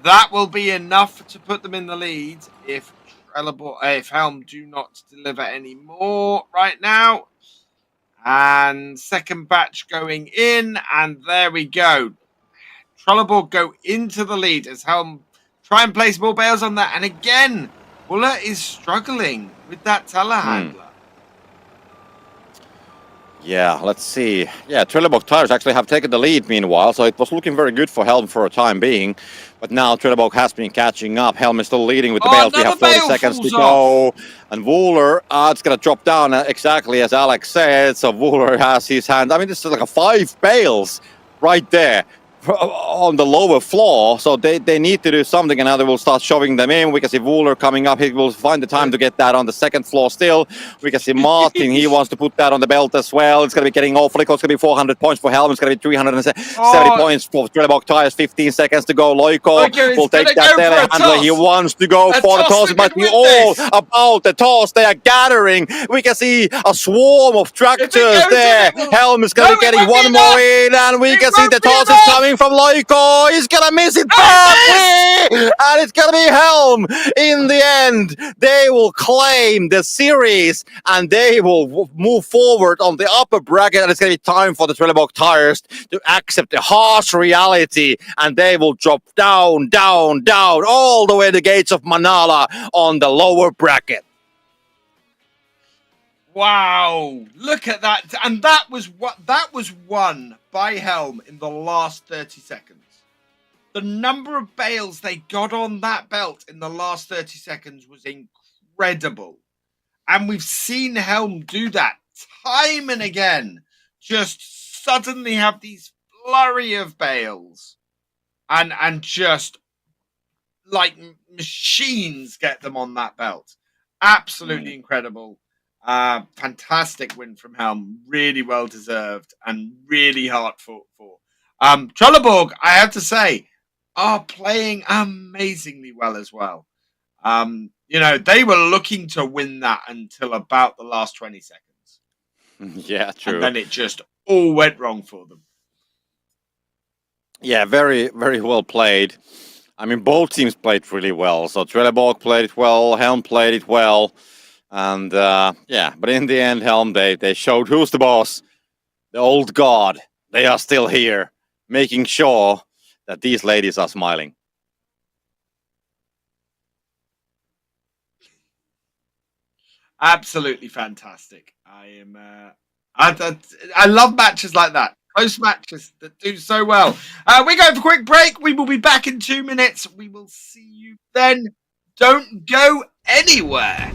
That will be enough to put them in the lead if Helm do not deliver any more right now. And second batch going in, and there we go. Trelleborg go into the lead as Helm try and place more bales on that. And again, Wooler is struggling with that telehandler. Yeah, let's see. Yeah, Trellborg tires actually have taken the lead meanwhile, so it was looking very good for Helm for a time being. But now Trellborg has been catching up. Helm is still leading with the bales. We have 40 seconds to go. And Wooler, it's going to drop down exactly as Alex said. So Wooler has his hand. I mean, this is like a 5 bales right there on the lower floor, so they need to do something, and now they will start shoving them in. We can see Wooler coming up. He will find the time to get that on the second floor still. We can see Martin. He wants to put that on the belt as well. It's going to be getting awfully close. It's going to be 400 points for Helm. It's going to be 370 points for Trellborg tires. 15 seconds to go. Loiko will take that telehandler. He wants to go for the toss. It might be all about the toss. They are gathering. We can see a swarm of tractors there. Helm is going to be getting one more in, and we can see the toss is coming from Loiko. He's gonna miss it badly, and it's gonna be Helm in the end. They will claim the series, and they will move forward on the upper bracket, and it's gonna be time for the Trellborg tires to accept the harsh reality, and they will drop down all the way to the gates of Manala on the lower bracket. Wow, look at that. And that was won by Helm in the last 30 seconds. The number of bales they got on that belt in the last 30 seconds was incredible. And we've seen Helm do that time and again. Just suddenly have these flurry of bales and just like machines get them on that belt. Absolutely incredible. Fantastic win from Helm, really well deserved and really hard fought for. Trelleborg, I have to say, are playing amazingly well as well. They were looking to win that until about the last 20 seconds. Yeah, true. And then it just all went wrong for them. Yeah, very, very well played. I mean, both teams played really well. So Trellborg played it well, Helm played it well. And but in the end, Helm, they showed who's the boss. The old god. They are still here, making sure that these ladies are smiling. Absolutely fantastic. I love matches like that. Close matches that do so well. We're going for a quick break. We will be back in 2 minutes. We will see you then. Don't go anywhere.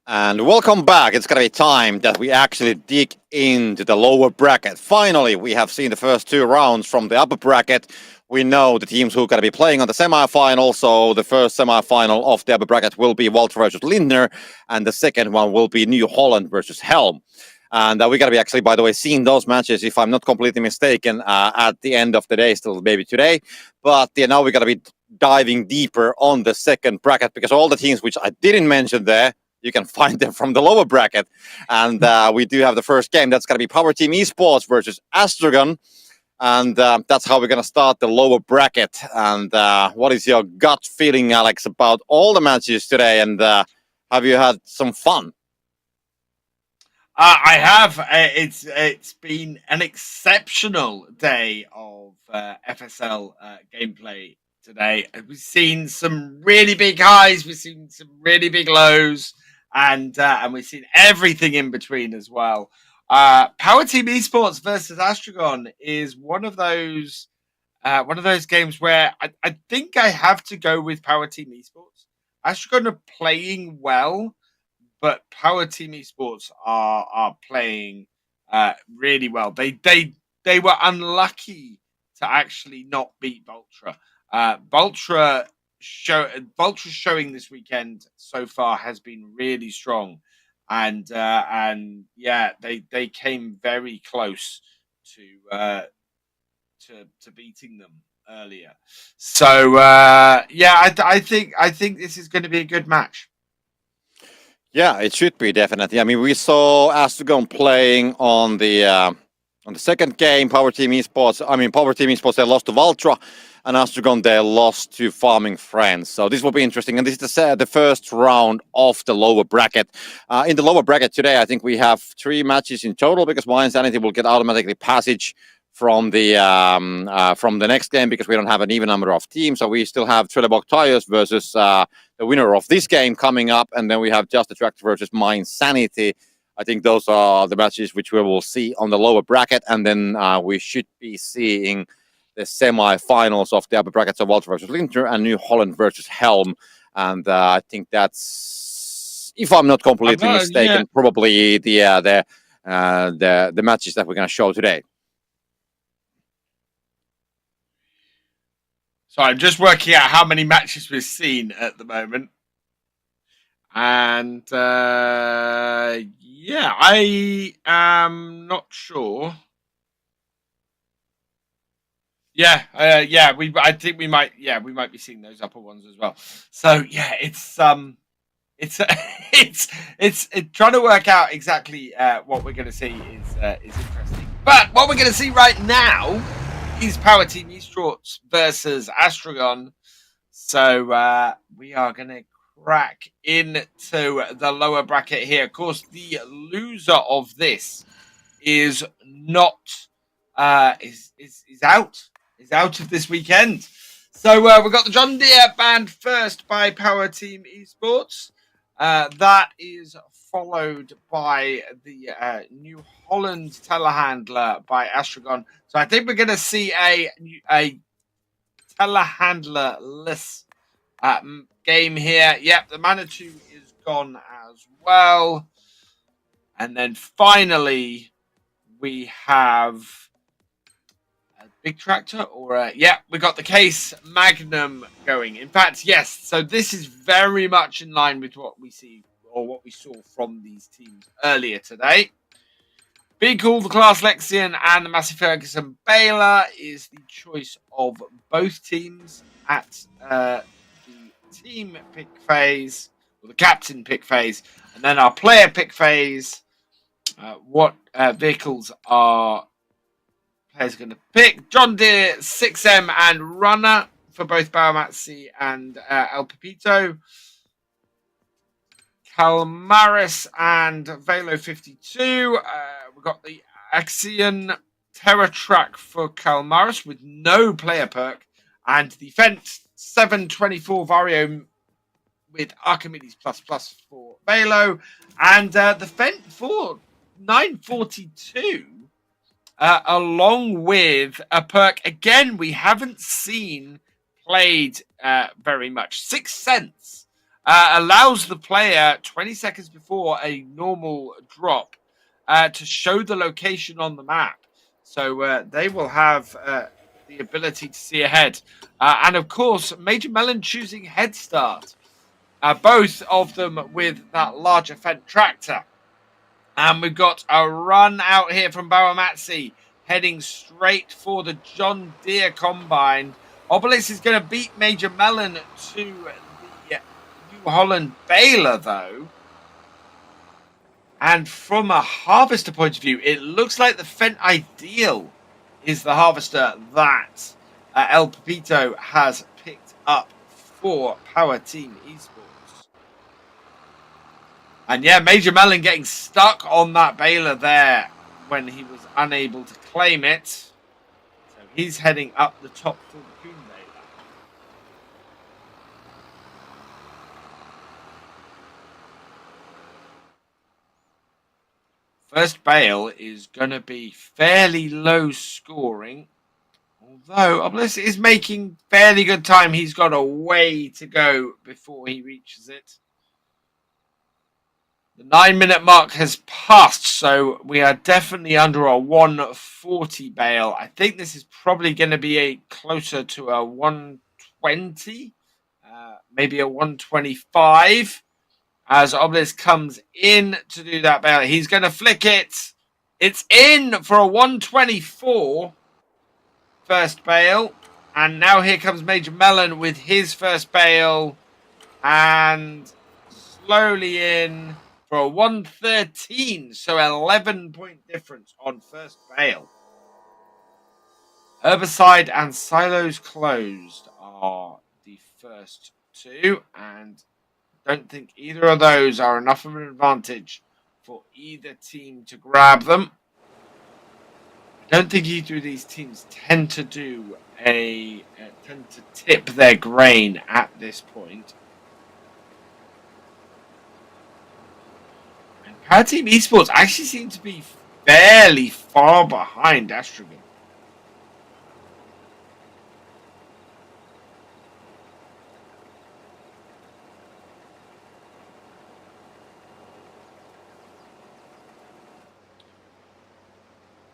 And welcome back. It's going to be time that we actually dig into the lower bracket. Finally, we have seen the first 2 rounds from the upper bracket. We know the teams who are going to be playing on the semi-final. So the first semi-final of the upper bracket will be Vultra versus Lindner, and the second one will be New Holland versus Helm. And we're going to be actually, by the way, seeing those matches, if I'm not completely mistaken, at the end of the day, still maybe today. But now we're going to be diving deeper on the second bracket, because all the teams which I didn't mention there, you can find them from the lower bracket. And we do have the first game. That's going to be Power Team Esports versus Astron. And that's how we're going to start the lower bracket. And what is your gut feeling, Alex, about all the matches today? And have you had some fun? I have. It's been an exceptional day of FSL gameplay today. We've seen some really big highs. We've seen some really big lows. And we've seen everything in between as well. Power Team Esports versus Astron is one of those games where I think I have to go with Power Team Esports. Astron are playing well, but Power Team Esports are playing really well. They were unlucky to actually not beat Vultra. Vultra's showing this weekend so far has been really strong, and yeah, they came very close to beating them. earlier. So yeah, I think this is going to be a good match. Yeah, it should be definitely. I mean, we saw Astron playing on the second game. Power Team Esports. I mean, Power Team Esports, they lost to Vultra, and Astron, they lost to Farming Friends. So this will be interesting. And this is the first round of the lower bracket. In the lower bracket today, I think we have 3 matches in total because My Insanity will get automatically passage from the next game because we don't have an even number of teams. So we still have Trellborg Tires versus the winner of this game coming up, and then we have Justa versus My Insanity. I think those are the matches which we will see on the lower bracket, and then we should be seeing the semi-finals of the upper brackets of Vultra versus Lindner and New Holland versus Helm. And I think that's, if I'm not completely mistaken, probably the matches that we're going to show today. So I'm just working out how many matches we've seen at the moment. And yeah, I am not sure. Yeah, I think we might be seeing those upper ones as well. So yeah, it's it's trying to work out exactly what we're going to see is interesting. But what we're going to see right now is Power Team Esports versus Astron. So we are going to crack into the lower bracket here. Of course, the loser of this is not is out. Is out of this weekend. So we've got the John Deere banned first by Power Team Esports. That is followed by the New Holland telehandler by Astron. So I think we're going to see a telehandler-less game here. Yep, the Manitou is gone as well. And then finally, we have a big tractor or we got the Case Magnum going. In fact, yes. So this is very much in line with what we see or what we saw from these teams earlier today. Be Cool, the Class Lexian, and the Massey Ferguson Baylor is the choice of both teams at the team pick phase, or the captain pick phase, and then our player pick phase. What vehicles are players going to pick? John Deere, 6M, and Runner for both Baumatsi and El Pepito. Calmaris and Velo 52. We've got the Axion Terra Track for Calmaris with no player perk, and the Fent 724 Vario with Archimedes plus for Velo, and the Fent 942 along with a perk again we haven't seen played very much. 6 cents. Allows the player 20 seconds before a normal drop to show the location on the map. So they will have the ability to see ahead. And of course, Major Melon choosing Head Start. Both of them with that larger Fent tractor. And we've got a run out here from Baumatsi heading straight for the John Deere Combine. Obelisk is going to beat Major Melon to the New Holland Baylor, though. And from a harvester point of view, it looks like the Fent Ideal is the harvester that El Pepito has picked up for Power Team Esports. And yeah, Major Melon getting stuck on that Baylor there when he was unable to claim it. So he's heading up the top for the Coon Baylor. First bale is going to be fairly low scoring. Although Obelisk is making fairly good time. He's got a way to go before he reaches it. The 9-minute mark has passed, so we are definitely under a 140 bale. I think this is probably going to be closer to a 120, maybe a 125. As Obelisk comes in to do that bale, he's going to flick it. It's in for a 124. First bale. And now here comes Major Melon with his first bale. And slowly in for a 113. So 11-point difference on first bale. Herbicide and silos closed are the first two. And don't think either of those are enough of an advantage for either team to grab them. I don't think either of these teams tend to tip their grain at this point. And Power Team Esports actually seem to be fairly far behind Astron.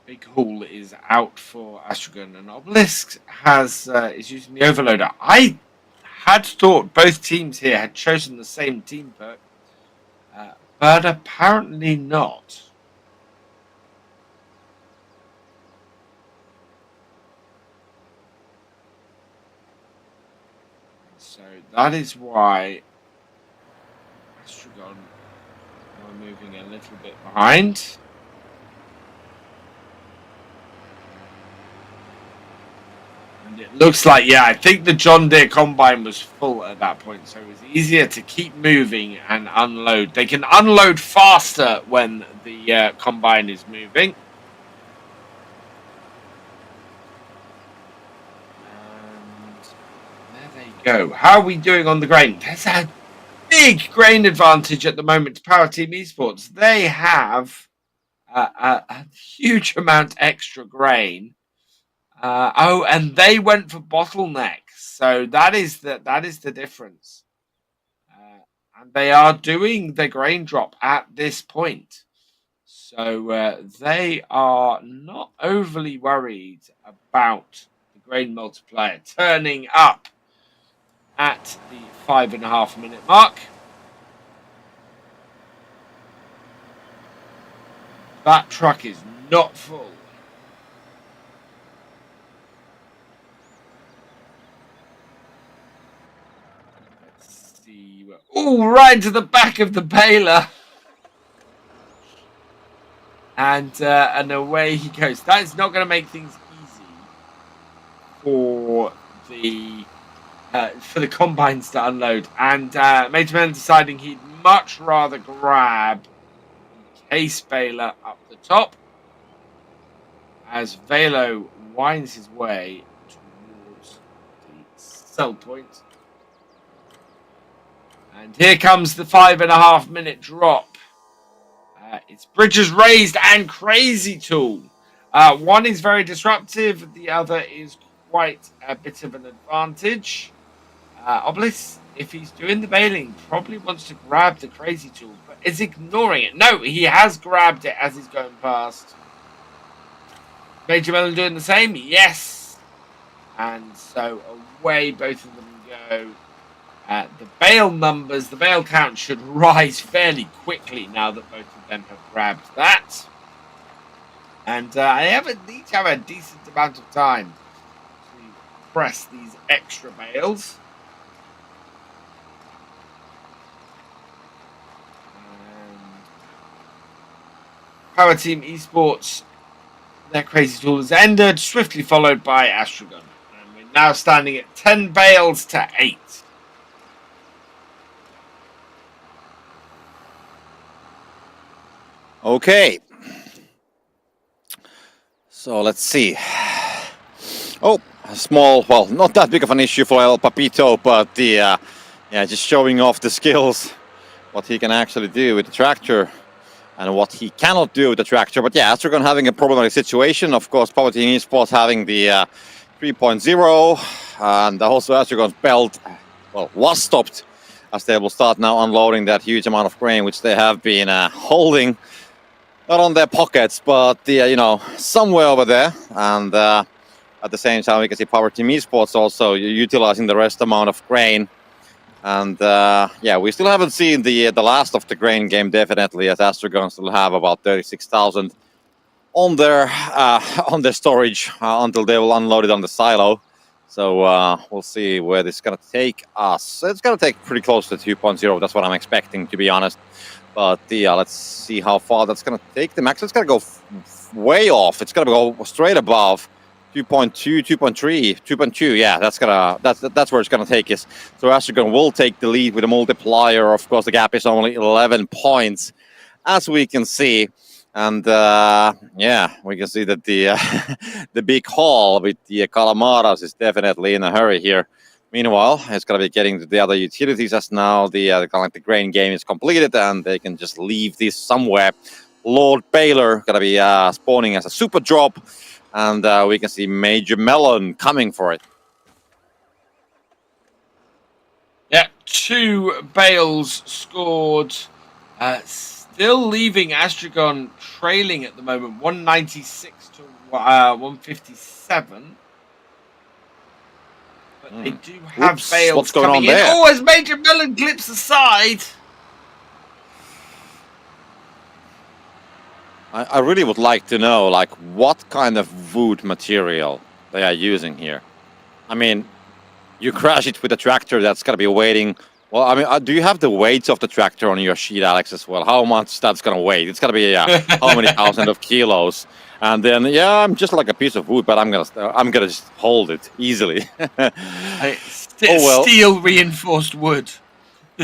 Big Hall is out for Astron, and Obelisk is using the Overloader. I had thought both teams here had chosen the same team perk, but apparently not. So that is why Astron are moving a little bit behind. And it looks like, yeah, I think the John Deere Combine was full at that point, so it was easier to keep moving and unload. They can unload faster when the Combine is moving. And there they go. How are we doing on the grain? There's a big grain advantage at the moment to Power Team Esports. They have a huge amount extra grain. And they went for bottlenecks, so that is the difference. And they are doing the grain drop at this point, so they are not overly worried about the grain multiplier turning up at the 5.5 minute mark. That truck is not full. Oh, right to the back of the baler. And away he goes. That is not going to make things easy for the combines to unload. And Major Man deciding he'd much rather grab the case baler up the top as Velo winds his way towards the sell point. And here comes the 5.5 minute drop. It's Bridges raised and Crazy Tool. One is very disruptive. The other is quite a bit of an advantage. Obelisk, if he's doing the bailing, probably wants to grab the Crazy Tool, but is ignoring it. No, he has grabbed it as he's going past. Major Melon doing the same? Yes. And so away both of them go. The bail numbers, the bail count should rise fairly quickly now that both of them have grabbed that. And I need to have a decent amount of time to press these extra bales. And Power Team Esports, their Crazy Tool has ended, swiftly followed by Astron. And we're now standing at 10 bales to 8. Okay. So let's see. Oh, a small, well, not that big of an issue for El Papito, but just showing off the skills, what he can actually do with the tractor and what he cannot do with the tractor. But yeah, Astron having a problematic situation. Of course, Power Team Esports having the 3.0, and also Astron's belt, well, was stopped as they will start now unloading that huge amount of grain, which they have been holding. Not on their pockets, but somewhere over there. And at the same time, we can see Power Team Esports also utilizing the rest amount of grain. And we still haven't seen the last of the grain game, definitely, as Astron still have about 36,000 on their storage until they will unload it on the silo. So we'll see where this is going to take us. It's going to take pretty close to 2.0. That's what I'm expecting, to be honest. But let's see how far that's going to take them. Actually, it's going to go way off. It's going to go straight above 2.2, 2.3, 2.2. Yeah, that's where it's going to take us. So Astron will take the lead with a multiplier. Of course, the gap is only 11 points, as we can see. And yeah, we can see that the the big haul with the Calamaras is definitely in a hurry here. Meanwhile, it's going to be getting to the other utilities as now the grain game is completed and they can just leave this somewhere. Lord Baylor going to be spawning as a super drop, and we can see Major Melon coming for it. Yeah, 2 bales scored. Still leaving Astron trailing at the moment, 196 to 157. But they do have bales what's going coming on there? in. Oh, as Major Melon clips aside. I really would like to know, like, what kind of wood material they are using here. I mean, you crash it with a tractor that's going to be waiting. Well, I mean, do you have the weights of the tractor on your sheet, Alex, as well? How much that's going to weigh? It's going to be how many thousand of kilos? And then, yeah, I'm just like a piece of wood, but I'm gonna just hold it easily. Steel reinforced wood.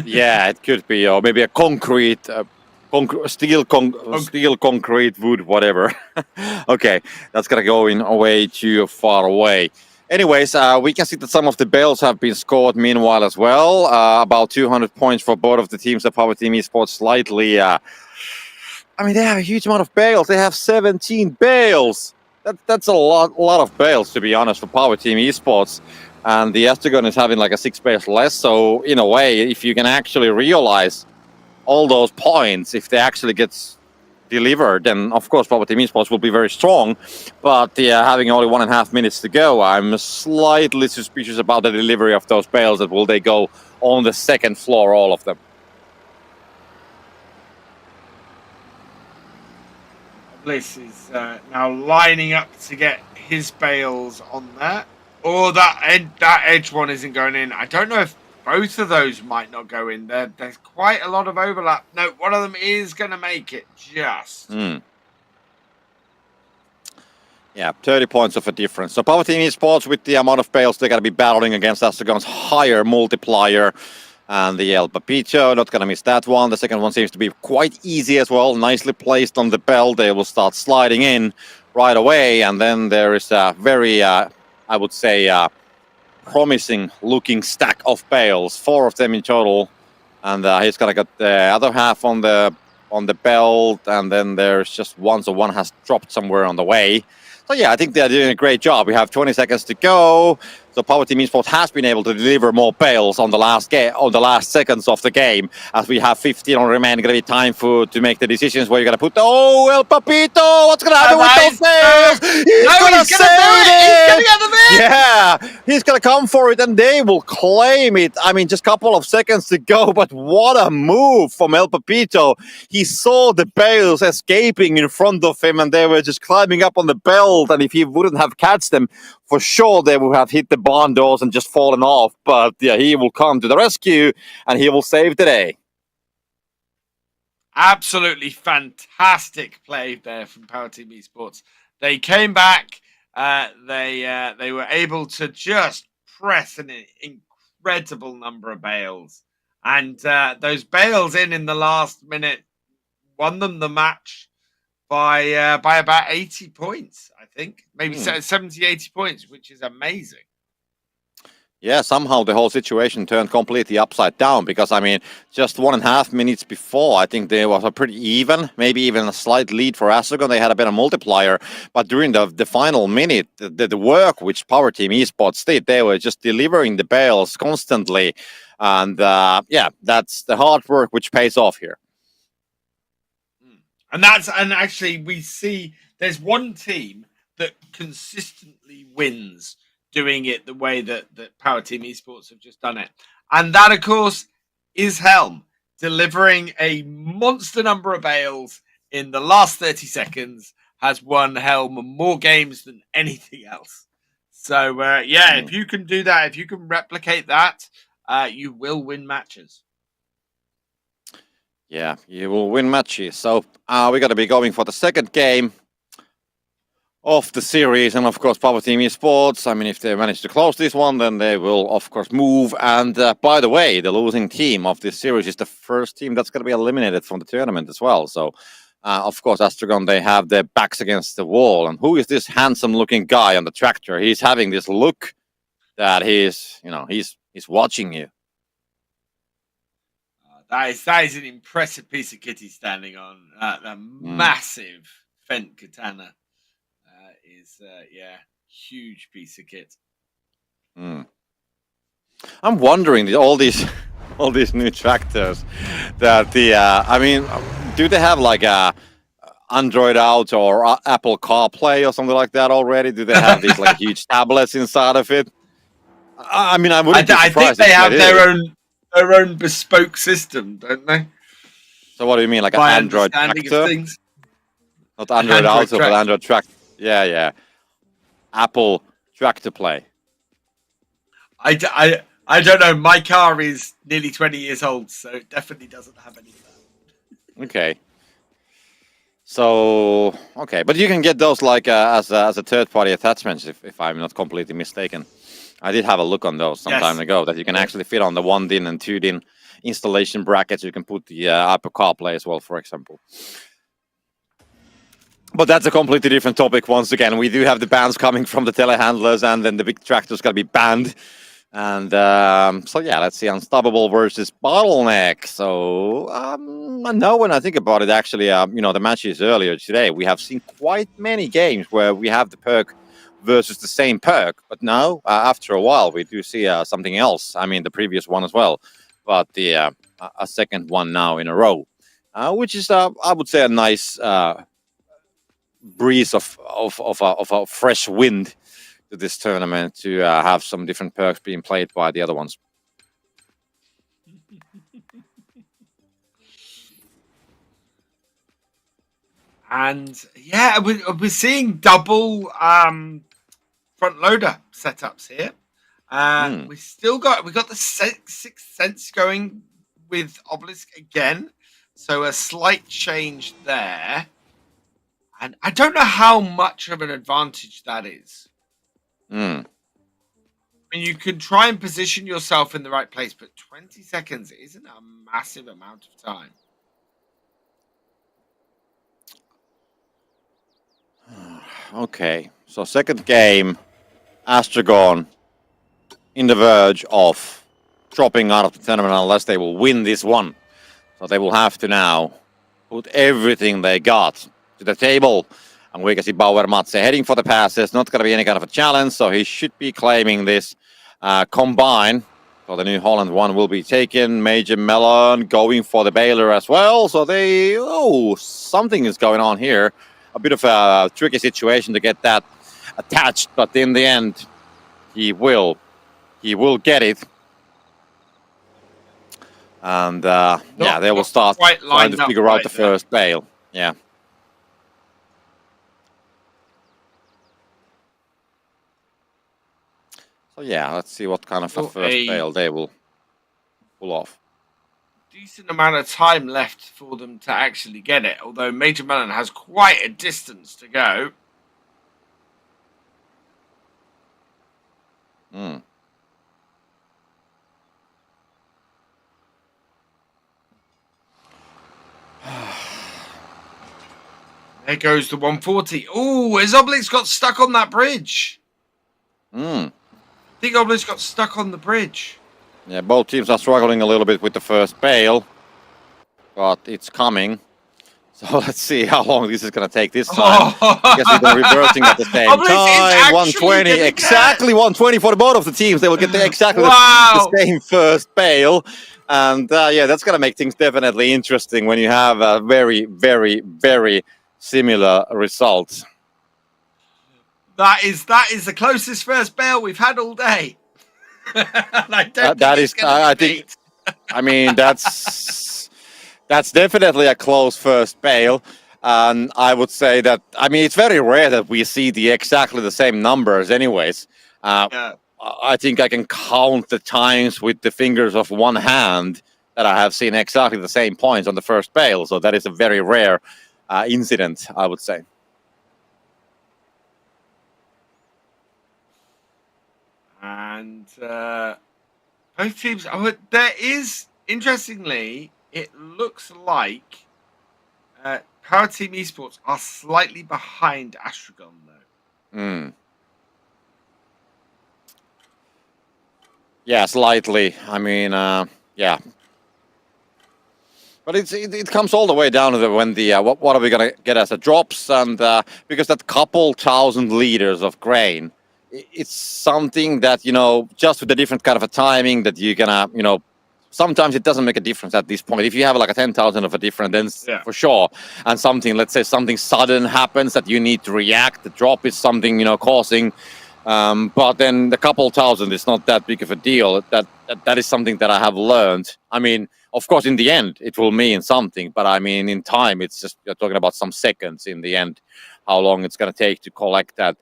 Yeah, it could be, or maybe a concrete. Steel, concrete, wood, whatever. Okay, that's gonna go in way too far away. Anyways, we can see that some of the bales have been scored meanwhile as well. About 200 points for both of the teams. The Power Team Esports slightly. I mean, they have a huge amount of bales. They have 17 bales. That's a lot of bales, to be honest, for Power Team Esports. And the Astron is having like a 6 bales less. So in a way, if you can actually realize all those points, if they actually gets delivered, then of course Power Team Esports will be very strong. But having only 1.5 minutes to go, I'm slightly suspicious about the delivery of those bales. That will they go on the second floor, all of them? Bliss is now lining up to get his bales on that. Or that edge one isn't going in. I don't know if both of those might not go in. There's quite a lot of overlap. No, one of them is going to make it, just. Yeah, 30 points of a difference. So Power Team Esports, with the amount of bales they're going to be battling against Astron's higher multiplier. And the El Papito, not going to miss that one. The second one seems to be quite easy as well. Nicely placed on the bell. They will start sliding in right away. And then there is a very, I would say, promising looking stack of bales, 4 of them in total, and he's gonna get the other half on the belt, and then there's just one, so one has dropped somewhere on the way. So yeah, I think they're doing a great job. We have 20 seconds to go. So Power Team Esports has been able to deliver more bales on the last seconds of the game, as we have 15 on remaining. Going to be time to make the decisions where you're going to put. Oh, El Papito! What's going to happen with those bales? He's going to save it! He's going to get them in! Yeah, he's going to come for it, and they will claim it. I mean, just a couple of seconds to go, but what a move from El Papito! He saw the bales escaping in front of him, and they were just climbing up on the belt. And if he wouldn't have catched them, for sure they would have hit the barn doors and just fallen off. But yeah, he will come to the rescue and he will save the day. Absolutely fantastic play there from Power Team Esports. They came back. They were able to just press an incredible number of bales. And those bales in the last minute won them the match by about 80 points, I think. Maybe 70, 80 points, which is amazing. Yeah, somehow the whole situation turned completely upside down, because, I mean, just 1.5 minutes before, I think they was a pretty even, maybe even a slight lead for Astron. They had a better multiplier, but during the final minute, the work which Power Team Esports did, they were just delivering the bales constantly. And yeah, that's the hard work which pays off here. And actually we see there's one team that consistently wins doing it the way that Power Team Esports have just done it. And that, of course, is Helm, delivering a monster number of bales in the last 30 seconds, has won Helm more games than anything else. So, if you can do that, if you can replicate that, you will win matches. Yeah, you will win matches. So we got to be going for the second game of the series, and of course, Power Team Esports. I mean, if they manage to close this one, then they will, of course, move. And by the way, the losing team of this series is the first team that's going to be eliminated from the tournament as well. So, of course, Astron, they have their backs against the wall. And who is this handsome-looking guy on the tractor? He's having this look that he's watching you. That is an impressive piece of kit he's standing on. That massive Fent katana is huge piece of kit. I'm wondering all these new tractors that do they have like a Android Auto or Apple CarPlay or something like that already? Do they have these like huge tablets inside of it? I mean, I wouldn't be surprised. I think they have their own bespoke system, don't they? So what do you mean, like an Android tractor? Not Android Auto, but Android tractor. Yeah. Apple Tractor Play. I don't know. My car is nearly 20 years old, so it definitely doesn't have any of that. Okay. So, but you can get those like as a third-party attachments, if I'm not completely mistaken. I did have a look on those some time ago, that you can actually fit on the 1-DIN and 2-DIN installation brackets. You can put the Apple CarPlay as well, for example. But that's a completely different topic. Once again, we do have the bans coming from the telehandlers, and then the big tractor's got to be banned. And let's see, Unstoppable versus Bottleneck. So now when I think about it, actually, the matches earlier today, we have seen quite many games where we have the perk versus the same perk. But now, after a while, we do see something else. I mean, the previous one as well, but a second one now in a row, which is, I would say, a nice breeze of a fresh wind to this tournament, to have some different perks being played by the other ones. And we're seeing double front loader setups here. We got the Sixth Sense going with Obelisk again, so a slight change there. And I don't know how much of an advantage that is. I mean, you can try and position yourself in the right place, but 20 seconds isn't a massive amount of time. Okay, so second game, Astron in the verge of dropping out of the tournament unless they will win this one. So they will have to now put everything they got to the table. And we can see Bauer Matse heading for the passes. Not going to be any kind of a challenge, so he should be claiming this combine. So the new Holland one will be taken. Major Melon going for the Baylor as well. So something is going on here. A bit of a tricky situation to get that attached, but in the end, he will get it. And they will start trying to figure out the first bail. Yeah. So let's see what kind of a first bail they will pull off. Decent amount of time left for them to actually get it, although Major Melon has quite a distance to go. There goes the 140. Oh, his Obelix got stuck on that bridge. I think Obelix got stuck on the bridge. Yeah, both teams are struggling a little bit with the first bail, but it's coming. So let's see how long this is going to take this time. I guess we're reversing at the same time. 120, exactly 120 for both of the teams. They will get exactly the same first bail. And that's going to make things definitely interesting when you have a very, very, very similar result. That is the closest first bail we've had all day. That's definitely a close first bail. And I would say that, I mean, it's very rare that we see exactly the same numbers anyways. Yeah. I think I can count the times with the fingers of one hand that I have seen exactly the same points on the first bale. So that is a very rare incident, I would say. And both teams, there is, interestingly, it looks like Power Team Esports are slightly behind Astron, though. Mm. Yeah, slightly. I mean, yeah. But it comes all the way down to when the what are we gonna get as a drops, and because that couple thousand liters of grain, it's something that just with the different kind of a timing that you're gonna sometimes it doesn't make a difference at this point. If you have like a 10,000 of a difference, then for sure. And let's say something sudden happens that you need to react. The drop is something causing. But then the couple thousand is not that big of a deal. That is something that I have learned. I mean, of course, in the end, it will mean something. But I mean, in time, it's just you're talking about some seconds in the end, how long it's going to take to collect that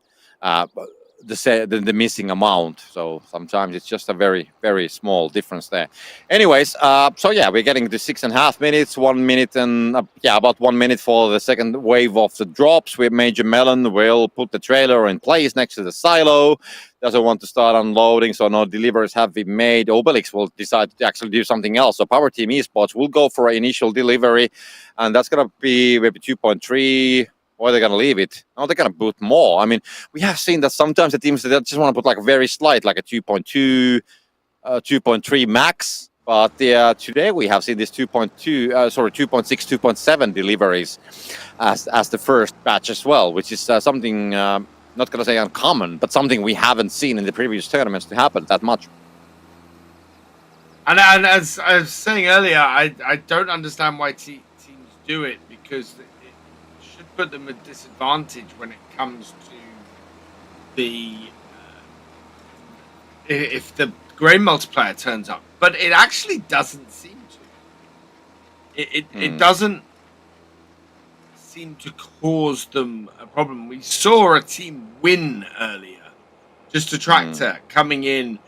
the missing amount. So sometimes it's just a very, very small difference there. Anyways, so yeah, we're getting to 6.5 minutes, 1 minute and about 1 minute for the second wave of the drops. With Major Melon will put the trailer in place next to the silo. Doesn't want to start unloading, so no deliveries have been made. Obelix will decide to actually do something else. So Power Team Esports will go for an initial delivery, and that's going to be maybe 2.3. Or they're going to leave it. No, they're going to put more. I mean, we have seen that sometimes the teams that just want to put like a very slight, like a 2.2, 2.3 max. But today we have seen this 2.6, 2.7 deliveries as the first batch as well, which is something, not going to say uncommon, but something we haven't seen in the previous tournaments to happen that much. And as I was saying earlier, I don't understand why teams do it, because put them at disadvantage when it comes to the if the grain multiplier turns up, but it actually doesn't seem to. It doesn't seem to cause them a problem. We saw a team win earlier, just a tractor coming in,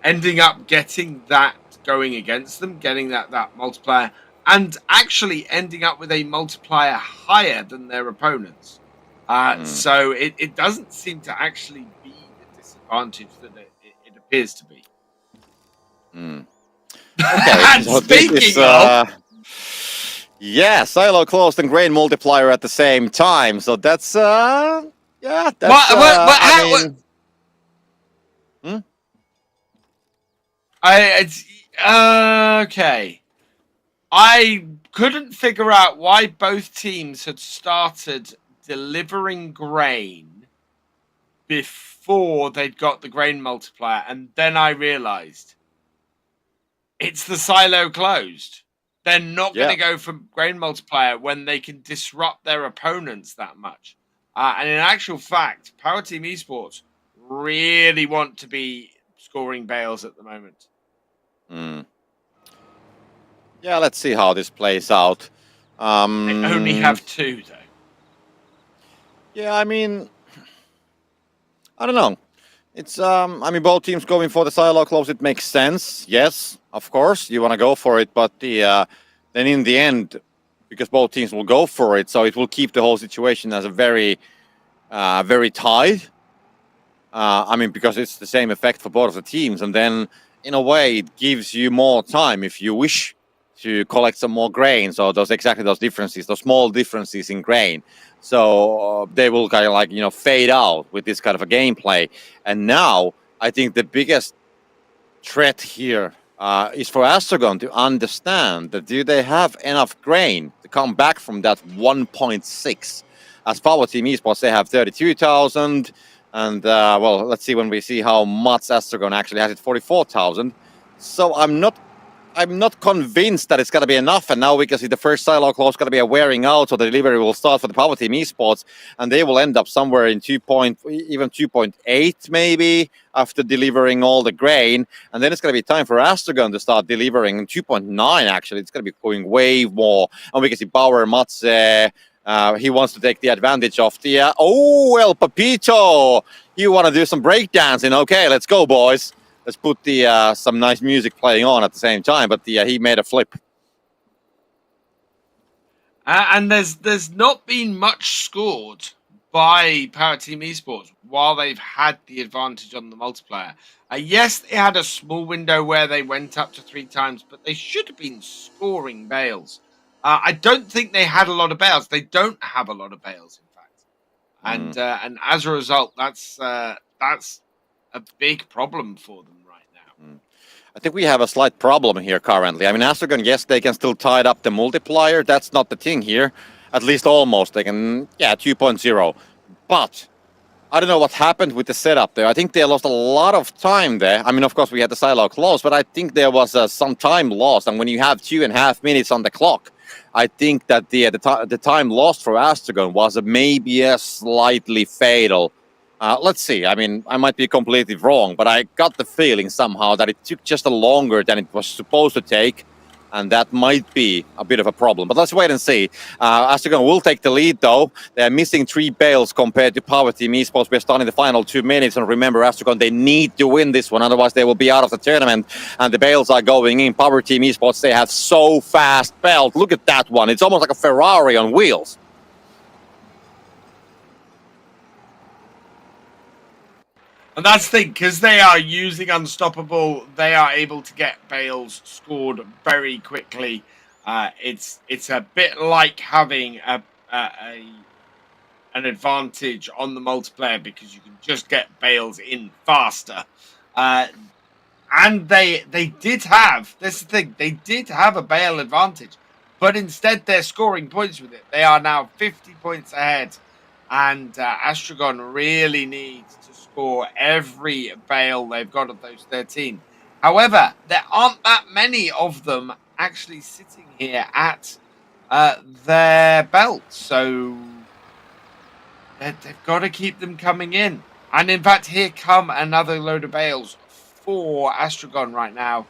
ending up getting that going against them, getting that multiplier, and actually ending up with a multiplier higher than their opponents. So it doesn't seem to actually be the disadvantage that it appears to be. Okay, and so speaking of... Yeah, silo closed and grain multiplier at the same time. So that's... that's... Okay. I couldn't figure out why both teams had started delivering grain before they'd got the grain multiplier, and then I realized it's the silo closed. They're not going to go for grain multiplier when they can disrupt their opponents that much. And in actual fact, Power Team Esports really want to be scoring bales at the moment. Yeah, let's see how this plays out. They only have 2, though. Yeah, I mean, I don't know. It's I mean, both teams going for the silo close. It makes sense. Yes, of course, you want to go for it, but then in the end, because both teams will go for it, so it will keep the whole situation as a very, very tight. I mean, because it's the same effect for both of the teams, and then in a way, it gives you more time if you wish to collect some more grain. So those differences, those small differences in grain. So they will kind of like, fade out with this kind of a gameplay. And now I think the biggest threat here is for Astron to understand that do they have enough grain to come back from that 1.6? As Power Team Esports, they have 32,000. And well, let's see when we see how much Astron actually has. It 44,000. So I'm not convinced that it's going to be enough, and now we can see the first silo close going to be a wearing out, so the delivery will start for the Power Team Esports, and they will end up somewhere in 2.8 maybe after delivering all the grain, and then it's going to be time for Astron to start delivering 2.9. Actually, it's going to be going way more, and we can see Bauer, Matze, He wants to take the advantage of the... El Papito! You want to do some breakdancing? Okay, let's go, boys. Let's put the some nice music playing on at the same time, but he made a flip. And there's not been much scored by Power Team Esports while they've had the advantage on the multiplayer. Yes, they had a small window where they went up to 3 times, but they should have been scoring bales. I don't think they had a lot of bales. They don't have a lot of bales, in fact, and as a result, that's a big problem for them right now. I think we have a slight problem here currently. I mean, Astron, yes, they can still tie up the multiplier. That's not the thing here. At least almost. They can, 2.0. But I don't know what happened with the setup there. I think they lost a lot of time there. I mean, of course, we had the silo close, but I think there was some time lost. And when you have 2.5 minutes on the clock, I think that the time lost for Astron was maybe a slightly fatal. Let's see. I mean, I might be completely wrong, but I got the feeling somehow that it took just longer than it was supposed to take, and that might be a bit of a problem. But let's wait and see. Astron will take the lead, though. They're missing 3 bales compared to Power Team Esports. We're starting the final 2 minutes, and remember, Astron, they need to win this one, otherwise they will be out of the tournament, and the bales are going in. Power Team Esports, they have so fast belt. Look at that one. It's almost like a Ferrari on wheels. And that's the thing, because they are using Unstoppable, they are able to get bales scored very quickly. It's a bit like having an advantage on the multiplayer because you can just get bales in faster. And they did have, this is the thing, they did have a bale advantage, but instead they're scoring points with it. They are now 50 points ahead, and Astron really needs to score every bale they've got of those 13. However, there aren't that many of them actually sitting here at their belt, so they've got to keep them coming in. And in fact, here come another load of bales for Astron right now,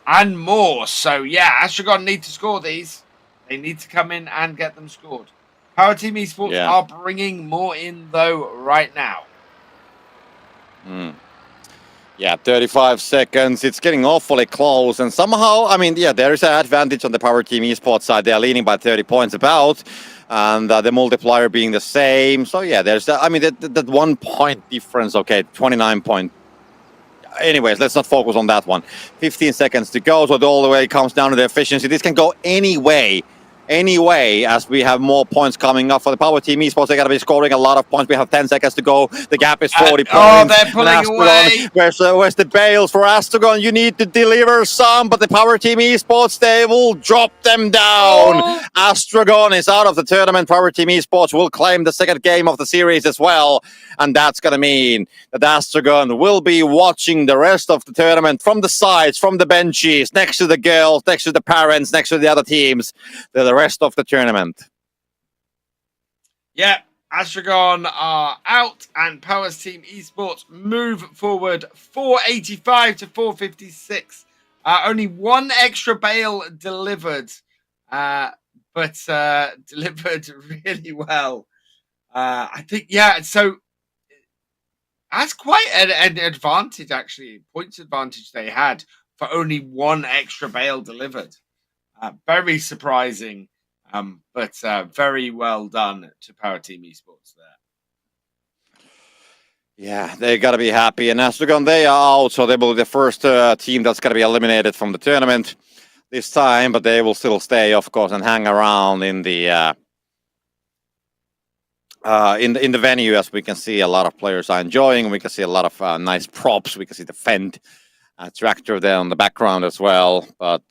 and more. So yeah, Astron need to score these. They need to come in and get them scored. Power Team Esports are bringing more in, though, right now. Yeah, 35 seconds. It's getting awfully close. And somehow, I mean, there is an advantage on the Power Team Esports side. They are leading by 30 points about. And the multiplier being the same. So, there's that. I mean, that 1 point difference. Okay, 29 point. Anyways, let's not focus on that one. 15 seconds to go. So, all the way comes down to the efficiency. This can go any way. As we have more points coming up for the Power Team Esports, they got to be scoring a lot of points. We have 10 seconds to go. The gap is 40 points. Oh, they're pulling away. Where's the bales for Astron? You need to deliver some, but the Power Team Esports, they will drop them down. Astron is out of the tournament. Power Team Esports will claim the second game of the series as well, and that's going to mean that Astron will be watching the rest of the tournament from the sides, from the benches, next to the girls, next to the parents, next to the other teams. The rest of the tournament. Yeah, Astron are out, and Power Team Esports move forward 485 to 456. Only 1 extra bale delivered, but delivered really well. I think, so that's quite an advantage, actually, points advantage they had for only 1 extra bale delivered. Very surprising, but very well done to Power Team Esports there. Yeah, they got to be happy. And Astron, they are out, so they will be the first team that's going to be eliminated from the tournament this time, but they will still stay, of course, and hang around in the in the venue, as we can see a lot of players are enjoying. We can see a lot of nice props. We can see the Fend tractor there on the background as well. But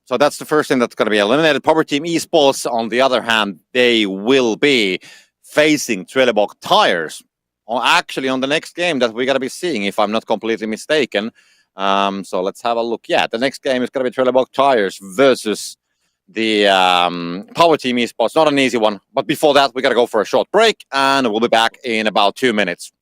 so that's the first thing that's going to be eliminated. Power Team Esports, on the other hand, they will be facing Trellborg Tires. Actually, on the next game that we're going to be seeing, if I'm not completely mistaken. So let's have a look. Yeah, the next game is going to be Trellborg Tires versus the Power Team Esports. Not an easy one. But before that, we got to go for a short break, and we'll be back in about 2 minutes.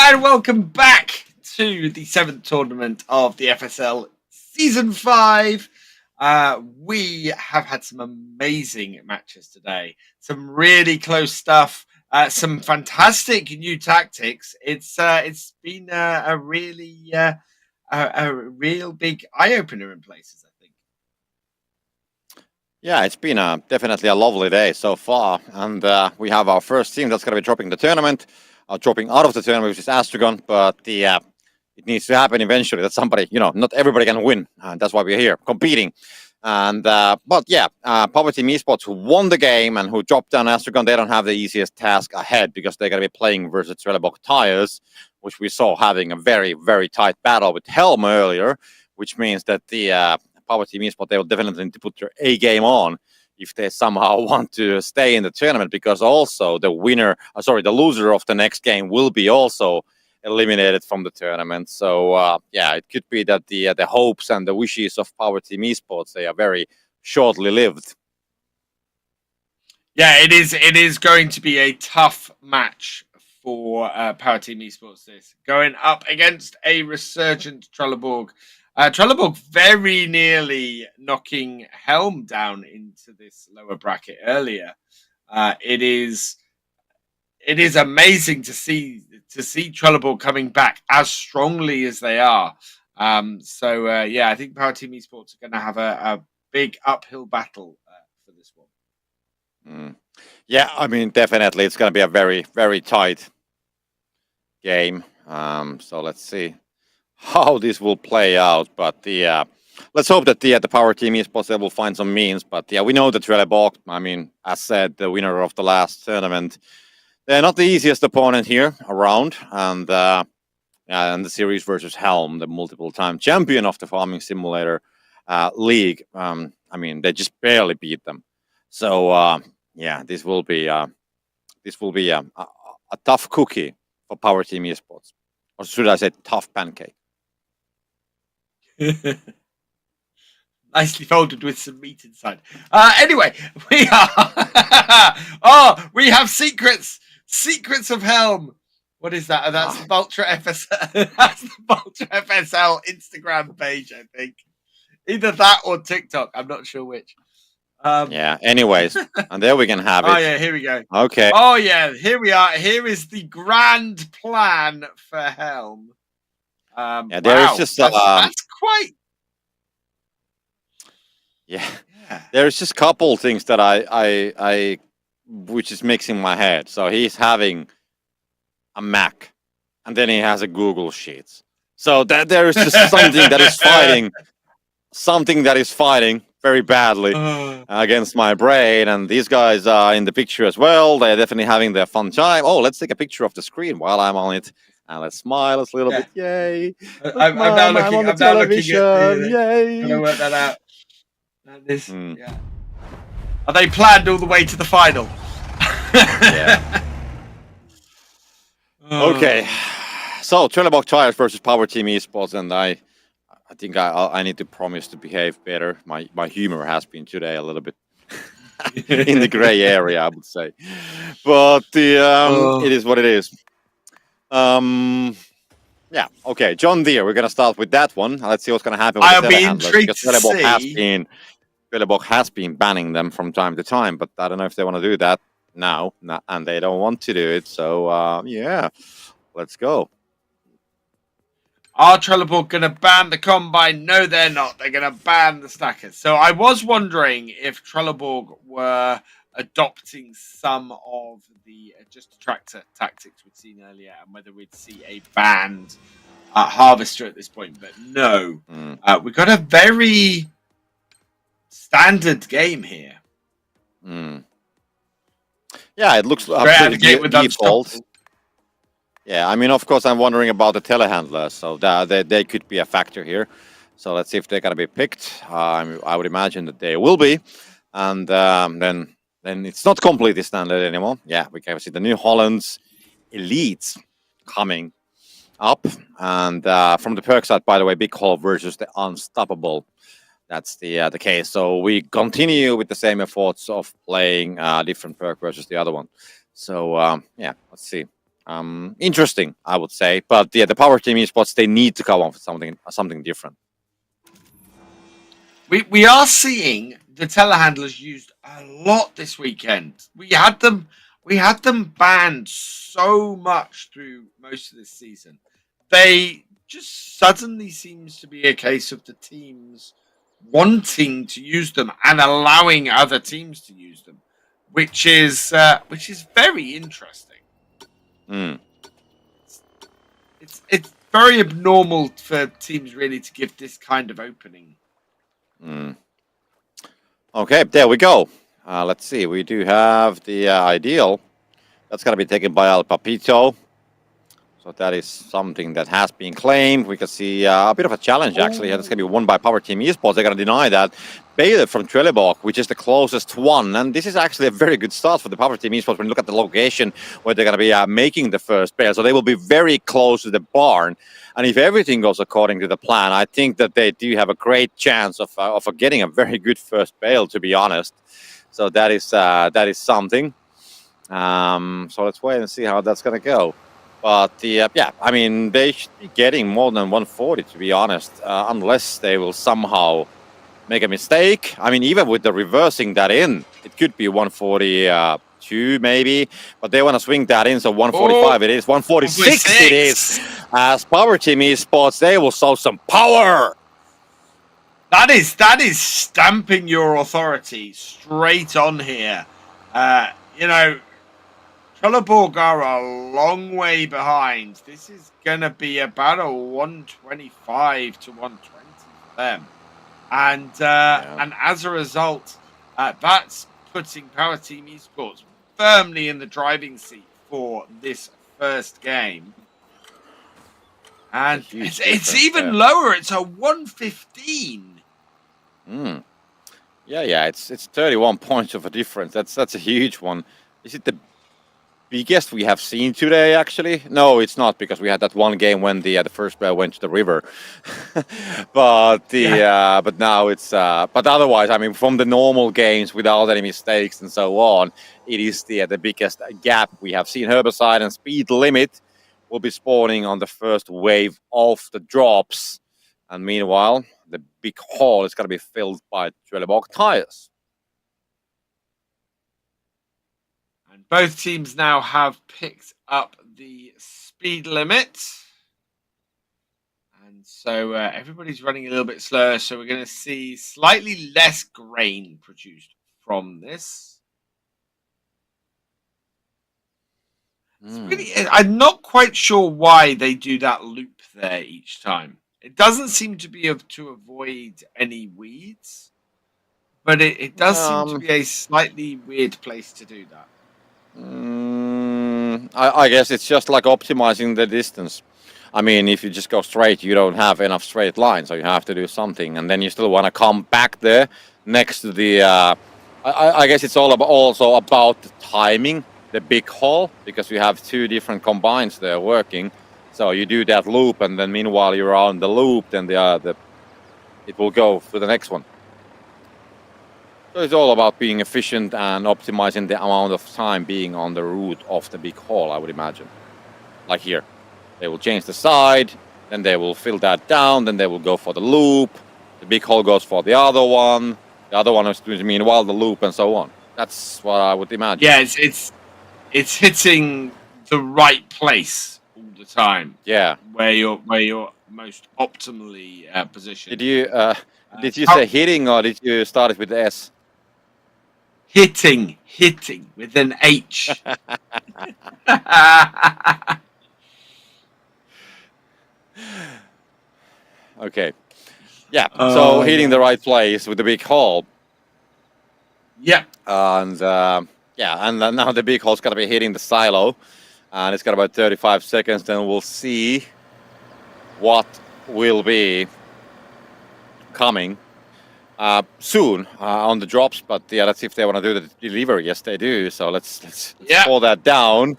And welcome back to the 7th tournament of the FSL Season 5. We have had some amazing matches today. Some really close stuff. Some fantastic new tactics. It's been a really a real big eye-opener in places, I think. Yeah, it's been definitely a lovely day so far. And we have our first team that's going to be dropping the tournament. Dropping out of the tournament, which is Astron, but it needs to happen eventually that somebody, not everybody can win. And that's why we're here, competing. And but yeah, Power Team Esports, who won the game and who dropped down Astron, they don't have the easiest task ahead because they're going to be playing versus Trellborg Tires, which we saw having a very, very tight battle with Helm earlier, which means that the Power Team Esports, they will definitely need to put their A game on if they somehow want to stay in the tournament, because also the loser of the next game will be also eliminated from the tournament. So yeah, it could be that the hopes and the wishes of Power Team Esports, they are very shortly lived. Yeah, it is going to be a tough match for Power Team Esports. This going up against a resurgent Trellborg. Trellborg very nearly knocking Helm down into this lower bracket earlier. It is amazing to see Trellborg coming back as strongly as they are. So yeah, I think Power Team Esports are going to have a big uphill battle for this one. Yeah, I mean, definitely it's going to be a very, very tight game. So let's see how this will play out, but let's hope that the Power Team Esports, they will find some means. But yeah, we know that Trellborg, I mean, as said, the winner of the last tournament, they're not the easiest opponent here around, and the series versus Helm, the multiple-time champion of the Farming Simulator League, I mean, they just barely beat them. So yeah, this will be a tough cookie for Power Team Esports, or should I say, tough pancake? Nicely folded with some meat inside. Anyway, we have secrets of Helm. What is that? That's Vultra FSL. That's the Vultra FSL Instagram page, I think. Either that or TikTok. I'm not sure which. Yeah. Anyways, and there we can have it. Oh yeah, here we go. Okay. Oh yeah, here we are. Here is the grand plan for Helm. Yeah, there is just that's quite. Yeah, there's just a couple things that I which is mixing my head. So he's having a Mac, and then he has a Google Sheets. So that there is just something that is fighting very badly against my brain. And these guys are in the picture as well. They're definitely having their fun time. Oh, let's take a picture of the screen while I'm on it. And let's smile a little bit. Yay! I'm now looking at the, yay! I'm gonna work that out. Yeah. Are they planned all the way to the final? Yeah. Okay. So Trellborg Tires versus Power Team Esports, and I think I need to promise to behave better. My humor has been today a little bit in the gray area, I would say. But it is what it is. Yeah, okay, John Deere, we're gonna start with that one. Let's see what's gonna happen with the telehandlers, because Trellborg has been banning them from time to time, but I don't know if they want to do that now, and they don't want to do it. So yeah, let's go. Are Trellborg going to ban the Combine? No, they're not. They're going to ban the Stackers. So I was wondering if Trellborg were adopting some of the just tractor tactics we'd seen earlier, and whether we'd see a banned Harvester at this point. But no, we got a very standard game here. Yeah, it looks pretty default. Yeah, I mean, of course, I'm wondering about the telehandlers, so they could be a factor here. So let's see if they're going to be picked. I would imagine that they will be. And then it's not completely standard anymore. Yeah, we can see the new Holland's elites coming up. And from the perk side, by the way, Big Hole versus the Unstoppable. That's the case. So we continue with the same efforts of playing different perk versus the other one. So yeah, let's see interesting, I would say. But yeah, the power team esports, they need to come up with something different. We are seeing the telehandlers used a lot this weekend. We had them banned so much through most of this season. They just suddenly seems to be a case of the teams wanting to use them and allowing other teams to use them, which is very interesting. Mm. It's very abnormal for teams really to give this kind of opening. Mm. Okay, there we go. Let's see. We do have the ideal. That's going to be taken by Al Papito. So that is something that has been claimed. We can see a bit of a challenge, actually. That's going to be won by Power Team Esports. They're going to deny that. Bailey from Trellborg, which is the closest one. And this is actually a very good start for the Power Team Esports when you look at the location where they're going to be making the first bail. So they will be very close to the barn. And if everything goes according to the plan, I think that they do have a great chance of getting a very good first bail, to be honest. So that is something. So let's wait and see how that's going to go. But yeah, I mean, they should be getting more than 140, to be honest, unless they will somehow make a mistake. I mean, even with the reversing that in, it could be 142 maybe, but they want to swing that in, so 145 it is, 146 it is. As Power Team Esports, they will show some power. That is stamping your authority straight on here. You know, Trellborg are a long way behind. This is going to be about a 125 to 120 for them. And as a result, that's putting Power Team Esports firmly in the driving seat for this first game. And it's even lower. It's a 115. Yeah, it's 31 points of a difference. That's a huge one. Is it the biggest we have seen today, actually? No, it's not, because we had that one game when the first player went to the river. But but now it's but otherwise, I mean, from the normal games without any mistakes and so on, it is the biggest gap we have seen. Herbicide and Speed Limit will be spawning on the first wave of the drops, and meanwhile, the big hall is going to be filled by Trellborg tires. Both teams now have picked up the speed limit. And so everybody's running a little bit slower. So we're going to see slightly less grain produced from this. Really, I'm not quite sure why they do that loop there each time. It doesn't seem to be to avoid any weeds. But it does seem to be a slightly weird place to do that. I guess it's just like optimizing the distance. I mean, if you just go straight, you don't have enough straight lines, so you have to do something, and then you still want to come back there next to the. I guess it's also about the timing, the big hole, because you have two different combines there working. So you do that loop, and then meanwhile you're on the loop, then it will go to the next one. So it's all about being efficient and optimizing the amount of time being on the route of the big hole, I would imagine. Like here. They will change the side, then they will fill that down, then they will go for the loop. The big hole goes for the other one. The other one is doing meanwhile the loop and so on. That's what I would imagine. Yeah, it's hitting the right place all the time. Yeah. Where you're most optimally positioned. Did you say hitting, or did you start it with the S? Hitting with an H. Okay. Yeah. So hitting the right place with the big hole. Yeah. And and now the big hole's gonna be hitting the silo, and it's got about 35 seconds. Then we'll see what will be coming soon on the drops. But yeah, let's see if they want to do the delivery. Yes, they do. So let's pull that down.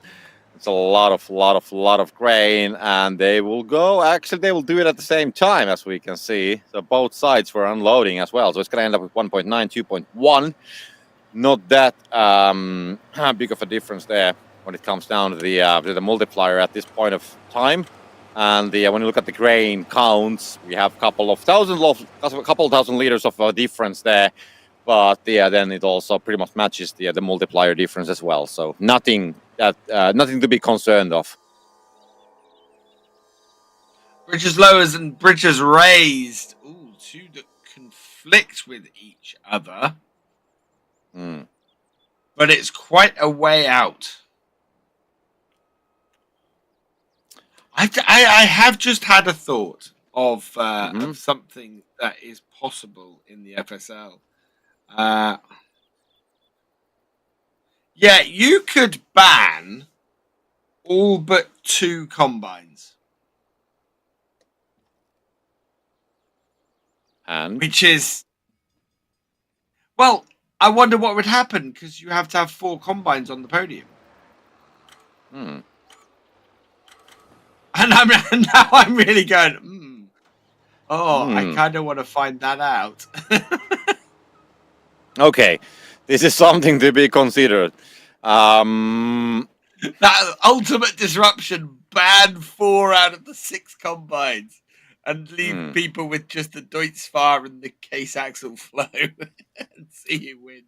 It's a lot of grain, and they will go. Actually, they will do it at the same time, as we can see. So both sides were unloading as well. So it's going to end up with 1.9, 2.1. Not that big of a difference there. when it comes down to the multiplier at this point of time. And when you look at the grain counts, we have a couple thousand liters of difference there. But then it also pretty much matches the multiplier difference as well. So nothing to be concerned of. Bridges lowers and bridges raised. Ooh, two that conflict with each other. But it's quite a way out. I have just had a thought of something that is possible in the FSL. Yeah, you could ban all but 2 combines. And which is, well, I wonder what would happen because you have to have 4 combines on the podium. And now I'm really going, I kind of want to find that out. Okay, this is something to be considered. That ultimate disruption, ban 4 out of the 6 combines and leave people with just the Deutzfahr and the case axle flow and see who wins.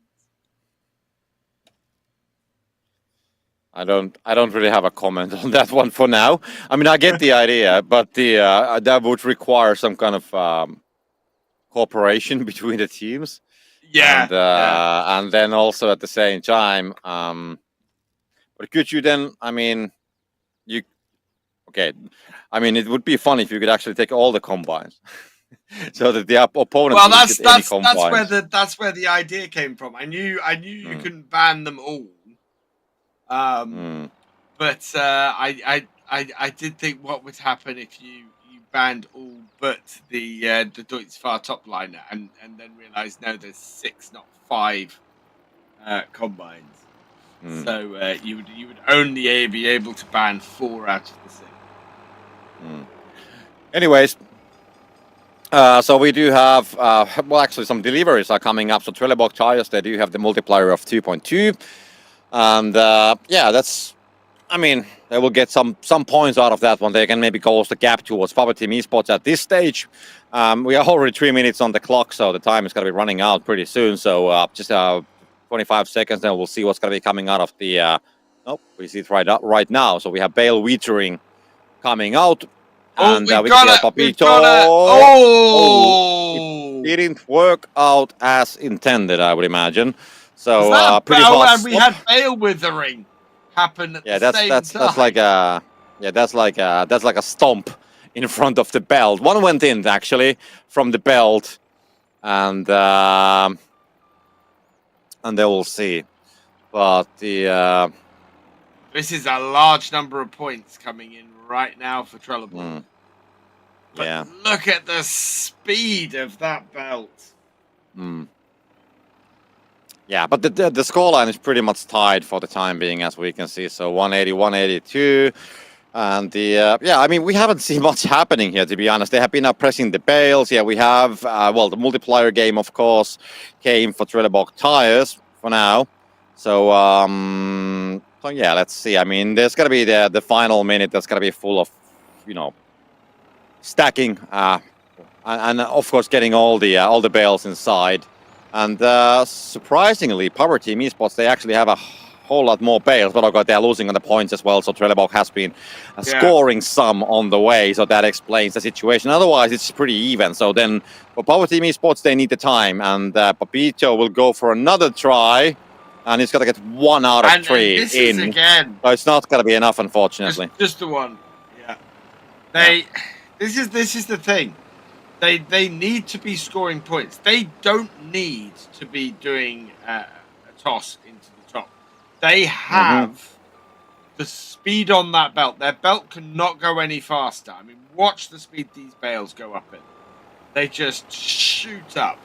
I don't really have a comment on that one for now. I mean, I get the idea, but that would require some kind of cooperation between the teams. Yeah, and then also at the same time, but could you then? I mean, I mean, it would be fun if you could actually take all the combines, so that the opponent. Well, that's where the idea came from. I knew you couldn't ban them all. But I did think what would happen if you banned all but the Deutzfahr top liner and then realised no, there's 6, not 5 combines. So you would only be able to ban 4 out of the 6. Anyways, so we do have well, actually some deliveries are coming up. So Trellborg tires, they do have the multiplier of 2.2. And that's, I mean, they will get some points out of that one. They can maybe close the gap towards Power Team Esports at this stage. We are already 3 minutes on the clock, so the time is going to be running out pretty soon. So just 25 seconds, then we'll see what's going to be coming out of the. We see it right now. So we have Bale Withering coming out. And we got Papito. It didn't work out as intended, I would imagine. So pretty much. And we had Bale Withering happen at the same time. That's like a stomp in front of the belt. One went in actually from the belt, and then we'll see. But this is a large number of points coming in right now for Trellborg. Yeah. Look at the speed of that belt. Yeah, but the scoreline is pretty much tied for the time being, as we can see. So 180, 182. And I mean, we haven't seen much happening here, to be honest. They have been pressing the bales. Yeah, we have, the multiplier game, of course, came for Trellborg tires for now. So, yeah, let's see. I mean, there's going to be the final minute that's going to be full of, stacking and, of course, getting all the bales inside. And surprisingly, Power Team Esports, they actually have a whole lot more bales, but of course they're losing on the points as well. So Trellborg has been scoring some on the way, so that explains the situation. Otherwise, it's pretty even. So then for Power Team Esports, they need the time, and Papito will go for another try, and he's got to get 1 out of 3 this in. Is again, so it's not going to be enough, unfortunately. Just the one. Yeah. This is the thing. They need to be scoring points. They don't need to be doing a toss into the top. They have the speed on that belt. Their belt cannot go any faster. I mean, watch the speed these bales go up in. They just shoot up.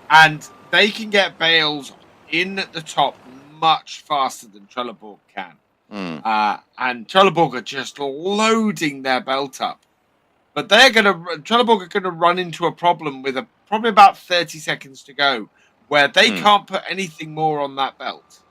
And they can get bales in at the top much faster than Trellborg can. And Trellborg are just loading their belt up. But Trellborg are going to run into a problem with probably about 30 seconds to go, where they can't put anything more on that belt.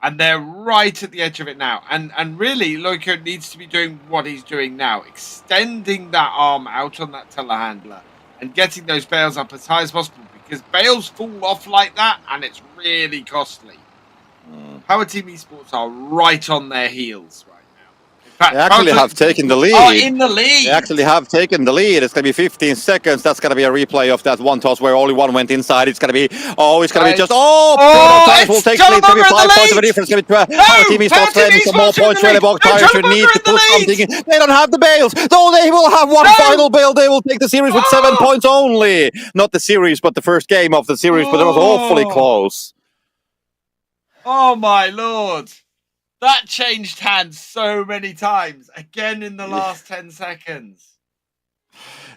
And they're right at the edge of it now. And really, Loico needs to be doing what he's doing now, extending that arm out on that telehandler and getting those bales up as high as possible, because bales fall off like that and it's really costly. Power Team Esports are right on their heels right now. In fact, They actually have taken the lead. Are in the lead. They actually have taken the lead. It's going to be 15 seconds. That's going to be a replay of that one toss where only one went inside. It's going to be, it's going to be just, Tires will take the lead. It's going to be 5 points of a difference. It's going to be Power Team Esports trailing some more points. Trellborg Tires should need to put something in. They don't have the bales. Though they will have one final bale. They will take the series with 7 points only. Not the series, but the first game of the series. But it was awfully close. Oh my lord. That changed hands so many times. Again in the last 10 seconds.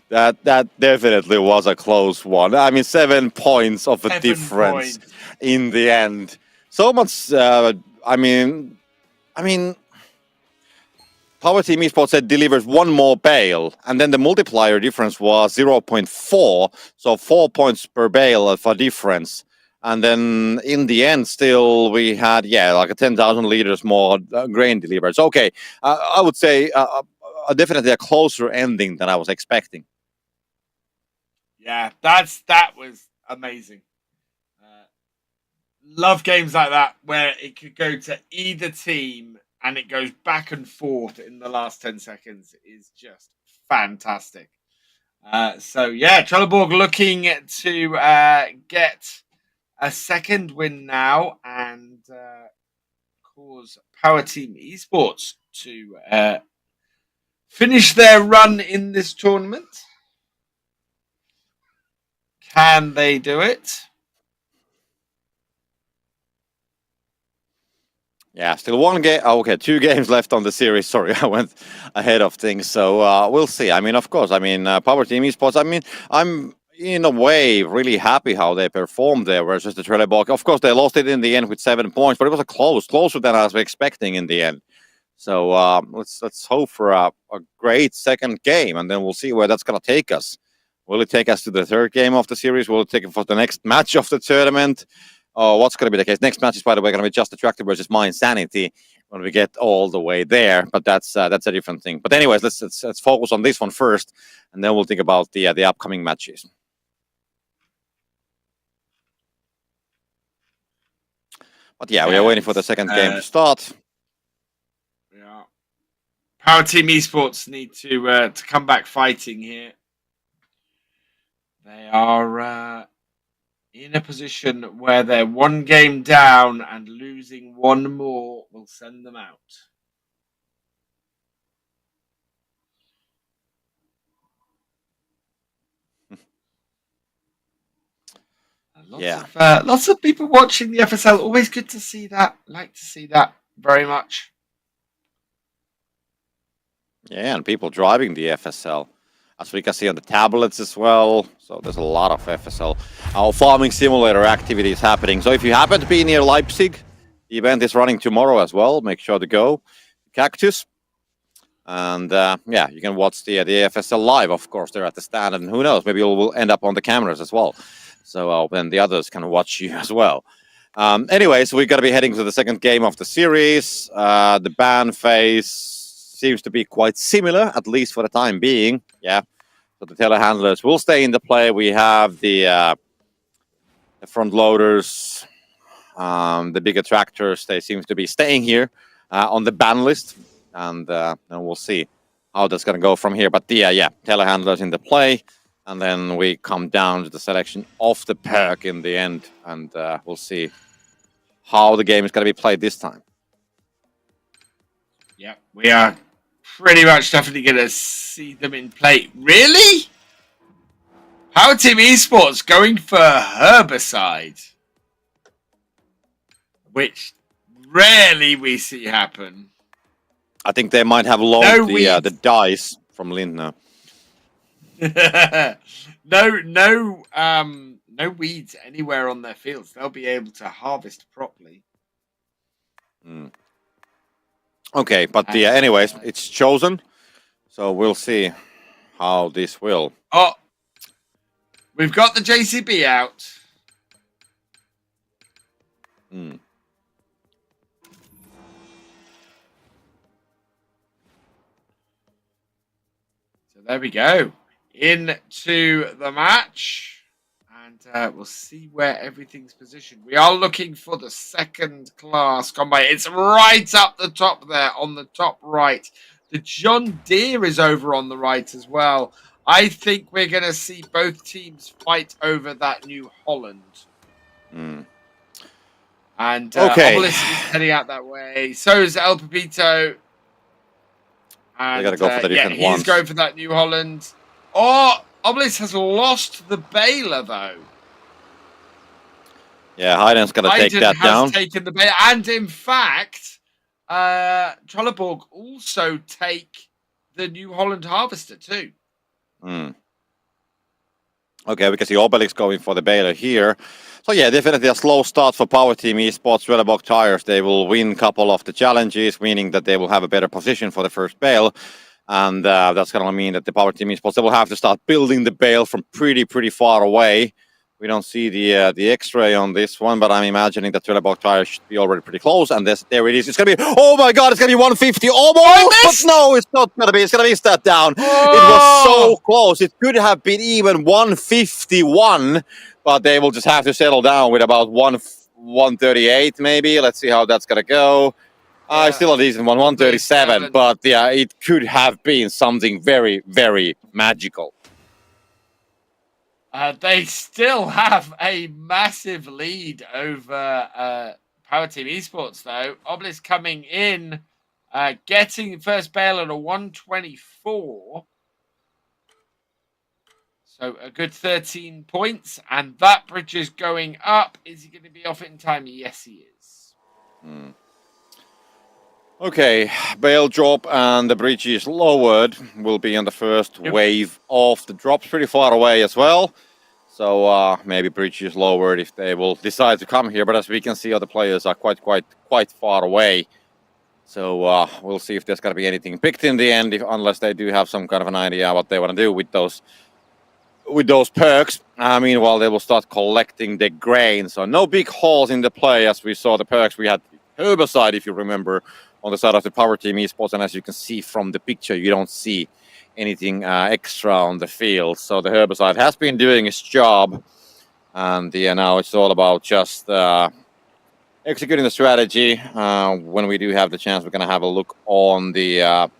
That definitely was a close one. I mean, 7 points of a difference in the end. So much, I mean, Power Team Esports said delivers one more bale, and then the multiplier difference was 0.4, so 4 points per bale of a difference. And then in the end, still we had, like a 10,000 liters more grain delivered. So, okay, I would say definitely a closer ending than I was expecting. Yeah, that was amazing. Love games like that where it could go to either team and it goes back and forth in the last 10 seconds is just fantastic. So, yeah, Trellborg looking to get a second win now and cause Power Team Esports to finish their run in this tournament. Can they do it? Yeah, still one game. Oh, okay, 2 games left on the series. Sorry, I went ahead of things. So we'll see. I mean, of course, Power Team Esports, I'm in a way really happy how they performed there versus the Trellborg. Of course, they lost it in the end with 7 points, but it was closer than I was expecting in the end. So let's hope for a great second game, and then we'll see where that's going to take us. Will it take us to the third game of the series? Will it take it for the next match of the tournament? What's going to be the case? Next match is, by the way, going to be Justa Tractor versus My Insanity when we get all the way there. But that's a different thing. But anyways, let's focus on this one first, and then we'll think about the upcoming matches. But yeah, we are waiting for the second game to start. Yeah, Power Team Esports need to come back fighting here. They are in a position where they're 1 game down, and losing 1 more will send them out. Lots of people watching the FSL. Always good to see that. Like to see that very much. Yeah, and people driving the FSL, as we can see on the tablets as well. So there's a lot of FSL, our farming simulator activities happening. So if you happen to be near Leipzig, the event is running tomorrow as well. Make sure to go. Cactus. And you can watch the FSL live, of course. They're at the stand, and who knows, maybe we'll end up on the cameras as well. So then the others can watch you as well. Anyway, so we're going to be heading to the second game of the series. The ban phase seems to be quite similar, at least for the time being. Yeah. So the telehandlers will stay in the play. We have the front loaders, the bigger tractors. They seem to be staying here on the ban list. And we'll see how that's going to go from here. But telehandlers in the play. And then we come down to the selection of the perk in the end. And we'll see how the game is going to be played this time. Yeah, we are pretty much definitely going to see them in play. Really? Power Team Esports going for Herbicide, which rarely we see happen. I think they might have loaned the dice from Lindner. No weeds anywhere on their fields. They'll be able to harvest properly. Okay, but anyways, it's chosen, so we'll see how this will. Oh, we've got the JCB out. So there we go. Into the match. And we'll see where everything's positioned. We are looking for the second class combine. It's right up the top there on the top right. The John Deere is over on the right as well. I think we're going to see both teams fight over that New Holland. And Obelisk is heading out that way. So is El Pepito. And they got to go for the different ones. He's going for that New Holland. Oh, Obelisk has lost the Baylor, though. Yeah, Hayden's going to take that down. Taken the Baylor. And in fact, Trellborg also take the New Holland Harvester, too. Okay, we can see Obelisk going for the Baylor here. So yeah, definitely a slow start for Power Team Esports. Trellborg Tires, they will win a couple of the challenges, meaning that they will have a better position for the first bale. And that's going to mean that the Power Team Esports, they will have to start building the bale from pretty far away. We don't see the X-ray on this one, but I'm imagining that Trellborg Tires should be already pretty close. And there it is. It's going to be, oh my God, it's going to be 150 almost, but no, it's not going to be. It's going to miss that down. Oh. It was so close. It could have been even 151, but they will just have to settle down with about 138 maybe. Let's see how that's going to go. Still a decent one, 137, but yeah, it could have been something very magical. They still have a massive lead over Power Team Esports, though. Obelisk coming in, getting first bale at a 124. So a good 13 points, and that bridge is going up. Is he going to be off it in time? Yes, he is. Okay, bale drop and the bridge is lowered. Will be on the first wave of the drops, pretty far away as well. So maybe bridge is lowered if they will decide to come here. But as we can see, other players are quite far away. So we'll see if there's going to be anything picked in the end, unless they do have some kind of an idea what they want to do with those perks. Meanwhile, they will start collecting the grain. So no big holes in the play as we saw the perks. We had herbicide, if you remember, on the side of the Power Team Esports, and as you can see from the picture, you don't see anything extra on the field. So the herbicide has been doing its job, and now it's all about just executing the strategy. When we do have the chance, we're going to have a look on the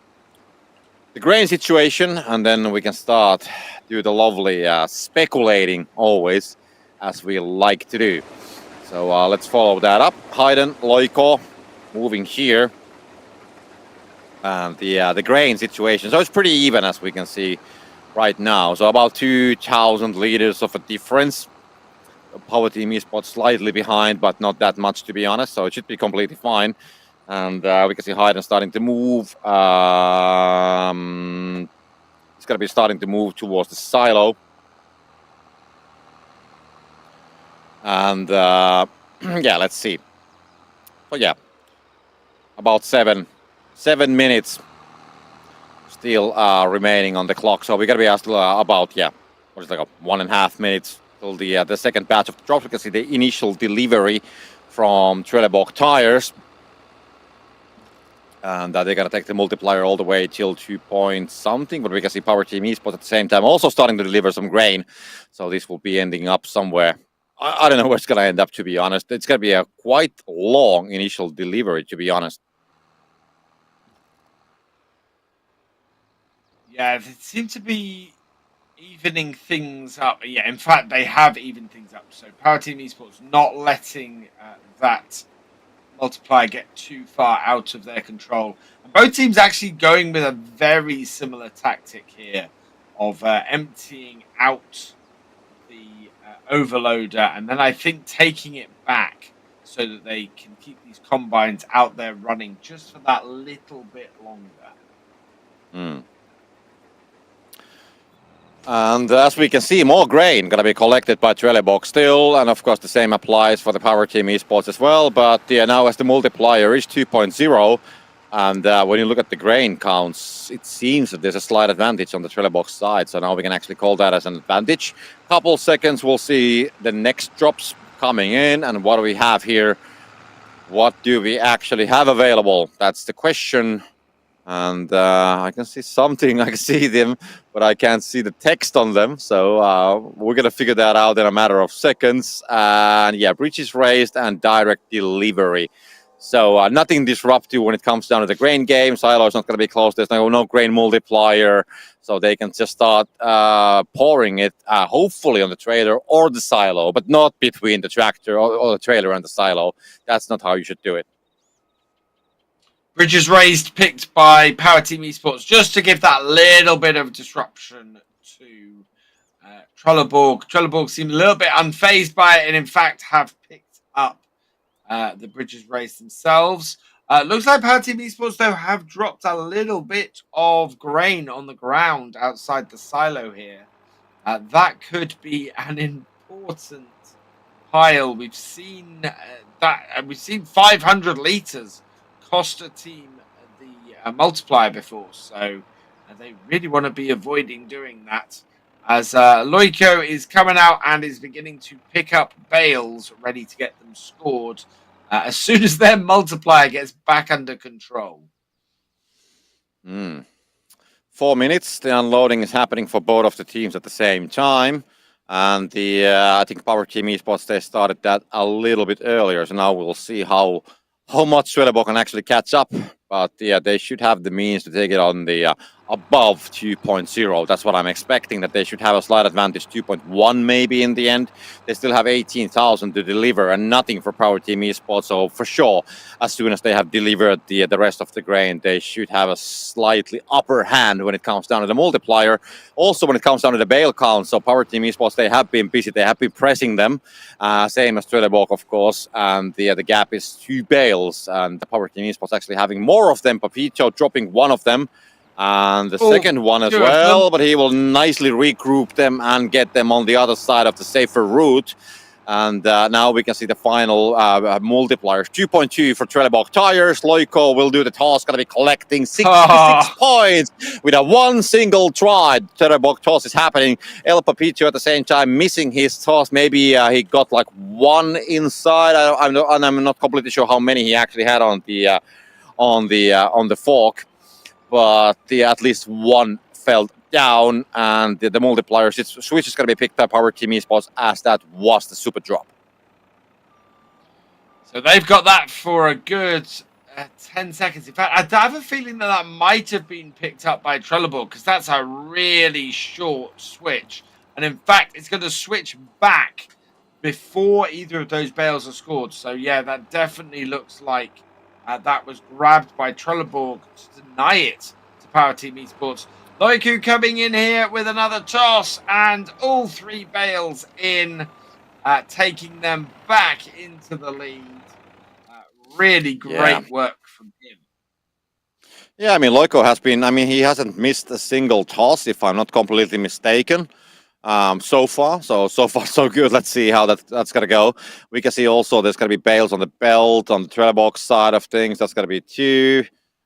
grain situation, and then we can start do the lovely speculating always, as we like to do. So let's follow that up. Hayden, Loiko, moving here. And the grain situation, so it's pretty even as we can see right now. So about 2,000 liters of a difference. Power Team Esports slightly behind, but not that much to be honest. So it should be completely fine. And we can see Hayden starting to move. It's going to be starting to move towards the silo. And yeah, let's see. But yeah, about 7 minutes still remaining on the clock, so we're gonna be asked about what is like 1.5 minutes till the second batch of drops. We can see the initial delivery from Trellborg Tires, and they're gonna take the multiplier all the way till 2 point something. But we can see Power Team Esports at the same time also starting to deliver some grain, so this will be ending up somewhere. I don't know where it's gonna end up, to be honest. It's gonna be a quite long initial delivery, to be honest. Yeah, they seem to be evening things up. Yeah, in fact, they have evened things up. So Power Team Esports not letting that multiplier get too far out of their control. And both teams actually going with a very similar tactic here of emptying out the overloader and then I think taking it back so that they can keep these combines out there running just for that little bit longer. And as we can see, more grain going to be collected by Trellborg still, and of course the same applies for the Power Team Esports as well. But now as the multiplier is 2.0, and when you look at the grain counts, it seems that there's a slight advantage on the Trellborg side. So now we can actually call that as an advantage. Couple seconds, we'll see the next drops coming in, and what do we have here? What do we actually have available? That's the question. And I can see something. I can see them, but I can't see the text on them. So we're gonna figure that out in a matter of seconds. And yeah, bridge is raised and direct delivery. So nothing disruptive when it comes down to the grain game. Silo is not going to be closed. There's no grain multiplier, so they can just start pouring it, hopefully on the trailer or the silo, but not between the tractor or the trailer and the silo. That's not how you should do it. Bridges raised, picked by Power Team Esports, just to give that little bit of disruption to Trellborg. Trellborg seem a little bit unfazed by it, and in fact have picked up the Bridges raised themselves. Looks like Power Team Esports, though, have dropped a little bit of grain on the ground outside the silo here. That could be an important pile. We've seen we've seen 500 liters cost a team the multiplier before, so they really want to be avoiding doing that. As Loiko is coming out and is beginning to pick up bales, ready to get them scored as soon as their multiplier gets back under control. 4 minutes. The unloading is happening for both of the teams at the same time. And I think Power Team Esports, they started that a little bit earlier. So now we'll see how much Trellborg can actually catch up. But yeah, they should have the means to take it on the above 2.0. That's what I'm expecting, that they should have a slight advantage, 2.1 maybe in the end. They still have 18,000 to deliver and nothing for Power Team Esports. So for sure, as soon as they have delivered the rest of the grain, they should have a slightly upper hand when it comes down to the multiplier. Also, when it comes down to the bale count, so Power Team Esports, they have been busy. They have been pressing them, same as Trellborg, of course. And the gap is 2 bales. And the Power Team Esports actually having more of them. Papito dropping one of them. And the second one as well, but he will nicely regroup them and get them on the other side of the safer route. And now we can see the final multipliers. 2.2 for Trellborg tires. Loiko will do the toss, going to be collecting 66 points with a one single try. Trellborg toss is happening. El Papito at the same time missing his toss. Maybe he got like one inside. I'm not completely sure how many he actually had on the fork. But at least one fell down, and the multiplier switch is going to be picked up Power Team Esports, as that was the super drop. So they've got that for a good 10 seconds. In fact, I have a feeling that might have been picked up by Trellborg, because that's a really short switch. And in fact, it's going to switch back before either of those bales are scored. So yeah, that definitely looks like that was grabbed by Trellborg to deny it to Power Team Esports. Loiku coming in here with another toss, and all 3 bales in, taking them back into the lead. Really great work from him. Yeah, I mean, Loiko has been, he hasn't missed a single toss, if I'm not completely mistaken. So far so good. Let's see how that's gonna go. We can see also there's gonna be bales on the belt on the Trellborg side of things. That's gonna be 2.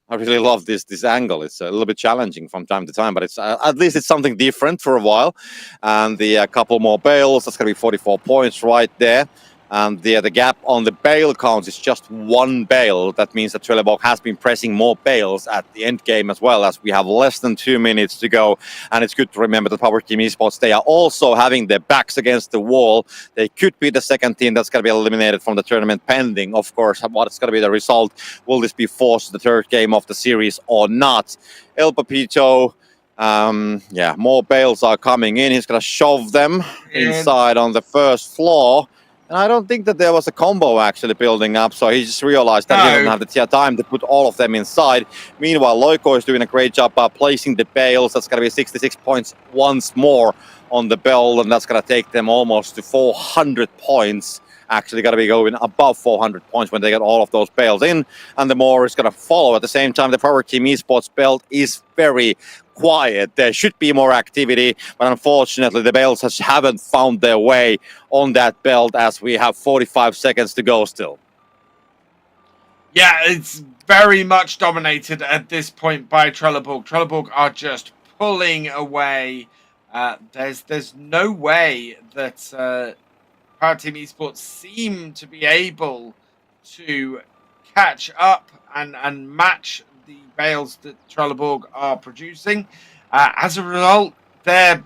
I really love this angle. It's a little bit challenging from time to time, but it's at least it's something different for a while. And the couple more bales. That's gonna be 44 points right there. And the gap on the bale counts is just 1 bale. That means that Trellborg has been pressing more bales at the end game as well, as we have less than 2 minutes to go. And it's good to remember that Power Team Esports, they are also having their backs against the wall. They could be the second team that's going to be eliminated from the tournament, pending, of course, what's going to be the result. Will this be forced to the 3rd game of the series or not? El Papito, more bales are coming in. He's going to shove them inside on the 1st floor. And I don't think that there was a combo actually building up, so he just realized that he didn't have the time to put all of them inside. Meanwhile, Loiko is doing a great job placing the bales. That's going to be 66 points once more on the bell, and that's going to take them almost to 400 points. Actually got to be going above 400 points when they get all of those bales in, and the more is going to follow. At the same time, the Power Team Esports belt is very quiet. There should be more activity, but unfortunately the bales haven't found their way on that belt, as we have 45 seconds to go still. Yeah, it's very much dominated at this point by Trellborg. Trellborg are just pulling away. There's no way that Power Team Esports seem to be able to catch up and match the bales that Trellborg are producing. As a result, their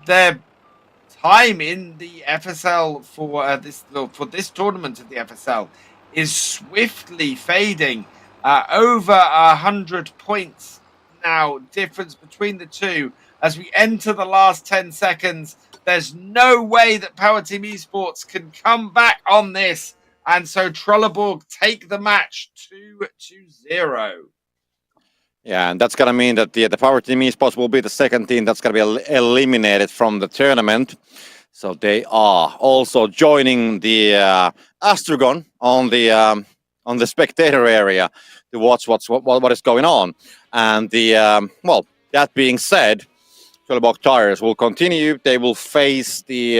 time in the FSL for this tournament of the FSL is swiftly fading. Over 100 points now difference between the two as we enter the last 10 seconds. There's no way that Power Team Esports can come back on this, and so Trelleborg take the match 2-0. Yeah, and that's gonna mean that the Power Team Esports will be the second team that's gonna be eliminated from the tournament. So they are also joining the Astron on the spectator area to watch what is going on. And that being said, Trellborg Tires will continue. They will face the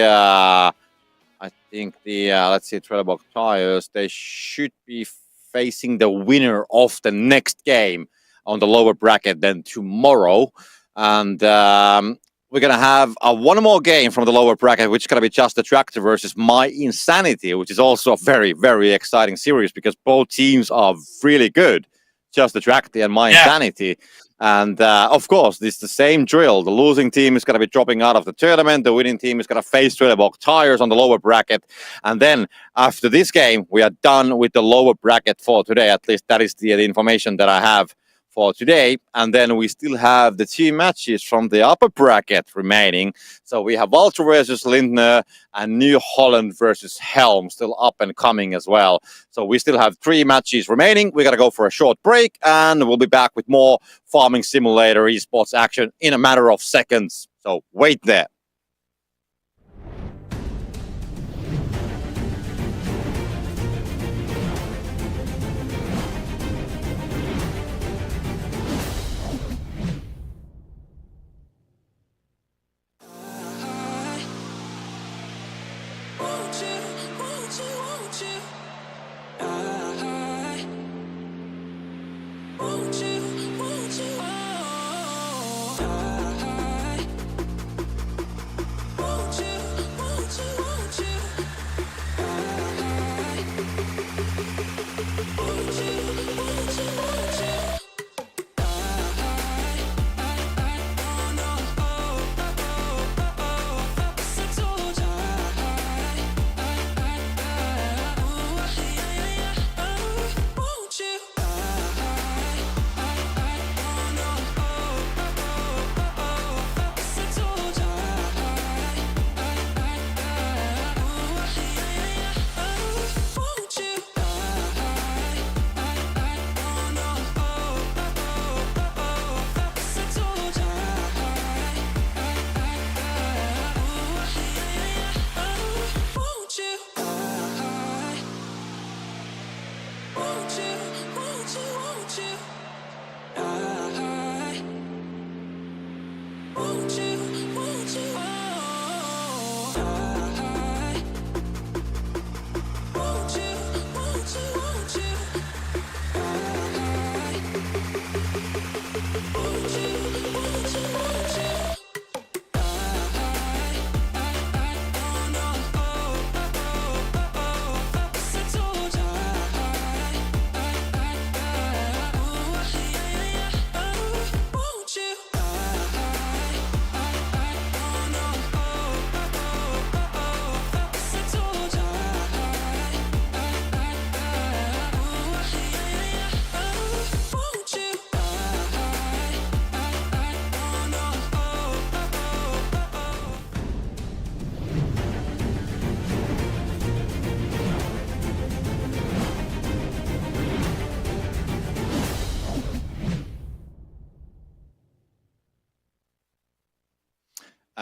let's see, Trellborg Tires. They should be facing the winner of the next game on the lower bracket then tomorrow. And we're going to have one more game from the lower bracket, which is going to be Justa Tractor versus My Insanity, which is also a very, very exciting series because both teams are really good. Justa Tractor and My Insanity. And of course, this is the same drill. The losing team is going to be dropping out of the tournament. The winning team is going to face Trellborg Tires on the lower bracket. And then after this game, we are done with the lower bracket for today. At least that is the information that I have for today. And then we still have the two matches from the upper bracket remaining. So we have Vultra versus Lindner and New Holland versus Helm still up and coming as well. So we still have 3 matches remaining. We got to go for a short break and we'll be back with more Farming Simulator esports action in a matter of seconds. So wait there.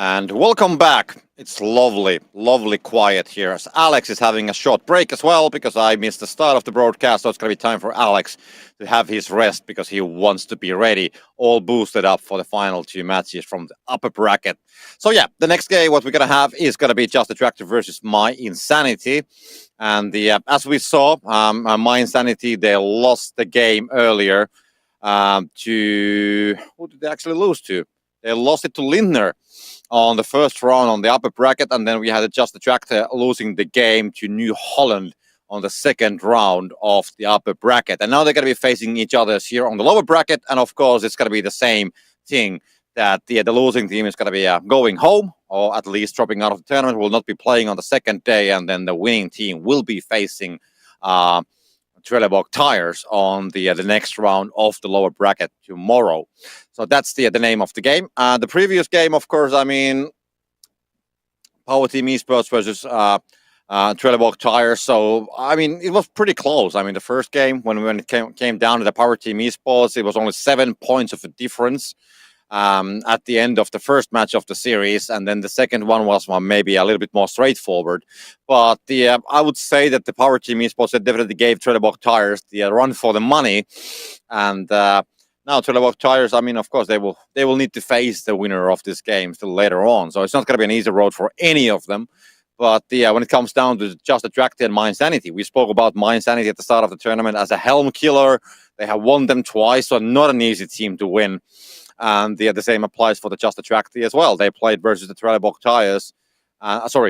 And welcome back. It's lovely, lovely quiet here as Alex is having a short break as well because I missed the start of the broadcast. So it's going to be time for Alex to have his rest because he wants to be ready, all boosted up for the final 2 matches from the upper bracket. So yeah, the next game, what we're going to have is going to be Justa Tractor versus My Insanity. And as we saw, My Insanity, they lost the game earlier to... Who did they actually lose to? They lost it to Lindner on the first round on the upper bracket, and then we had Justa Tractor losing the game to New Holland on the second round of the upper bracket. And now they're going to be facing each other here on the lower bracket. And of course, it's going to be the same thing that the losing team is going to be going home, or at least dropping out of the tournament, will not be playing on the second day. And then the winning team will be facing Trellborg Tires on the next round of the lower bracket tomorrow. So that's the name of the game. The previous game, of course, I mean, Power Team Esports versus Trellborg Tires. So, I mean, it was pretty close. I mean, the first game, when it came down to the Power Team Esports, it was only 7 points of a difference at the end of the first match of the series. And then the second one was maybe a little bit more straightforward. But I would say that the Power Team Esports definitely gave Trellborg Tires the run for the money. And now Trellborg Tires, I mean, of course, they will need to face the winner of this game still later on. So it's not going to be an easy road for any of them. But when it comes down to Just Attracted and Mind Sanity, we spoke about Mind Sanity at the start of the tournament as a Helm killer. They have won them twice, so not an easy team to win. And the same applies for the Just Attracted as well. They played versus the Trellborg Tires,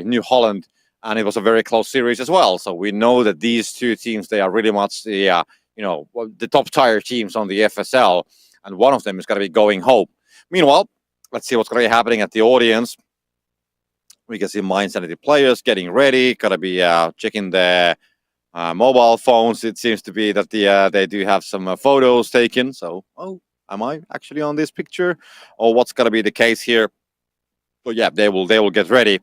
New Holland, and it was a very close series as well. So we know that these two teams, they are really much the top tier teams on the FSL, and one of them is going to be going home. Meanwhile, let's see what's going to be happening at the audience. We can see Mind Sanity players getting ready, going to be checking their mobile phones. It seems to be that they do have some photos taken. So, am I actually on this picture? Or what's going to be the case here? But yeah, they will get ready.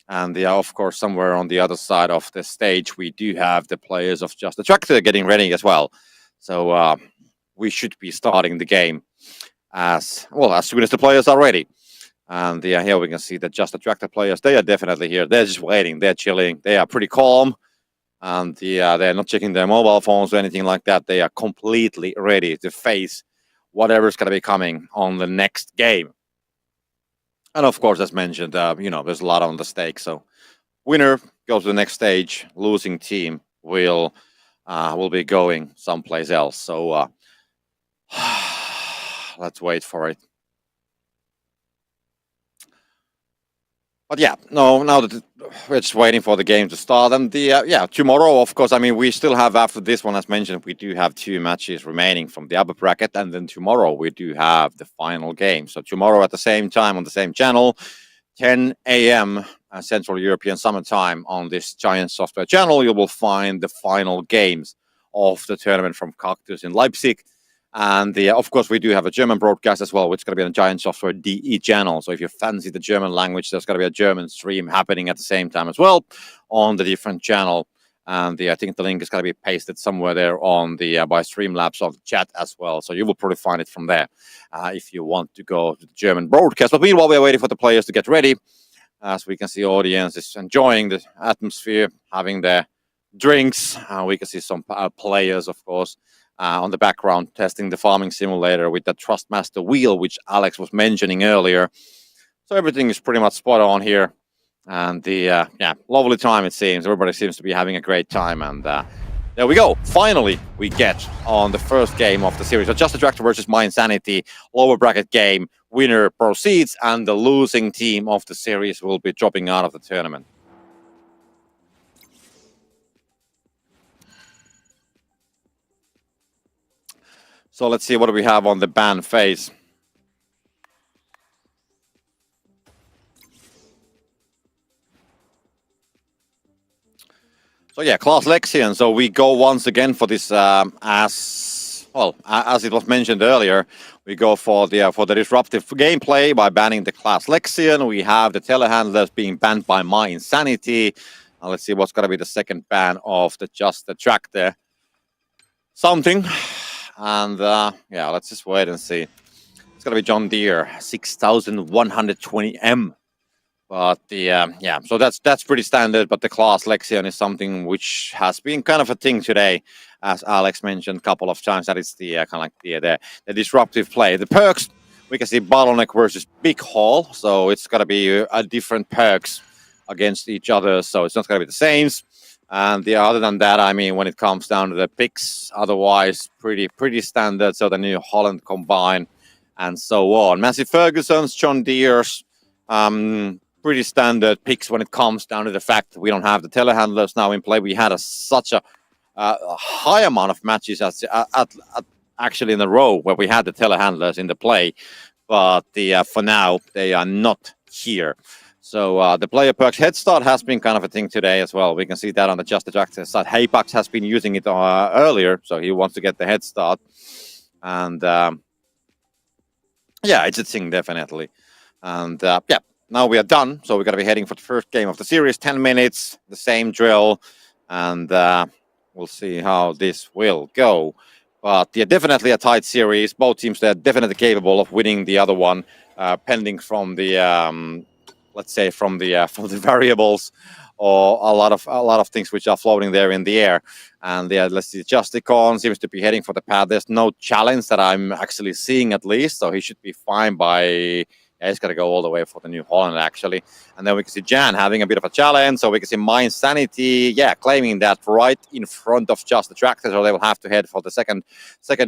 And of course, somewhere on the other side of the stage, we do have the players of Just Attracted getting ready as well. So we should be starting the game as soon as the players are ready. And here we can see the Just Attracted players. They are definitely here. They're just waiting. They're chilling. They are pretty calm. And they're not checking their mobile phones or anything like that. They are completely ready to face whatever's going to be coming on the next game. And of course, as mentioned, there's a lot on the stake. So winner goes to the next stage. Losing team will be going someplace else. So let's wait for it. But yeah, now that we're just waiting for the game to start. And tomorrow, of course, I mean, we still have, after this one, as mentioned, we do have 2 matches remaining from the upper bracket. And then tomorrow we do have the final game. So tomorrow at the same time on the same channel, 10 a.m. Central European Summer Time on this Giant Software channel, you will find the final games of the tournament from Cactus in Leipzig. And of course, we do have a German broadcast as well, which is going to be on Giant Software DE channel. So if you fancy the German language, there's going to be a German stream happening at the same time as well on the different channel. And I think the link is going to be pasted somewhere there on the by Streamlabs of the chat as well. So you will probably find it from there if you want to go to the German broadcast. But meanwhile, we're waiting for the players to get ready. As we can see, audience is enjoying the atmosphere, having their drinks. We can see some players, of course, on the background, testing the farming simulator with the Trustmaster wheel, which Alex was mentioning earlier. So everything is pretty much spot on here. And lovely time it seems. Everybody seems to be having a great time. And there we go. Finally, we get on the first game of the series. So Just Attracted versus Mind Sanity, lower bracket game. Winner proceeds, and the losing team of the series will be dropping out of the tournament. So let's see what do we have on the ban phase. So yeah, Class Lexion. So we go once again for this as it was mentioned earlier, we go for the disruptive gameplay by banning the Class Lexion. We have the telehandlers being banned by Mind Sanity. Let's see what's going to be the second ban of the Just Attracted something. And let's just wait and see. It's going to be John Deere 6120M. But so that's pretty standard. But the Class Lexion is something which has been kind of a thing today, as Alex mentioned a couple of times. That it's the kind of like the disruptive play. The perks, we can see Bottleneck versus Big Haul. So it's going to be different perks against each other. So it's not going to be the same. And other than that, I mean, when it comes down to the picks, otherwise pretty standard. So the New Holland combine and so on. Massey Ferguson's, John Deere's, pretty standard picks when it comes down to the fact that we don't have the telehandlers now in play. We had such a high amount of matches actually in a row where we had the telehandlers in the play, but for now they are not here. So the player perks head start has been kind of a thing today as well. We can see that on the Just Attractor side. Haypax has been using it earlier, so he wants to get the head start. And yeah, it's a thing, definitely. And yeah, now we are done. So we're going to be heading for the first game of the series. 10 minutes, the same drill. And we'll see how this will go. But yeah, definitely a tight series. Both teams, they're definitely capable of winning the other one, pending from the... let's say from the variables or a lot of things which are floating there in the air. And yeah, let's see, Justicon seems to be heading for the pad. There's no challenge that I'm actually seeing, at least, so he should be fine by... Yeah, he's got to go all the way for the New Holland, actually. And then we can see Jan having a bit of a challenge. So we can see Mind Sanity, yeah, claiming that right in front of Just the Tractor. So they will have to head for the second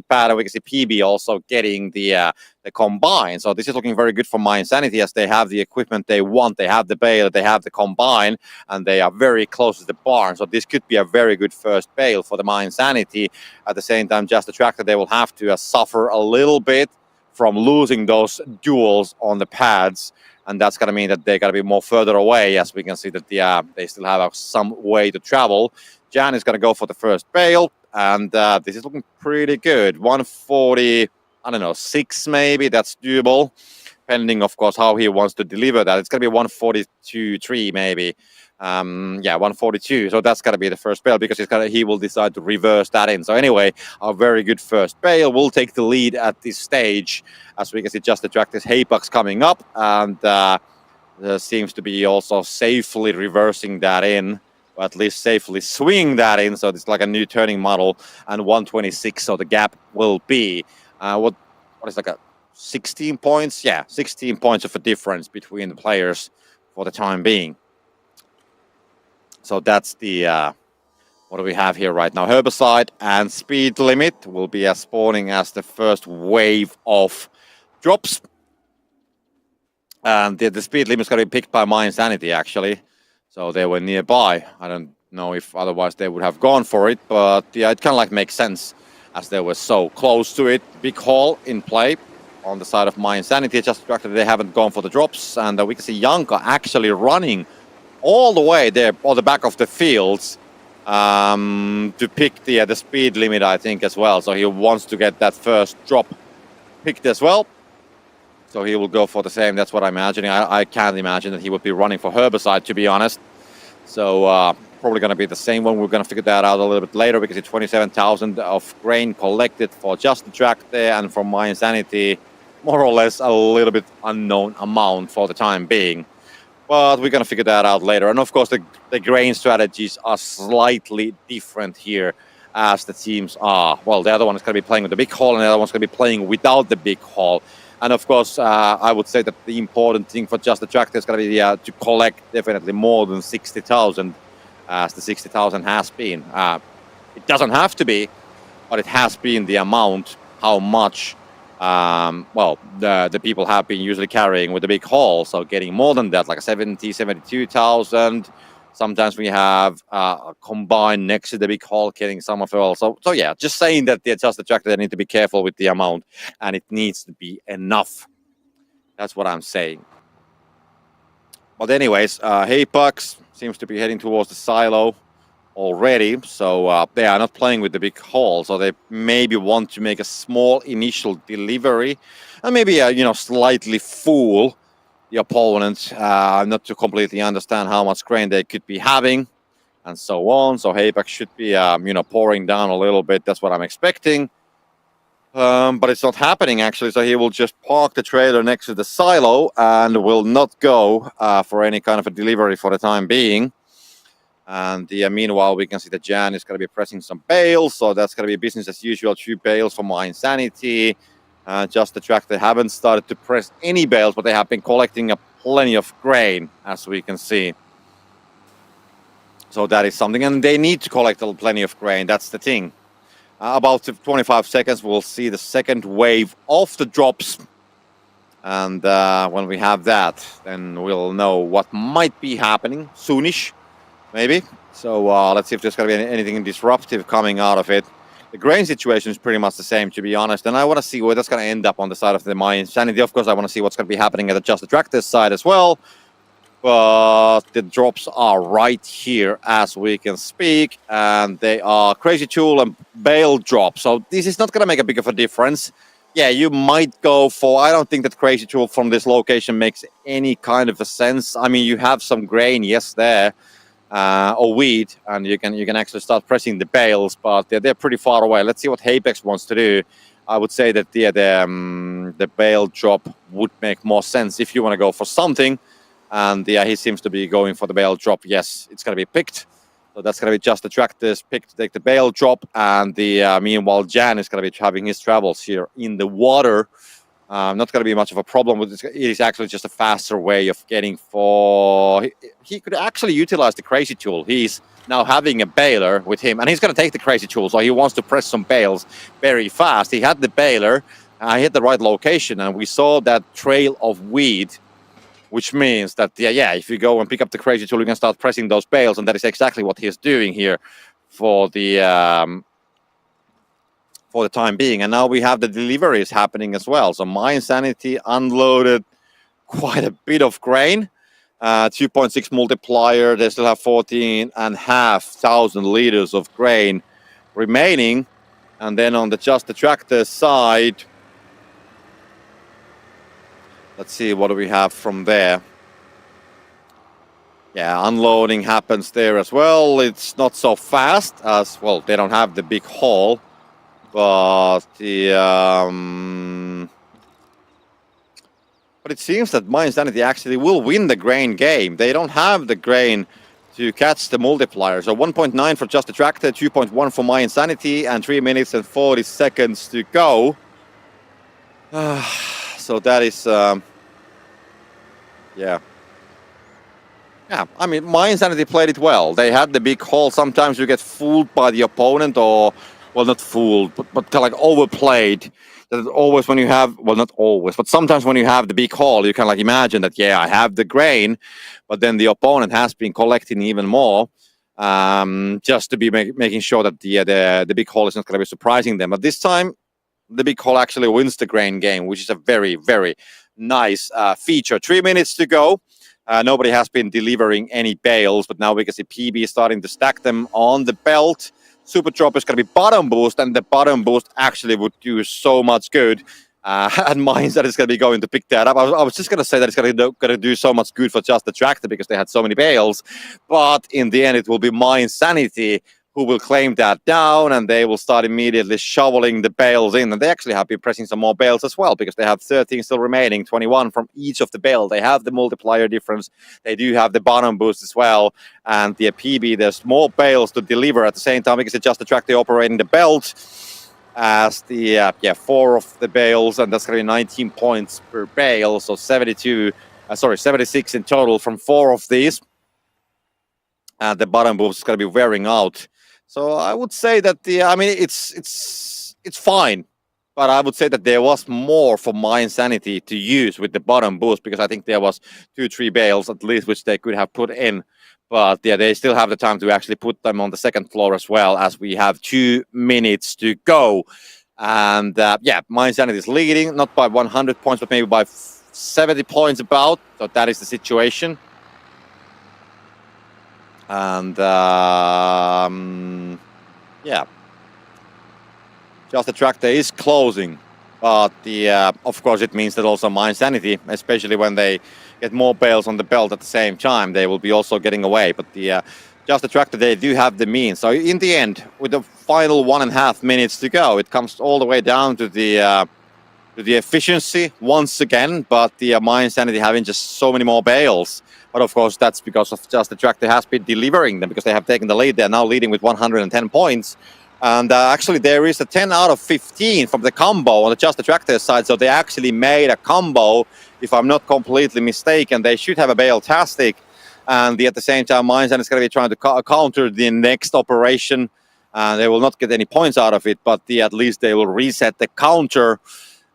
pad. And we can see PB also getting the combine. So this is looking very good for Mind Sanity, as they have the equipment they want. They have the bale, they have the combine, and they are very close to the barn. So this could be a very good first bale for the Mind Sanity. At the same time, Just the Tractor, they will have to suffer a little bit from losing those duels on the pads, and that's going to mean that they got to be more further away, as we can see that they still have some way to travel. Jan is going to go for the first bale, and this is looking pretty good. 140, I don't know, 6 maybe, that's doable, pending, of course, how he wants to deliver that. It's going to be 142.3 maybe. Yeah, 142. So that's got to be the first bale, because he will decide to reverse that in. So anyway, a very good first bale will take the lead at this stage, as we can see Just the Tractor's Haypax coming up, and seems to be also safely reversing that in, or at least safely swinging that in. So it's like a new turning model, and 126. So the gap will be what is like a 16 points? Yeah, 16 points of a difference between the players for the time being. So that's the, what do we have here right now? Herbicide and Speed Limit will be spawning as the first wave of drops. And the Speed Limit is going to be picked by Mind Sanity, actually. So they were nearby. I don't know if otherwise they would have gone for it, but yeah, it kind of like makes sense, as they were so close to it. Big haul in play on the side of Mind Sanity. Just attracted, they haven't gone for the drops. And we can see Janka actually running all the way there on the back of the fields to pick the speed limit, I think, as well. So he wants to get that first drop picked as well. So he will go for the same. That's what I'm imagining. I can't imagine that he would be running for Herbicide, to be honest. So probably going to be the same one. We're going to figure that out a little bit later, because it's 27,000 of grain collected for Just the Track there, and from My Insanity, more or less a little bit unknown amount for the time being. But we're going to figure that out later. And of course, the grain strategies are slightly different here, as the teams are. Well, the other one is going to be playing with the big haul, and the other one's going to be playing without the big haul. And of course, I would say that the important thing for Just the Tractor is going to be to collect definitely more than 60,000, as the 60,000 has been. It doesn't have to be, but it has been the amount, how much well, the people have been usually carrying with the big haul. So getting more than that, like 72,000. Sometimes we have a combine next to the big haul getting some of it all. So yeah, just saying that the Just the Tractor, they need to be careful with the amount, and it needs to be enough. That's what I'm saying. But anyways, Haypax seems to be heading towards the silo already, so they are not playing with the big haul, so they maybe want to make a small initial delivery and maybe slightly fool the opponent, not to completely understand how much grain they could be having and so on. So Haypax should be pouring down a little bit. That's what I'm expecting, but it's not happening actually. So he will just park the trailer next to the silo and will not go for any kind of a delivery for the time being. And meanwhile, we can see that Jan is going to be pressing some bales, so that's going to be business as usual. 2 bales for My Insanity. Just the Track, they haven't started to press any bales, but they have been collecting plenty of grain, as we can see. So that is something, and they need to collect plenty of grain. That's the thing. About 25 seconds, we'll see the second wave of the drops. And when we have that, then we'll know what might be happening soonish, maybe. So let's see if there's going to be anything disruptive coming out of it. The grain situation is pretty much the same, to be honest. And I want to see where that's going to end up on the side of the My Insanity. Of course, I want to see what's going to be happening at the Just Attractors side as well. But the drops are right here as we can speak. And they are Crazy Tool and Bale drop. So this is not going to make a big of a difference. Yeah, you might go for... I don't think that Crazy Tool from this location makes any kind of a sense. I mean, you have some grain, yes, there. Or weed, and you can actually start pressing the bales, but they're pretty far away. Let's see what Apex wants to do. I would say that the bale drop would make more sense if you want to go for something. And he seems to be going for the bale drop. Yes, it's going to be picked. So that's going to be Just Attractors picked to take the bale drop. And meanwhile, Jan is going to be having his travels here in the water. Not going to be much of a problem with this. It is actually just a faster way of getting for... He could actually utilize the Crazy Tool. He's now having a baler with him, and he's going to take the Crazy Tool, so he wants to press some bales very fast. He had the baler, he hit the right location, and we saw that trail of weed, which means that, if you go and pick up the Crazy Tool, you can start pressing those bales, and that is exactly what he's doing here for the time being. And now we have the deliveries happening as well. So My Insanity unloaded quite a bit of grain. 2.6 multiplier. They still have 14,500 liters of grain remaining. And then on the Just Attractor side, let's see, what do we have from there? Yeah, unloading happens there as well. It's not so fast as, well, they don't have the big haul. But but it seems that My Insanity actually will win the grain game. They don't have the grain to catch the multiplier. So 1.9 for Just Attractor, 2.1 for My Insanity, and 3 minutes and 40 seconds to go. So that is, yeah. Yeah, I mean, My Insanity played it well. They had the big haul. Sometimes you get fooled by the opponent, or... well, not fooled, but kind of like overplayed. That always when you have, well, not always, but sometimes when you have the big haul, you can like imagine that, yeah, I have the grain, but then the opponent has been collecting even more, just to be making sure that the big haul is not going to be surprising them. But this time, the big haul actually wins the grain game, which is a very, very nice feature. 3 minutes to go. Nobody has been delivering any bales, but now we can see PB starting to stack them on the belt. Super drop is going to be bottom boost, and the bottom boost actually would do so much good. And mines that is going to be going to pick that up. I was just going to say that it's going to do so much good for Just Attractor because they had so many bales. But in the end, it will be My Insanity who will claim that down, and they will start immediately shoveling the bales in. And they actually have been pressing some more bales as well, because they have 13 still remaining, 21 from each of the bales. They have the multiplier difference. They do have the bottom boost as well. And the PB, there's more bales to deliver at the same time, because they Just Attractor operating the belt as the 4 of the bales, and that's going to be 19 points per bale, so 76 in total from 4 of these. And the bottom boost is going to be wearing out. So I would say that it's fine, but I would say that there was more for My Insanity to use with the bottom boost, because I think there was 2-3 bales at least which they could have put in. But yeah, they still have the time to actually put them on the second floor as well, as we have 2 minutes to go. And My Insanity is leading, not by 100 points, but maybe by 70 points about. So that is the situation. And Just Attractor is closing, but of course it means that also My Insanity, especially when they get more bales on the belt at the same time, they will be also getting away. But the Just Attractor, they do have the means. So in the end, with the final 1.5 minutes to go, it comes all the way down to the efficiency once again. But the My Insanity having just so many more bales. But of course, that's because of Just Attractor has been delivering them, because they have taken the lead. They're now leading with 110 points. And actually, there is a 10 out of 15 from the combo on the Just Attractor side. So they actually made a combo, if I'm not completely mistaken. They should have a Bale-tastic. And at the same time, My Insanity is going to be trying to counter the next operation. They will not get any points out of it, but at least they will reset the counter.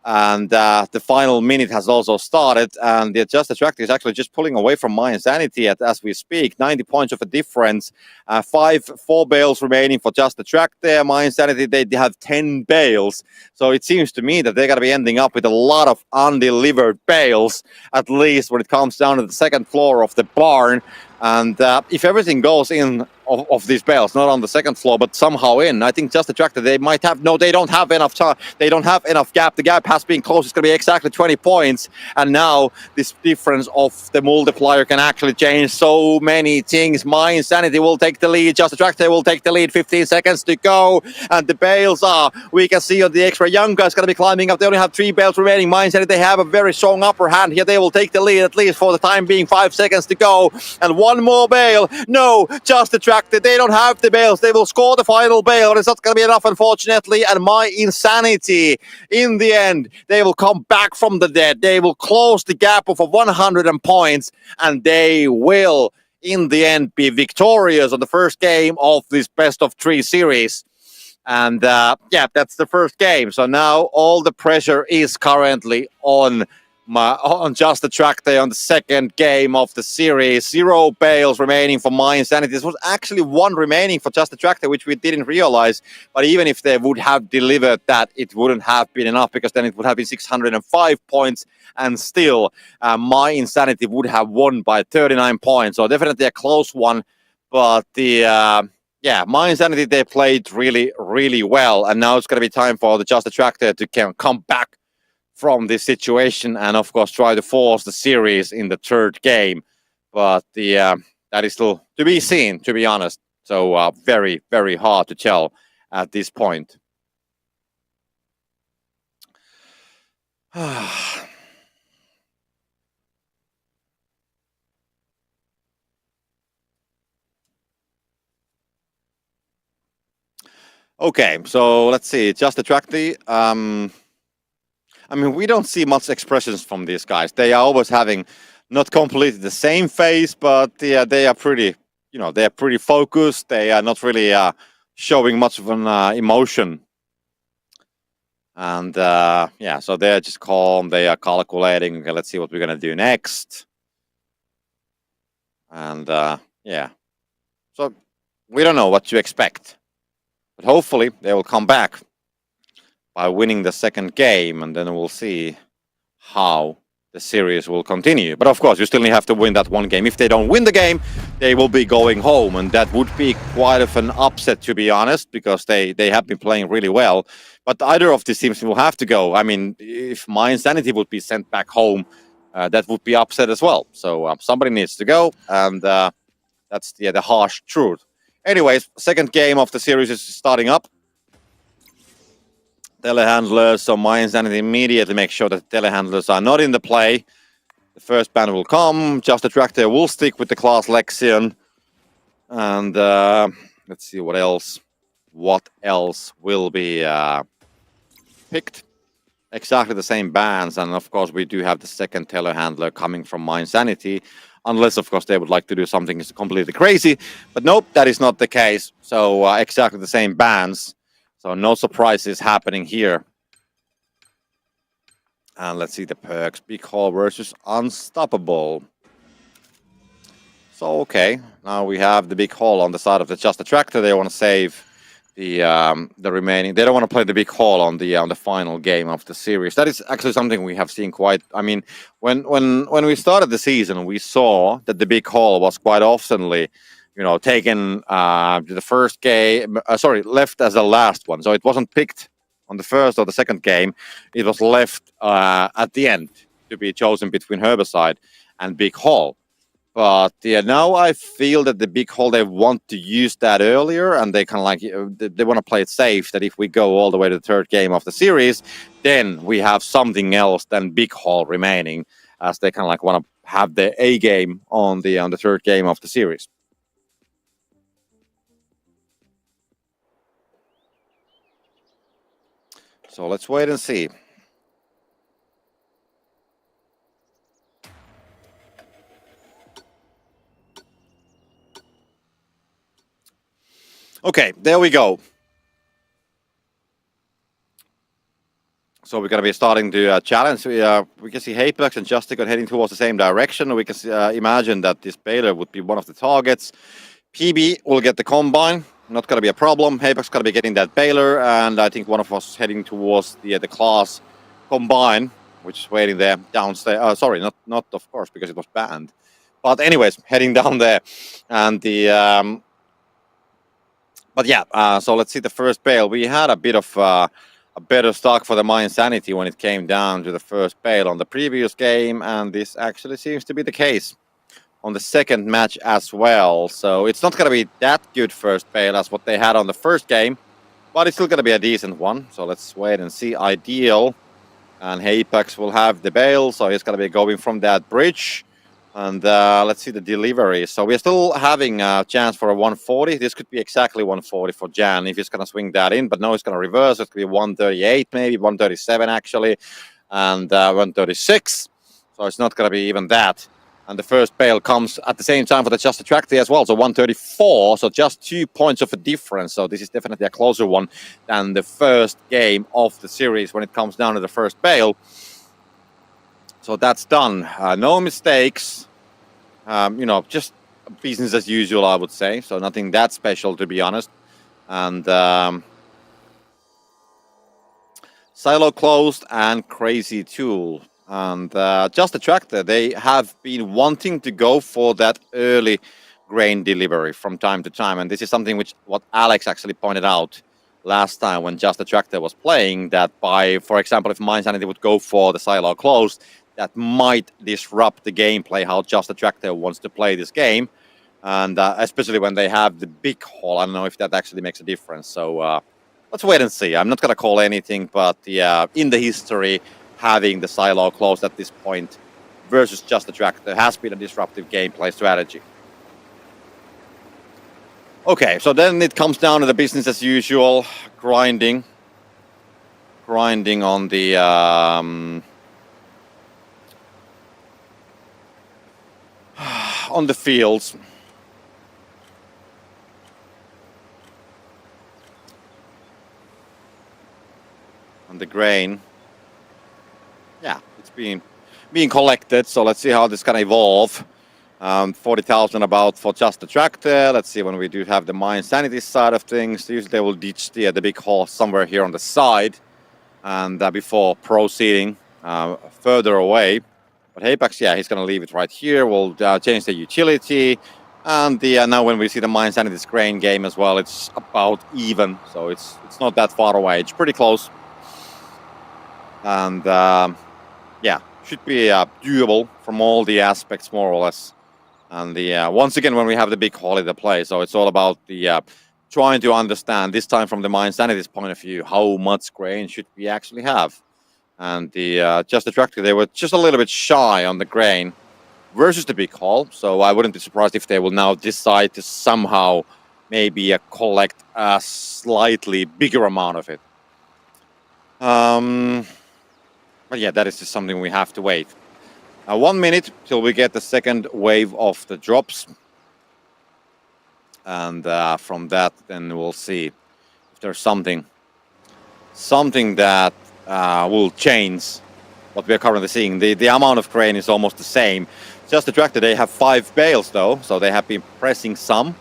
And the final minute has also started, and the Justa Tractor is actually just pulling away from My Insanity as we speak. 90 points of a difference. 4 bales remaining for Justa Tractor. My Insanity, they have 10 bales. So it seems to me that they're going to be ending up with a lot of undelivered bales, at least when it comes down to the second floor of the barn. And if everything goes in of these bales, not on the second floor, but somehow in, I think Justa Tractor, they might have, no, they don't have enough time. They don't have enough gap. The gap has been closed. It's going to be exactly 20 points. And now this difference of the multiplier can actually change so many things. My Insanity will take the lead. Justa Tractor will take the lead. 15 seconds to go. And the bales are, we can see on the extra, young guys going to be climbing up. They only have 3 bales remaining. My Insanity, they have a very strong upper hand here. They will take the lead, at least for the time being. 5 seconds to go. And one more bale. No, Justa Tractor, they don't have the bales. They will score the final bale, but it's not going to be enough, unfortunately. And My Insanity, in the end, they will come back from the dead. They will close the gap of 100 points, and they will, in the end, be victorious on the first game of this best of 3 series. And yeah, that's the first game. So now all the pressure is currently on Justa Tractor on the second game of the series. 0 bales remaining for My Insanity. This was actually 1 remaining for Justa Tractor, which we didn't realize. But even if they would have delivered that, it wouldn't have been enough, because then it would have been 605 points, and still My Insanity would have won by 39 points. So definitely a close one. But the yeah, My Insanity, they played really, really well. And now it's going to be time for the Justa Tractor to come back from this situation, and of course try to force the series in the third game. But the that is still to be seen, to be honest. So very, very hard to tell at this point. Okay, so let's see. Justa Tractor. I mean, we don't see much expressions from these guys. They are always having not completely the same face, but yeah, they are pretty, they are pretty focused. They are not really showing much of an emotion. And yeah, so they're just calm. They are calculating. Okay, let's see what we're going to do next. And yeah, so we don't know what to expect. But hopefully they will come back by winning the second game, and then we'll see how the series will continue. But of course, you still have to win that one game. If they don't win the game, they will be going home, and that would be quite of an upset, to be honest, because they have been playing really well. But either of these teams will have to go. I mean, if My Insanity would be sent back home, that would be upset as well. So somebody needs to go, and that's the harsh truth. Anyways, second game of the series is starting up. Telehandlers, so My Insanity immediately make sure that telehandlers are not in the play. The first ban will come. Justa Tractor will stick with the class Lexion. And let's see what else. What else will be picked? Exactly the same bans. And of course, we do have the second telehandler coming from My Insanity. Unless, of course, they would like to do something completely crazy. But nope, that is not the case. So exactly the same bans. So no surprises happening here. And let's see the perks. Big Hole versus Unstoppable. So okay, now we have the Big Hole on the side of the Justa Tractor. They want to save the remaining. They don't want to play the Big Hole on the final game of the series. That is actually something we have seen quite. I mean, when we started the season, we saw that the Big Hole was quite oftenly, taken the first game, left as the last one. So it wasn't picked on the first or the second game. It was left at the end to be chosen between Herbicide and Big Hole. But yeah, now I feel that the Big Hole, they want to use that earlier, and they kind of like, they want to play it safe, that if we go all the way to the third game of the series, then we have something else than Big Hole remaining, as they kind of like want to have the A game on the third game of the series. So let's wait and see. Okay, there we go. So we're going to be starting to challenge. We can see Apex and Justa heading towards the same direction. We can imagine that this Baylor would be one of the targets. PB will get the combine. Not going to be a problem. Apex going to be getting that Baylor, and I think one of us heading towards the class combine, which is waiting there downstairs. Sorry, not of course, because it was banned. But anyways, heading down there, and the but yeah. So let's see the first bale. We had a bit of a better stock for the Mind Sanity when it came down to the first bale on the previous game, and this actually seems to be the case on the second match as well. So it's not going to be that good first bale as what they had on the first game, but it's still going to be a decent one. So let's wait and see. Ideal, and Apex will have the bale, so he's going to be going from that bridge. And let's see the delivery. So we're still having a chance for a 140. This could be exactly 140 for Jan if he's going to swing that in, but no, he's going to reverse. It could be 138, maybe 137 actually, and 136. So it's not going to be even that. And the first bale comes at the same time for the Just Attractive as well. So 134, so just 2 points of a difference. So this is definitely a closer one than the first game of the series when it comes down to the first bale. So that's done. No mistakes. Just business as usual, I would say. So nothing that special, to be honest. And silo closed and crazy tool. And Just Attractor, they have been wanting to go for that early grain delivery from time to time. And this is something what Alex actually pointed out last time when Just Attractor was playing, that for example, if Mind Sanity would go for the silo closed, that might disrupt the gameplay, how Just Attractor wants to play this game. And especially when they have the big haul, I don't know if that actually makes a difference. So let's wait and see. I'm not going to call anything, but in the history, having the silo closed at this point versus Just Attractor has been a disruptive gameplay strategy. Okay, so then it comes down to the business as usual, grinding on the on the fields. On the grain. Yeah, it's being collected, so let's see how this can evolve. 40,000 about for Just Attractor. Let's see when we do have the Mind Sanity side of things. Usually they will ditch the big hole somewhere here on the side, and before proceeding further away. But Apex, yeah, he's going to leave it right here. We'll change the utility. And now when we see the Mind Sanity's grain game as well, it's about even. So it's not that far away. It's pretty close. And yeah, should be doable from all the aspects, more or less. And once again, when we have the big holiday play, so it's all about the trying to understand, this time from the Mind Sanity's point of view, how much grain should we actually have. And the Just Attractive, they were just a little bit shy on the grain versus the big haul. So I wouldn't be surprised if they will now decide to somehow maybe collect a slightly bigger amount of it. But yeah, that is just something we have to wait. 1 minute till we get the second wave of the drops. And from that, then we'll see if there's something that will change what we are currently seeing. The amount of grain is almost the same. Just Attractor, they have 5 bales though, so they have been pressing some.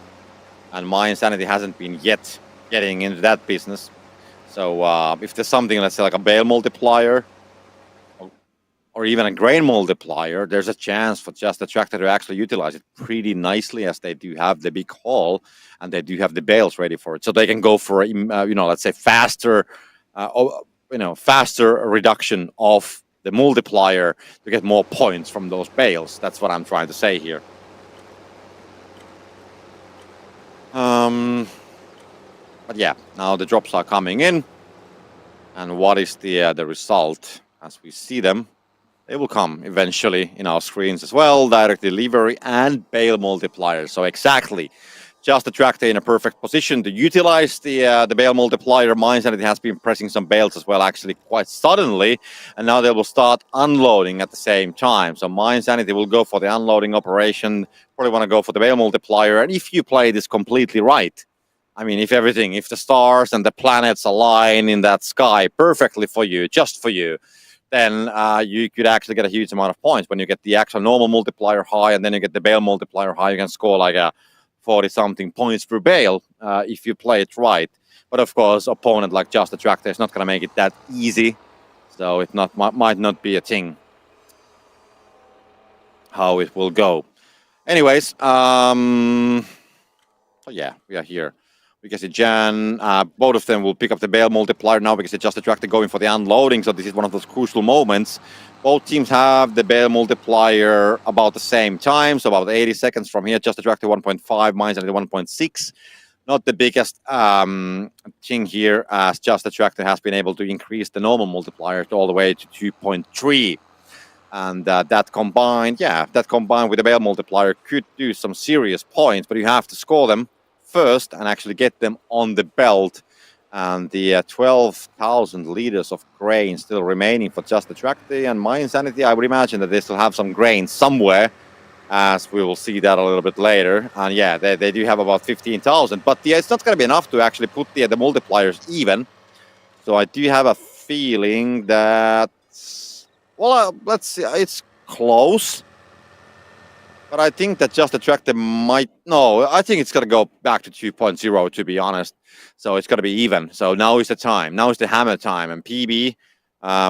And Mind Sanity hasn't been yet getting into that business. So if there's something, let's say like a bale multiplier, or even a grain multiplier, there's a chance for Just Attractor to actually utilize it pretty nicely, as they do have the big haul and they do have the bales ready for it. So they can go for, let's say faster, faster reduction of the multiplier to get more points from those bales. That's what I'm trying to say here. But yeah, now the drops are coming in. And what is the result as we see them? They will come eventually in our screens as well. Direct delivery and bale multiplier. So exactly, Just Attractor in a perfect position to utilize the bale multiplier. Mind Sanity has been pressing some bales as well, actually quite suddenly. And now they will start unloading at the same time. So Mind Sanity will go for the unloading operation. Probably want to go for the bale multiplier. And if you play this completely right, I mean, if the stars and the planets align in that sky perfectly for you, just for you, then you could actually get a huge amount of points. When you get the actual normal multiplier high and then you get the bale multiplier high, you can score like a 40-something points per bale if you play it right. But of course, opponent like Just Attractor is not going to make it that easy. So it might not be a thing how it will go. Anyways, so yeah, we are here. We can see Jan, both of them will pick up the bale multiplier now because they Just Attractor going for the unloading. So this is one of those crucial moments. Both teams have the bale multiplier about the same time. So about 80 seconds from here. Just Attractor 1.5, mine's only 1.6. Not the biggest thing here, as Just Attractor has been able to increase the normal multiplier all the way to 2.3. And that combined with the bale multiplier could do some serious points, but you have to score them first and actually get them on the belt. And the 12,000 liters of grain still remaining for Just Attractor and My Insanity. I would imagine that they still have some grain somewhere, as we will see that a little bit later. And yeah, they do have about 15,000, but it's not going to be enough to actually put the multipliers even. So I do have a feeling that, well, let's see, it's close. But I think that Just Attractor might... No, I think it's going to go back to 2.0, to be honest. So it's going to be even. So now is the time. Now is the hammer time. And PB,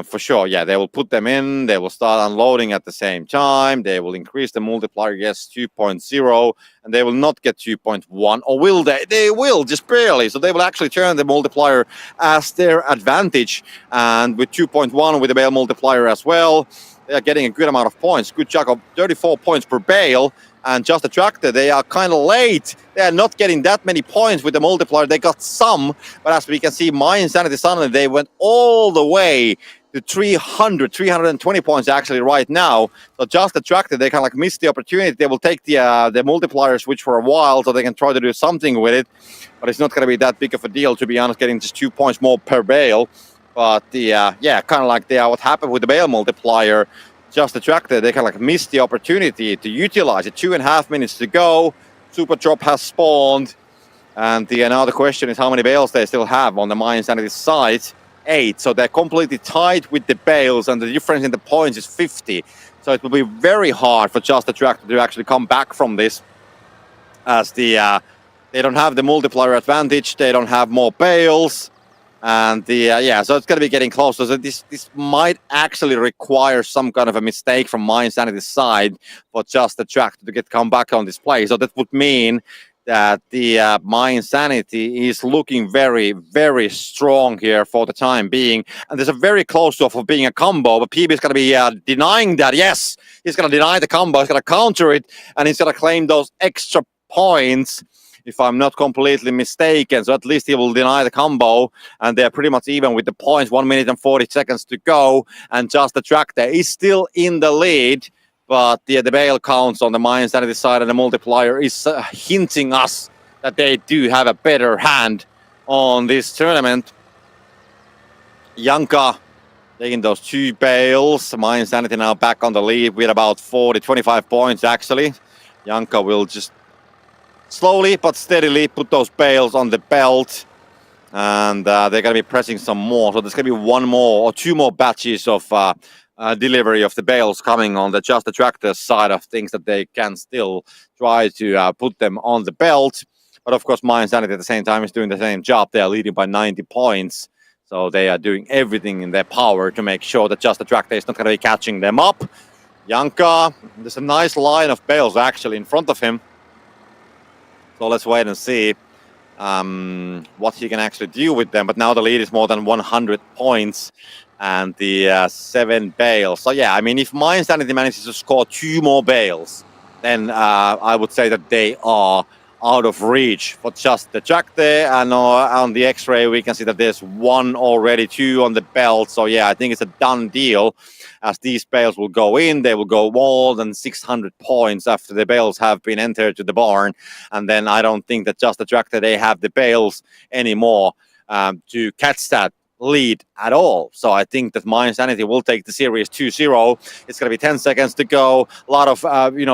for sure, yeah, they will put them in. They will start unloading at the same time. They will increase the multiplier, yes, 2.0. And they will not get 2.1. Or will they? They will, just barely. So they will actually turn the multiplier as their advantage. And with 2.1 with the bale multiplier as well, they are getting a good amount of points. Good chunk of 34 points per bale. And Just Attractor, they are kind of late. They are not getting that many points with the multiplier. They got some, but as we can see, My Insanity suddenly, they went all the way to 320 points actually right now. So Just Attractor, they kind of like missed the opportunity. They will take the multipliers, which for a while, so they can try to do something with it. But it's not going to be that big of a deal, to be honest, getting just 2 points more per bale. But kind of like what happened with the bale multiplier, Just Attractor, they kind of like missed the opportunity to utilize it. 2.5 minutes to go. Super drop has spawned. And now the question is how many bales they still have on the My Insanity side. 8. So they're completely tied with the bales, and the difference in the points is 50. So it will be very hard for Just Attractor to actually come back from this, as they don't have the multiplier advantage. They don't have more bales. And so it's going to be getting close. So this might actually require some kind of a mistake from My Insanity's side for Just Attractor to come back on this play. So that would mean that the My Insanity is looking very, very strong here for the time being. And there's a very close to of being a combo, but PB is going to be denying that. Yes, he's going to deny the combo. He's going to counter it, and he's going to claim those extra points, if I'm not completely mistaken. So at least he will deny the combo, and they're pretty much even with the points. 1 minute and 40 seconds to go, and Just Attractor is still in the lead, but the bale counts on the My Insanity side, and the multiplier is hinting us that they do have a better hand on this tournament. Janka taking those 2 bales. My Insanity now back on the lead with about 25 points actually. Janka will just slowly but steadily put those bales on the belt, and they're going to be pressing some more. So there's going to be 1 more or 2 more batches of delivery of the bales coming on the Just Attractor side of things, that they can still try to put them on the belt. But of course, My Insanity at the same time is doing the same job. They are leading by 90 points. So they are doing everything in their power to make sure that Just Attractor is not going to be catching them up. Janka, there's a nice line of bales actually in front of him. So let's wait and see what he can actually do with them. But now the lead is more than 100 points, and the 7 bales. So yeah, I mean, if My Insanity manages to score 2 more bales, then I would say that they are out of reach for Just Attractor. And on the X-ray, we can see that there's 1 already, 2 on the belt. So yeah, I think it's a done deal. As these bales will go in, they will go more than 600 points after the bales have been entered to the barn. And then I don't think that Just Attractor, they have the bales anymore to catch that lead at all. So I think that My Insanity will take the series 2-0. It's going to be 10 seconds to go. A lot of,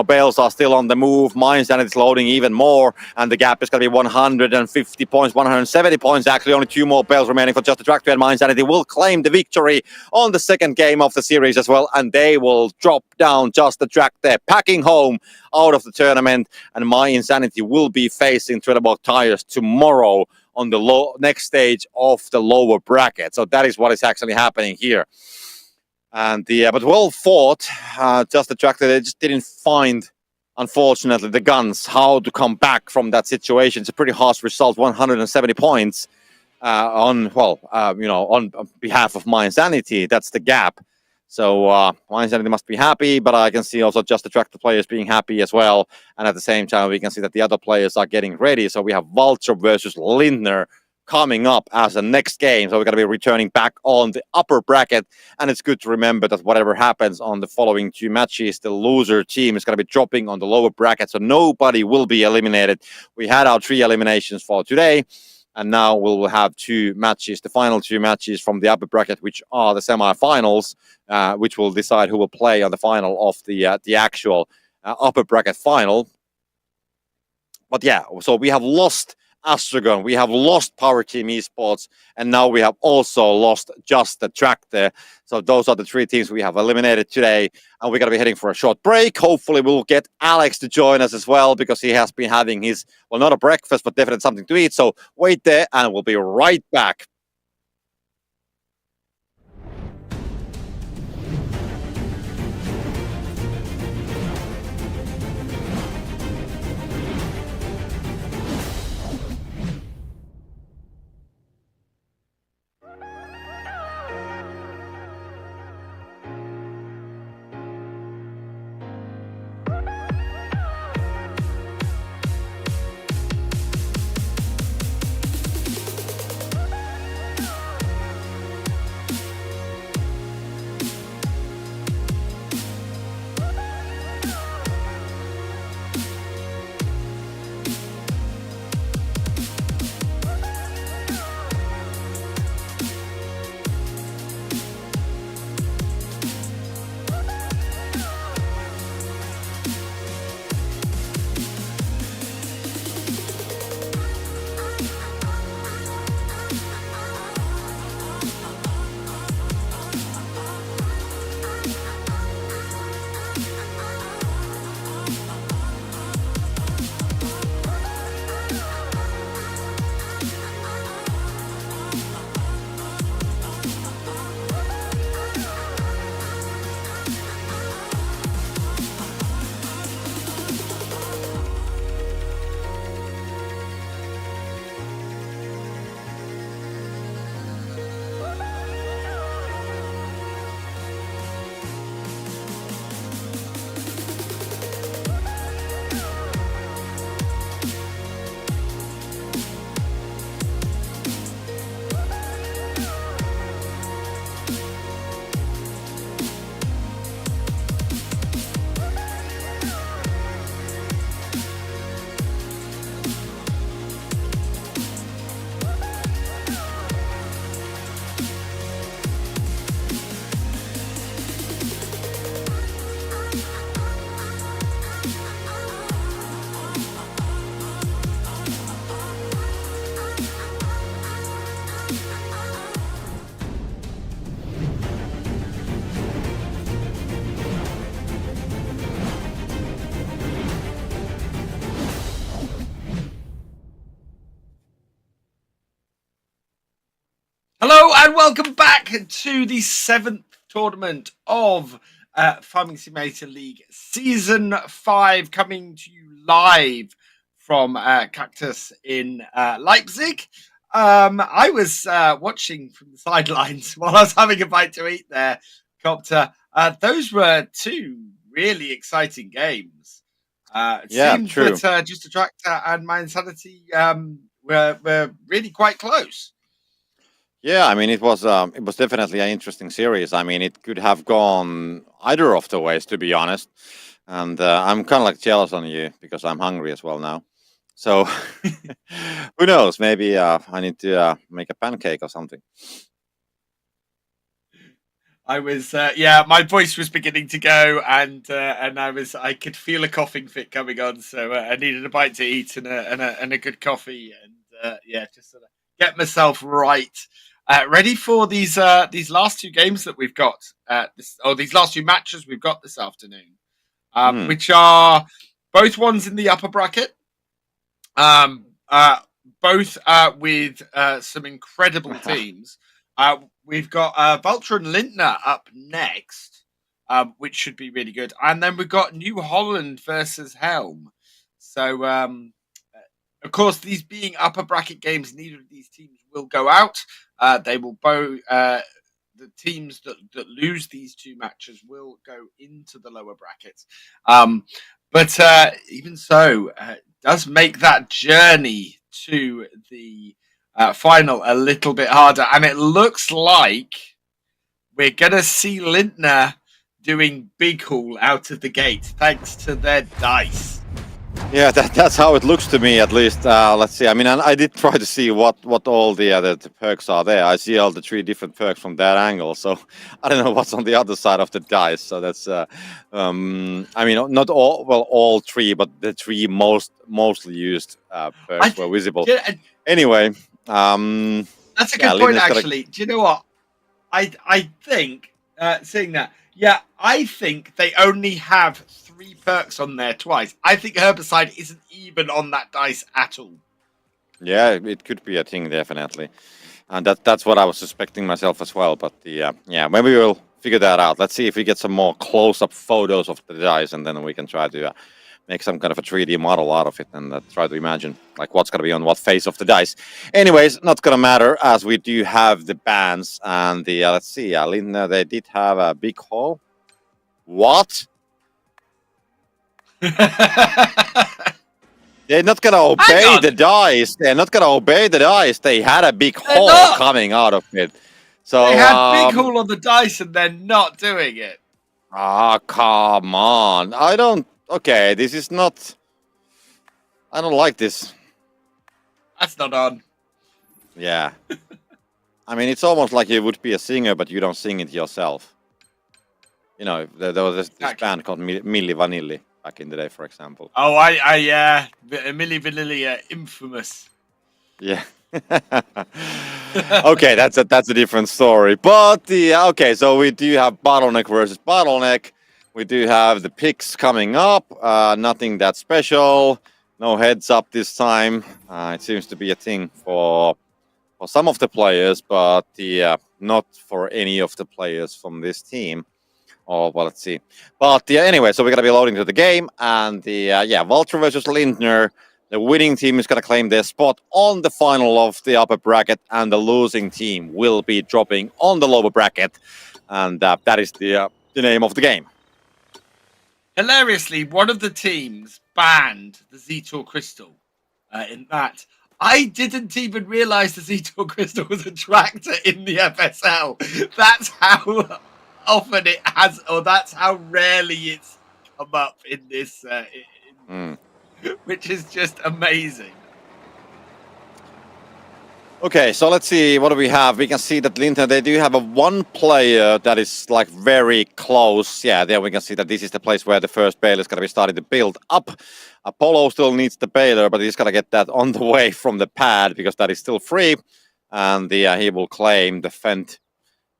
Bales are still on the move. My Insanity is loading even more. And the gap is going to be 150 points, 170 points. Actually, only 2 more Bales remaining for Just the Track. And My Insanity will claim the victory on the second game of the series as well. And they will drop down Just the Track. They're packing home out of the tournament. And My Insanity will be facing Trellborg Tires tomorrow on the next stage of the lower bracket. So that is what is actually happening here. And but well fought. Just the Track that they just didn't find, unfortunately, the guns, how to come back from that situation. It's a pretty harsh result, 170 points on behalf of My Insanity. That's the gap. So My Insanity must be happy, but I can see also Just the Track the players being happy as well. And at the same time, we can see that the other players are getting ready. So we have Vultra versus Lindner coming up as the next game. So we're going to be returning back on the upper bracket. And it's good to remember that whatever happens on the following 2 matches, the loser team is going to be dropping on the lower bracket. So nobody will be eliminated. We had our 3 eliminations for today. And now we'll have 2 matches, the final 2 matches from the upper bracket, which are the semi-finals, which will decide who will play on the final of the actual upper bracket final. But yeah, so we have lost Astron, we have lost Power Team Esports, and now we have also lost Just the Track there. So those are the 3 teams we have eliminated today, and we're going to be heading for a short break. Hopefully we'll get Alex to join us as well, because he has been having his, well, not a breakfast, but definitely something to eat. So wait there, and we'll be right back. Hello and welcome back to the 7th tournament of Farming Simulator League Season 5, coming to you live from Cactus in Leipzig. I was watching from the sidelines while I was having a bite to eat there, Copter. Those were 2 really exciting games. It seemed true. that Just a Tractor and My Insanity were really quite close. Yeah, I mean, it was definitely an interesting series. I mean, it could have gone either of the ways, to be honest. And I'm kind of like jealous on you because I'm hungry as well now. So who knows? Maybe I need to make a pancake or something. I was, my voice was beginning to go, and I could feel a coughing fit coming on, so I needed a bite to eat and a good coffee, and just sort of get myself right, ready for these last two games that we've got, these last two matches we've got this afternoon, which are both ones in the upper bracket, both with some incredible teams. We've got Vultra and Lindner up next, which should be really good. And then we've got New Holland versus Helm. So, of course, these being upper bracket games, neither of these teams will go out. They will both. The teams that lose these two matches will go into the lower brackets. But even so, it does make that journey to the final a little bit harder, and it looks like we're gonna see Lindner doing big haul out of the gate thanks to their dice. Yeah, that's how it looks to me, at least. Let's see. I mean, I did try to see what all the perks are there. I see all the 3 different perks from that angle, so I don't know what's on the other side of the dice. So that's, I mean, not all 3, but the 3 mostly used perks were visible. Anyway, that's a good point, actually. Do you know what? I think, seeing that, I think they only have 3 perks on there twice. I think Herbicide isn't even on that dice at all. Yeah, it could be a thing, definitely. And that's what I was suspecting myself as well. But maybe we'll figure that out. Let's see if we get some more close-up photos of the dice, and then we can try to make some kind of a 3D model out of it and try to imagine like what's going to be on what face of the dice. Anyways, not going to matter, as we do have the bands and the, let's see, Lindner, they did have a big haul. What? They're not going to obey the dice. They're not going to obey the dice. They had a big haul coming out of it. So they had big haul on the dice and they're not doing it. Ah, come on. Okay, this is not... I don't like this. That's not on. Yeah. I mean, it's almost like you would be a singer, but you don't sing it yourself. You know, there was this band called Milli Vanilli back in the day, for example. Oh, Milli Vanilli, infamous. Yeah. Okay, that's a different story. But okay, so we do have Bottleneck versus Bottleneck. We do have the picks coming up. Nothing that special. No heads up this time. It seems to be a thing for some of the players, but not for any of the players from this team. Oh, well, let's see. But anyway, so we're going to be loading to the game. And Vultra versus Lindner. The winning team is going to claim their spot on the final of the upper bracket. And the losing team will be dropping on the lower bracket. And that is the name of the game. Hilariously, one of the teams banned the Zetor Crystal in that. I didn't even realize the Zetor Crystal was a tractor in the FSL. That's how often it has, or that's how rarely it's come up in this, which is just amazing. Okay, so let's see, what do we have? We can see that Lindner, they do have a 1 player that is like very close. Yeah, there we can see that this is the place where the first baler is going to be starting to build up. Apollo still needs the baler, but he's going to get that on the way from the pad because that is still free. And he will claim the Fent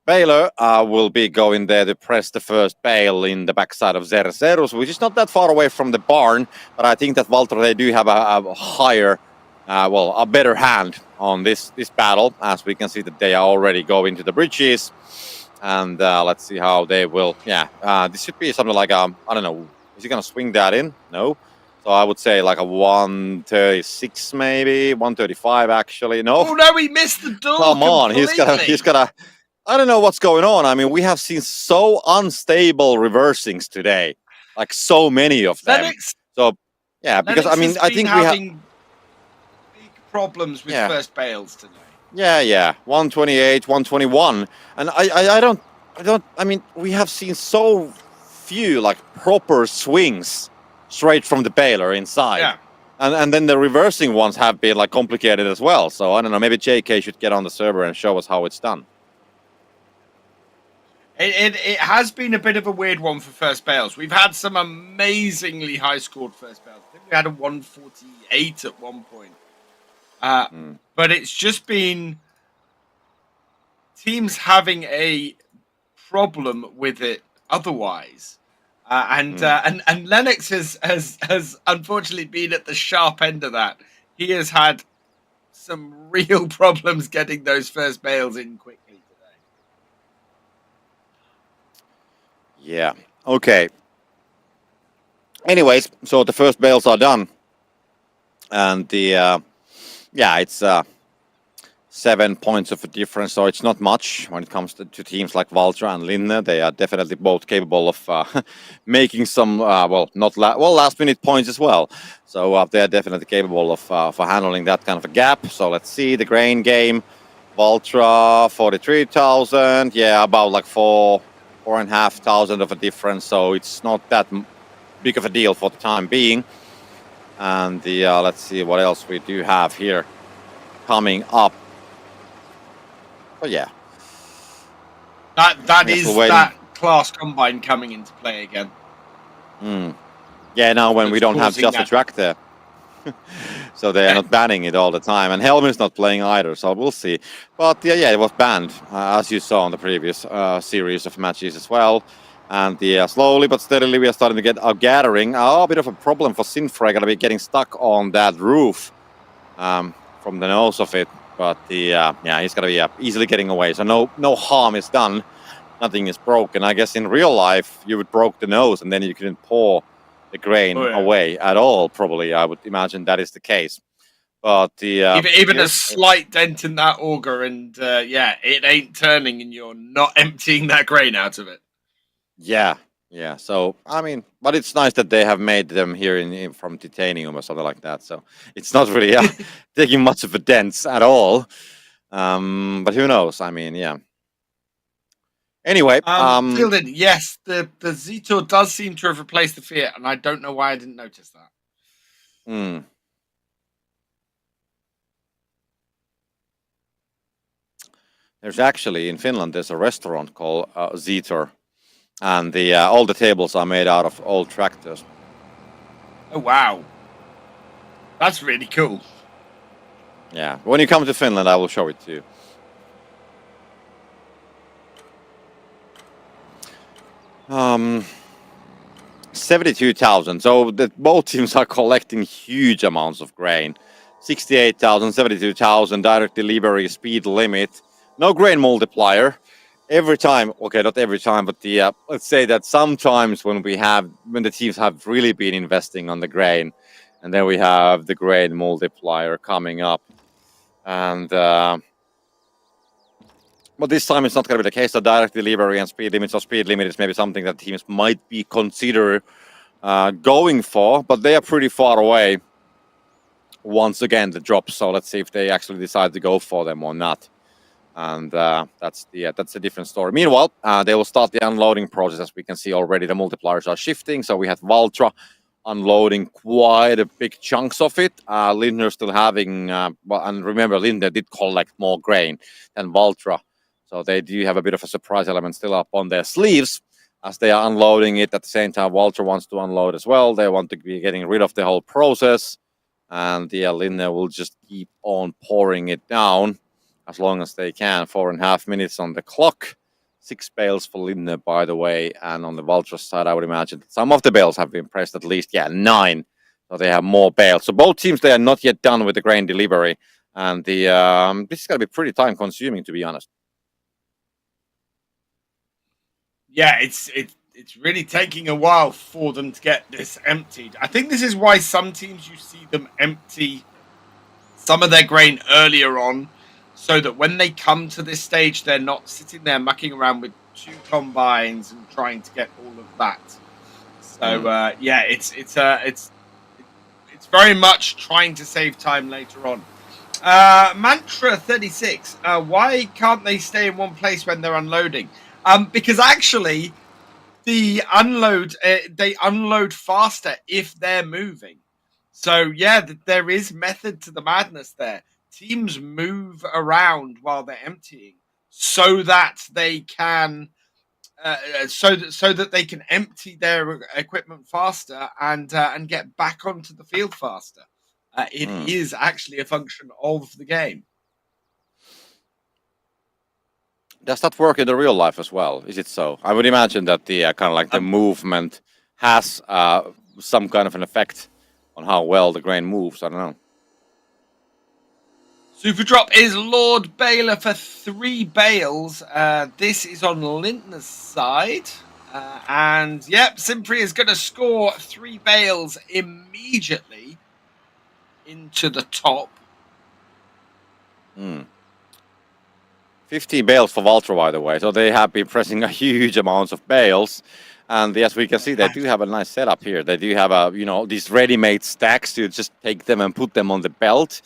baler will be going there to press the first bale in the backside of Zerserus, which is not that far away from the barn. But I think that Vultra, they do have a higher... a better hand on this battle, as we can see that they are already going to the bridges. And let's see how they will... this should be something like I don't know, is he going to swing that in? No. So I would say like a 136 maybe, 135 actually. No. Oh no, he missed the door. Come on, he's gonna... I don't know what's going on. I mean, we have seen so unstable reversings today. Like so many of them. So, yeah, because I mean, I think we have... problems with first bales today. Yeah, 128, 121, and I mean, we have seen so few like proper swings straight from the baler inside. Yeah. And then the reversing ones have been like complicated as well. So I don't know, maybe JK should get on the server and show us how it's done. It has been a bit of a weird one for first bales. We've had some amazingly high scored first bales. I think we had a 148 at one point. But it's just been teams having a problem with it otherwise. And Lennox has unfortunately been at the sharp end of that. He has had some real problems getting those first bales in quickly today. Yeah. Okay. Anyways, so the first bales are done, and the it's 7 points of a difference, so it's not much when it comes to teams like Vultra and Lindner. They are definitely both capable of making some last minute points as well. So they are definitely capable of for handling that kind of a gap. So let's see the grain game. Vultra 43,000, about like 4,500 of a difference. So it's not that big of a deal for the time being. And the let's see what else we do have here coming up. But yeah, that is that class combine coming into play again. Yeah, now when we don't have just a track there, so they are not banning it all the time, and Helm is not playing either, so we'll see. But it was banned as you saw in the previous series of matches as well. And slowly but steadily we are starting to get our gathering. A bit of a problem for Sinfrey, gonna be getting stuck on that roof from the nose of it. But he's gonna be easily getting away. So no harm is done. Nothing is broken. I guess in real life you would broke the nose and then you couldn't pour the grain away at all. Probably, I would imagine that is the case. But even a slight dent in that auger, and it ain't turning, and you're not emptying that grain out of it. Yeah. So I mean, but it's nice that they have made them here from titanium or something like that. So it's not really taking much of a dent at all. But who knows? I mean, yeah. Anyway, Fielded, yes, the Zetor does seem to have replaced the Fiat, and I don't know why I didn't notice that. There's actually in Finland there's a restaurant called Zetor. And all the tables are made out of old tractors. Oh, wow. That's really cool. Yeah. When you come to Finland, I will show it to you. Um, 72,000. So both teams are collecting huge amounts of grain. 68,000, 72,000, direct delivery, speed limit. No grain multiplier. Every time, okay, not every time, but let's say that sometimes when the teams have really been investing on the grain, and then we have the grain multiplier coming up, and but this time it's not going to be the case. The direct delivery and speed limits, or speed limit is maybe something that teams might be consider going for, but they are pretty far away. Once again, the drops. So let's see if they actually decide to go for them or not. And that's a different story. Meanwhile, they will start the unloading process. As we can see already, the multipliers are shifting. So we have Vultra unloading quite a big chunks of it. Lindner still having, and remember, Lindner did collect more grain than Vultra. So they do have a bit of a surprise element still up on their sleeves as they are unloading it. At the same time, Vultra wants to unload as well. They want to be getting rid of the whole process. And Lindner will just keep on pouring it down as long as they can. 4.5 minutes on the clock. 6 bales for Lindner, by the way. And on the Vultra side, I would imagine that some of the bales have been pressed, at least, 9. So they have more bales. So both teams, they are not yet done with the grain delivery. And this is going to be pretty time consuming, to be honest. Yeah, it's really taking a while for them to get this emptied. I think this is why some teams, you see them empty some of their grain earlier on, so that when they come to this stage, they're not sitting there mucking around with 2 combines and trying to get all of that. So it's very much trying to save time later on. Mantra 36. Why can't they stay in one place when they're unloading? Because actually, they unload faster if they're moving. So there is method to the madness there. Teams move around while they're emptying so that they can so that they can empty their equipment faster and get back onto the field faster. It is actually a function of the game. Does that work in the real life as well? Is it so? I would imagine that the kind of like the movement has some kind of an effect on how well the grain moves. I don't know. Super drop is Lord Baylor for 3 bales. This is on Lindner's side. And yep, Simpri is going to score 3 bales immediately into the top. 50 bales for Vultra, by the way. So they have been pressing a huge amounts of bales. And as we can see, they do have a nice setup here. They do have these ready-made stacks to just take them and put them on the belt.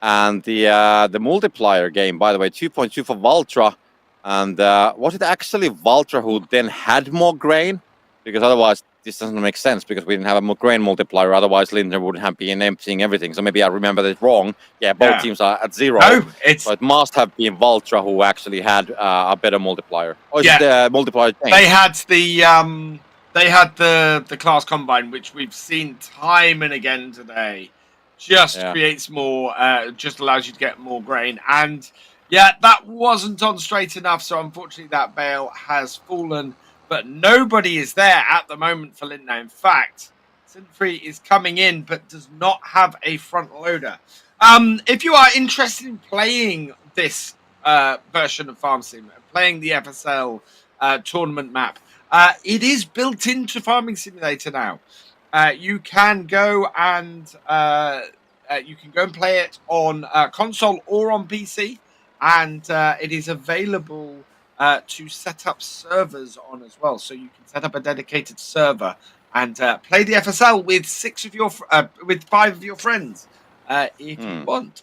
And the multiplier game, by the way, 2.2 for Vultra. And was it actually Vultra who then had more grain? Because otherwise, this doesn't make sense because we didn't have a grain multiplier. Otherwise, Lindner would have been emptying everything. So maybe I remember that wrong. Yeah, both teams are at 0. No, so it must have been Vultra who actually had a better multiplier. Or is Yeah. it the multiplier change? They had the class combine, which we've seen time and again today. Just creates more, just allows you to get more grain. And yeah, that wasn't on straight enough. So unfortunately, that bale has fallen. But nobody is there at the moment for Lindner. In fact, Sinfree is coming in, but does not have a front loader. If you are interested in playing this version of Farm Sim, playing the FSL tournament map, it is built into Farming Simulator now. You can go and play it on console or on PC, and it is available to set up servers on as well. So you can set up a dedicated server and play the FSL with 5 of your friends if you want.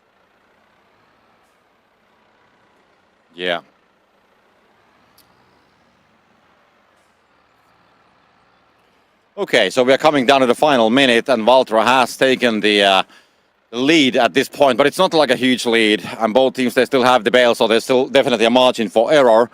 Yeah. Okay, so we are coming down to the final minute, and Vultra has taken the lead at this point, but it's not like a huge lead. And both teams, they still have the bale, so there's still definitely a margin for error.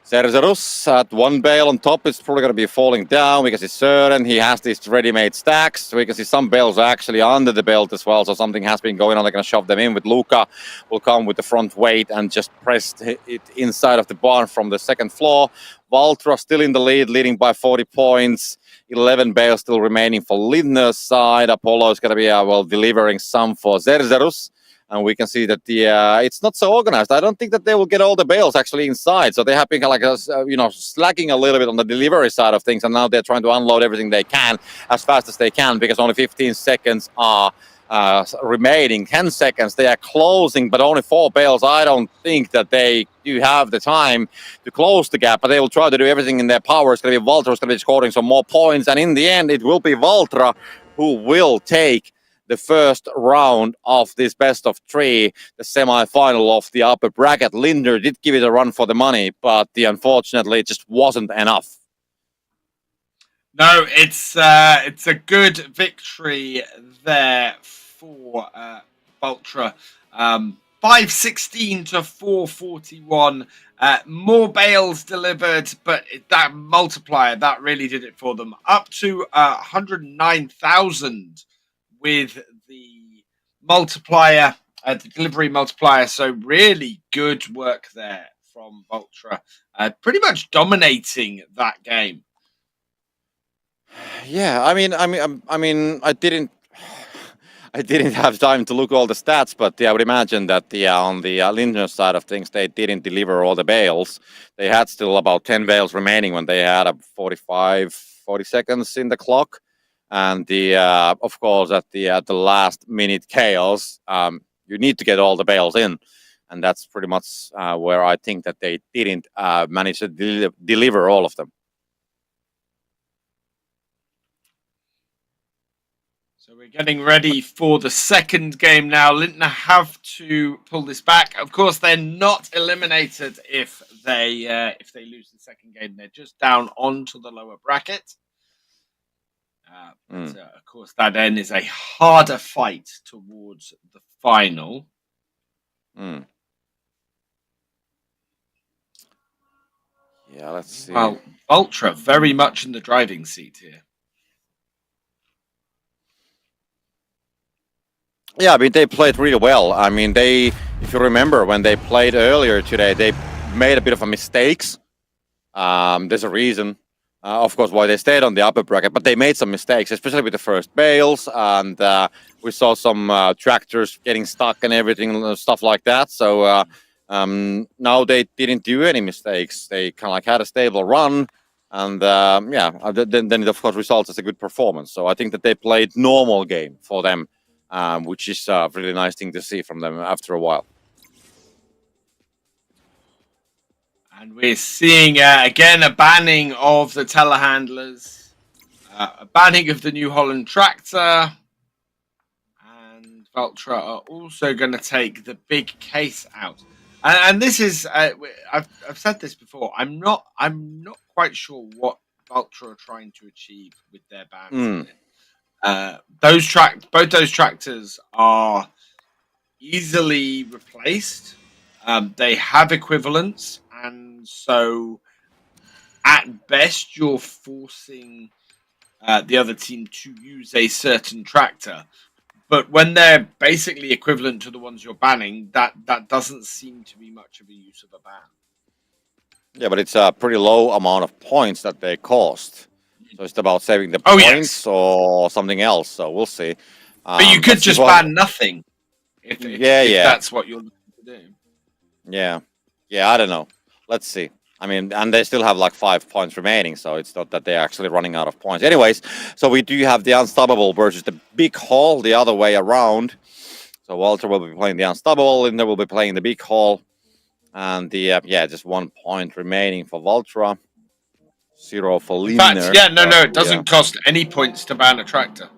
Zerzerus at 1 bale on top. It's probably going to be falling down because it's certain he has these ready-made stacks. So we can see some bales are actually under the belt as well. So something has been going on. They're going to shove them in. With Luka will come with the front weight and just press it inside of the barn from the second floor. Vultra still in the lead, leading by 40 points. 11 bales still remaining for Lindner's side. Apollo is going to be delivering some for Zerzerus. And we can see that it's not so organized. I don't think that they will get all the bales actually inside. So they have been slacking a little bit on the delivery side of things. And now they're trying to unload everything they can as fast as they can because only 15 seconds are remaining. 10 seconds. They are closing, but only 4 bales. I don't think that they do have the time to close the gap, but they will try to do everything in their power. It's going to be Vultra who's going to be scoring some more points. And in the end, it will be Vultra who will take the first round of this best of 3, the semi-final of the upper bracket. Lindner did give it a run for the money, but unfortunately it just wasn't enough. No, it's a good victory there for Vultra. 516 to 441. More bales delivered, but that multiplier, that really did it for them. Up to 109,000 with the multiplier, the delivery multiplier. So really good work there from Vultra. Pretty much dominating that game. Yeah, I mean, I didn't have time to look at all the stats, but I would imagine that on the Lindner side of things, they didn't deliver all the bales. They had still about 10 bales remaining when they had 40 seconds in the clock. And of course, at the last minute chaos, you need to get all the bales in, and that's pretty much where I think that they didn't manage to deliver all of them. So we're getting ready for the second game now. Lindner have to pull this back. Of course, they're not eliminated if they lose the second game. They're just down onto the lower bracket. Of course, that then is a harder fight towards the final. Yeah, let's see. Well, Vultra very much in the driving seat here. Yeah, I mean, they played really well. I mean, if you remember, when they played earlier today, they made a bit of a mistakes. There's a reason, of course, why they stayed on the upper bracket, but they made some mistakes, especially with the first bales, and we saw some tractors getting stuck and everything, stuff like that. So now they didn't do any mistakes. They kind of like had a stable run, and then it of course results as a good performance. So I think that they played normal game for them, which is a really nice thing to see from them after a while. And we're seeing, again, a banning of the telehandlers, a banning of the New Holland tractor, and Vultra are also going to take the big case out. And this is, I've said this before, I'm not quite sure what Vultra are trying to achieve with their bans here. Both those tractors are easily replaced. They have equivalents, and so at best you're forcing the other team to use a certain tractor. But when they're basically equivalent to the ones you're banning, that doesn't seem to be much of a use of a ban. Yeah, but it's a pretty low amount of points that they cost. So it's about saving the points or something else. So we'll see. But you could just ban nothing if that's what you're looking to do. Yeah. I don't know. Let's see. I mean, and they still have like 5 points remaining, so it's not that they're actually running out of points. Anyways, so we do have the Unstoppable versus the Big Haul the other way around. So Walter will be playing the Unstoppable, Lindner will be playing the Big Haul. And the, just 1 point remaining for Vultra. 0 for Lindner. In fact, no, it doesn't cost any points to ban a tractor.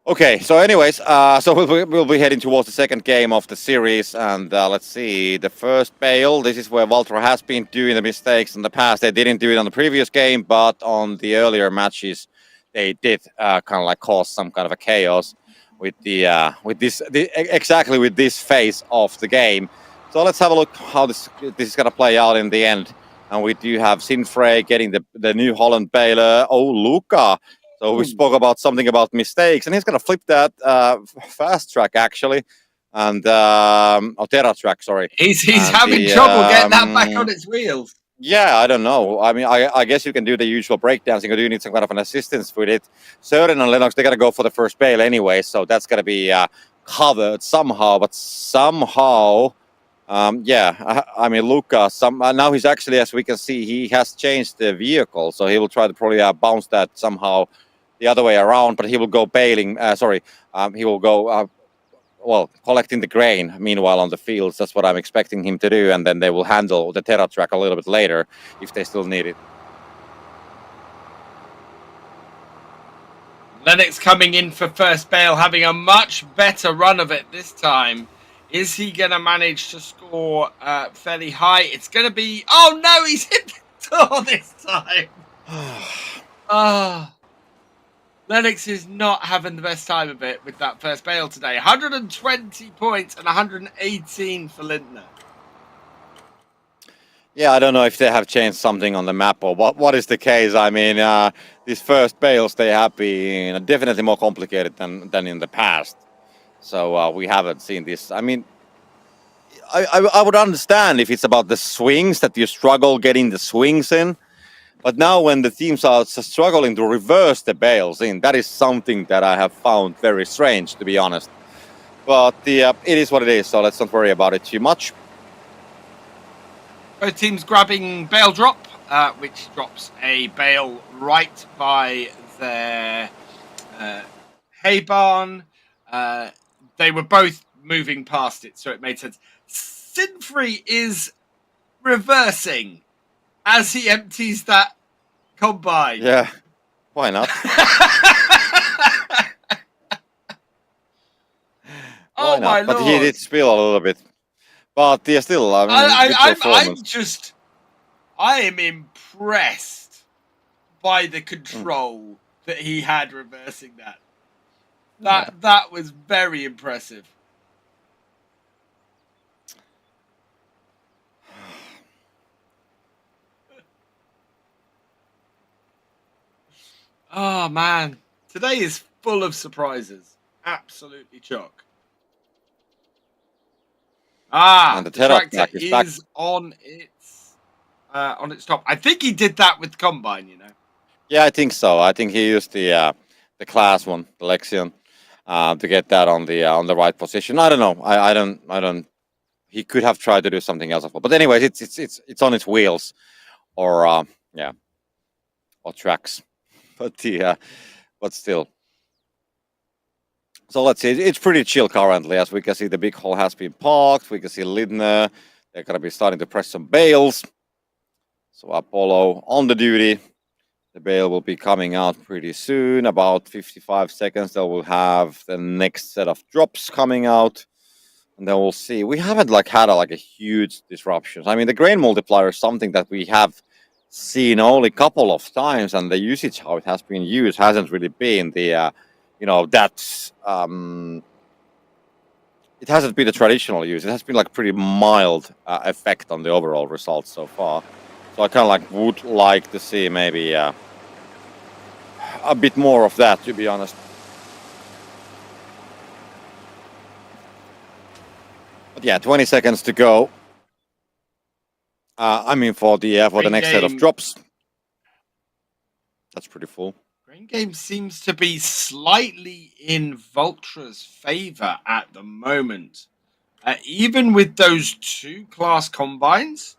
Okay, so anyways, so we'll be heading towards the second game of the series, and let's see, the first bale, this is where Vultra has been doing the mistakes in the past. They didn't do it on the previous game, but on the earlier matches, they did kind of like cause some kind of a chaos with exactly with this phase of the game. So let's have a look how this is going to play out in the end. And we do have Sinfrey getting the New Holland baler. Oh, Luca. So we spoke about something about mistakes, and he's going to flip that fast track, actually. And, Terra track, sorry. He's having trouble getting that back on its wheels. Yeah, I don't know. I mean, I guess you can do the usual breakdancing, or do you need some kind of an assistance with it? Søren and Lennox, they got to go for the first bale anyway, so that's going to be covered somehow. But somehow, I mean, Luca, now he's actually, as we can see, he has changed the vehicle, so he will try to probably bounce that somehow the other way around, but he will go bailing, he will go, collecting the grain, meanwhile, on the fields. That's what I'm expecting him to do, and then they will handle the Terra track a little bit later, if they still need it. Lennox coming in for first bale, having a much better run of it this time. Is he going to manage to score fairly high? It's going to be... Oh, no, he's hit the door this time. Lennox is not having the best time of it with that first bale today. 120 points and 118 for Lindner. Yeah, I don't know if they have changed something on the map or what is the case. I mean, these first bales, they have been definitely more complicated than in the past. So we haven't seen this. I mean, I would understand if it's about the swings, that you struggle getting the swings in. But now when the teams are struggling to reverse the bales in, that is something that I have found very strange, to be honest. But it is what it is, so let's not worry about it too much. Both teams grabbing bale drop, which drops a bale right by their hay barn. They were both moving past it, so it made sense. Sinfrey is reversing as he empties that combine. Yeah, why not? Oh my lord! But he did spill a little bit. But yeah, still, I mean, I am impressed by the control that he had reversing that. That was very impressive. Oh, man. Today is full of surprises. Absolutely chock. And the The tractor Terra is back. is on its top. I think he did that with Combine, you know. Yeah, I think so. I think he used the class one, the Lexion, to get that on the right position. I don't know. I don't. He could have tried to do something else as well. But anyways, it's on its wheels, or yeah, or tracks. But but still. So let's see. It's pretty chill currently, as we can see. The big hole has been parked. We can see Lindner. They're gonna be starting to press some bales. So Apollo on the duty. The bale will be coming out pretty soon. About 55 seconds. They will have the next set of drops coming out. And then we'll see. We haven't had a huge disruptions. I mean, the grain multiplier is something that we have seen only a couple of times, and the usage how it has been used hasn't really been the it hasn't been the traditional use. It has been pretty mild effect on the overall results so far. So I kind of would like to see maybe a bit more of that, to be honest. But yeah, 20 seconds to go. I mean, for the next set of drops. That's pretty full. Grain game seems to be slightly in Vultra's favor at the moment. Even with those two class combines,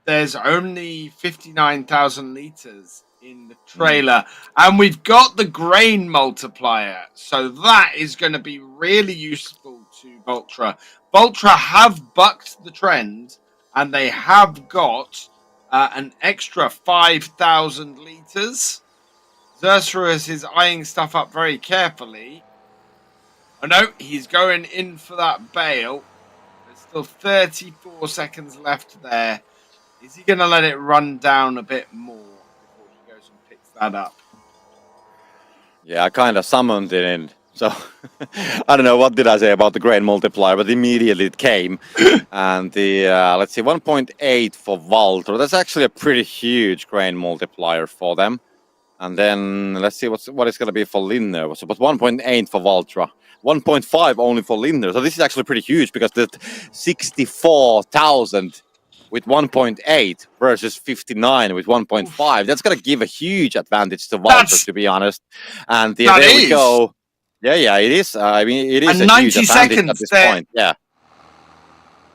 there's only 59,000 liters in the trailer, and we've got the grain multiplier, so that is going to be really useful to Vultra. Vultra have bucked the trend, and they have got an extra 5,000 liters. Xerxes is eyeing stuff up very carefully. Oh no, he's going in for that bale. There's still 34 seconds left there. Is he going to let it run down a bit more before he goes and picks that up? Yeah, I kind of summoned it in. So, I don't know, what did I say about the grain multiplier, but immediately it came. And the, let's see, 1.8 for Vultra. That's actually a pretty huge grain multiplier for them. And then, let's see what it's going to be for Lindner. So, but 1.8 for Vultra. 1.5 only for Lindner. So this is actually pretty huge, because the 64,000 with 1.8 versus 59 with 1.5. That's going to give a huge advantage to Vultra, to be honest. And there we go. Yeah, it is. I mean, it is a huge advantage at this point. Yeah.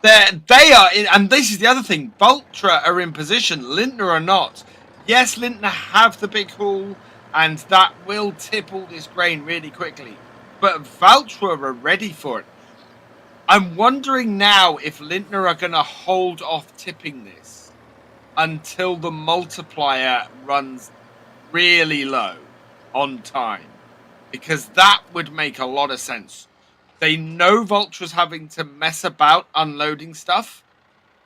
They are in, and this is the other thing. Vultra are in position. Lindner are not. Yes, Lindner have the big haul, and that will tip all this grain really quickly. But Vultra are ready for it. I'm wondering now if Lindner are going to hold off tipping this until the multiplier runs really low on time, because that would make a lot of sense. They know Vultra's having to mess about unloading stuff,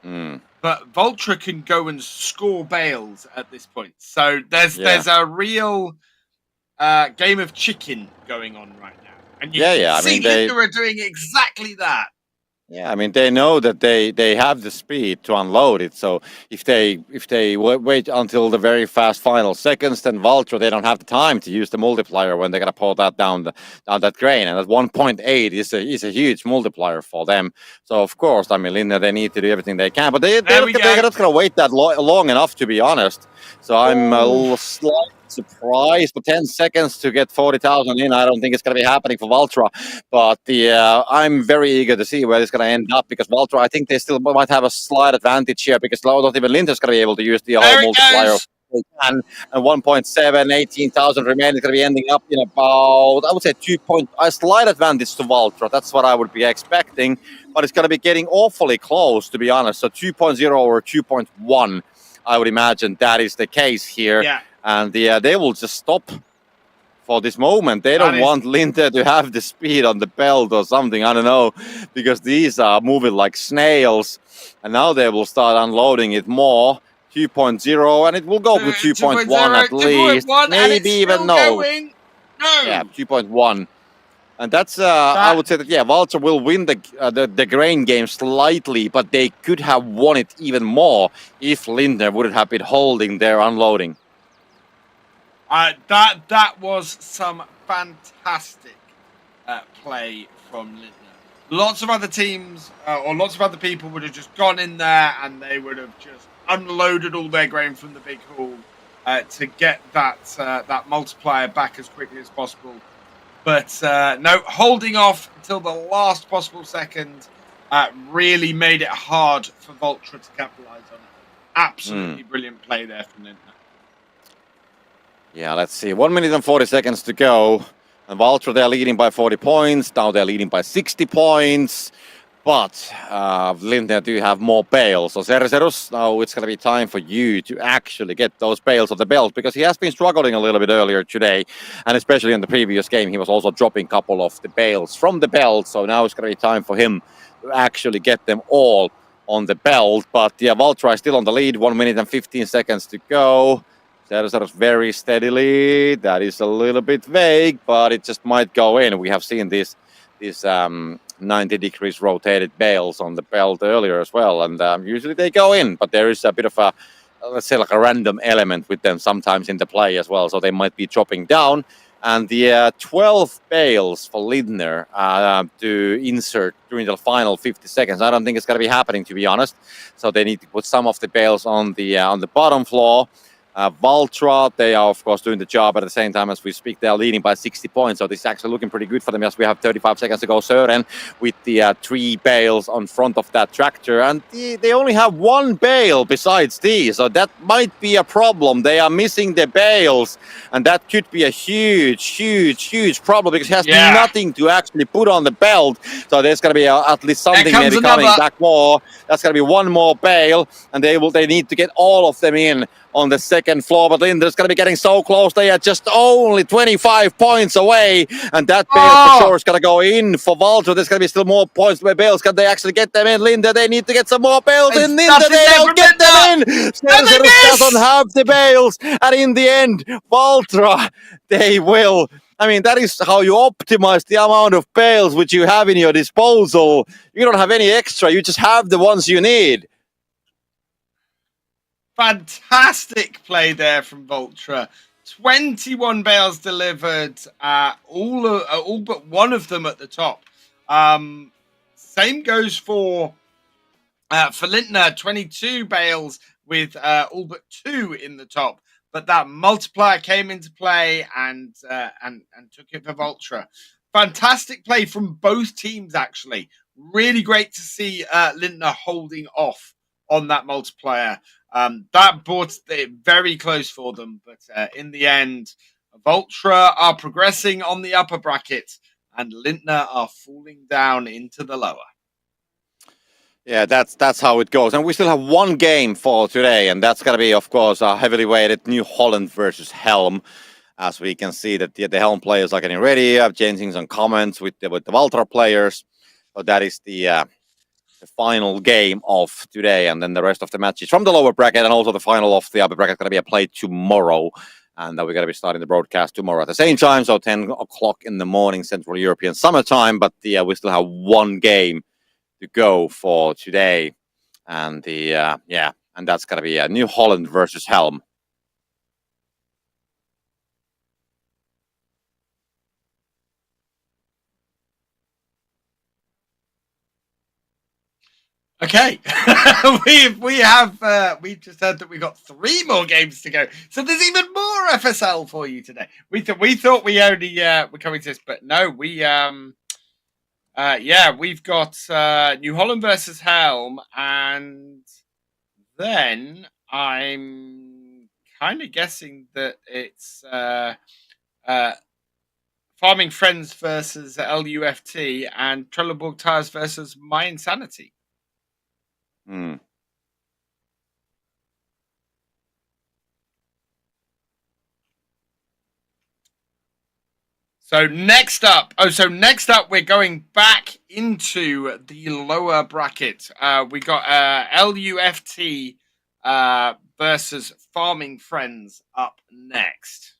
but Vultra can go and score bales at this point. So there's a real game of chicken going on right now. And you can see Lindner are doing exactly that. Yeah, I mean, they know that they have the speed to unload it. So if they wait until the very fast final seconds, then Vultra, they don't have the time to use the multiplier when they're gonna pull that down that grain. And at 1.8 is a huge multiplier for them. So of course, I mean, Lindner, they need to do everything they can, but they're not gonna wait that long enough, to be honest. So I'm a little slightly surprised, but 10 seconds to get 40,000 in. I don't think it's going to be happening for Vultra, but I'm very eager to see where it's going to end up, because Vultra, I think they still might have a slight advantage here, because not even Lindner's going to be able to use the whole multiplier. And 1.7, 18,000 remaining is going to be ending up in about, I would say, a slight advantage to Vultra. That's what I would be expecting, but it's going to be getting awfully close, to be honest. So 2.0 or 2.1, I would imagine that is the case here. Yeah. And they will just stop for this moment. They don't want Lindner to have the speed on the belt or something. I don't know, because these are moving like snails. And now they will start unloading it more. 2.0, and it will go to 2.1 at least. Maybe even no. Yeah, 2.1. And that's, I would say that, yeah, Vultra will win the grain game slightly, but they could have won it even more if Lindner wouldn't have been holding their unloading. That was some fantastic play from Lindner. Lots of other teams or lots of other people would have just gone in there and they would have just unloaded all their grain from the big hall to get that multiplier back as quickly as possible. But no, holding off until the last possible second really made it hard for Vultra to capitalize on it. Absolutely brilliant play there from Lindner. Yeah, let's see. 1 minute and 40 seconds to go. And Vultra, they're leading by 40 points. Now they're leading by 60 points. But Lindner do have more bales. So Cercerus, now it's going to be time for you to actually get those bales of the belt, because he has been struggling a little bit earlier today. And especially in the previous game, he was also dropping a couple of the bales from the belt. So now it's going to be time for him to actually get them all on the belt. But yeah, Vultra is still on the lead. 1 minute and 15 seconds to go. Cercerus very steadily. That is a little bit vague, but it just might go in. We have seen these 90 degrees rotated bales on the belt earlier as well, and usually they go in, but there is a bit of a, let's say, like a random element with them sometimes in the play as well, so they might be dropping down. And the 12 bales for Lindner to insert during the final 50 seconds, I don't think it's going to be happening, to be honest. So they need to put some of the bales on the bottom floor. Vultra, they are of course doing the job at the same time as we speak. They are leading by 60 points, so this is actually looking pretty good for them as we have 35 seconds to go. Sören with the 3 bales on front of that tractor, and they only have 1 bale besides these, so that might be a problem. They are missing the bales, and that could be a huge problem, because he has nothing to actually put on the belt. So there's going to be at least something maybe coming back more. That's going to be 1 more bale, and they need to get all of them in on the second floor, but Lindner's going to be getting so close. They are just only 25 points away, and that bale for sure is going to go in for Vultra. There's going to be still more points by bales. Can they actually get them in? Lindner, they need to get some more bales in. Lindner, they don't get them in. Cercerus doesn't have the bales, and in the end, Vultra, they will. I mean, that is how you optimize the amount of bales which you have in your disposal. You don't have any extra. You just have the ones you need. Fantastic play there from Vultra. 21 bales delivered, all but one of them at the top. Same goes for Lindner, 22 bales with all but 2 in the top. But that multiplier came into play and took it for Vultra. Fantastic play from both teams, actually. Really great to see Lindner holding off on that multiplier. That brought it very close for them, but in the end, Vultra are progressing on the upper bracket, and Lindner are falling down into the lower. Yeah, that's how it goes. And we still have 1 game for today, and that's going to be, of course, a heavily weighted New Holland versus Helm. As we can see that the Helm players are getting ready, changing some comments with the Vultra players. So that is the final game of today, and then the rest of the matches from the lower bracket, and also the final of the upper bracket going to be played tomorrow. And we're going to be starting the broadcast tomorrow at the same time, so 10 o'clock in the morning Central European summertime. But we still have 1 game to go for today, and and that's going to be New Holland versus Helm. Okay, we've just heard that we got 3 more games to go, so there's even more FSL for you today. We thought we only were coming to this, but no, we've got New Holland versus Helm, and then I'm kind of guessing that it's Farming Friends versus Luft and Trellborg Tires versus My Insanity. So next up, we're going back into the lower bracket. We got Luft versus Farming Friends up next.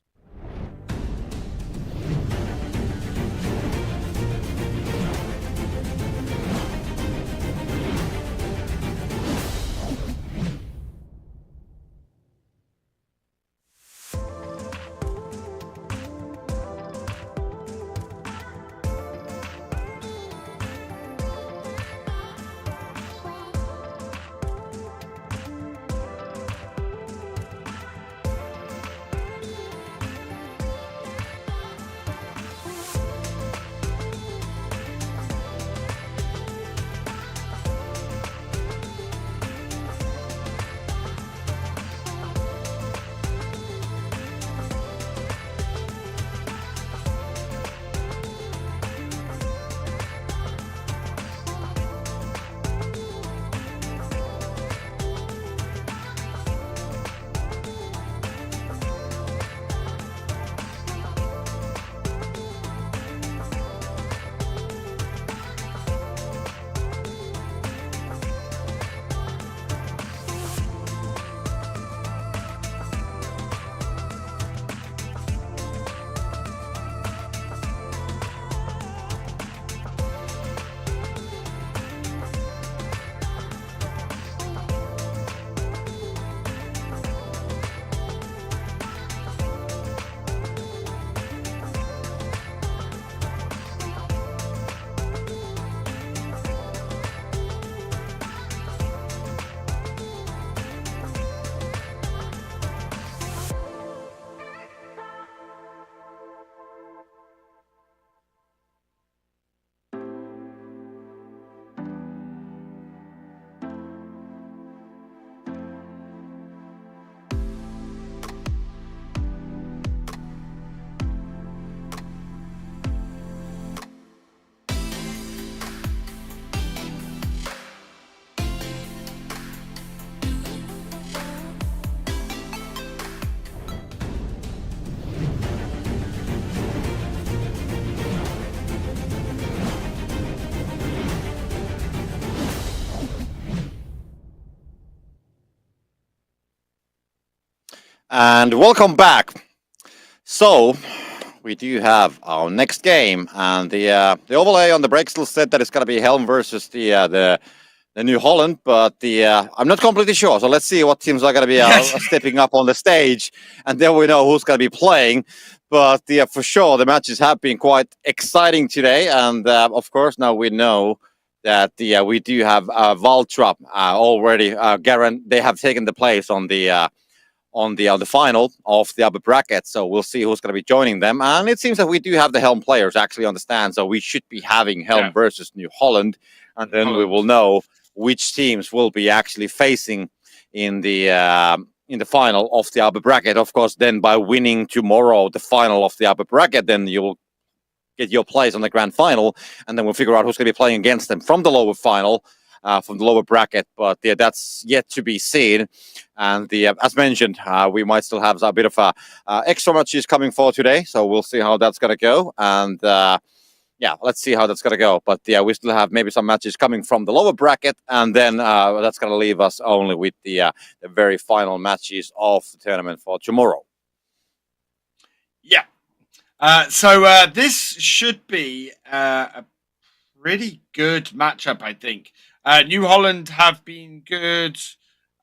And welcome back. So we do have our next game, and the overlay on the break still said that it's going to be Helm versus the New Holland, but I'm not completely sure. So let's see what teams are going to be stepping up on the stage, and then we know who's going to be playing. But for sure, the matches have been quite exciting today, and of course now we know that we do have Vultra already. They have taken the place on the final of the upper bracket, so we'll see who's going to be joining them. And it seems that we do have the Helm players actually on the stand, so we should be having Helm versus New Holland, and then we will know which teams will be actually facing in the final of the upper bracket. Of course, then by winning tomorrow the final of the upper bracket, then you'll get your place on the grand final, and then we'll figure out who's going to be playing against them from the lower final. From the lower bracket, but that's yet to be seen. And as mentioned, we might still have a bit of extra matches coming for today, so we'll see how that's going to go. And let's see how that's going to go. But we still have maybe some matches coming from the lower bracket, and then that's going to leave us only with the very final matches of the tournament for tomorrow. Yeah. So this should be a pretty good matchup, I think. New Holland have been good,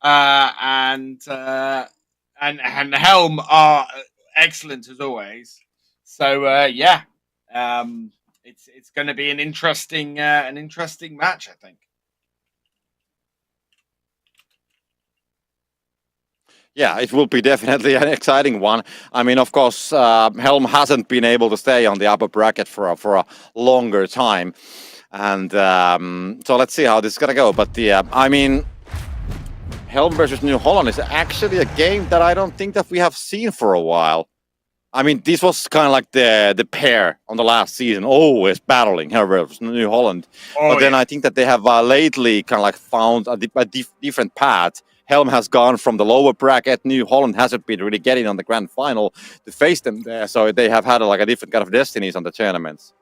and Helm are excellent as always. So it's going to be an interesting match, I think. Yeah, it will be definitely an exciting one. I mean, of course, Helm hasn't been able to stay on the upper bracket for a longer time. And so let's see how this is going to go. But I mean, Helm versus New Holland is actually a game that I don't think that we have seen for a while. I mean, this was kind of like the pair on the last season, always battling Helm versus New Holland. But then I think that they have lately kind of like found a different path. Helm has gone from the lower bracket. New Holland hasn't been really getting on the grand final to face them there. So they have had a different kind of destinies on the tournaments.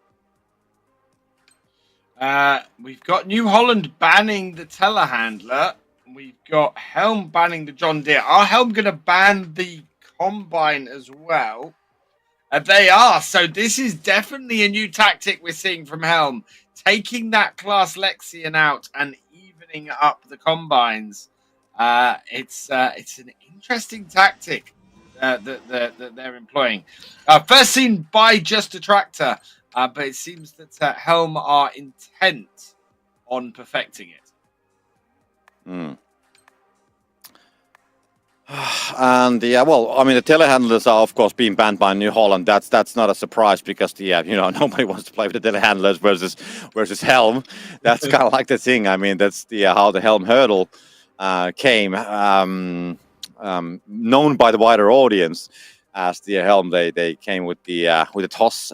We've got New Holland banning the telehandler. We've got Helm banning the John Deere. Are Helm going to ban the combine as well? They are. So this is definitely a new tactic we're seeing from Helm. Taking that class Lexian out and evening up the combines. It's an interesting tactic that they're employing. First seen by Justa Tractor. But it seems that Helm are intent on perfecting it. And well, I mean, the telehandlers are of course being banned by New Holland. That's not a surprise because nobody wants to play with the telehandlers versus Helm. That's kind of like the thing. I mean, that's how the Helm hurdle came, known by the wider audience as the Helm. They came with the toss.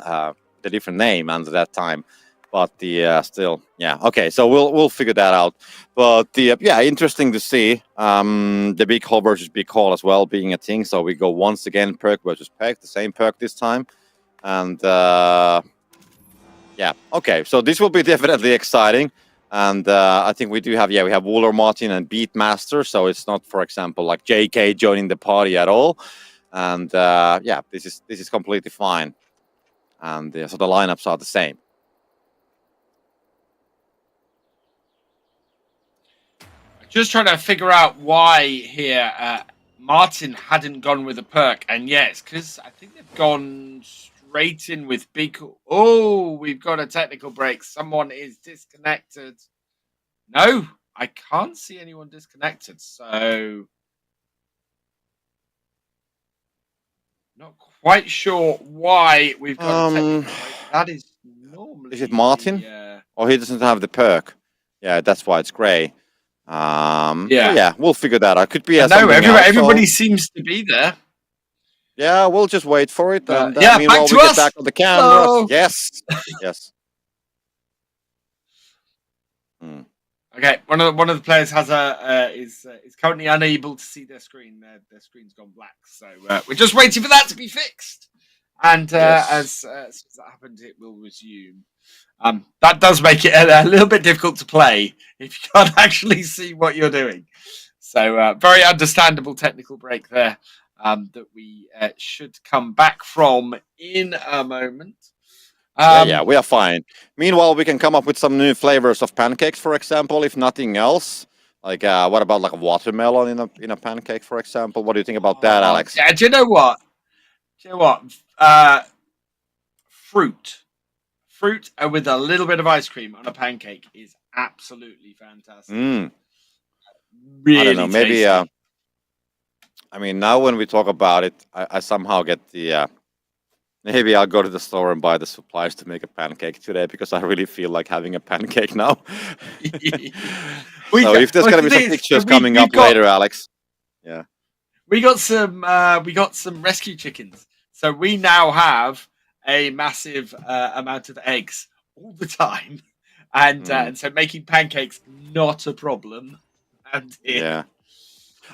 The different name under that time, but okay, so we'll figure that out. But interesting to see the big hole versus big hole as well being a thing. So we go once again perk versus perk, the same perk this time, and okay, so this will be definitely exciting. And I think we do have we have Wooler Martin and Beatmaster, so it's not, for example, like JK joining the party at all. And this is completely fine. And so the lineups are the same. Just trying to figure out why here Martin hadn't gone with a perk. And yes, because I think they've gone straight in with big... Oh, we've got a technical break. Someone is disconnected. No, I can't see anyone disconnected. So... Not quite sure why we've got a technical break. That is normally... Is it Martin? Or he doesn't have the perk? Yeah, that's why it's grey. We'll figure that out. Could be everybody seems to be there. Yeah, we'll just wait for it. And back to us. Get back on the camera. Hello. Yes. Okay, one of the players has is currently unable to see their screen. Their screen's gone black, so we're just waiting for that to be fixed. And as soon as that happened, it will resume. That does make it a little bit difficult to play if you can't actually see what you're doing. So very understandable technical break there that we should come back from in a moment. Yeah, we are fine. Meanwhile, we can come up with some new flavors of pancakes, for example, if nothing else. Like, what about like a watermelon in a pancake, for example? What do you think about that, Alex? Yeah, do you know what? Fruit. Fruit with a little bit of ice cream on a pancake is absolutely fantastic. Really I don't know. Maybe. tasty. I mean, now when we talk about it, I somehow get the. Maybe I'll go to the store and buy the supplies to make a pancake today because I really feel like having a pancake now. So if there's gonna be some pictures coming up later, Alex. Yeah. We got some rescue chickens. So we now have a massive amount of eggs all the time. And so making pancakes not a problem. Yeah.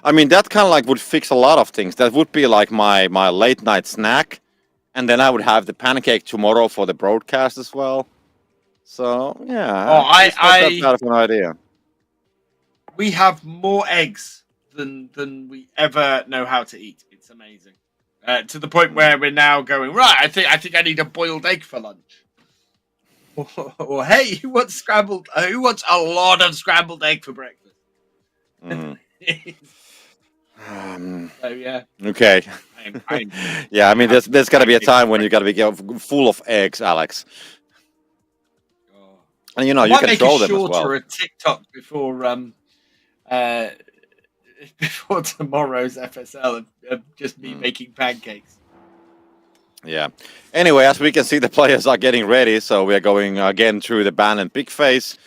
I mean that kind of like would fix a lot of things. That would be like my late night snack. And then I would have the pancake tomorrow for the broadcast as well. So yeah, it's not that bad of an idea. We have more eggs than we ever know how to eat. It's amazing. To the point where we're now going, right, I think I need a boiled egg for lunch. Or hey, who wants a lot of scrambled egg for breakfast? So yeah. Okay. Yeah, I mean, there's got to be a time when you got to be full of eggs, Alex. And you know, you can throw them as well. Shorter a TikTok before before tomorrow's FSL of just me making pancakes. Yeah. Anyway, as we can see, the players are getting ready, so we are going again through the ban and big phase.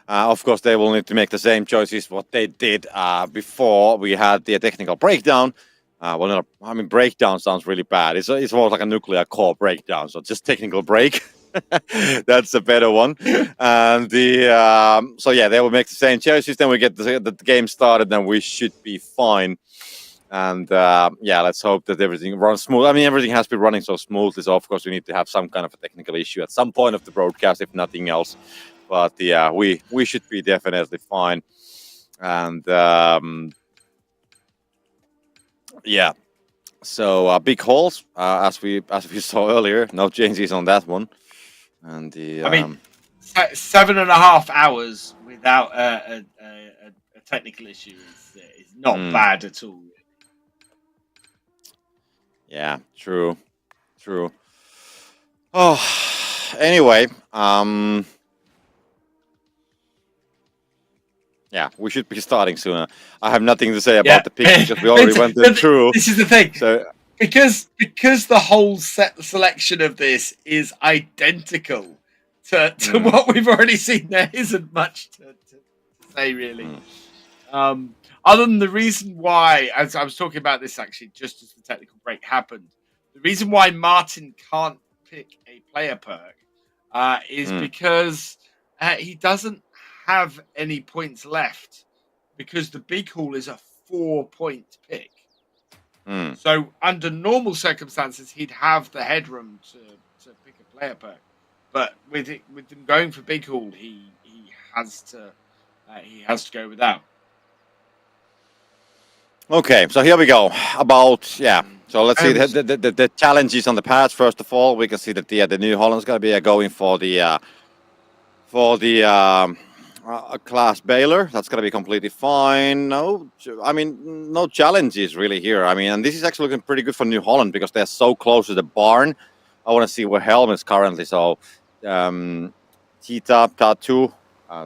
Of course, they will need to make the same choices what they did before we had the technical breakdown. Well, I mean, breakdown sounds really bad. It's more like a nuclear core breakdown, so just technical break. That's a better one. And so yeah, they will make the same choices. Then we get the game started, then we should be fine. And yeah, let's hope that everything runs smooth. I mean, everything has been running so smoothly, so of course we need to have some kind of a technical issue at some point of the broadcast, if nothing else. But yeah, we should be definitely fine. And yeah, so big holes as we saw earlier. No changes on that one. And the I mean, 7.5 hours without a technical issue is not bad at all. Yeah, true. Oh, anyway, yeah, we should be starting sooner. I have nothing to say about the pick because we already went through. This is the thing. So because the whole selection of this is identical to what we've already seen, there isn't much to say really. Other than the reason why, as I was talking about this actually, just as the technical break happened, the reason why Martin can't pick a player perk is because he doesn't have any points left because the big haul is a 4-point pick. So under normal circumstances, he'd have the headroom to pick a player perk, but with them going for big haul, he has to go without. Okay, so here we go. So let's see the challenges on the pads. First of all, we can see that the New Holland's going to be going for the class Baylor. That's going to be completely fine. No challenges really here. I mean, and this is actually looking pretty good for New Holland because they're so close to the barn. I want to see where Helm is currently. So, Tita, Tattoo,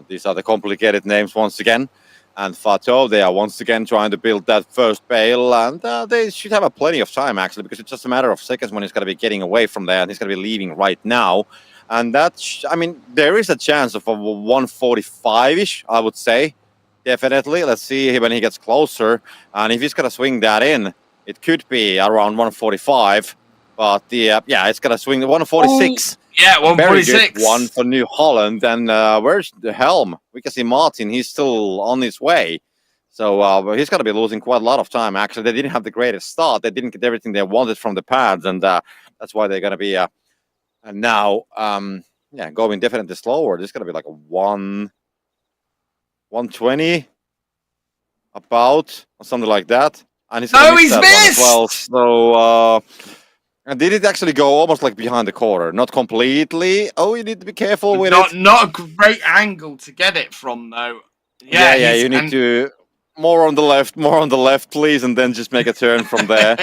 these are the complicated names once again. And Fato, they are once again trying to build that first bale, and they should have plenty of time actually, because it's just a matter of seconds when he's going to be getting away from there, and he's going to be leaving right now. And I mean, there is a chance of a 145-ish, I would say, definitely. Let's see when he gets closer, and if he's going to swing that in, it could be around 145. But it's going to swing the 146. Yeah, 146. Very good one for New Holland. And where's the Helm? We can see Martin. He's still on his way. So he's going to be losing quite a lot of time. Actually, they didn't have the greatest start. They didn't get everything they wanted from the pads. And that's why they're going to be now going definitely slower. This is going to be like a 120. about or something like that, and he's No, gonna miss he's that one as well. missed! So, and did it actually go almost like behind the quarter? Not completely. Oh, you need to be careful with it. Not a great angle to get it from, though. Yeah, Yeah, you need to more on the left, please, and then just make a turn from there.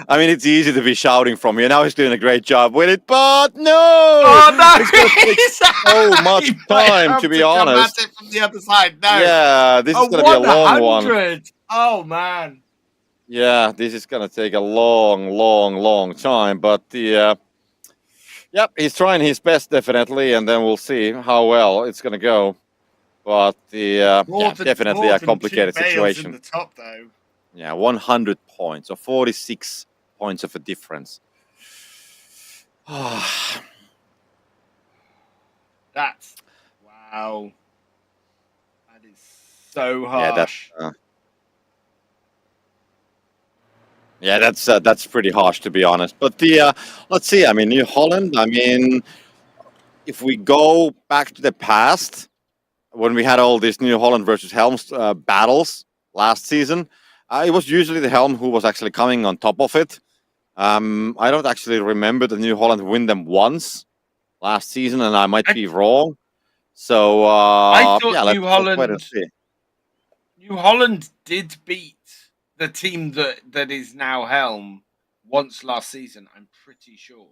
I mean, it's easy to be shouting from you. Now he's doing a great job with it, but no! Oh no! It's going to take so much He might time, have to be come honest. at it from the other side. No. Yeah, this is going to be a long one. 100. Oh man. Yeah, this is going to take a long time, but the yep, he's trying his best definitely, and then we'll see how well it's going to go. But the definitely a complicated situation. In the top, though. Yeah, 100 points, or 46 points of a difference. That's wow. That is so harsh. Yeah, that's pretty harsh, to be honest. But the let's see. I mean, New Holland. I mean, if we go back to the past, when we had all these New Holland versus Helm battles last season, it was usually the Helm who was actually coming on top of it. I don't actually remember the New Holland win them once last season, and I might be wrong. So I thought let's wait and see. New Holland did beat the team that is now Helm once last season. I'm pretty sure.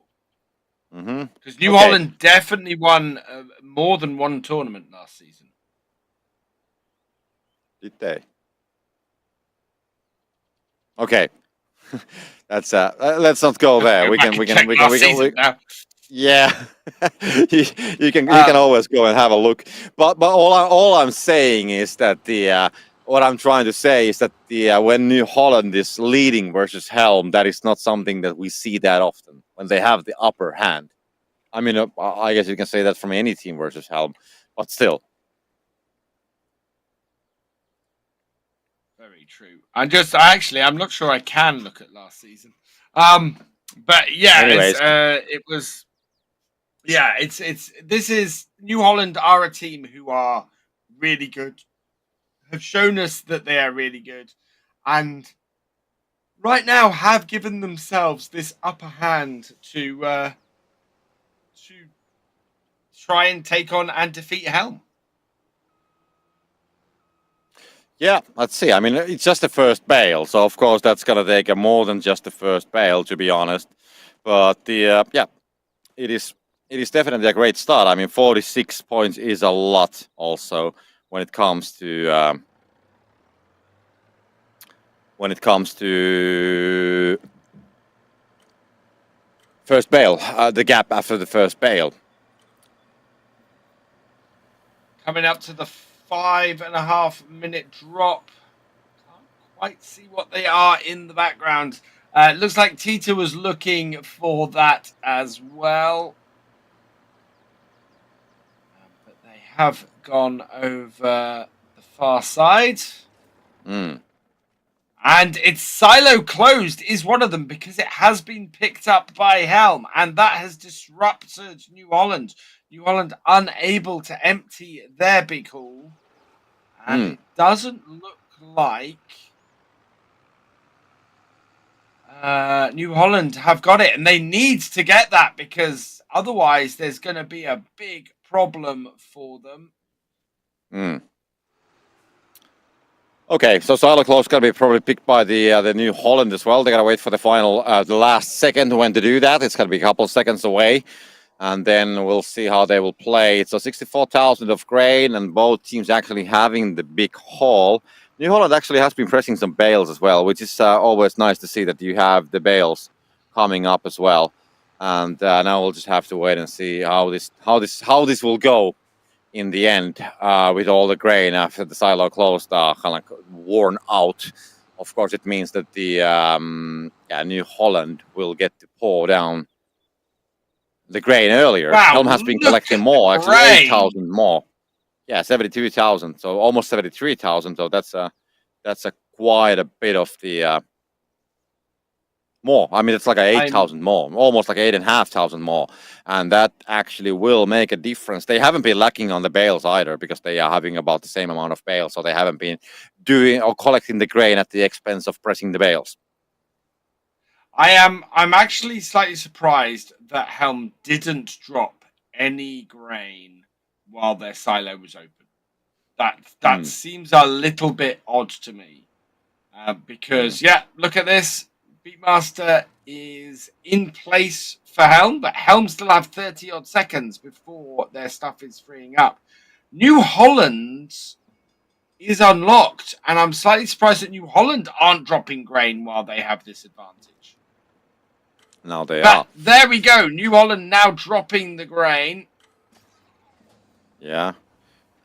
Because New Holland definitely won more than one tournament last season. Did they? Okay, that's let's not go there. We can. Yeah, you can always go and have a look. But all I'm saying is that the what I'm trying to say is that the when New Holland is leading versus Helm, that is not something that we see that often when they have the upper hand. I mean, I guess you can say that from any team versus Helm, but still. Very true. I'm not sure I can look at last season. But yeah, it was. Yeah, this is New Holland are a team who are really good, have shown us that they are really good, and right now have given themselves this upper hand to try and take on and defeat Helm. Yeah, let's see. I mean, it's just the first bail, so of course that's gonna take more than just the first bail, to be honest. But the it is definitely a great start. I mean, 46 points is a lot, also when it comes to first bail, the gap after the first bail. Coming up to the 5.5 minute drop. Can't quite see what they are in the background. It looks like Tita was looking for that as well. But they have gone over the far side. And it's silo closed is one of them because it has been picked up by Helm, and that has disrupted New Holland. New Holland unable to empty their big hall. And it doesn't look like New Holland have got it, and they need to get that because otherwise there's going to be a big problem for them. Okay, so silo close going to be probably picked by the New Holland as well. They got to wait for the final, the last second when to do that. It's going to be a couple of seconds away, and then we'll see how they will play. So 64,000 of grain, and both teams actually having the big haul. New Holland actually has been pressing some bales as well, which is always nice to see that you have the bales coming up as well. And now we'll just have to wait and see how this will go in the end with all the grain after the silo closed kind of worn out. Of course, it means that the New Holland will get to pour down the grain earlier. Wow, Helm has been collecting more, actually 8,000 more. Yeah, 72,000, so almost 73,000. So that's a quite a bit of the more. I mean, it's like 8,000 more, almost like 8,500 more. And that actually will make a difference. They haven't been lacking on the bales either because they are having about the same amount of bales. So they haven't been doing or collecting the grain at the expense of pressing the bales. I'm actually slightly surprised that Helm didn't drop any grain while their silo was open. That seems a little bit odd to me. Because look at this. Beatmaster is in place for Helm, but Helm still have 30 odd seconds before their stuff is freeing up. New Holland is unlocked, and I'm slightly surprised that New Holland aren't dropping grain while they have this advantage. Now they are. There we go. New Holland now dropping the grain. Yeah.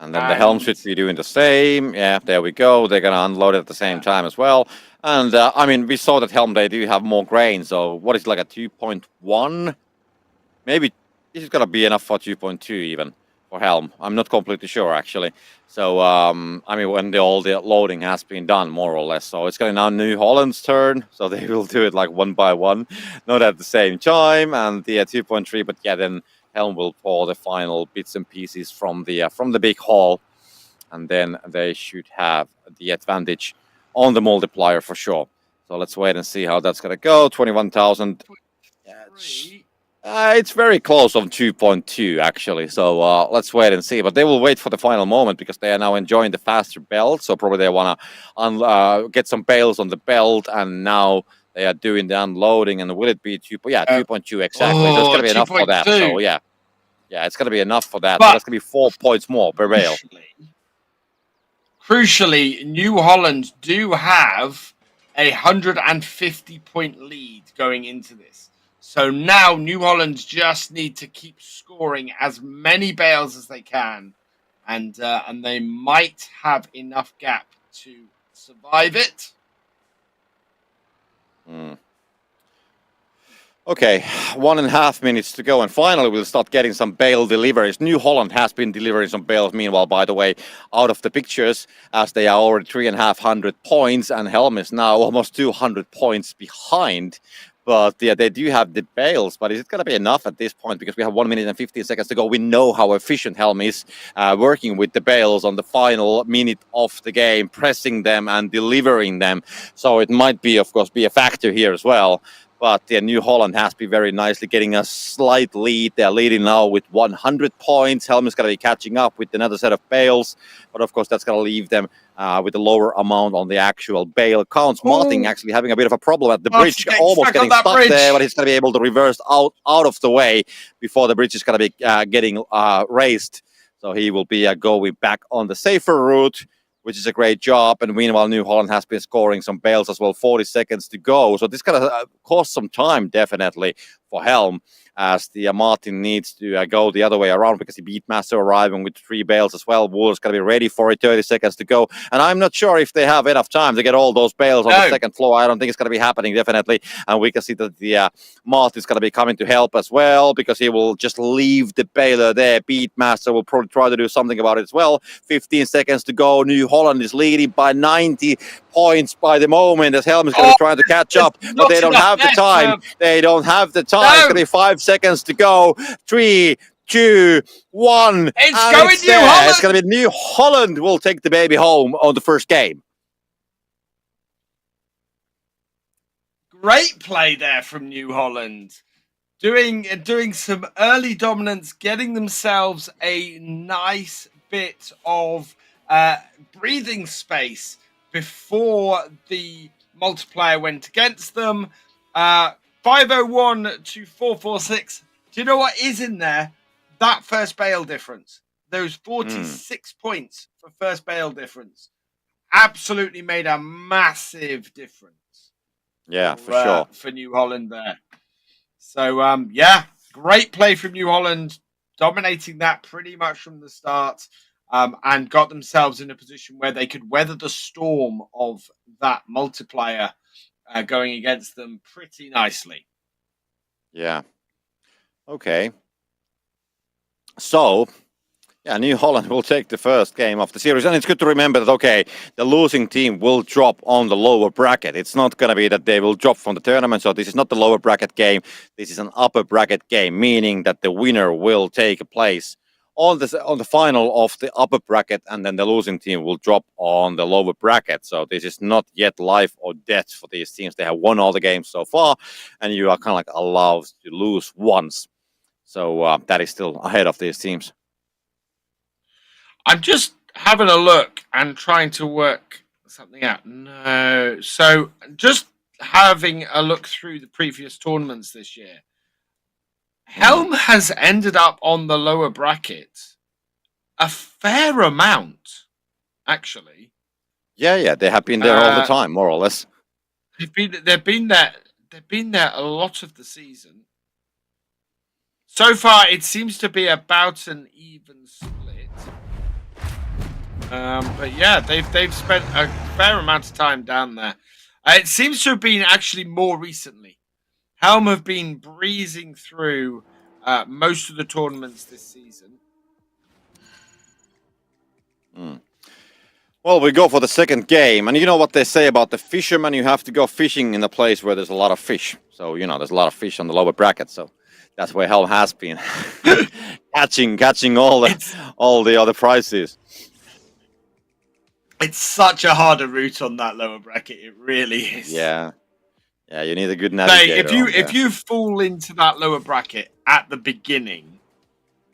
And then the Helm should be doing the same. Yeah, there we go. They're going to unload it at the same time as well. And, I mean, we saw that Helm, they do have more grain. So what is like a 2.1? Maybe this is going to be enough for 2.2 even for Helm. I'm not completely sure, actually. So, I mean, when all the loading has been done, more or less. So it's going to now New Holland's turn. So they will do it like one by one, not at the same time. And the 2.3, but yeah, then Helm will pour the final bits and pieces from the big hall, and then they should have the advantage on the multiplier for sure. So let's wait and see how that's gonna go. 21,000. It's very close on 2.2 actually. So let's wait and see. But they will wait for the final moment because they are now enjoying the faster belt. So probably they wanna get some bales on the belt, and now they are doing the unloading. And will it be 2? Yeah, 2.2 exactly. So it's gonna be enough for that. So yeah, it's gonna be enough for that. But so that's gonna be 4 points more per bale. Crucially, New Holland do have a 150-point lead going into this. So now New Holland just need to keep scoring as many bales as they can, and they might have enough gap to survive it. Okay, 1.5 minutes to go, and finally we'll start getting some bale deliveries. New Holland has been delivering some bales, meanwhile, by the way, out of the pictures, as they are already 3,500 points, and Helm is now almost 200 points behind. But yeah, they do have the bales, but is it going to be enough at this point? Because we have 1 minute and 15 seconds to go. We know how efficient Helm is working with the bales on the final minute of the game, pressing them and delivering them. So it might be, of course, be a factor here as well. But New Holland has been very nicely getting a slight lead. They're leading now with 100 points. Helm is going to be catching up with another set of bales. But of course, that's going to leave them with a lower amount on the actual bale counts. Martin actually having a bit of a problem at the bridge. Almost getting stuck there, but he's going to be able to reverse out of the way before the bridge is going to be getting raised. So he will be going back on the safer route, which is a great job. And meanwhile, New Holland has been scoring some bales as well. 40 seconds to go. So this going to cost some time, definitely, for Helm, as the Martin needs to go the other way around because the Beatmaster arriving with 3 bales as well. Wool's going to be ready for it. 30 seconds to go. And I'm not sure if they have enough time to get all those bales on the second floor. I don't think it's going to be happening, definitely. And we can see that the Martin is going to be coming to help as well because he will just leave the baler there. Beatmaster will probably try to do something about it as well. 15 seconds to go. New Holland is leading by 90 points by the moment as Helm is going to be trying to catch up, but they don't have the time. They don't have the time. It's going to be 5 seconds to go. 3, 2, 1. It's going New Holland. It's going to be New Holland will take the baby home on the first game. Great play there from New Holland. Doing some early dominance, getting themselves a nice bit of breathing space before the multiplier went against them. 501 to 446. Do you know what is in there? That first bale difference. Those 46 points for first bale difference absolutely made a massive difference. Yeah, for sure. For New Holland there. So, great play from New Holland, dominating that pretty much from the start, and got themselves in a position where they could weather the storm of that multiplier going against them pretty nicely. Yeah. Okay. So, Yeah, New Holland will take the first game of the series, and it's good to remember that okay, the losing team will drop on the lower bracket. It's not going to be that they will drop from the tournament. So this is not the lower bracket game. This is an upper bracket game, meaning that the winner will take a place on the final of the upper bracket, and then the losing team will drop on the lower bracket. So this is not yet life or death for these teams. They have won all the games so far, and you are kind of like allowed to lose once. So that is still ahead of these teams. I'm just having a look and trying to work something out. No. So just having a look through the previous tournaments this year. Helm has ended up on the lower bracket a fair amount, actually. Yeah, they have been there all the time, more or less. They've been there a lot of the season. So far, it seems to be about an even split. But yeah, they've spent a fair amount of time down there. It seems to have been actually more recently. Helm have been breezing through most of the tournaments this season. Well, we go for the second game, and you know what they say about the fishermen? You have to go fishing in a place where there's a lot of fish. So there's a lot of fish on the lower bracket. So that's where Helm has been catching all the other prizes. It's such a harder route on that lower bracket. It really is. Yeah, you need a good navigator. If you fall into that lower bracket at the beginning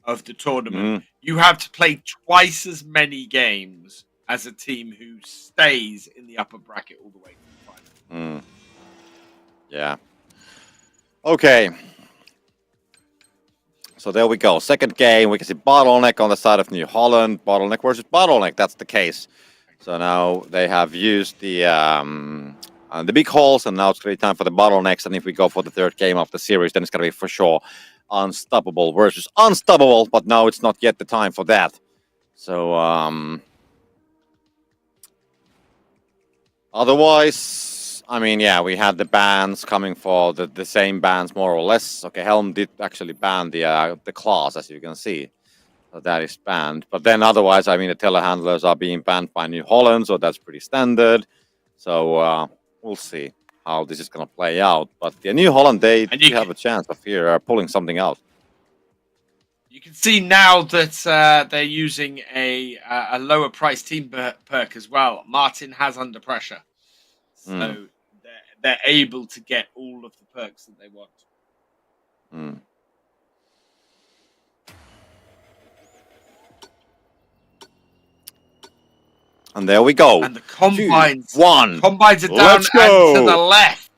of the tournament, you have to play twice as many games as a team who stays in the upper bracket all the way to the final. Yeah. Okay. So there we go. Second game, we can see Bottleneck on the side of New Holland. Bottleneck versus Bottleneck. That's the case. So now they have used the big holes, and now it's going to be time for the Bottlenecks. And if we go for the third game of the series, then it's going to be for sure Unstoppable versus Unstoppable. But now it's not yet the time for that. So otherwise, I mean, yeah, we had the bans coming for the same bans more or less. Okay, Helm did actually ban the class, as you can see. So that is banned. But then otherwise, I mean, the telehandlers are being banned by New Holland, so that's pretty standard. So we'll see how this is going to play out. But the New Holland, they do have a chance of here pulling something out. You can see now that they're using a lower price team perk as well. Martin has under pressure. So they're able to get all of the perks that they want. And there we go. And the combines. 2, 1. Combines are down and to the left.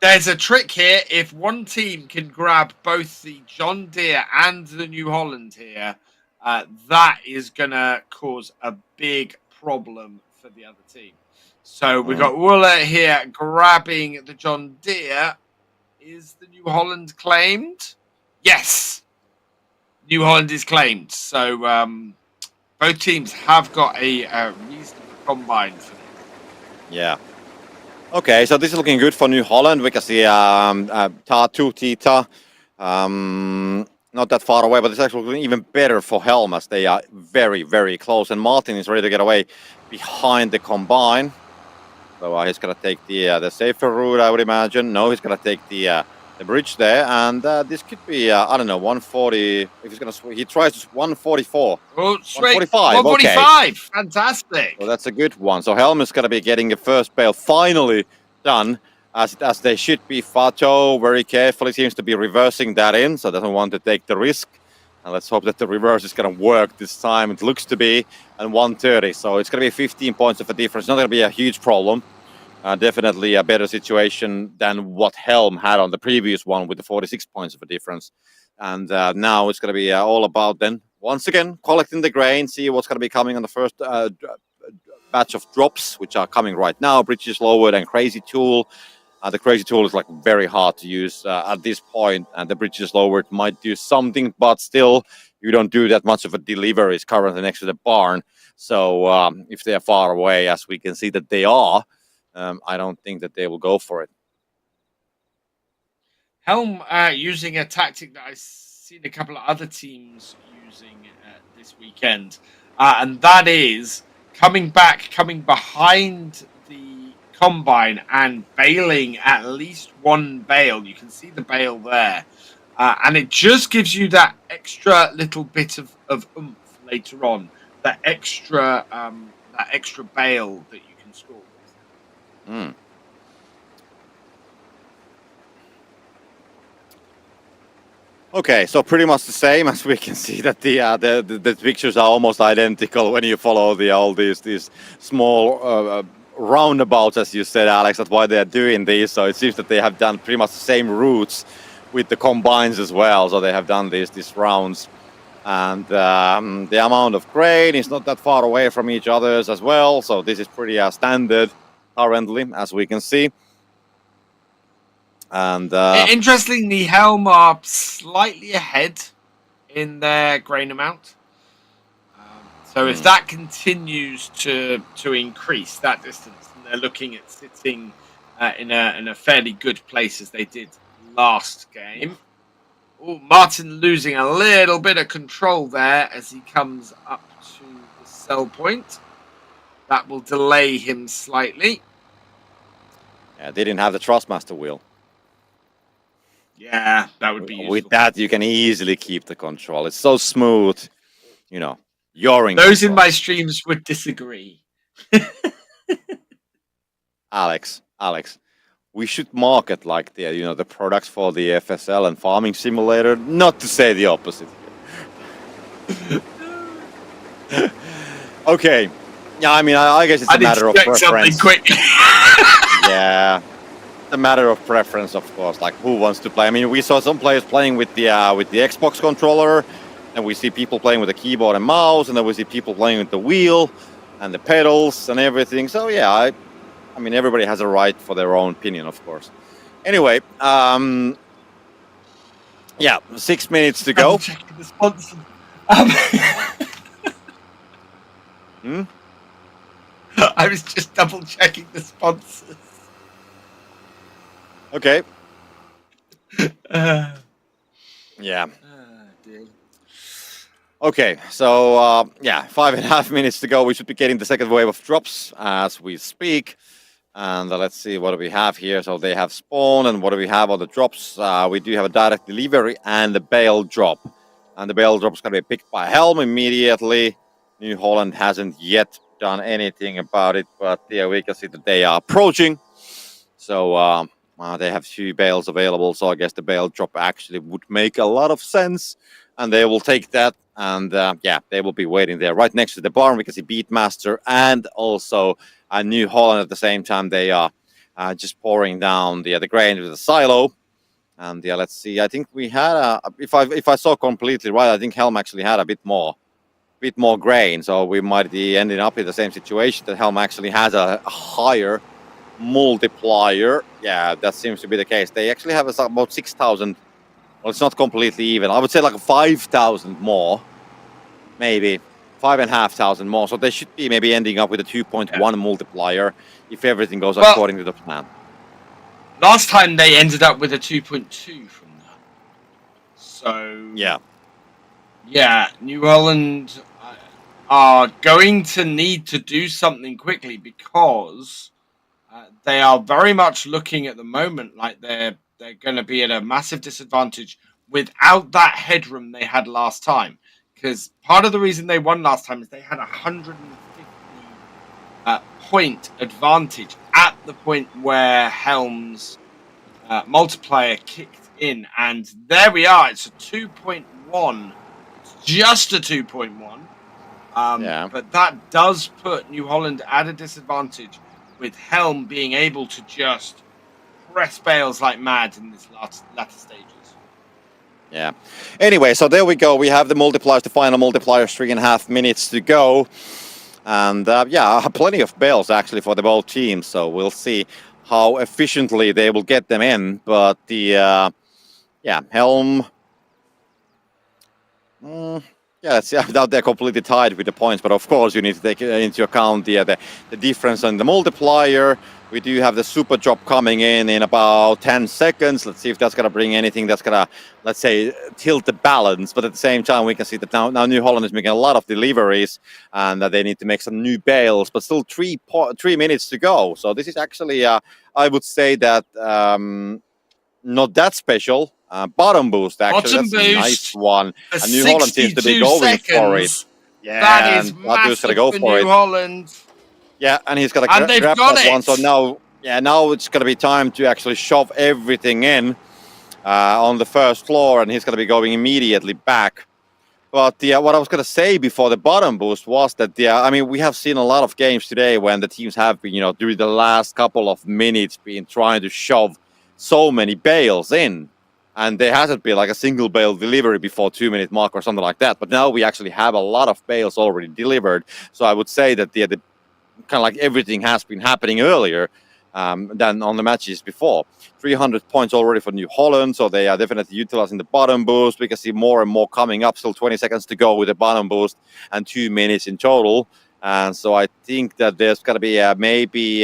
There's a trick here. If one team can grab both the John Deere and the New Holland here, that is going to cause a big problem for the other team. So we've got Wooler here grabbing the John Deere. Is the New Holland claimed? Yes. New Holland is claimed. So both teams have got a reasonable combine for this. Yeah. Okay, so this is looking good for New Holland. We can see Ta2 Tita not that far away, but it's actually looking even better for Helm as they are very, very close. And Martin is ready to get away behind the combine. So he's going to take the safer route, I would imagine. No, he's going to take the bridge there, and this could be I don't know, 140. If he's going to, he tries 144. Oh, sweet. 145. 145. Okay. Fantastic. So that's a good one. So Helm is going to be getting the first bale finally done, as they should be. Fato very carefully seems to be reversing that in, so doesn't want to take the risk. And let's hope that the reverse is going to work this time. It looks to be, and 130. So it's going to be 15 points of a difference. It's not going to be a huge problem. Definitely a better situation than what Helm had on the previous one with the 46 points of a difference. And now it's going to be all about then, once again, collecting the grain, see what's going to be coming on the first batch of drops, which are coming right now. Bridge is lowered and Crazy Tool. The Crazy Tool is like very hard to use at this point, and the bridge is lowered might do something, but still, you don't do that much of a delivery. It's currently next to the barn. So if they are far away, as we can see that they are, I don't think that they will go for it. Helm using a tactic that I've seen a couple of other teams using this weekend, and that is coming behind the combine and bailing at least one bale. You can see the bale there, and it just gives you that extra little bit of oomph later on, that extra bale that you can score with. Mm. Okay, so pretty much the same. As we can see that the pictures are almost identical when you follow all these small roundabouts, as you said, Alex. That's why they're doing these. So it seems that they have done pretty much the same routes with the combines as well. So they have done these rounds, and the amount of grain is not that far away from each other's as well. So this is pretty standard currently, as we can see. And interestingly, Helm are slightly ahead in their grain amount. So if that continues to increase that distance, and they're looking at sitting in a fairly good place as they did last game. Oh, Martin losing a little bit of control there as he comes up to the sell point. That will delay him slightly. Yeah, they didn't have the Trustmaster wheel. Yeah, that would be useful. With that, you can easily keep the control. It's so smooth, you know. You're in Those control. in my streams would disagree. Alex, we should market like the products for the FSL and farming simulator. Not to say the opposite here. Okay. Yeah, I mean, I guess it's a matter of preference. Something quick. Yeah. A matter of preference, of course, like who wants to play. I mean, we saw some players playing with the Xbox controller, and we see people playing with the keyboard and mouse, and then we see people playing with the wheel and the pedals and everything. So yeah, I mean, everybody has a right for their own opinion, of course. Anyway, yeah, 6 minutes to go. Checking the sponsor. I was just double checking the sponsors. Okay. Yeah. Dear. Okay, so yeah, 5.5 minutes to go. We should be getting the second wave of drops as we speak. And let's see what do we have here. So they have spawn, and what do we have on the drops? We do have a direct delivery and the bale drop. And the bale drop is going to be picked by Helm immediately. New Holland hasn't yet done anything about it, but yeah, we can see that they are approaching. So they have 2 bales available, so I guess the bale drop actually would make a lot of sense. And they will take that, and yeah, they will be waiting there right next to the barn. We can see Beatmaster and also New Holland at the same time. They are just pouring down the grain with the silo. And yeah, let's see. I think we had if I saw completely right, I think Helm actually had a bit more grain, so we might be ending up in the same situation that Helm actually has a higher multiplier. Yeah, that seems to be the case. They actually have about 6,000. Well, it's not completely even. I would say like 5,000 more, maybe 5,500 more. So they should be maybe ending up with a 2.1 multiplier if everything goes according to the plan. Last time they ended up with a 2.2 from that. So yeah, New Holland are going to need to do something quickly because they are very much looking at the moment like they're going to be at a massive disadvantage without that headroom they had last time. Because part of the reason they won last time is they had 150 point advantage at the point where Helm's multiplier kicked in. And there we are. It's a 2.1. It's just a 2.1. But that does put New Holland at a disadvantage with Helm being able to just press bales like mad in this latter stages. Yeah. Anyway, so there we go. We have the multipliers, the final multipliers, 3.5 minutes to go. And yeah, plenty of bales actually for the both teams. So we'll see how efficiently they will get them in. But the, yeah, Helm. Yeah, now they're completely tied with the points, but of course you need to take into account the difference in the multiplier. We do have the super drop coming in about 10 seconds. Let's see if that's going to bring anything that's going to, let's say, tilt the balance. But at the same time, we can see that now New Holland is making a lot of deliveries and that they need to make some new bales, but still 3 minutes to go. So this is actually, I would say that not that special. Bottom boost, actually, Bottom that's a nice boost one. for And New Holland seems to be 62 going for it. seconds. That Yeah, is and Batu's going to massive go for for New it. Holland. Yeah, and he's going And to they've grab got that one. it. So now it's going to be time to actually shove everything in on the first floor, and he's going to be going immediately back. But what I was going to say before the bottom boost was that, I mean, we have seen a lot of games today when the teams have been, during the last couple of minutes, been trying to shove so many bales in. And there hasn't been like a single bale delivery before 2-minute mark or something like that. But now we actually have a lot of bales already delivered. So I would say that the kind of like everything has been happening earlier than on the matches before. 300 points already for New Holland, so they are definitely utilizing the bottom boost. We can see more and more coming up. Still 20 seconds to go with the bottom boost and 2 minutes in total. And so I think that there's going to be maybe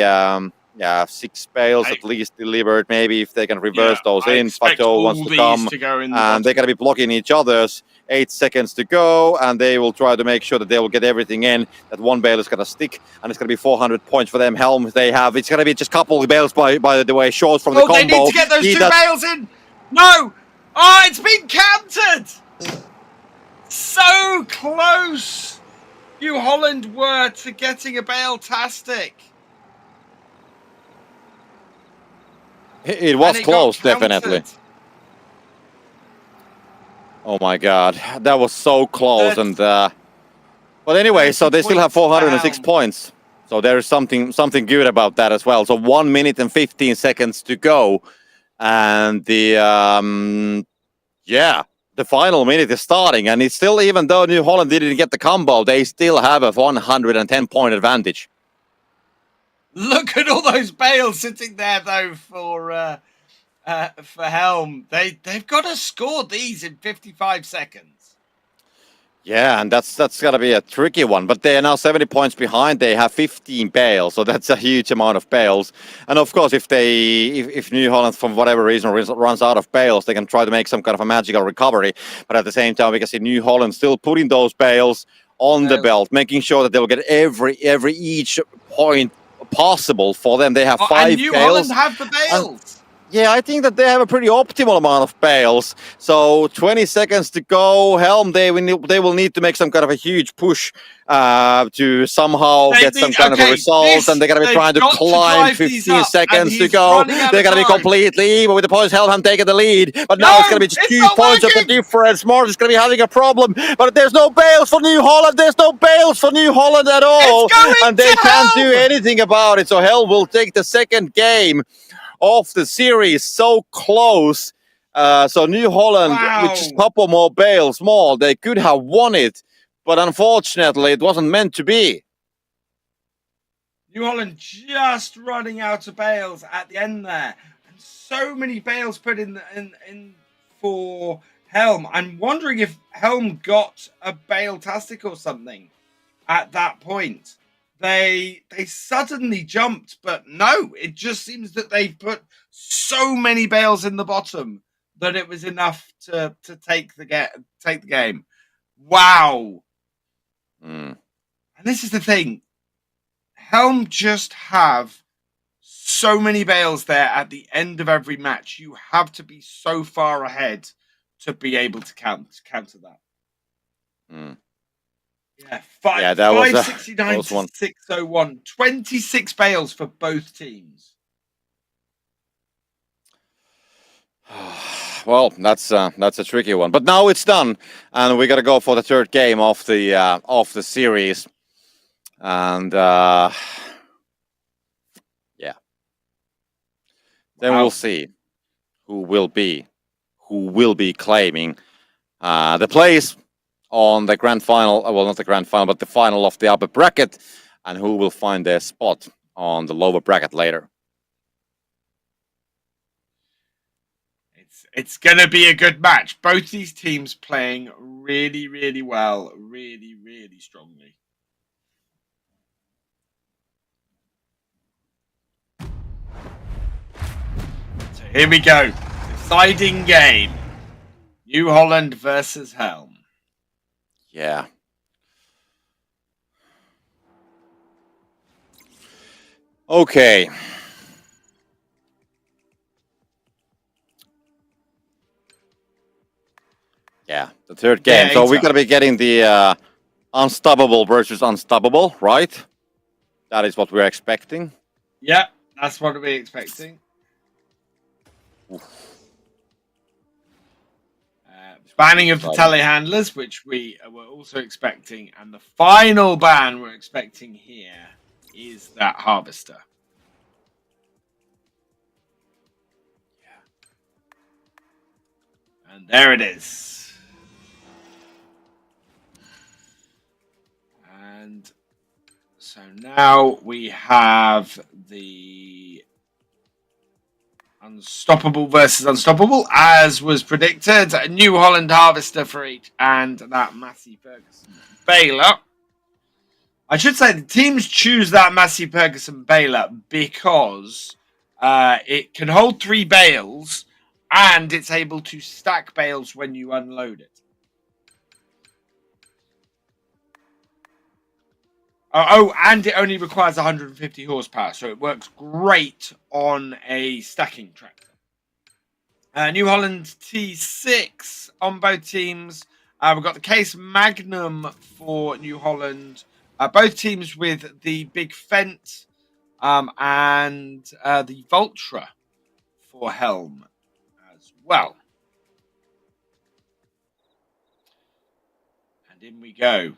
6 bales at least delivered. Maybe if they can reverse those in. Pato wants to come, and they're going to be blocking each other's. 8 seconds to go, and they will try to make sure that they will get everything in. That one bale is going to stick, and it's going to be 400 points for them. Helm, they have. It's going to be just a couple of bales, by the way, short from the combo. They need to get those 2 bales in. No! Oh, it's been countered! So close! New Holland were to getting a bale-tastic. It was close, definitely. Oh my God, that was so close. And but anyway, so they still have 406 points. So there is something good about that as well. So 1 minute and 15 seconds to go, and the final minute is starting, and it's still, even though New Holland didn't get the combo, they still have a 110-point advantage. Look at all those bales sitting there, though, for Helm. They've got to score these in 55 seconds. Yeah, and that's got to be a tricky one. But they are now 70 points behind. They have 15 bales, so that's a huge amount of bales. And of course, if New Holland, for whatever reason, runs out of bales, they can try to make some kind of a magical recovery. But at the same time, we can see New Holland still putting those bales on the belt, making sure that they will get each point possible for them. They have 5 and New bales. Holland have the bales. Yeah, I think that they have a pretty optimal amount of bales. So 20 seconds to go. Helm, they will need to make some kind of a huge push to somehow get some kind of a result. And they're going to be trying to climb. 15 seconds to go. They're going to be completely even with the points. Helm have taken the lead. But now it's going to be just 2 points of the difference. Morris is going to be having a problem. But there's no bales for New Holland. There's no bales for New Holland at all. And they can't do anything about it. So Helm will take the second game of the series. So close. So New Holland, with just a couple more bales more, they could have won it, but unfortunately it wasn't meant to be. New Holland just running out of bales at the end there, and so many bales put in for Helm. I'm wondering if Helm got a bale-tastic or something at that point. They suddenly jumped, but no, it just seems that they put so many bales in the bottom that it was enough to take the game. Wow. And this is the thing. Helm just have so many bales there at the end of every match. You have to be so far ahead to be able to counter that. Yeah, that was 569 to 601. 26 bales for both teams. Well, that's a tricky one. But now it's done, and we got to go for the third game of the series. And then we'll see who will be claiming the place on the grand final. Well, not the grand final, but the final of the upper bracket, and who will find their spot on the lower bracket later. It's gonna be a good match. Both these teams playing really, really well, really, really strongly. So here we go. Deciding game. New Holland versus Helm. Yeah. Okay. Yeah, the third game. Yeah, so we're going to be getting the unstoppable versus unstoppable, right? That is what we're expecting. Yeah, that's what we're expecting. Banning of the telehandlers, which we were also expecting. And the final ban we're expecting here is that harvester. And there it is. And so now we have the unstoppable versus unstoppable, as was predicted. A New Holland harvester for each, and that Massey Ferguson Baylor. I should say the teams choose that Massey Ferguson Baylor because it can hold 3 bales, and it's able to stack bales when you unload it. Oh, and it only requires 150 horsepower, so it works great on a stacking tractor. New Holland T6 on both teams. We've got the Case Magnum for New Holland. Both teams with the big Fent and the Vultra for Helm as well. And in we go.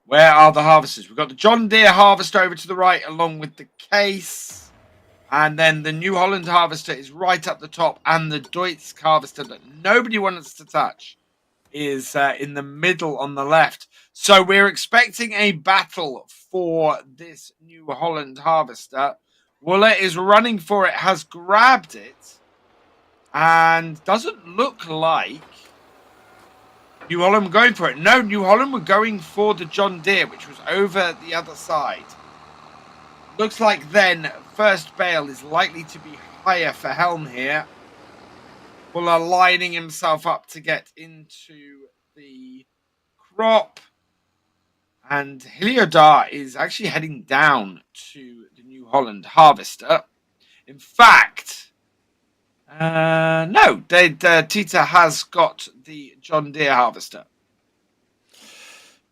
Where are the harvesters? We've got the John Deere harvester over to the right, along with the Case. And then the New Holland harvester is right up the top. And the Deutz harvester that nobody wants to touch is in the middle on the left. So we're expecting a battle for this New Holland harvester. Wooler is running for it, has grabbed it. And doesn't look like New Holland were going for it. No, New Holland were going for the John Deere, which was over the other side. Looks like then first bale is likely to be higher for Helm here. Buller lining himself up to get into the crop. And Heliodar is actually heading down to the New Holland harvester. In fact, no, Tita has got the John Deere harvester.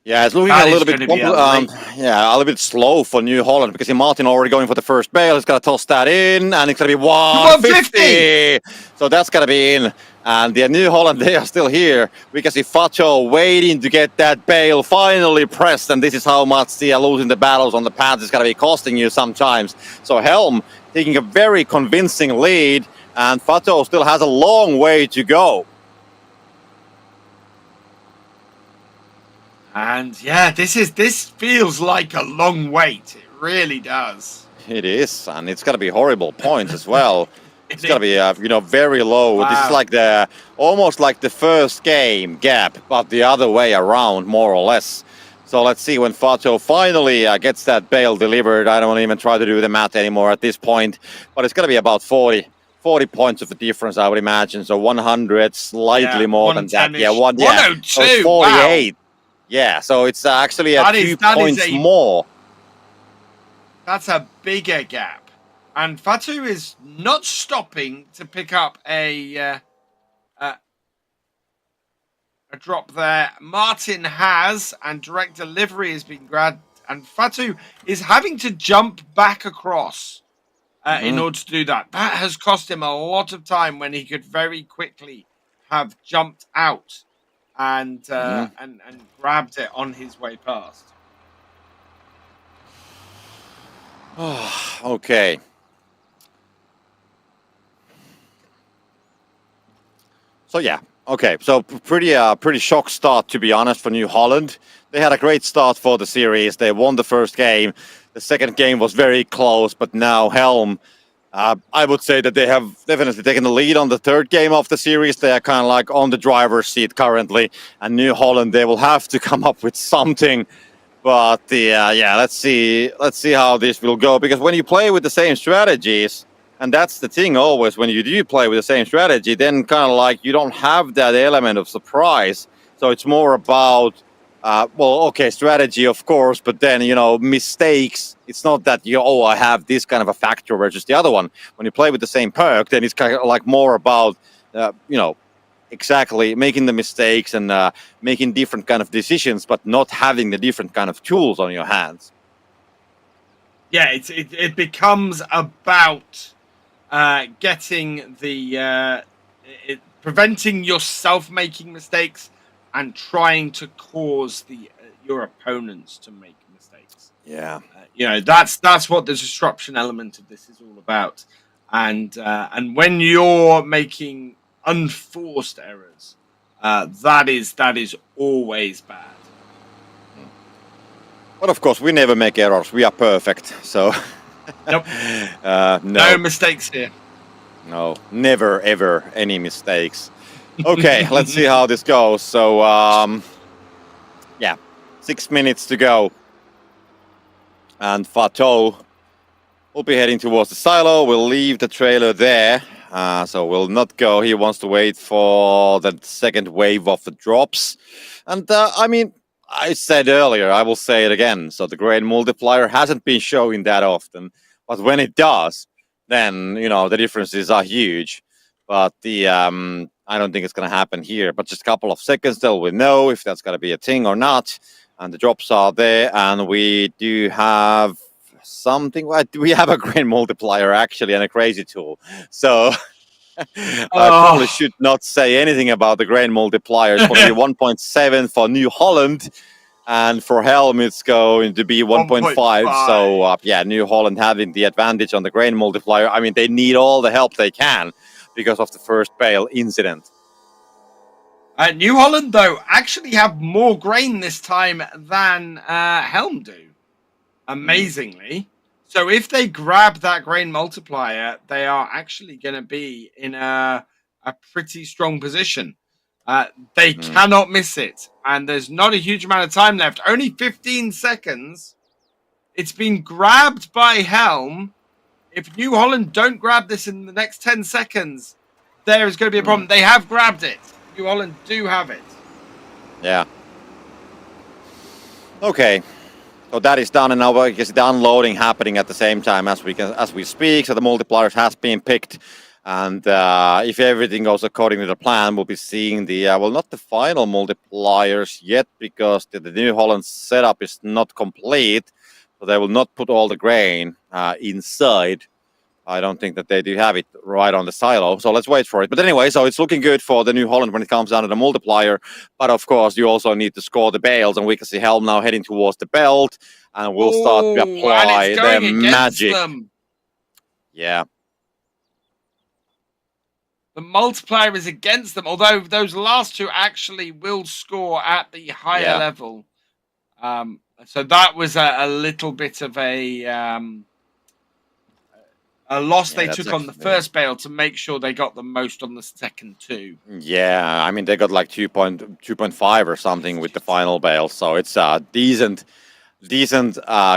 Yeah, it's looking a little bit slow for New Holland because Martin already going for the first bale. He's got to toss that in, and it's going to be 150. So that's going to be in. And the New Holland, they are still here. We can see Facho waiting to get that bale finally pressed, and this is how much the losing the battles on the paths is going to be costing you sometimes. So Helm taking a very convincing lead, and Facho still has a long way to go. And yeah, this feels like a long wait. It really does. It is, and it's gonna be horrible points as well. It's gonna be very low. Wow. This is like almost like the first game gap, but the other way around, more or less. So let's see when Facho finally gets that bale delivered. I don't even try to do the math anymore at this point, but it's gonna be about 40 points of the difference, I would imagine. So 100, slightly more than that. Yeah, 102. So 48. Wow. Yeah, so it's actually a 2 points more. That's a bigger gap. And Fatu is not stopping to pick up a drop there. Martin has, and direct delivery has been grabbed. And Fatu is having to jump back across in order to do that. That has cost him a lot of time when he could very quickly have jumped out and grabbed it on his way past. Okay. So yeah, okay. So pretty shock start, to be honest, for New Holland. They had a great start for the series. They won the first game. The second game was very close, but now Helm I would say that they have definitely taken the lead on the third game of the series. They are kind of like on the driver's seat currently. And New Holland, they will have to come up with something. But let's see how this will go. Because when you play with the same strategies, and that's the thing always, when you do play with the same strategy, then kind of like you don't have that element of surprise. So it's more about strategy, of course, but then, mistakes. It's not that I have this kind of a factor versus the other one. When you play with the same perk, then it's kind of like more about, exactly making the mistakes and making different kind of decisions, but not having the different kind of tools on your hands. Yeah, it becomes about getting preventing yourself making mistakes and trying to cause your opponents to make mistakes. Yeah, that's what the disruption element of this is all about. And when you're making unforced errors, that is always bad. But of course, we never make errors. We are perfect. So nope. No mistakes here. No, never ever any mistakes. Okay, let's see how this goes. So 6 minutes to go. And Fatou will be heading towards the silo. We'll leave the trailer there. So we'll not go. He wants to wait for the second wave of the drops. And I said earlier, I will say it again. So the grain multiplier hasn't been showing that often. But when it does, then, the differences are huge. But I don't think it's going to happen here. But just a couple of seconds till we know if that's going to be a thing or not. And the drops are there. And we do have something. We have a grain multiplier, actually, and a crazy tool. So I probably should not say anything about the grain multiplier. It's going to be 1.7 for New Holland. And for Helm, it's going to be 1.5. So, New Holland having the advantage on the grain multiplier. I mean, they need all the help they can because of the first bale incident. New Holland, though, actually have more grain this time than Helm do, amazingly. So if they grab that grain multiplier, they are actually going to be in a pretty strong position. They cannot miss it. And there's not a huge amount of time left. Only 15 seconds. It's been grabbed by Helm. If New Holland don't grab this in the next 10 seconds, there is going to be a problem. They have grabbed it. New Holland do have it. Yeah. Okay. So that is done, and now we can see the unloading happening at the same time as we speak. So the multipliers has been picked. And if everything goes according to the plan, we'll be seeing not the final multipliers yet, because the New Holland setup is not complete. So they will not put all the grain inside. I don't think that they do have it right on the silo. So let's wait for it. But anyway, so it's looking good for the New Holland when it comes down to the multiplier. But of course, you also need to score the bales. And we can see Helm now heading towards the belt. And we'll start to apply their magic. Yeah. The multiplier is against them, although those last two actually will score at the higher level. So that was a little bit of a loss they took on the first bale to make sure they got the most on the second two. Yeah, I mean, they got like 2.5 or something with the final bale. So it's a decent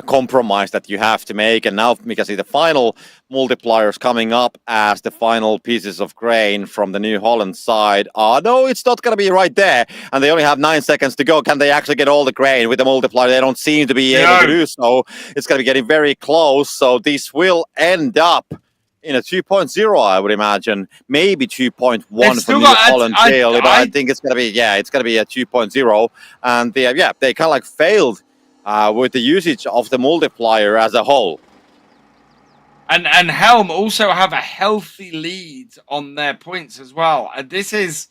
compromise that you have to make. And now we can see the final multipliers coming up as the final pieces of grain from the New Holland side. No, it's not going to be right there. And they only have 9 seconds to go. Can they actually get all the grain with the multiplier? They don't seem to be able to do so. It's going to be getting very close. So this will end up in a 2.0, I would imagine. Maybe 2.1 for New Holland. But I think it's going to be, it's going to be a 2.0. And they kind of like failed with the usage of the multiplier as a whole. And Helm also have a healthy lead on their points as well. This is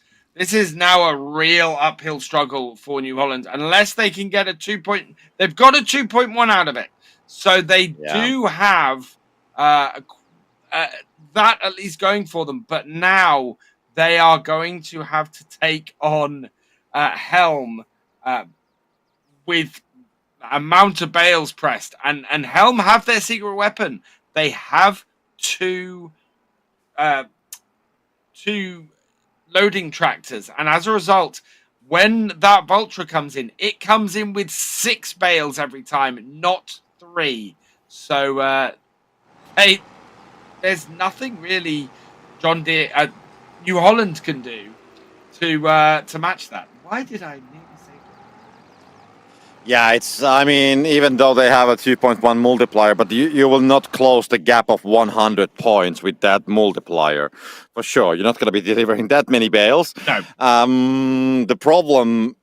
now a real uphill struggle for New Holland unless they can get a 2 point. They've got a 2.1 out of it, so they do have that at least going for them. But now they are going to have to take on Helm with amount of bales pressed, and Helm have their secret weapon. They have two loading tractors, and as a result, when that Vultra comes in, it comes in with 6 bales every time, not 3. So, hey, there's nothing really John Deere, New Holland can do to match that. Why did I nearly say that? Yeah, I mean, even though they have a 2.1 multiplier, but you will not close the gap of 100 points with that multiplier. For sure. You're not going to be delivering that many bales. No. The problem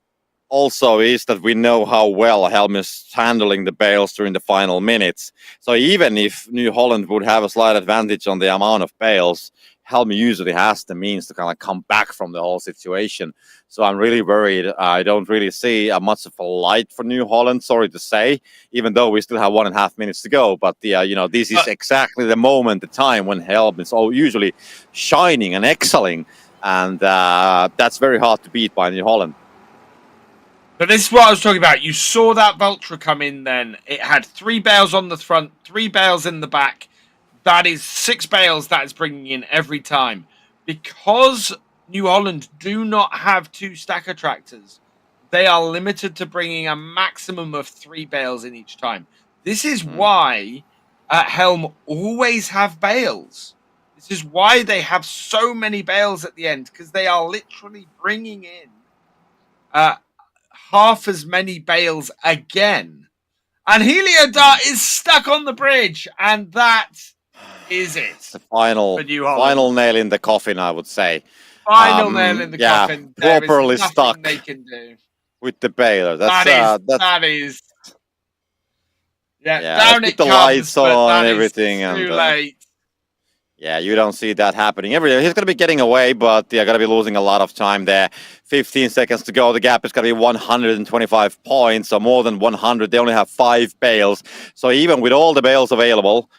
also is that we know how well Helm is handling the bales during the final minutes. So even if New Holland would have a slight advantage on the amount of bales, Helm usually has the means to kind of come back from the whole situation. So I'm really worried. I don't really see much of a light for New Holland, sorry to say, even though we still have 1.5 minutes to go. But this is exactly the moment, the time when Helm is usually shining and excelling. And that's very hard to beat by New Holland. But this is what I was talking about. You saw that Vultra come in then. It had 3 bales on the front, 3 bales in the back. That is 6 bales that is bringing in every time. Because New Holland do not have 2 stacker tractors, they are limited to bringing a maximum of 3 bales in each time. This is why Helm always have bales. This is why they have so many bales at the end, because they are literally bringing in half as many bales again. And Heliodart is stuck on the bridge, and that is it. The final nail in the coffin, I would say. Final nail in the coffin. There Properly is nothing stuck they can do with the baler. That is. Yeah, down it the comes, lights on and everything, everything, too and late. Yeah, you don't see that happening. He's going to be getting away, but they're going to be losing a lot of time there. 15 seconds to go. The gap is going to be 125 points, so more than 100. They only have 5 bales. So even with all the bales available,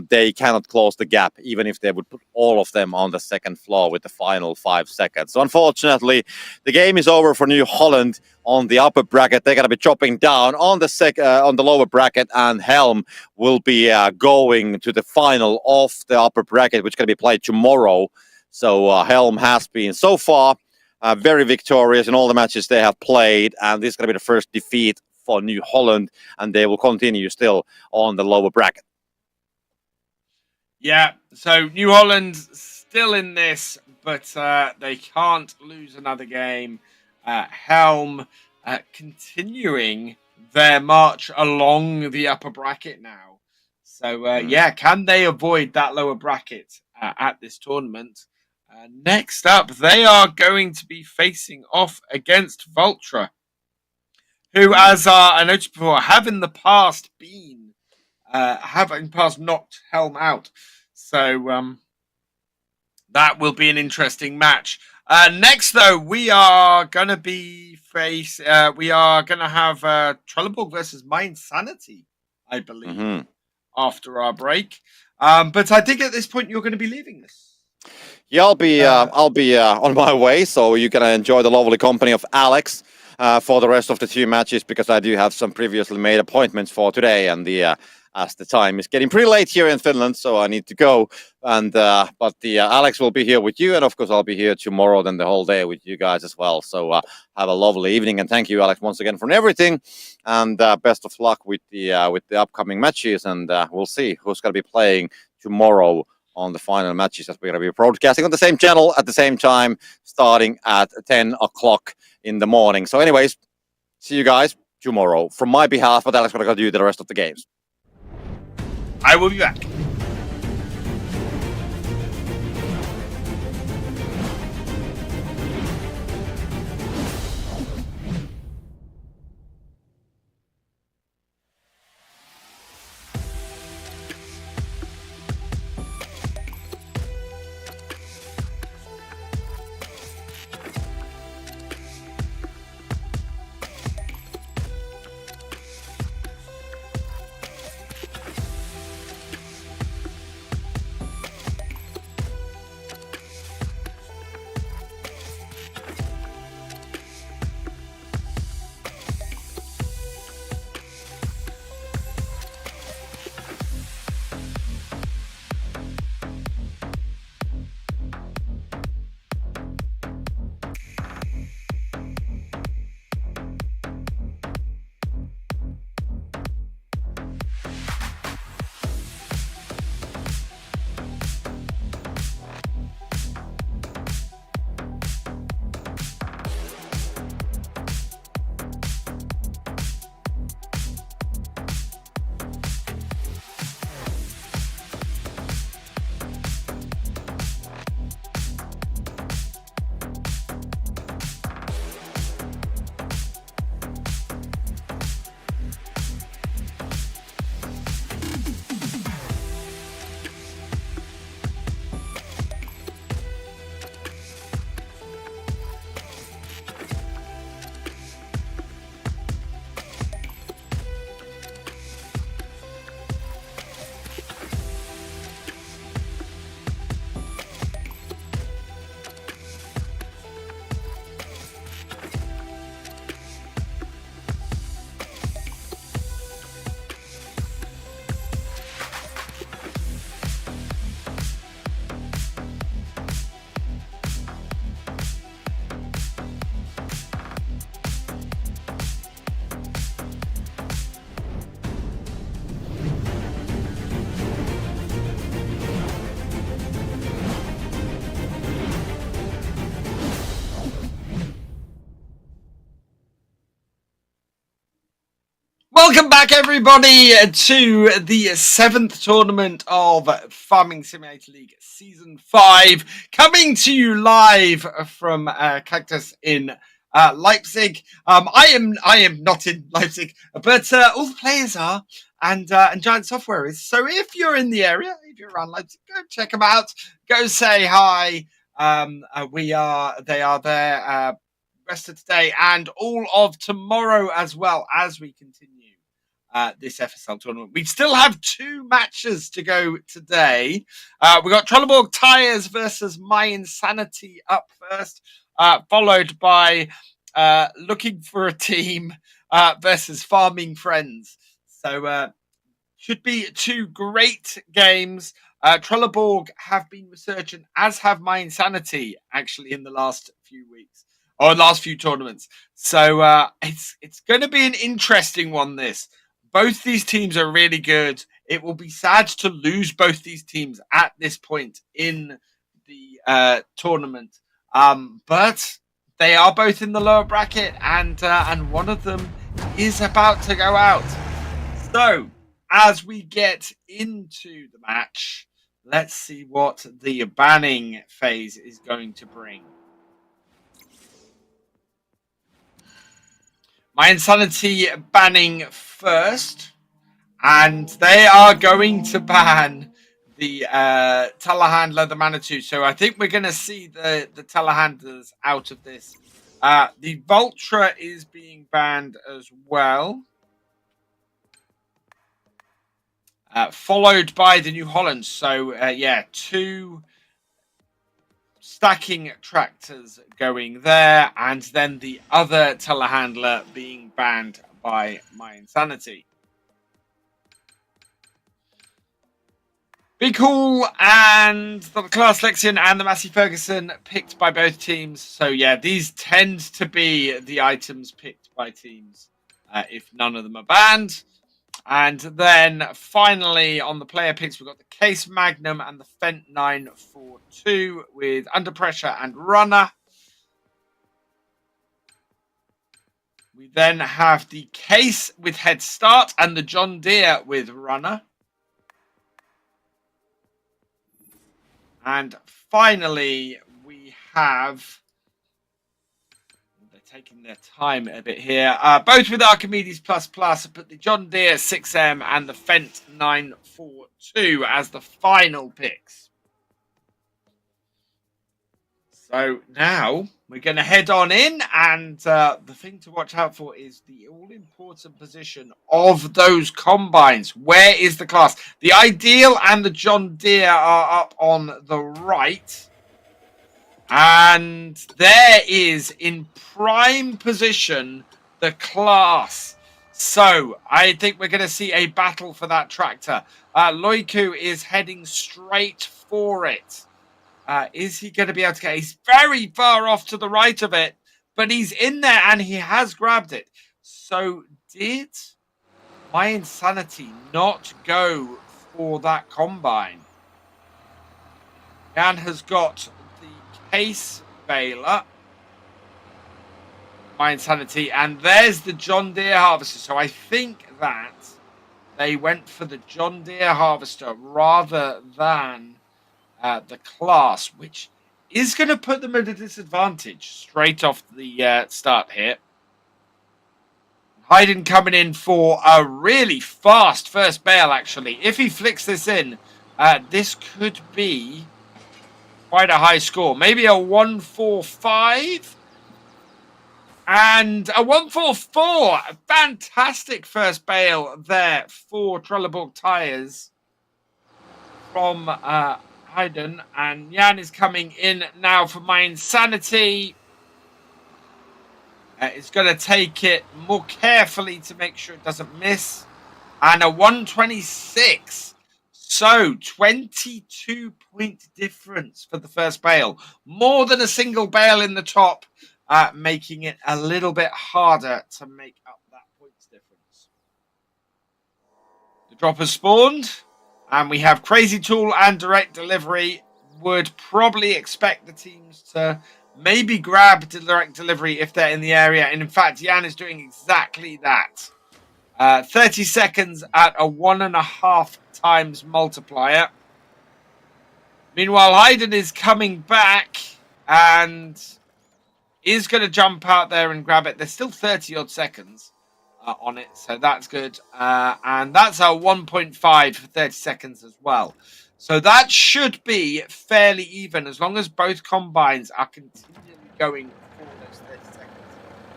they cannot close the gap, even if they would put all of them on the second floor with the final 5 seconds. So unfortunately, the game is over for New Holland on the upper bracket. They're going to be dropping down on the lower bracket, and Helm will be going to the final of the upper bracket, which is going to be played tomorrow. So Helm has been so far very victorious in all the matches they have played, and this is going to be the first defeat for New Holland, and they will continue still on the lower bracket. Yeah, so New Holland still in this, but they can't lose another game. Helm continuing their march along the upper bracket now. So, can they avoid that lower bracket at this tournament? Next up, they are going to be facing off against Vultra, who, as I noticed before, have in the past knocked Helm out. So that will be an interesting match. Next, though, we are going to have Trellborg versus My Insanity, I believe, after our break. But I think at this point you're going to be leaving this. Yeah, I'll be on my way, so you can enjoy the lovely company of Alex for the rest of the 2 matches, because I do have some previously made appointments for today, and as the time is getting pretty late here in Finland, so I need to go. And but Alex will be here with you, and of course I'll be here tomorrow, then the whole day with you guys as well. So have a lovely evening, and thank you, Alex, once again for everything. And best of luck with the upcoming matches, and we'll see who's going to be playing tomorrow on the final matches that we're going to be broadcasting on the same channel at the same time, starting at 10 o'clock in the morning. So anyways, see you guys tomorrow. From my behalf, but Alex is going to do the rest of the games. I will be back. Welcome back, everybody, to the 7th tournament of Farming Simulator League Season 5, coming to you live from Cactus in Leipzig. I am not in Leipzig, but all the players are, and Giant Software is. So if you're in the area, if you're around Leipzig, go check them out. Go say hi. They are there. Rest of today and all of tomorrow, as well as we continue this FSL tournament. We still have 2 matches to go today. We got Trellborg Tires versus My Insanity up first, followed by Looking for a Team versus Farming Friends. So should be 2 great games. Trellborg have been resurgent, as have My Insanity, actually, in the last few weeks. Or last few tournaments. So it's going to be an interesting one, this. Both these teams are really good. It will be sad to lose both these teams at this point in the tournament. But they are both in the lower bracket, and one of them is about to go out. So as we get into the match, let's see what the banning phase is going to bring. My Insanity banning first, and they are going to ban the telehandler, the Manitou. So I think we're going to see the telehandlers out of this. The Vultra is being banned as well, followed by the New Holland. So yeah, 2 stacking tractors going there, and then the other telehandler being banned by My Insanity. Be Cool and the Class Lexion and the Massey Ferguson picked by both teams. So yeah, these tend to be the items picked by teams if none of them are banned. And then finally on the player picks, we've got the Case Magnum and the Fent 942 with Under Pressure and Runner. We then have the Case with Head Start and the John Deere with Runner. And finally, we have... taking their time a bit here. Both with Archimedes++, but the John Deere 6M and the Fent 942 as the final picks. So now we're going to head on in, and the thing to watch out for is the all-important position of those combines. Where is the class? The Ideal and the John Deere are up on the right. And there is in prime position the Class. So I think we're going to see a battle for that tractor. Loiku is heading straight for it. Is he going to be able to get? He's very far off to the right of it, but he's in there and he has grabbed it. So did My Insanity not go for that combine? Jan has got Case Baler, My Insanity, and there's the John Deere Harvester. So I think that they went for the John Deere Harvester rather than the Class, which is going to put them at a disadvantage straight off the start here. Hayden coming in for a really fast first bale, actually. If he flicks this in, this could be quite a high score. Maybe a 145 and a 144. Fantastic first bale there for Trellborg Tires from Hayden. And Jan is coming in now for My Insanity. It's going to take it more carefully to make sure it doesn't miss. And a 126. So, 22-point difference for the first bale. More than a single bale in the top, making it a little bit harder to make up that points difference. The drop has spawned, and we have Crazy Tool and Direct Delivery. Would probably expect the teams to maybe grab Direct Delivery if they're in the area. And in fact, Jan is doing exactly that. 30 seconds at a 1.5 times multiplier. Meanwhile, Hayden is coming back and is going to jump out there and grab it. There's still 30 odd seconds on it, so that's good. And that's a 1.5 for 30 seconds as well. So that should be fairly even as long as both combines are continually going for those 30 seconds.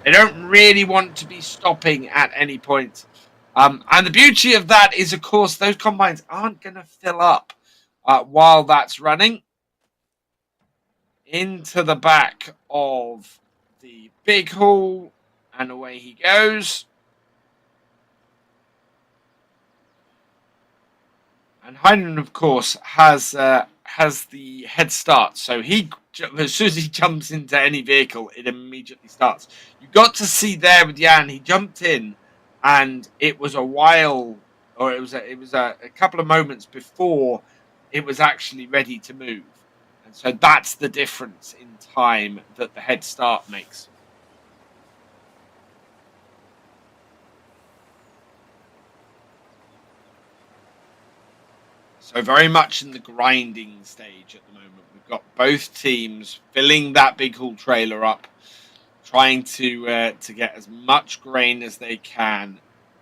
They don't really want to be stopping at any point. And the beauty of that is, of course, those combines aren't going to fill up while that's running. Into the back of the big hall, and away he goes. And Hayden, of course, has the head start. So he, as soon as he jumps into any vehicle, it immediately starts. You got to see there with Jan, he jumped in, and it was a while, or it was a couple of moments before it was actually ready to move. And so that's the difference in time that the head start makes. So very much in the grinding stage at the moment. We've got both teams filling that big haul trailer up, trying to get as much grain as they can,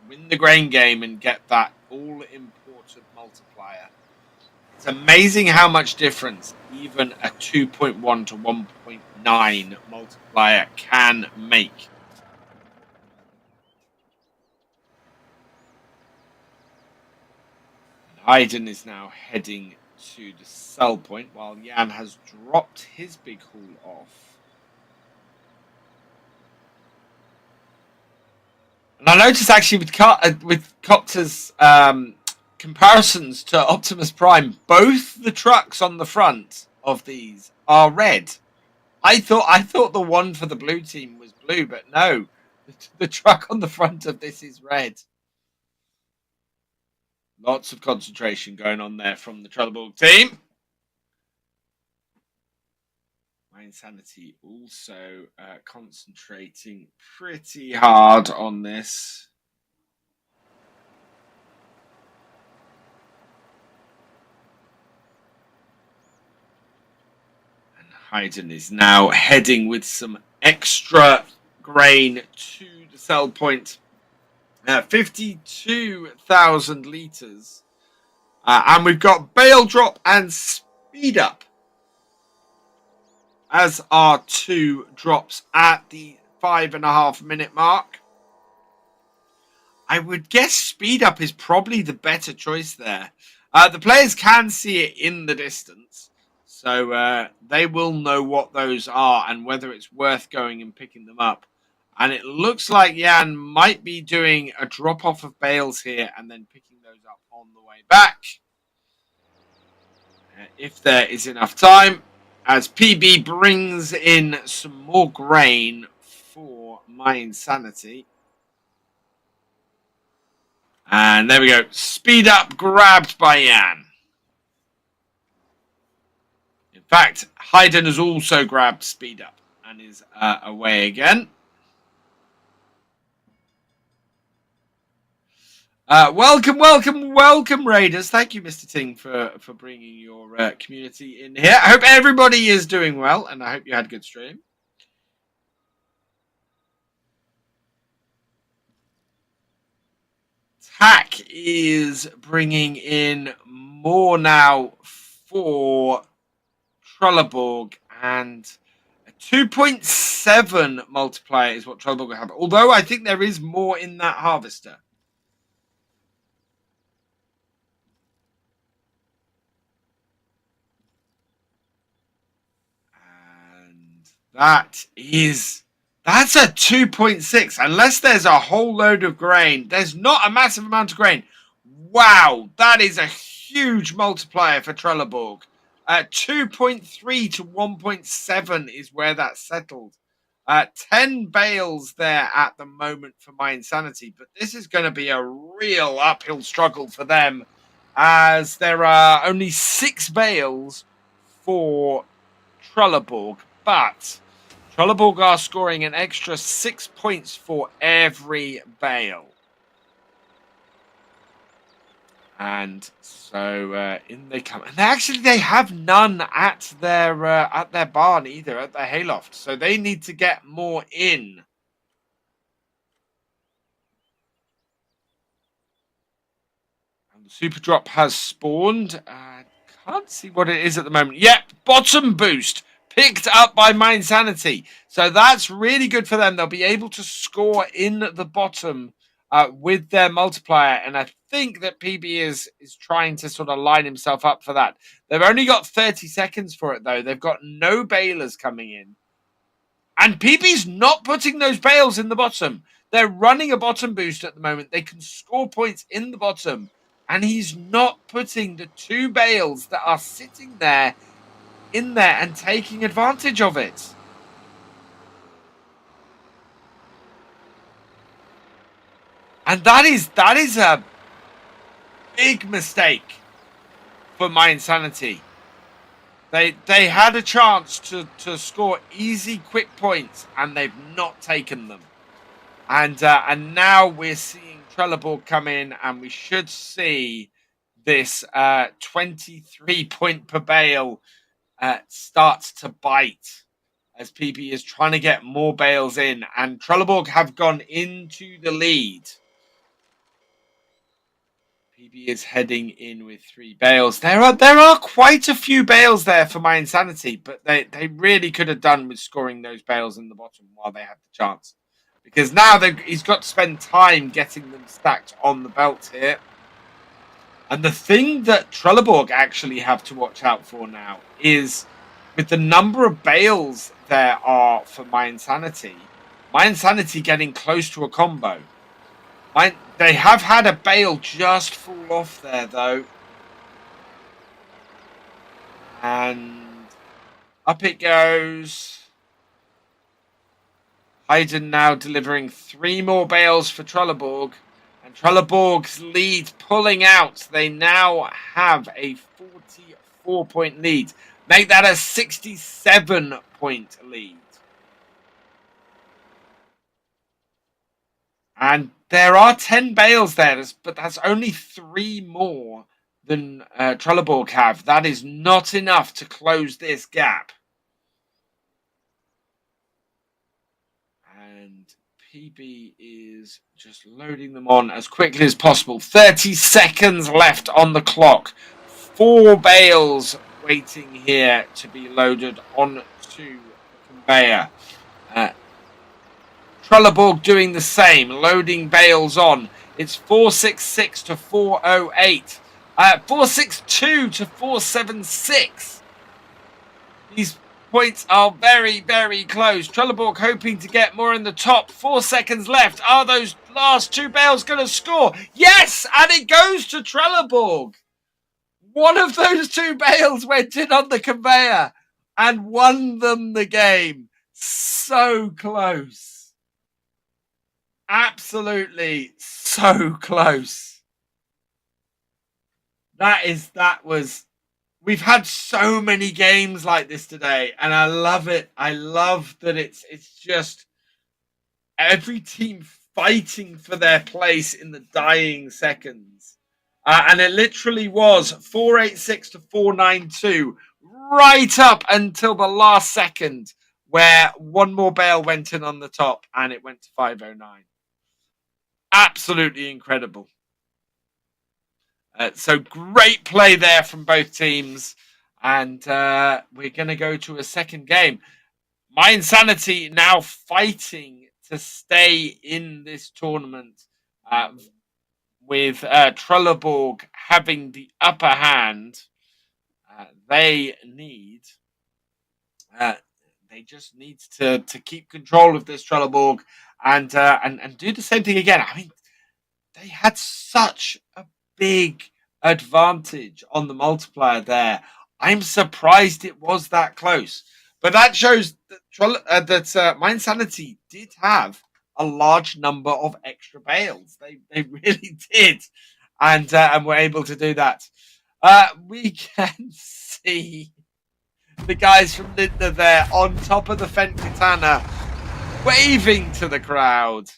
win the grain game and get that all-important multiplier. It's amazing how much difference even a 2.1 to 1.9 multiplier can make. Hayden is now heading to the sell point while Jan has dropped his big haul off. And I noticed actually with Copter's comparisons to Optimus Prime, both the trucks on the front of these are red. I thought the one for the blue team was blue, but no, the truck on the front of this is red. Lots of concentration going on there from the Trellborg team. My Insanity also concentrating pretty hard on this. And Hayden is now heading with some extra grain to the sell point. 52,000 litres. And we've got bale drop and speed up as our two drops at the 5.5 minute mark. I would guess speed up is probably the better choice there. The players can see it in the distance, so they will know what those are and whether it's worth going and picking them up. And it looks like Jan might be doing a drop-off of bales here and then picking those up on the way back. If there is enough time, as PB brings in some more grain for My Insanity. And there we go. Speed up grabbed by Jan. In fact, Hayden has also grabbed speed up and is away again. Welcome, Raiders. Thank you, Mr. Ting, for bringing your community in here. I hope everybody is doing well, and I hope you had a good stream. Tack is bringing in more now for Trellborg, and a 2.7 multiplier is what Trellborg will have. Although I think there is more in that harvester. That's a 2.6. Unless there's a whole load of grain. There's not a massive amount of grain. Wow, that is a huge multiplier for Trellborg. 2.3 to 1.7 is where that's settled. 10 bales there at the moment for My Insanity. But this is going to be a real uphill struggle for them, as there are only 6 bales for Trellborg. But Trellborg are scoring an extra 6 points for every bale. And so in they come, and actually they have none at their barn either, at their hayloft. So they need to get more in. And the super drop has spawned. Can't see what it is at the moment. Yep, bottom boost picked up by Mind Sanity. So that's really good for them. They'll be able to score in the bottom with their multiplier. And I think that PB is trying to sort of line himself up for that. They've only got 30 seconds for it, though. They've got no balers coming in. And PB's not putting those bales in the bottom. They're running a bottom boost at the moment. They can score points in the bottom. And he's not putting the 2 bales that are sitting there in there and taking advantage of it. And that is a big mistake for My Insanity. They had a chance to score easy, quick points, and they've not taken them. And now we're seeing Trellborg come in, and we should see this 23 point per bale start to bite as PB is trying to get more bales in, and Trellborg have gone into the lead. PB is heading in with 3 bales. There are quite a few bales there for My Insanity, but they really could have done with scoring those bales in the bottom while they had the chance. Because now he's got to spend time getting them stacked on the belt here. And the thing that Trellborg actually have to watch out for now is with the number of bales there are for My Insanity getting close to a combo. They have had a bale just fall off there, though. And up it goes. Hayden now delivering 3 more bales for Trellborg. And Trellborg's lead pulling out. They now have a 44 point lead. Make that a 67 point lead. And there are 10 bales there, but that's only 3 more than Trellborg have. That is not enough to close this gap. And PB is just loading them on as quickly as possible. 30 seconds left on the clock. 4 bales waiting here to be loaded onto the conveyor. Trellborg doing the same, loading bales on. It's 466 to 408. 462 to 476. These points are very, very close. Trellborg hoping to get more in the top. 4 seconds left. Are those last 2 bales going to score? Yes! And it goes to Trellborg. One of those 2 bales went in on the conveyor and won them the game. So close. Absolutely so close. We've had so many games like this today, and I love it. I love that it's just every team fighting for their place in the dying seconds. And it literally was 486 to 492 right up until the last second where 1 more bale went in on the top and it went to 509. Absolutely incredible. So great play there from both teams. And we're going to go to a second game. My Insanity now fighting to stay in this tournament with Trellborg having the upper hand. They just need to keep control of this Trellborg and do the same thing again. I mean, they had such a big advantage on the multiplier there. I'm surprised it was that close. But that shows that My Insanity did have a large number of extra bales. They really did. And were able to do that. We can see the guys from Lindner there on top of the Fent Katana waving to the crowd.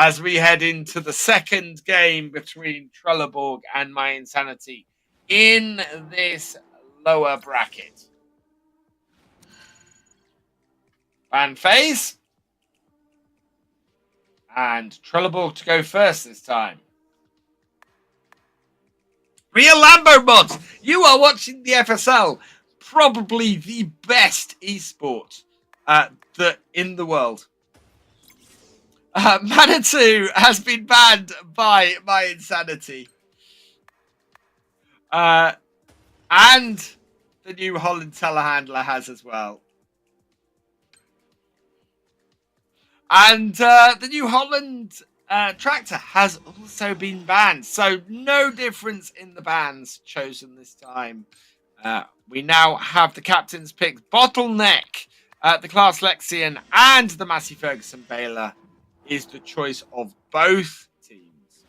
as we head into the second game between Trellborg and My Insanity in this lower bracket. Ban phase. And Trellborg to go first this time. Real Lambo mods, you are watching the FSL, probably the best esport in the world. Manitou has been banned by My Insanity. And the new Holland telehandler has as well. And the new Holland tractor has also been banned. So no difference in the bans chosen this time. We now have the captain's picks. Bottleneck, the Class Lexian, and the Massey Ferguson Baylor is the choice of both teams.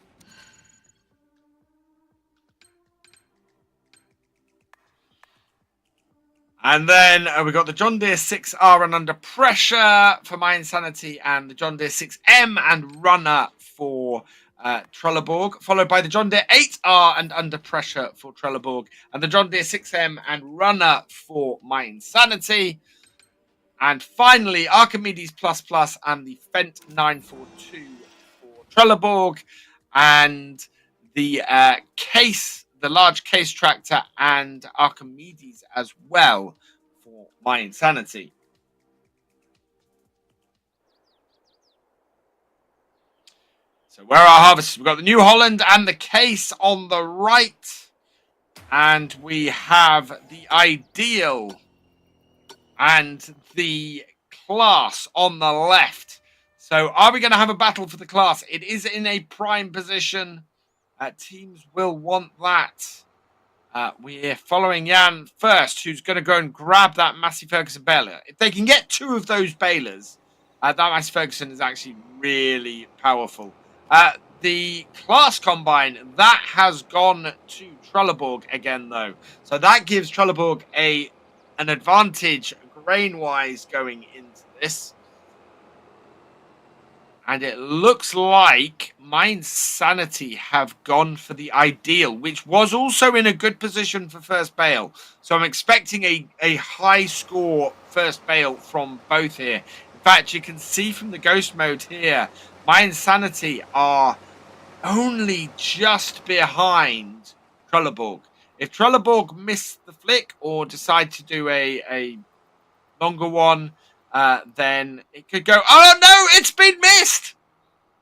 And then we got the John Deere 6R and Under Pressure for My Insanity, and the John Deere 6M and Runner for Trellborg, followed by the John Deere 8R and Under Pressure for Trellborg, and the John Deere 6M and Runner for My Insanity. And finally, Archimedes Plus Plus and the Fent 942 for Trellborg, and the the large case tractor and Archimedes as well for My Insanity. So where are our harvests? We've got the New Holland and the case on the right. And we have the Ideal and the Class on the left. So are we going to have a battle for the Class? It is in a prime position. Teams will want that. We're following Jan first, who's going to go and grab that Massey Ferguson Baylor. If they can get two of those Baylors, that Massey Ferguson is actually really powerful. The Class Combine, that has gone to Trellborg again, though. So that gives Trellborg an advantage grain-wise going into this. And it looks like My Insanity have gone for the Ideal, which was also in a good position for first bale. So I'm expecting a high score first bale from both here. In fact, you can see from the ghost mode here, My Insanity are only just behind Trellborg. If Trellborg miss the flick or decide to do a longer one, then it could go, oh no, it's been missed!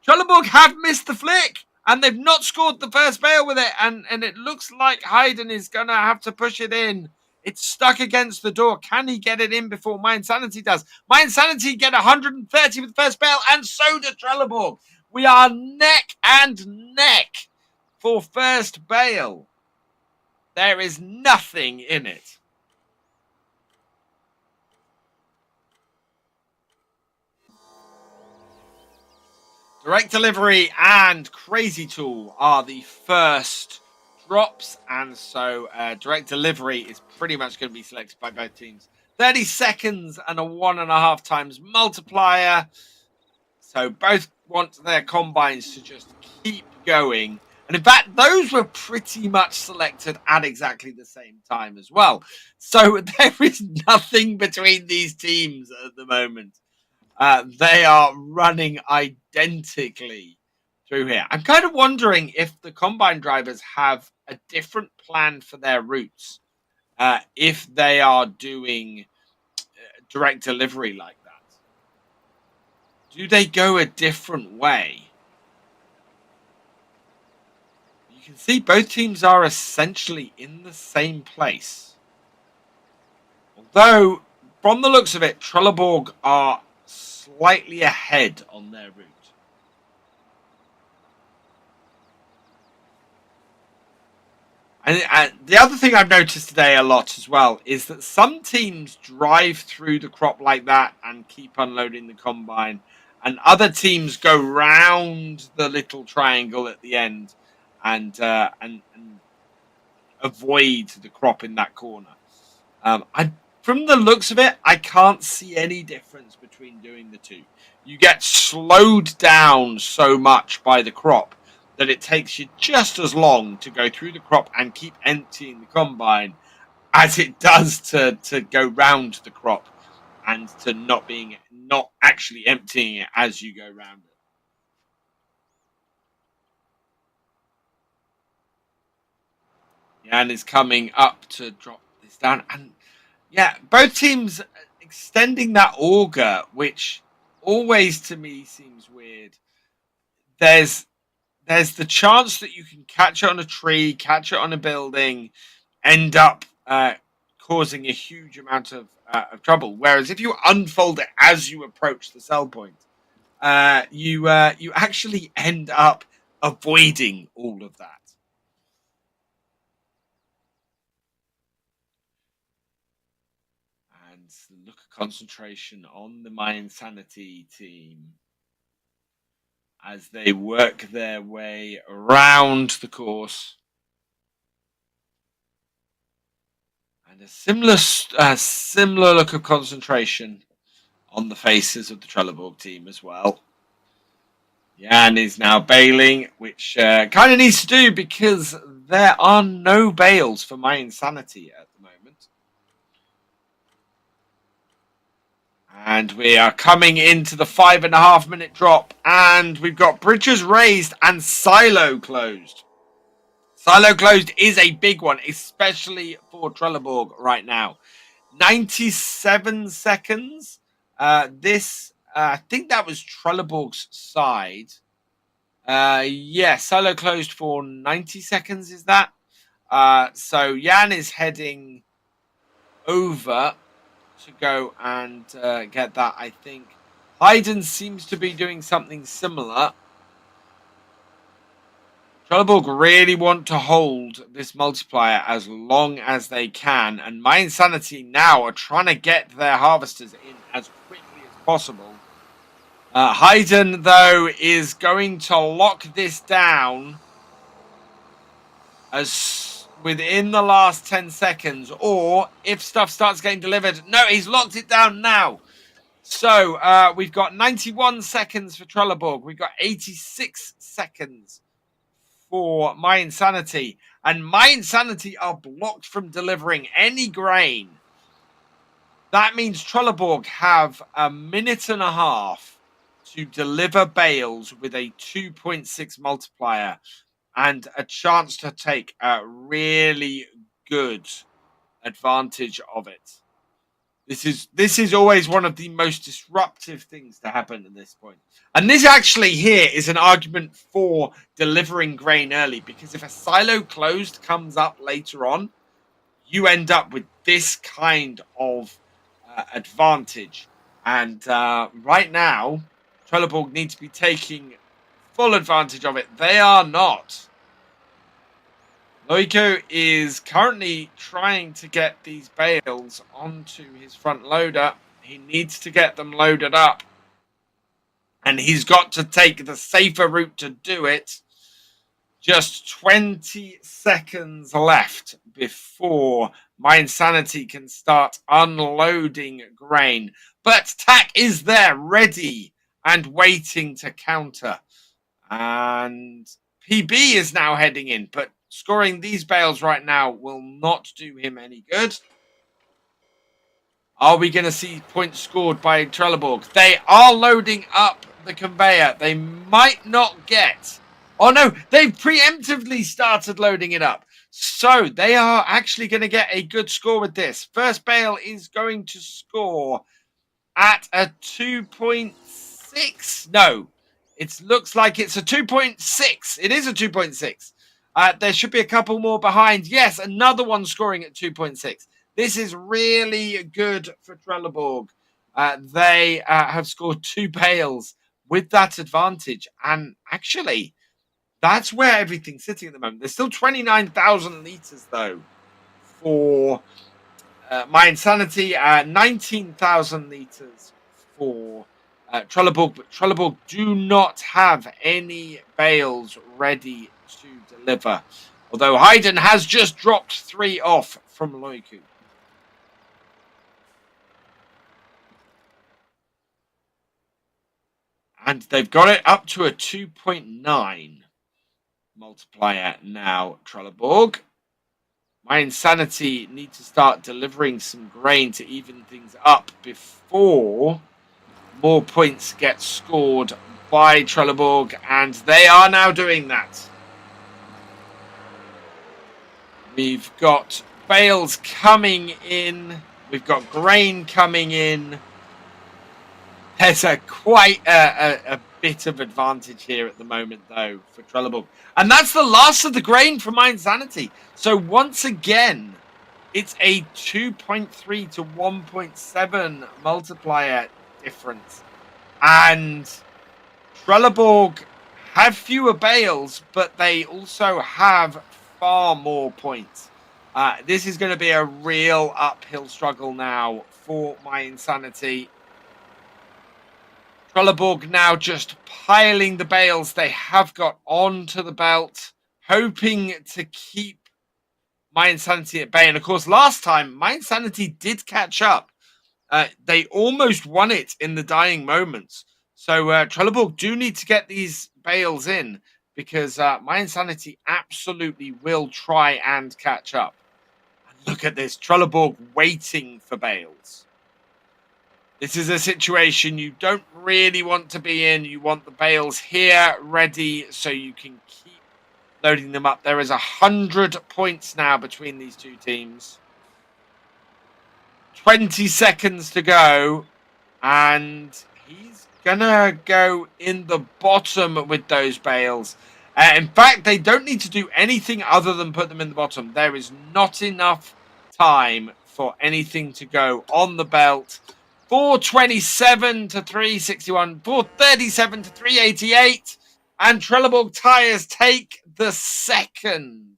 Trellborg have missed the flick, and they've not scored the first bale with it, and it looks like Hayden is going to have to push it in. It's stuck against the door. Can he get it in before My Insanity does? My Insanity get 130 with the first bale, and so does Trellborg. We are neck and neck for first bale. There is nothing in it. Direct Delivery and Crazy Tool are the first drops, and so Direct Delivery is pretty much going to be selected by both teams. 30 seconds and a 1.5 times multiplier. So both want their combines to just keep going. And in fact, those were pretty much selected at exactly the same time as well. So there is nothing between these teams at the moment. They are running identically through here. I'm kind of wondering if the combine drivers have a different plan for their routes if they are doing direct delivery like that. Do they go a different way? You can see both teams are essentially in the same place. Although, from the looks of it, Trellborg are slightly ahead on their route. And the other thing I've noticed today a lot as well is that some teams drive through the crop like that and keep unloading the combine, and other teams go round the little triangle at the end and avoid the crop in that corner. from the looks of it, I can't see any difference between doing the two. You get slowed down so much by the crop that it takes you just as long to go through the crop and keep emptying the combine as it does to go round the crop and to not actually emptying it as you go round it. Jan is coming up to drop this down, and yeah, both teams extending that auger, which always to me seems weird. There's the chance that you can catch it on a tree, catch it on a building, end up causing a huge amount of trouble. Whereas if you unfold it as you approach the sell point, you actually end up avoiding all of that. And look at concentration on the My Insanity team as they work their way around the course. And a similar look of concentration on the faces of the Trellborg team as well. Jan is now bailing, which kind of needs to do because there are no bails for My Insanity at the moment. And we are coming into the 5.5 minute drop, and we've got bridges raised and silo closed. Silo closed is a big one, especially for Trellborg right now. 97 seconds. I think that was Trelleborg's side. Yeah, silo closed for 90 seconds, is that? So Jan is heading over to go and get that, I think. Hayden seems to be doing something similar. Trellborg really want to hold this multiplier as long as they can, and My Insanity now are trying to get their harvesters in as quickly as possible. Hayden, though, is going to lock this down as within the last 10 seconds, or if stuff starts getting delivered. No, he's locked it down now. So we've got 91 seconds for Trellborg. We've got 86 seconds for My Insanity, and My Insanity are blocked from delivering any grain. That means Trellborg have a minute and a half to deliver bales with a 2.6 multiplier and a chance to take a really good advantage of it. This is always one of the most disruptive things to happen at this point. And this actually here is an argument for delivering grain early, because if a silo closed comes up later on, you end up with this kind of advantage. And right now, Trellborg need to be taking full advantage of it. They are not. Loiko is currently trying to get these bales onto his front loader. He needs to get them loaded up. And he's got to take the safer route to do it. Just 20 seconds left before My Insanity can start unloading grain. But TAC is there, ready and waiting to counter. And PB is now heading in, but scoring these bales right now will not do him any good. Are we going to see points scored by Trellborg? They are loading up the conveyor. They might not get... Oh no, they've preemptively started loading it up. So they are actually going to get a good score with this. First bale is going to score at a 2.6. No, it looks like it's a 2.6. It is a 2.6. There should be a couple more behind. Yes, another one scoring at 2.6. This is really good for Trellborg. They have scored 2 bales with that advantage. And actually, that's where everything's sitting at the moment. There's still 29,000 litres, though, for My Insanity. 19,000 litres for Trellborg. But Trellborg do not have any bales ready to deliver. Although Hayden has just dropped 3 off from Loiku. And they've got it up to a 2.9 multiplier now, Trellborg. My Insanity need to start delivering some grain to even things up before more points get scored by Trellborg, and they are now doing that. We've got bales coming in. We've got grain coming in. There's quite a bit of advantage here at the moment, though, for Trellborg. And that's the last of the grain from My Insanity. So once again, it's a 2.3 to 1.7 multiplier difference. And Trellborg have fewer bales, but they also have far more points. This is going to be a real uphill struggle now for My Insanity. Trellborg now just piling the bales they have got onto the belt, hoping to keep My Insanity at bay. And of course, last time, My Insanity did catch up. They almost won it in the dying moments. So Trellborg do need to get these bales in, because My Insanity absolutely will try and catch up. And look at this, Trellborg waiting for bales. This is a situation you don't really want to be in. You want the bales here ready so you can keep loading them up. There is 100 points now between these two teams. 20 seconds to go, and he's gonna go in the bottom with those bales. In fact, they don't need to do anything other than put them in the bottom. There is not enough time for anything to go on the belt. 427 to 361, 437 to 388, and Trellborg Tires take the second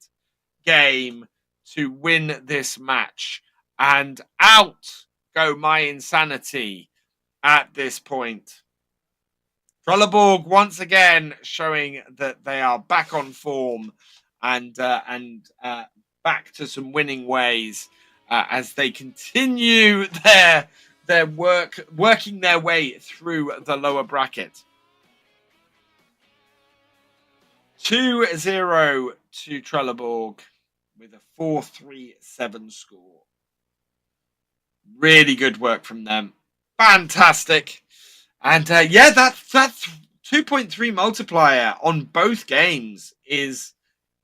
game to win this match. And out go My Insanity at this point. Trellborg once again showing that they are back on form and back to some winning ways as they continue their working their way through the lower bracket. 2-0 to Trellborg with a 4-3-7 score. Really good work from them. Fantastic. And yeah, that 2.3 multiplier on both games is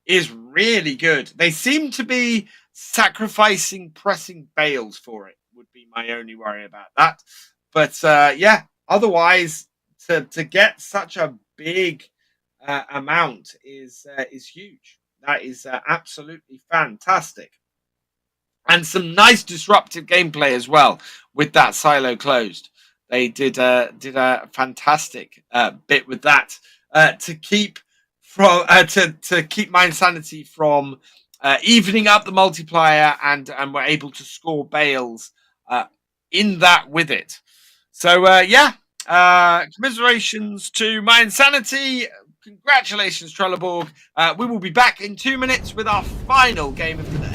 really good. They seem to be sacrificing pressing bales for it, would be my only worry about that. But yeah, otherwise, to get such a big amount is huge. That is absolutely fantastic. And some nice disruptive gameplay as well with that silo closed. They did a fantastic bit with that to keep to keep My Insanity from evening up the multiplier, and were able to score bales in that with it. So yeah, commiserations to My Insanity. Congratulations, Trellborg. We will be back in 2 minutes with our final game of the day.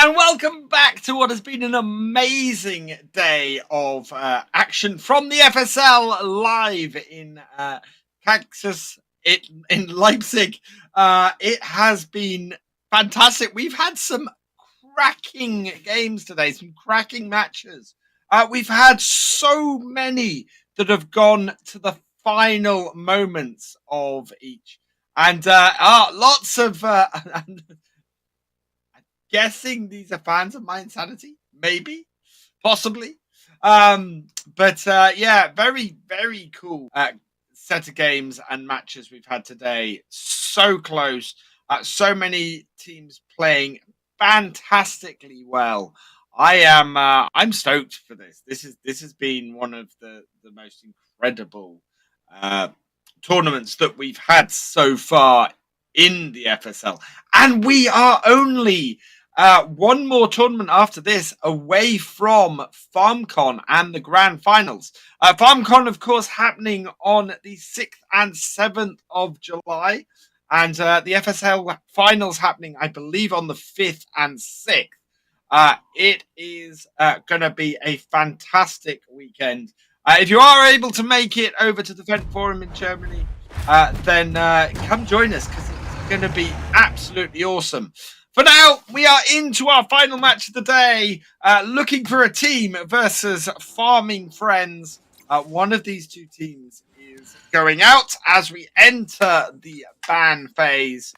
and welcome back to what has been an amazing day of action from the FSL live in Cactus in Leipzig. It has been fantastic. We've had some cracking games today, some cracking matches. We've had so many that have gone to the final moments of each. And lots of... guessing these are fans of my insanity, maybe, possibly. Yeah, very, very cool set of games and matches we've had today. So close. So many teams playing fantastically well. I'm stoked for this. This has been one of the most incredible tournaments that we've had so far in the FSL, and we are only one more tournament after this away from FarmCon and the Grand Finals. FarmCon, of course, happening on the 6th and 7th of July. And the FSL Finals happening, I believe, on the 5th and 6th. It is going to be a fantastic weekend. If you are able to make it over to the Vent Forum in Germany, then come join us, because it's going to be absolutely awesome. For now, we are into our final match of the day, looking for a team versus Farming Friends. One of these two teams is going out as we enter the ban phase.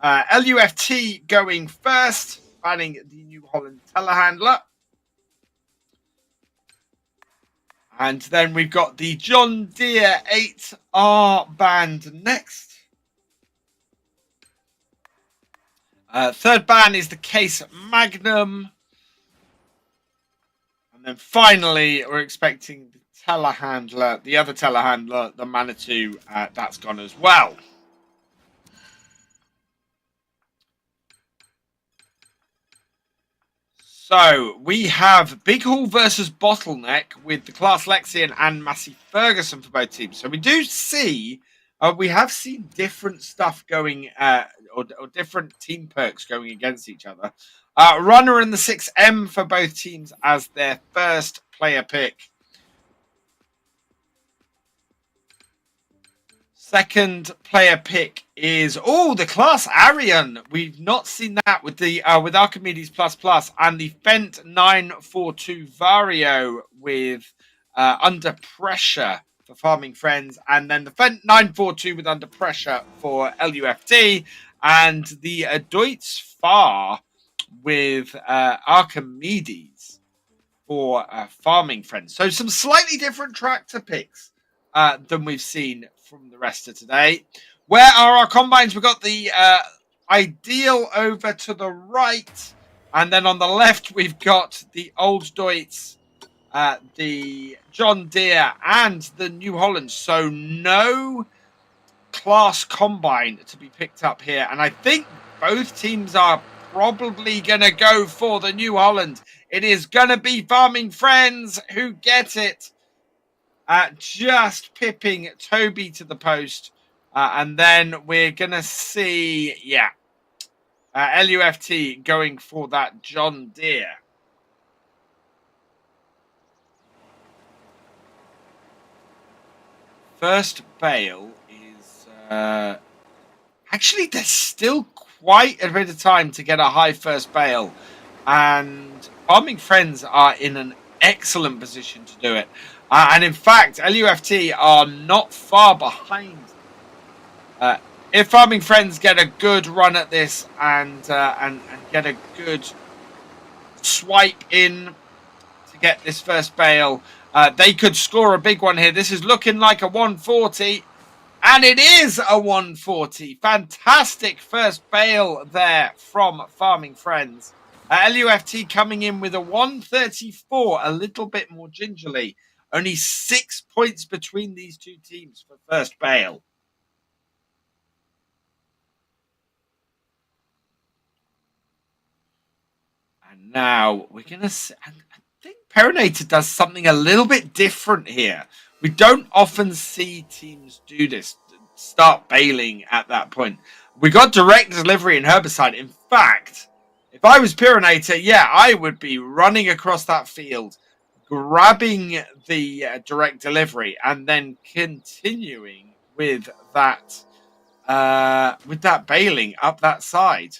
LUFT going first, banning the New Holland telehandler. And then we've got the John Deere 8R banned next. Third ban is the Case Magnum. And then finally, we're expecting the telehandler, the other telehandler, the Manitou, that's gone as well. So we have Big Hall versus Bottleneck with the Class Lexian and Massey Ferguson for both teams. So we do see, we have seen different stuff going, or different team perks going against each other. Runner and the 6M for both teams as their first player pick. Second player pick is the Class Arian. We've not seen that with the with Archimedes ++ and the Fent 942 Vario with Under Pressure for Farming Friends, and then the Fent 942 with Under Pressure for LUFT, and the Deutz Far with Archimedes for Farming Friends. So some slightly different tractor picks than we've seen from the rest of today. Where are our combines? We've got the Ideal over to the right, and then on the left we've got the Old Deutz, the John Deere, and the New Holland. So no class combine to be picked up here, and I think both teams are probably going to go for the New Holland. It is going to be Farming Friends who get it, just pipping Toby to the post, and then we're going to see, LUFT going for that John Deere. First bale is... actually, there's still quite a bit of time to get a high first bale. And Farming Friends are in an excellent position to do it. And in fact, LUFT are not far behind. If Farming Friends get a good run at this and get a good swipe in to get this first bale, they could score a big one here. This is looking like a 140, and it is a 140. Fantastic first bale there from Farming Friends. LUFT coming in with a 134, a little bit more gingerly. Only 6 points between these two teams for first bale. And now we're going to see... I think Perinator does something a little bit different here. We don't often see teams do this, start bailing at that point. We got direct delivery and herbicide. In fact, If I was Pyrinator, yeah, I would be running across that field, grabbing the direct delivery, and then continuing with that bailing up that side.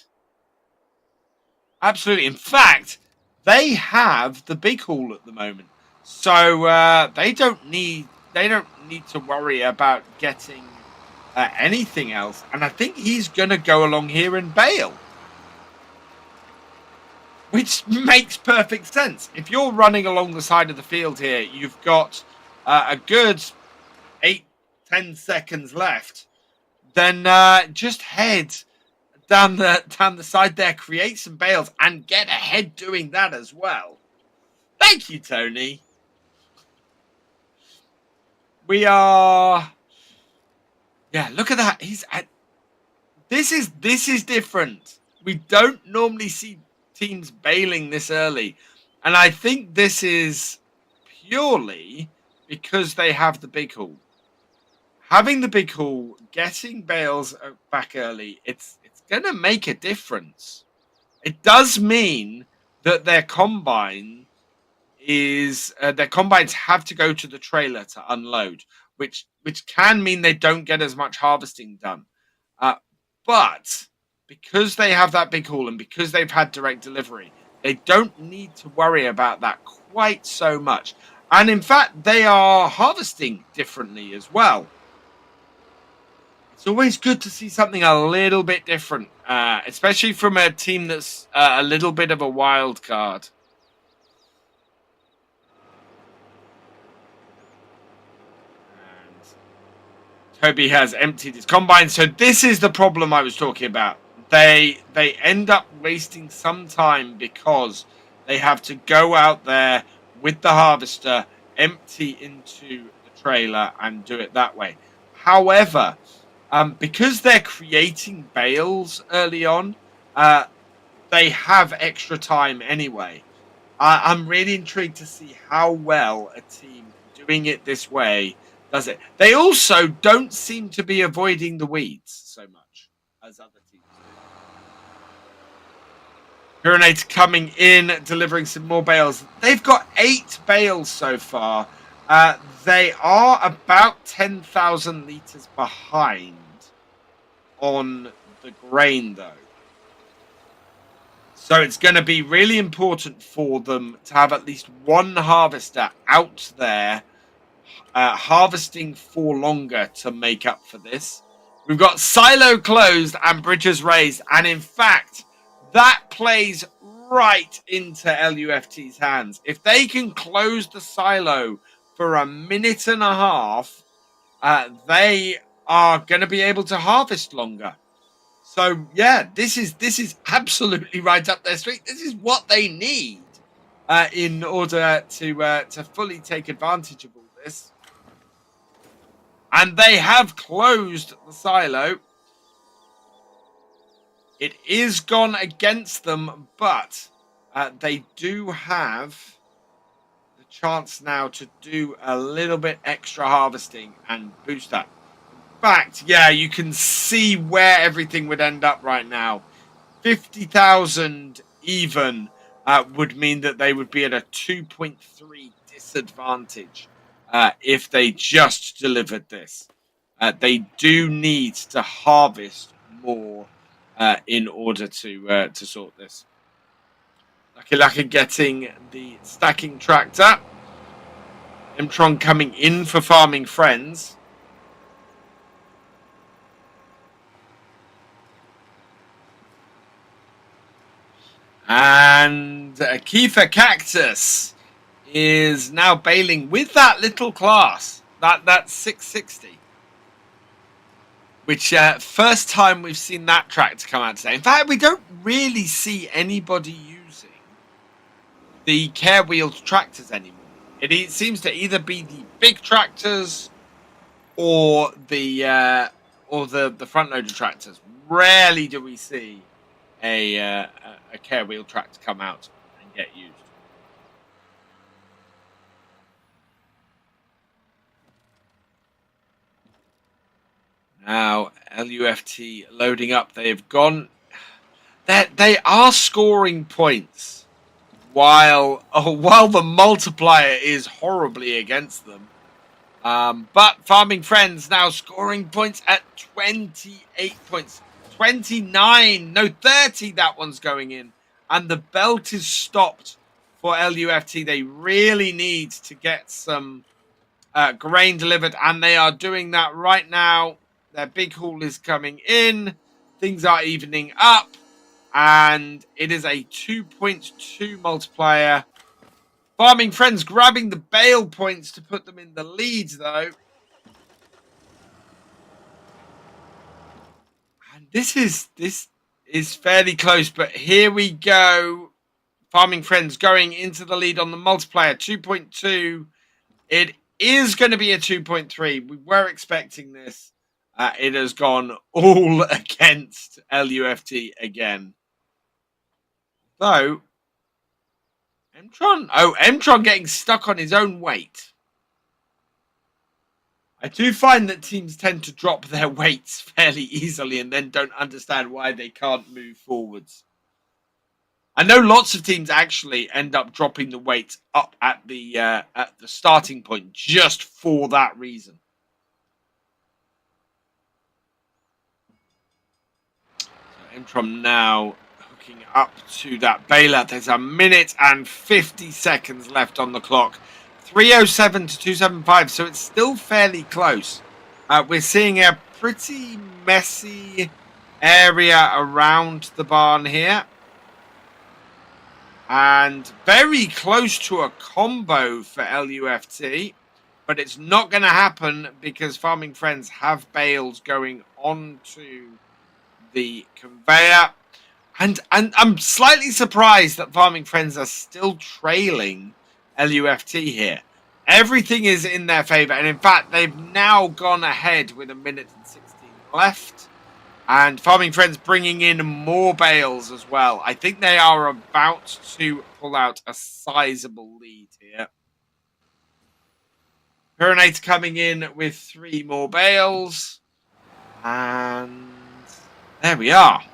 Absolutely. In fact, they have the big haul at the moment, so they don't need to worry about getting anything else. And I think he's going to go along here and bail, which makes perfect sense. If you're running along the side of the field here, you've got a good 8-10 seconds left. Then just head down the side there, create some bales, and get ahead doing that as well. Thank you, Tony. We are. Yeah, look at that. He's at. This is different. We don't normally see teams bailing this early, and I think this is purely because they have the big haul. Having the big haul, getting bales back early, it's going to make a difference. It does mean that their combines have to go to the trailer to unload, which can mean they don't get as much harvesting done. But because they have that big haul and because they've had direct delivery, they don't need to worry about that quite so much. And in fact, they are harvesting differently as well. It's always good to see something a little bit different, especially from a team that's a little bit of a wild card. And Toby has emptied his combine, so this is the problem I was talking about. They end up wasting some time because they have to go out there with the harvester, empty into the trailer, and do it that way. However, because they're creating bales early on, they have extra time anyway. I'm really intrigued to see how well a team doing it this way does it. They also don't seem to be avoiding the weeds so much as other teams do. Pyrinator coming in, delivering some more bales. They've got 8 bales so far. They are about 10,000 litres behind on the grain, though. So it's going to be really important for them to have at least one harvester out there harvesting for longer to make up for this. We've got silo closed and bridges raised. And in fact, that plays right into LUFT's hands. If they can close the silo for a minute and a half, they are going to be able to harvest longer. So yeah, this is absolutely right up their street. This is what they need in order to fully take advantage of all this. And they have closed the silo. It is gone against them, but they do have the chance now to do a little bit extra harvesting and boost that. In fact, yeah, you can see where everything would end up right now. 50,000 even would mean that they would be at a 2.3 disadvantage if they just delivered this. They do need to harvest more in order to sort this. Lucky Lucky getting the stacking tractor. Mtron coming in for farming friends. And Kiefer Cactus is now bailing with that little class, that 660. Which first time we've seen that tractor come out today. In fact, we don't really see anybody using the care wheeled tractors anymore. It seems to either be the big tractors or the front loader tractors. Rarely do we see a care wheel tractor come out and get used. Now LUFT loading up. They've they are scoring points while the multiplier is horribly against them. But Farming Friends now scoring points at 28 points. 29, no, 30, that one's going in. And the belt is stopped for LUFT. They really need to get some grain delivered, and they are doing that right now. Their big haul is coming in. Things are evening up, and it is a 2.2 multiplier. Farming Friends grabbing the bale points to put them in the lead, though. And this is fairly close, but here we go. Farming Friends going into the lead on the multiplier, 2.2. It is going to be a 2.3. We were expecting this. It has gone all against LUFT again. Though, Mtron getting stuck on his own weight. I do find that teams tend to drop their weights fairly easily and then don't understand why they can't move forwards. I know lots of teams actually end up dropping the weight up at the starting point just for that reason. So Introm now hooking up to that baler. There's a minute and 50 seconds left on the clock. 307 to 275, so it's still fairly close. We're seeing a pretty messy area around the barn here. And very close to a combo for LUFT, but it's not going to happen because Farming Friends have bales going onto the conveyor. And I'm slightly surprised that Farming Friends are still trailing LUFT here. Everything is in their favor. And in fact, they've now gone ahead with a minute and 16 left. And Farming Friends bringing in more bales as well. I think they are about to pull out a sizable lead here. Pyrinator coming in with 3 more bales. And there we are.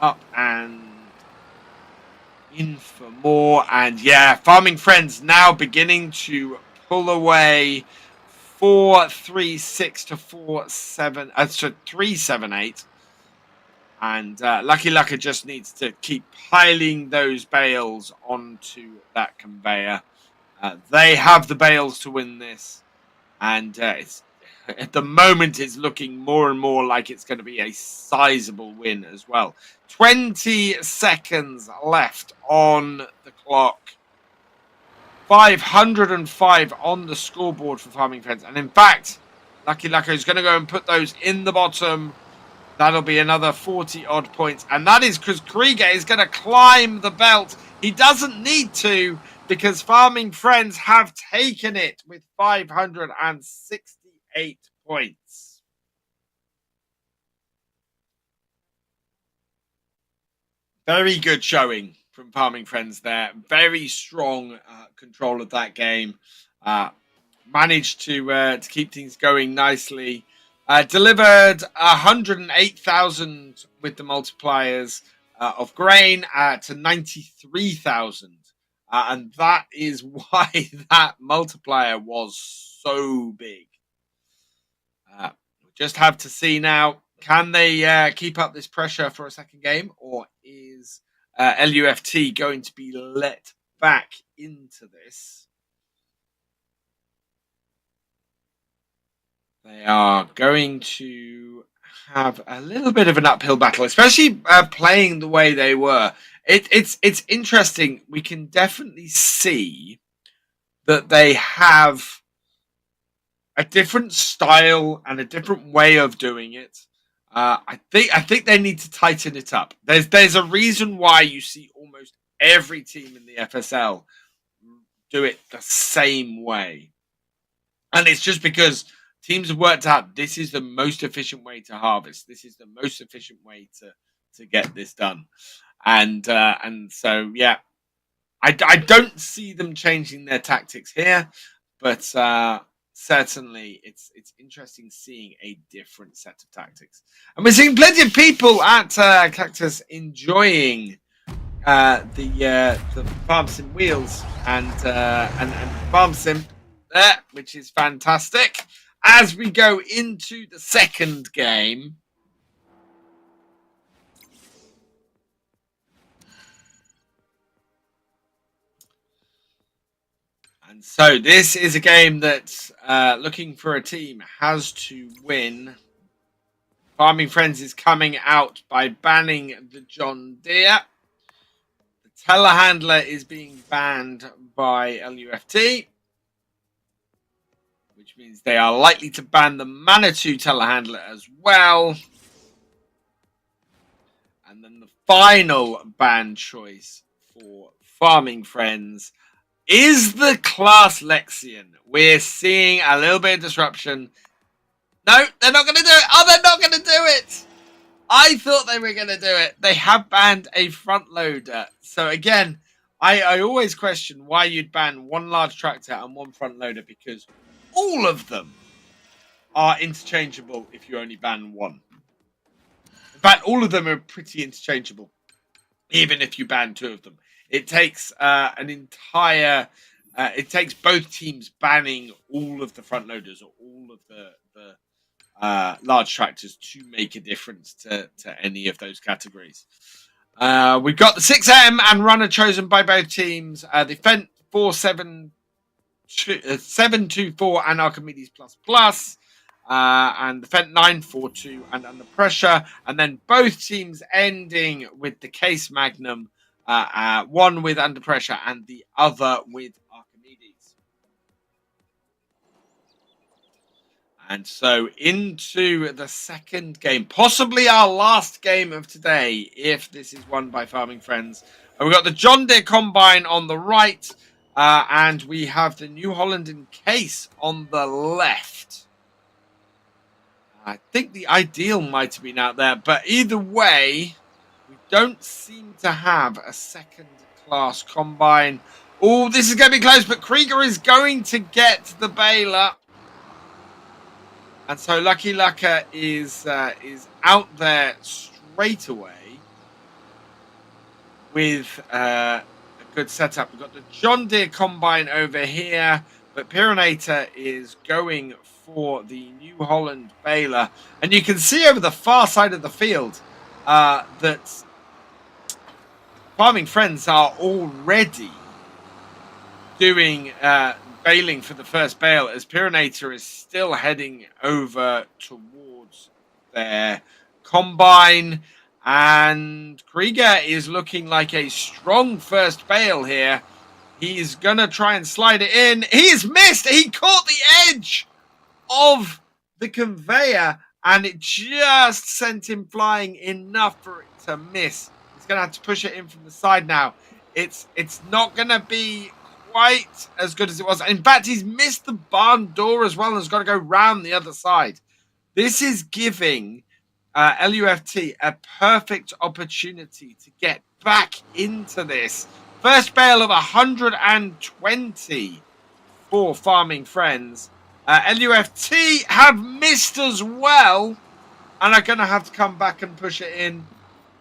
Up and in for more. And yeah, Farming Friends now beginning to pull away 436 to 378. And Lucky Lucka just needs to keep piling those bales onto that conveyor. They have the bales to win this. And it's at the moment, it's looking more and more like it's going to be a sizable win as well. 20 seconds left on the clock. 505 on the scoreboard for Farming Friends. And in fact, Lucky Lucka is going to go and put those in the bottom. That'll be another 40-odd points. And that is because Krieger is going to climb the belt. He doesn't need to because Farming Friends have taken it with 568 points. Very good showing from Farming Friends there. Very strong control of that game. Managed to keep things going nicely. Delivered 108,000 with the multipliers of grain to 93,000. And that is why that multiplier was so big. We'll just have to see now. Can they keep up this pressure for a second game? Or is LUFT going to be let back into this? They are going to have a little bit of an uphill battle, especially playing the way they were. It's interesting. We can definitely see that they have a different style and a different way of doing it. I think they need to tighten it up. There's a reason why you see almost every team in the FSL do it the same way, and it's just because teams have worked out this is the most efficient way to harvest. This is the most efficient way to get this done, and so yeah, I don't see them changing their tactics here, but certainly it's interesting seeing a different set of tactics, and we're seeing plenty of people at Cactus enjoying the farm sim wheels and farm sim there, which is fantastic. As we go into the second game, and so this is a game that's looking for a team has to win. Farming Friends is coming out by banning the John Deere. The telehandler is being banned by LUFT, which means they are likely to ban the Manitou telehandler as well. And then the final ban choice for Farming Friends is the Class Lexion. We're seeing a little bit of disruption. No, they're not going to do it. Oh, they're not going to do it. I thought they were going to do it. They have banned a front loader. So again, I always question why you'd ban one large tractor and one front loader, because all of them are interchangeable if you only ban one. In fact, all of them are pretty interchangeable, even if you ban two of them. It takes it takes both teams banning all of the front loaders or all of the large tractors to make a difference to any of those categories. We've got the 6M and runner chosen by both teams. The Fent 724 and Archimedes plus. And the Fent 942 and Under Pressure. And then both teams ending with the Case Magnum. One with Under Pressure and the other with Archimedes. And so into the second game, possibly our last game of today, if this is won by Farming Friends. And we've got the John Deere Combine on the right, and we have the New Holland in Case on the left. I think the Ideal might have been out there, but either way, we don't seem to have a second class Combine. Oh, this is going to be close, but Krieger is going to get the baler. And so Lucky Lucka is out there straight away with a good setup. We've got the John Deere Combine over here, but Pyrinator is going for the New Holland baler. And you can see over the far side of the field that Farming Friends are already doing bailing for the first bale, as Pyrinator is still heading over towards their combine, and Krieger is looking like a strong first bale here. He's gonna try and slide it in. He's missed. He caught the edge of the conveyor and it just sent him flying enough for it to miss. He's gonna have to push it in from the side now. It's not gonna be quite as good as it was. In fact, he's missed the barn door as well and has got to go round the other side. This is giving LUFT a perfect opportunity to get back into this. First bale of 120 for Farming Friends. LUFT have missed as well and are going to have to come back and push it in.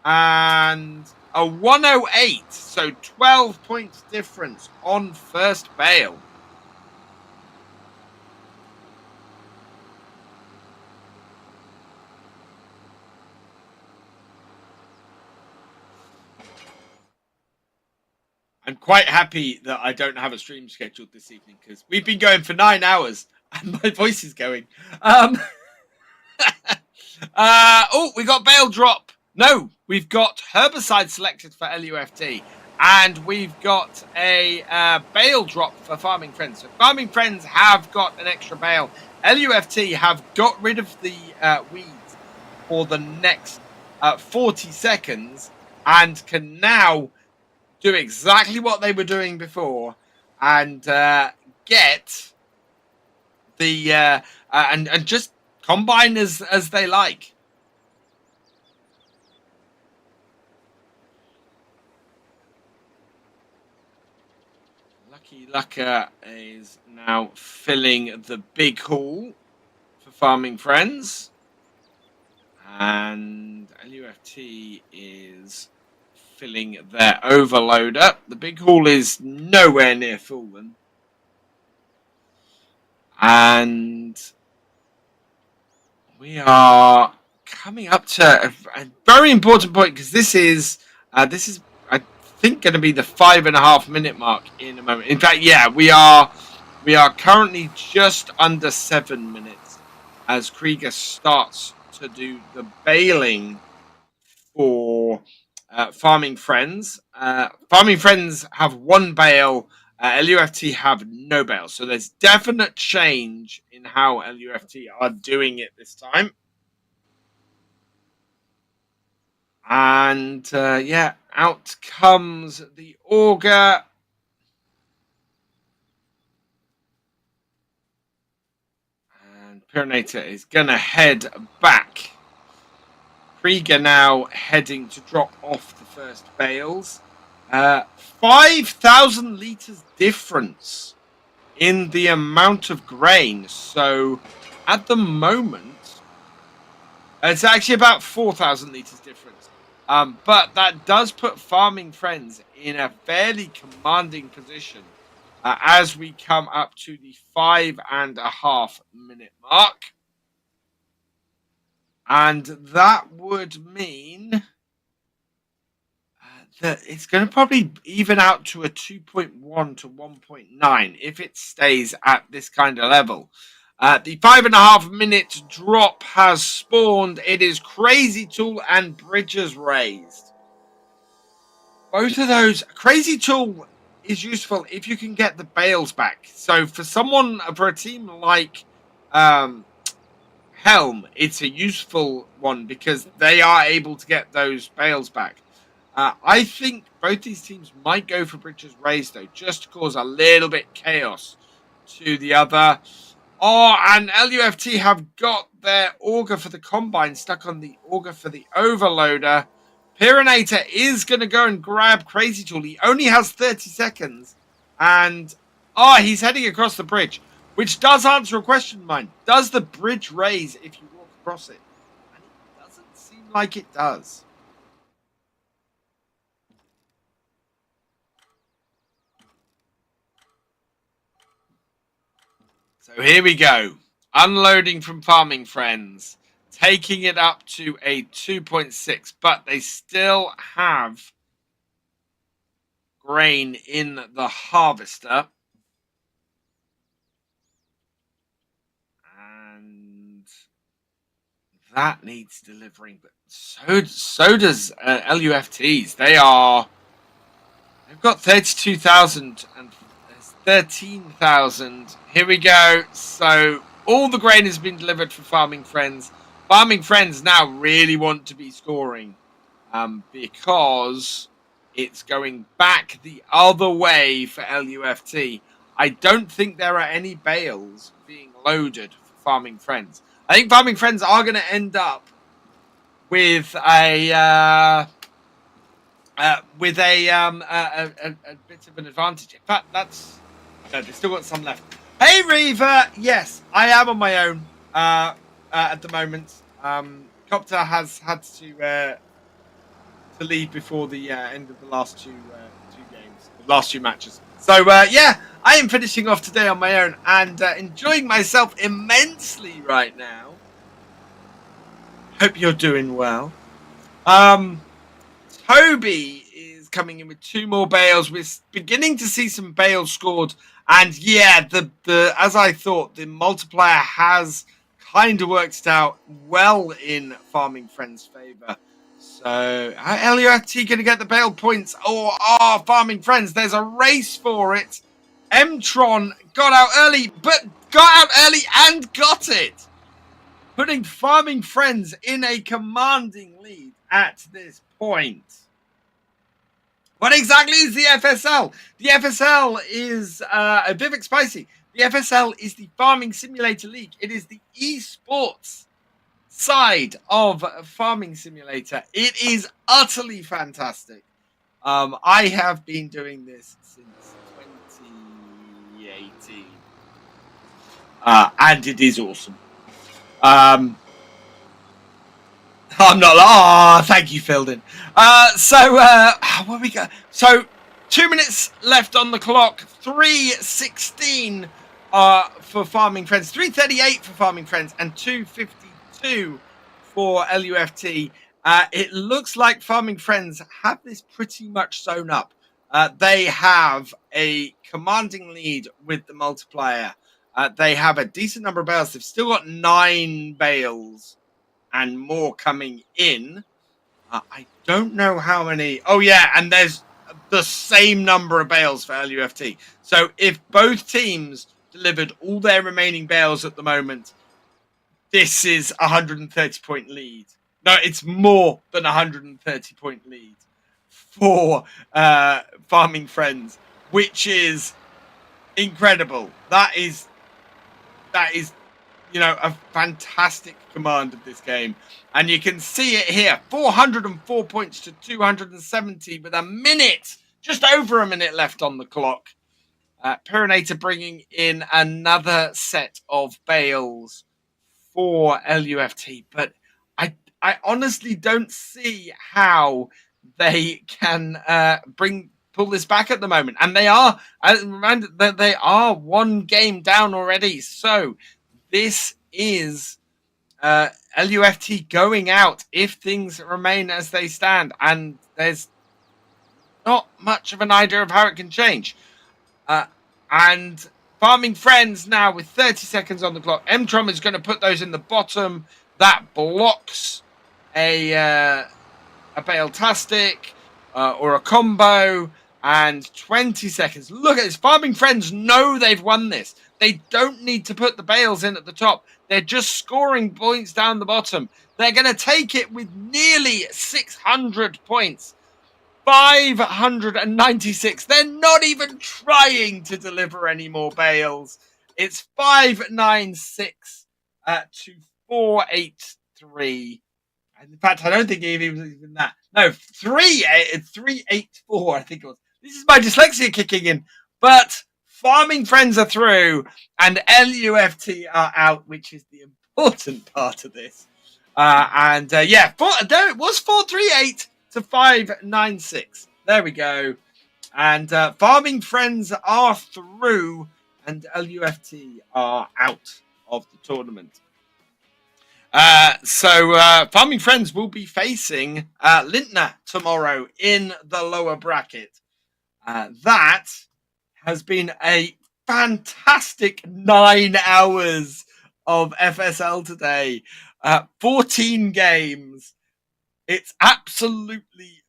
And a 108, so 12 points difference on first bale. I'm quite happy that I don't have a stream scheduled this evening because we've been going for 9 hours and my voice is going. Oh, we got bale drop. No, we've got herbicide selected for LUFT, and we've got a bale drop for Farming Friends. So Farming Friends have got an extra bale. LUFT have got rid of the weeds for the next 40 seconds and can now do exactly what they were doing before and get the and just combine as they like. Lucker is now filling the big hall for Farming Friends. And LUFT is filling their overloader. The big hall is nowhere near full then. And we are coming up to a very important point because this is I think going to be the 5.5 minute mark in a moment. In fact, yeah, we are currently just under 7 minutes as Krieger starts to do the bailing for Farming Friends. Farming Friends have one bale. LUFT have no bale. So there's definite change in how LUFT are doing it this time. And yeah, out comes the auger. And Pyrinator is going to head back. Krieger now heading to drop off the first bales. 5,000 litres difference in the amount of grain. So at the moment, it's actually about 4,000 litres difference. But that does put Farming Friends in a fairly commanding position as we come up to the 5.5 minute mark. And that would mean that it's going to probably even out to a 2.1 to 1.9 if it stays at this kind of level. The 5.5 minute drop has spawned. It is Crazy Tool and Bridges raised. Both of those. Crazy Tool is useful if you can get the bales back. So for a team like Helm, it's a useful one because they are able to get those bales back. I think both these teams might go for Bridges raised though, just to cause a little bit chaos to the other. Oh, and LUFT have got their auger for the combine stuck on the auger for the overloader. Pyrinator is going to go and grab Crazy Tool. He only has 30 seconds. And he's heading across the bridge. Which does answer a question of mine. Does the bridge raise if you walk across it? And it doesn't seem like it does. So here we go. Unloading from Farming Friends. Taking it up to a 2.6. But they still have grain in the harvester. That needs delivering, but so does LUFTs. They've got 32,000 and there's 13,000. Here we go. So all the grain has been delivered for Farming Friends. Farming Friends now really want to be scoring because it's going back the other way for LUFT. I don't think there are any bales being loaded for Farming Friends. I think Farming Friends are going to end up with a bit of an advantage. In fact, they've still got some left. Hey, Reaver! Yes, I am on my own at the moment. Copter has had to leave before the end of the last two games, the last two matches. So, yeah, I am finishing off today on my own and enjoying myself immensely right now. Hope you're doing well. Toby is coming in with 2 more bales. We're beginning to see some bales scored. And, yeah, the as I thought, the multiplier has kind of worked out well in Farming Friends' favour. So, LUFT going to get the bale points? Farming Friends, there's a race for it. Mtron got out early and got it. Putting Farming Friends in a commanding lead at this point. What exactly is the FSL? The FSL is a Vivek Spicy. The FSL is the Farming Simulator League. It is the esports side of Farming Simulator. It is utterly fantastic. I have been doing this since 2018. And it is awesome. I'm not. Oh, thank you, Filden. Where we go? So 2 minutes left on the clock. 3:16 for Farming Friends. 3:38 for Farming Friends, and 2:52 for LUFT. It looks like Farming Friends have this pretty much sewn up. They have a commanding lead with the multiplier. They have a decent number of bales. They've still got 9 bales and more coming in. I don't know how many. Oh, yeah, and there's the same number of bales for LUFT. So if both teams delivered all their remaining bales at the moment, this is a 130-point lead. No, it's more than a 130-point lead for Farming Friends, which is incredible. That is, a fantastic command of this game. And you can see it here, 404 points to 270 with just over a minute left on the clock. Pyrinator bringing in another set of bales for LUFT, but I honestly don't see how they can pull this back at the moment. And they are one game down already. So this is LUFT going out if things remain as they stand, and there's not much of an idea of how it can change. And Farming Friends now with 30 seconds on the clock. Mtrom is going to put those in the bottom. That blocks a Bale-tastic or a combo, and 20 seconds. Look at this. Farming Friends know they've won this. They don't need to put the bales in at the top. They're just scoring points down the bottom. They're going to take it with nearly 600 points. 596. They're not even trying to deliver any more bales. It's 596 to 483. In fact, I don't think even that. No, 384, I think it was. This is my dyslexia kicking in. But Farming Friends are through and LUFT are out, which is the important part of this. There it was 438 to 596. There we go. And Farming Friends are through and LUFT are out of the tournament. Farming Friends will be facing Lindner tomorrow in the lower bracket. That has been a fantastic 9 hours of FSL today. 14 games. It's absolutely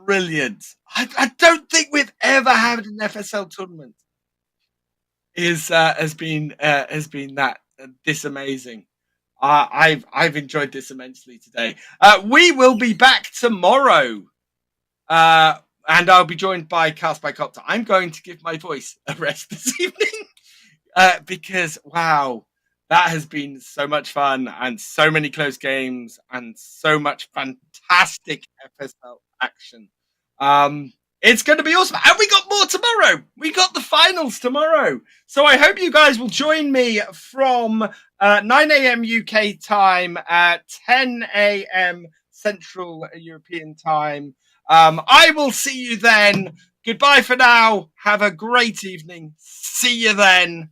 brilliant. I don't think we've ever had an FSL tournament has been this amazing. I've enjoyed this immensely today. We will be back tomorrow, and I'll be joined by Cast by Copter. I'm going to give my voice a rest this evening because wow, that has been so much fun and so many close games and so much fantastic FSL action. It's going to be awesome. And we got more tomorrow. We got the finals tomorrow. So I hope you guys will join me from 9 a.m. UK time, 10 a.m. Central European time. I will see you then. Goodbye for now. Have a great evening. See you then.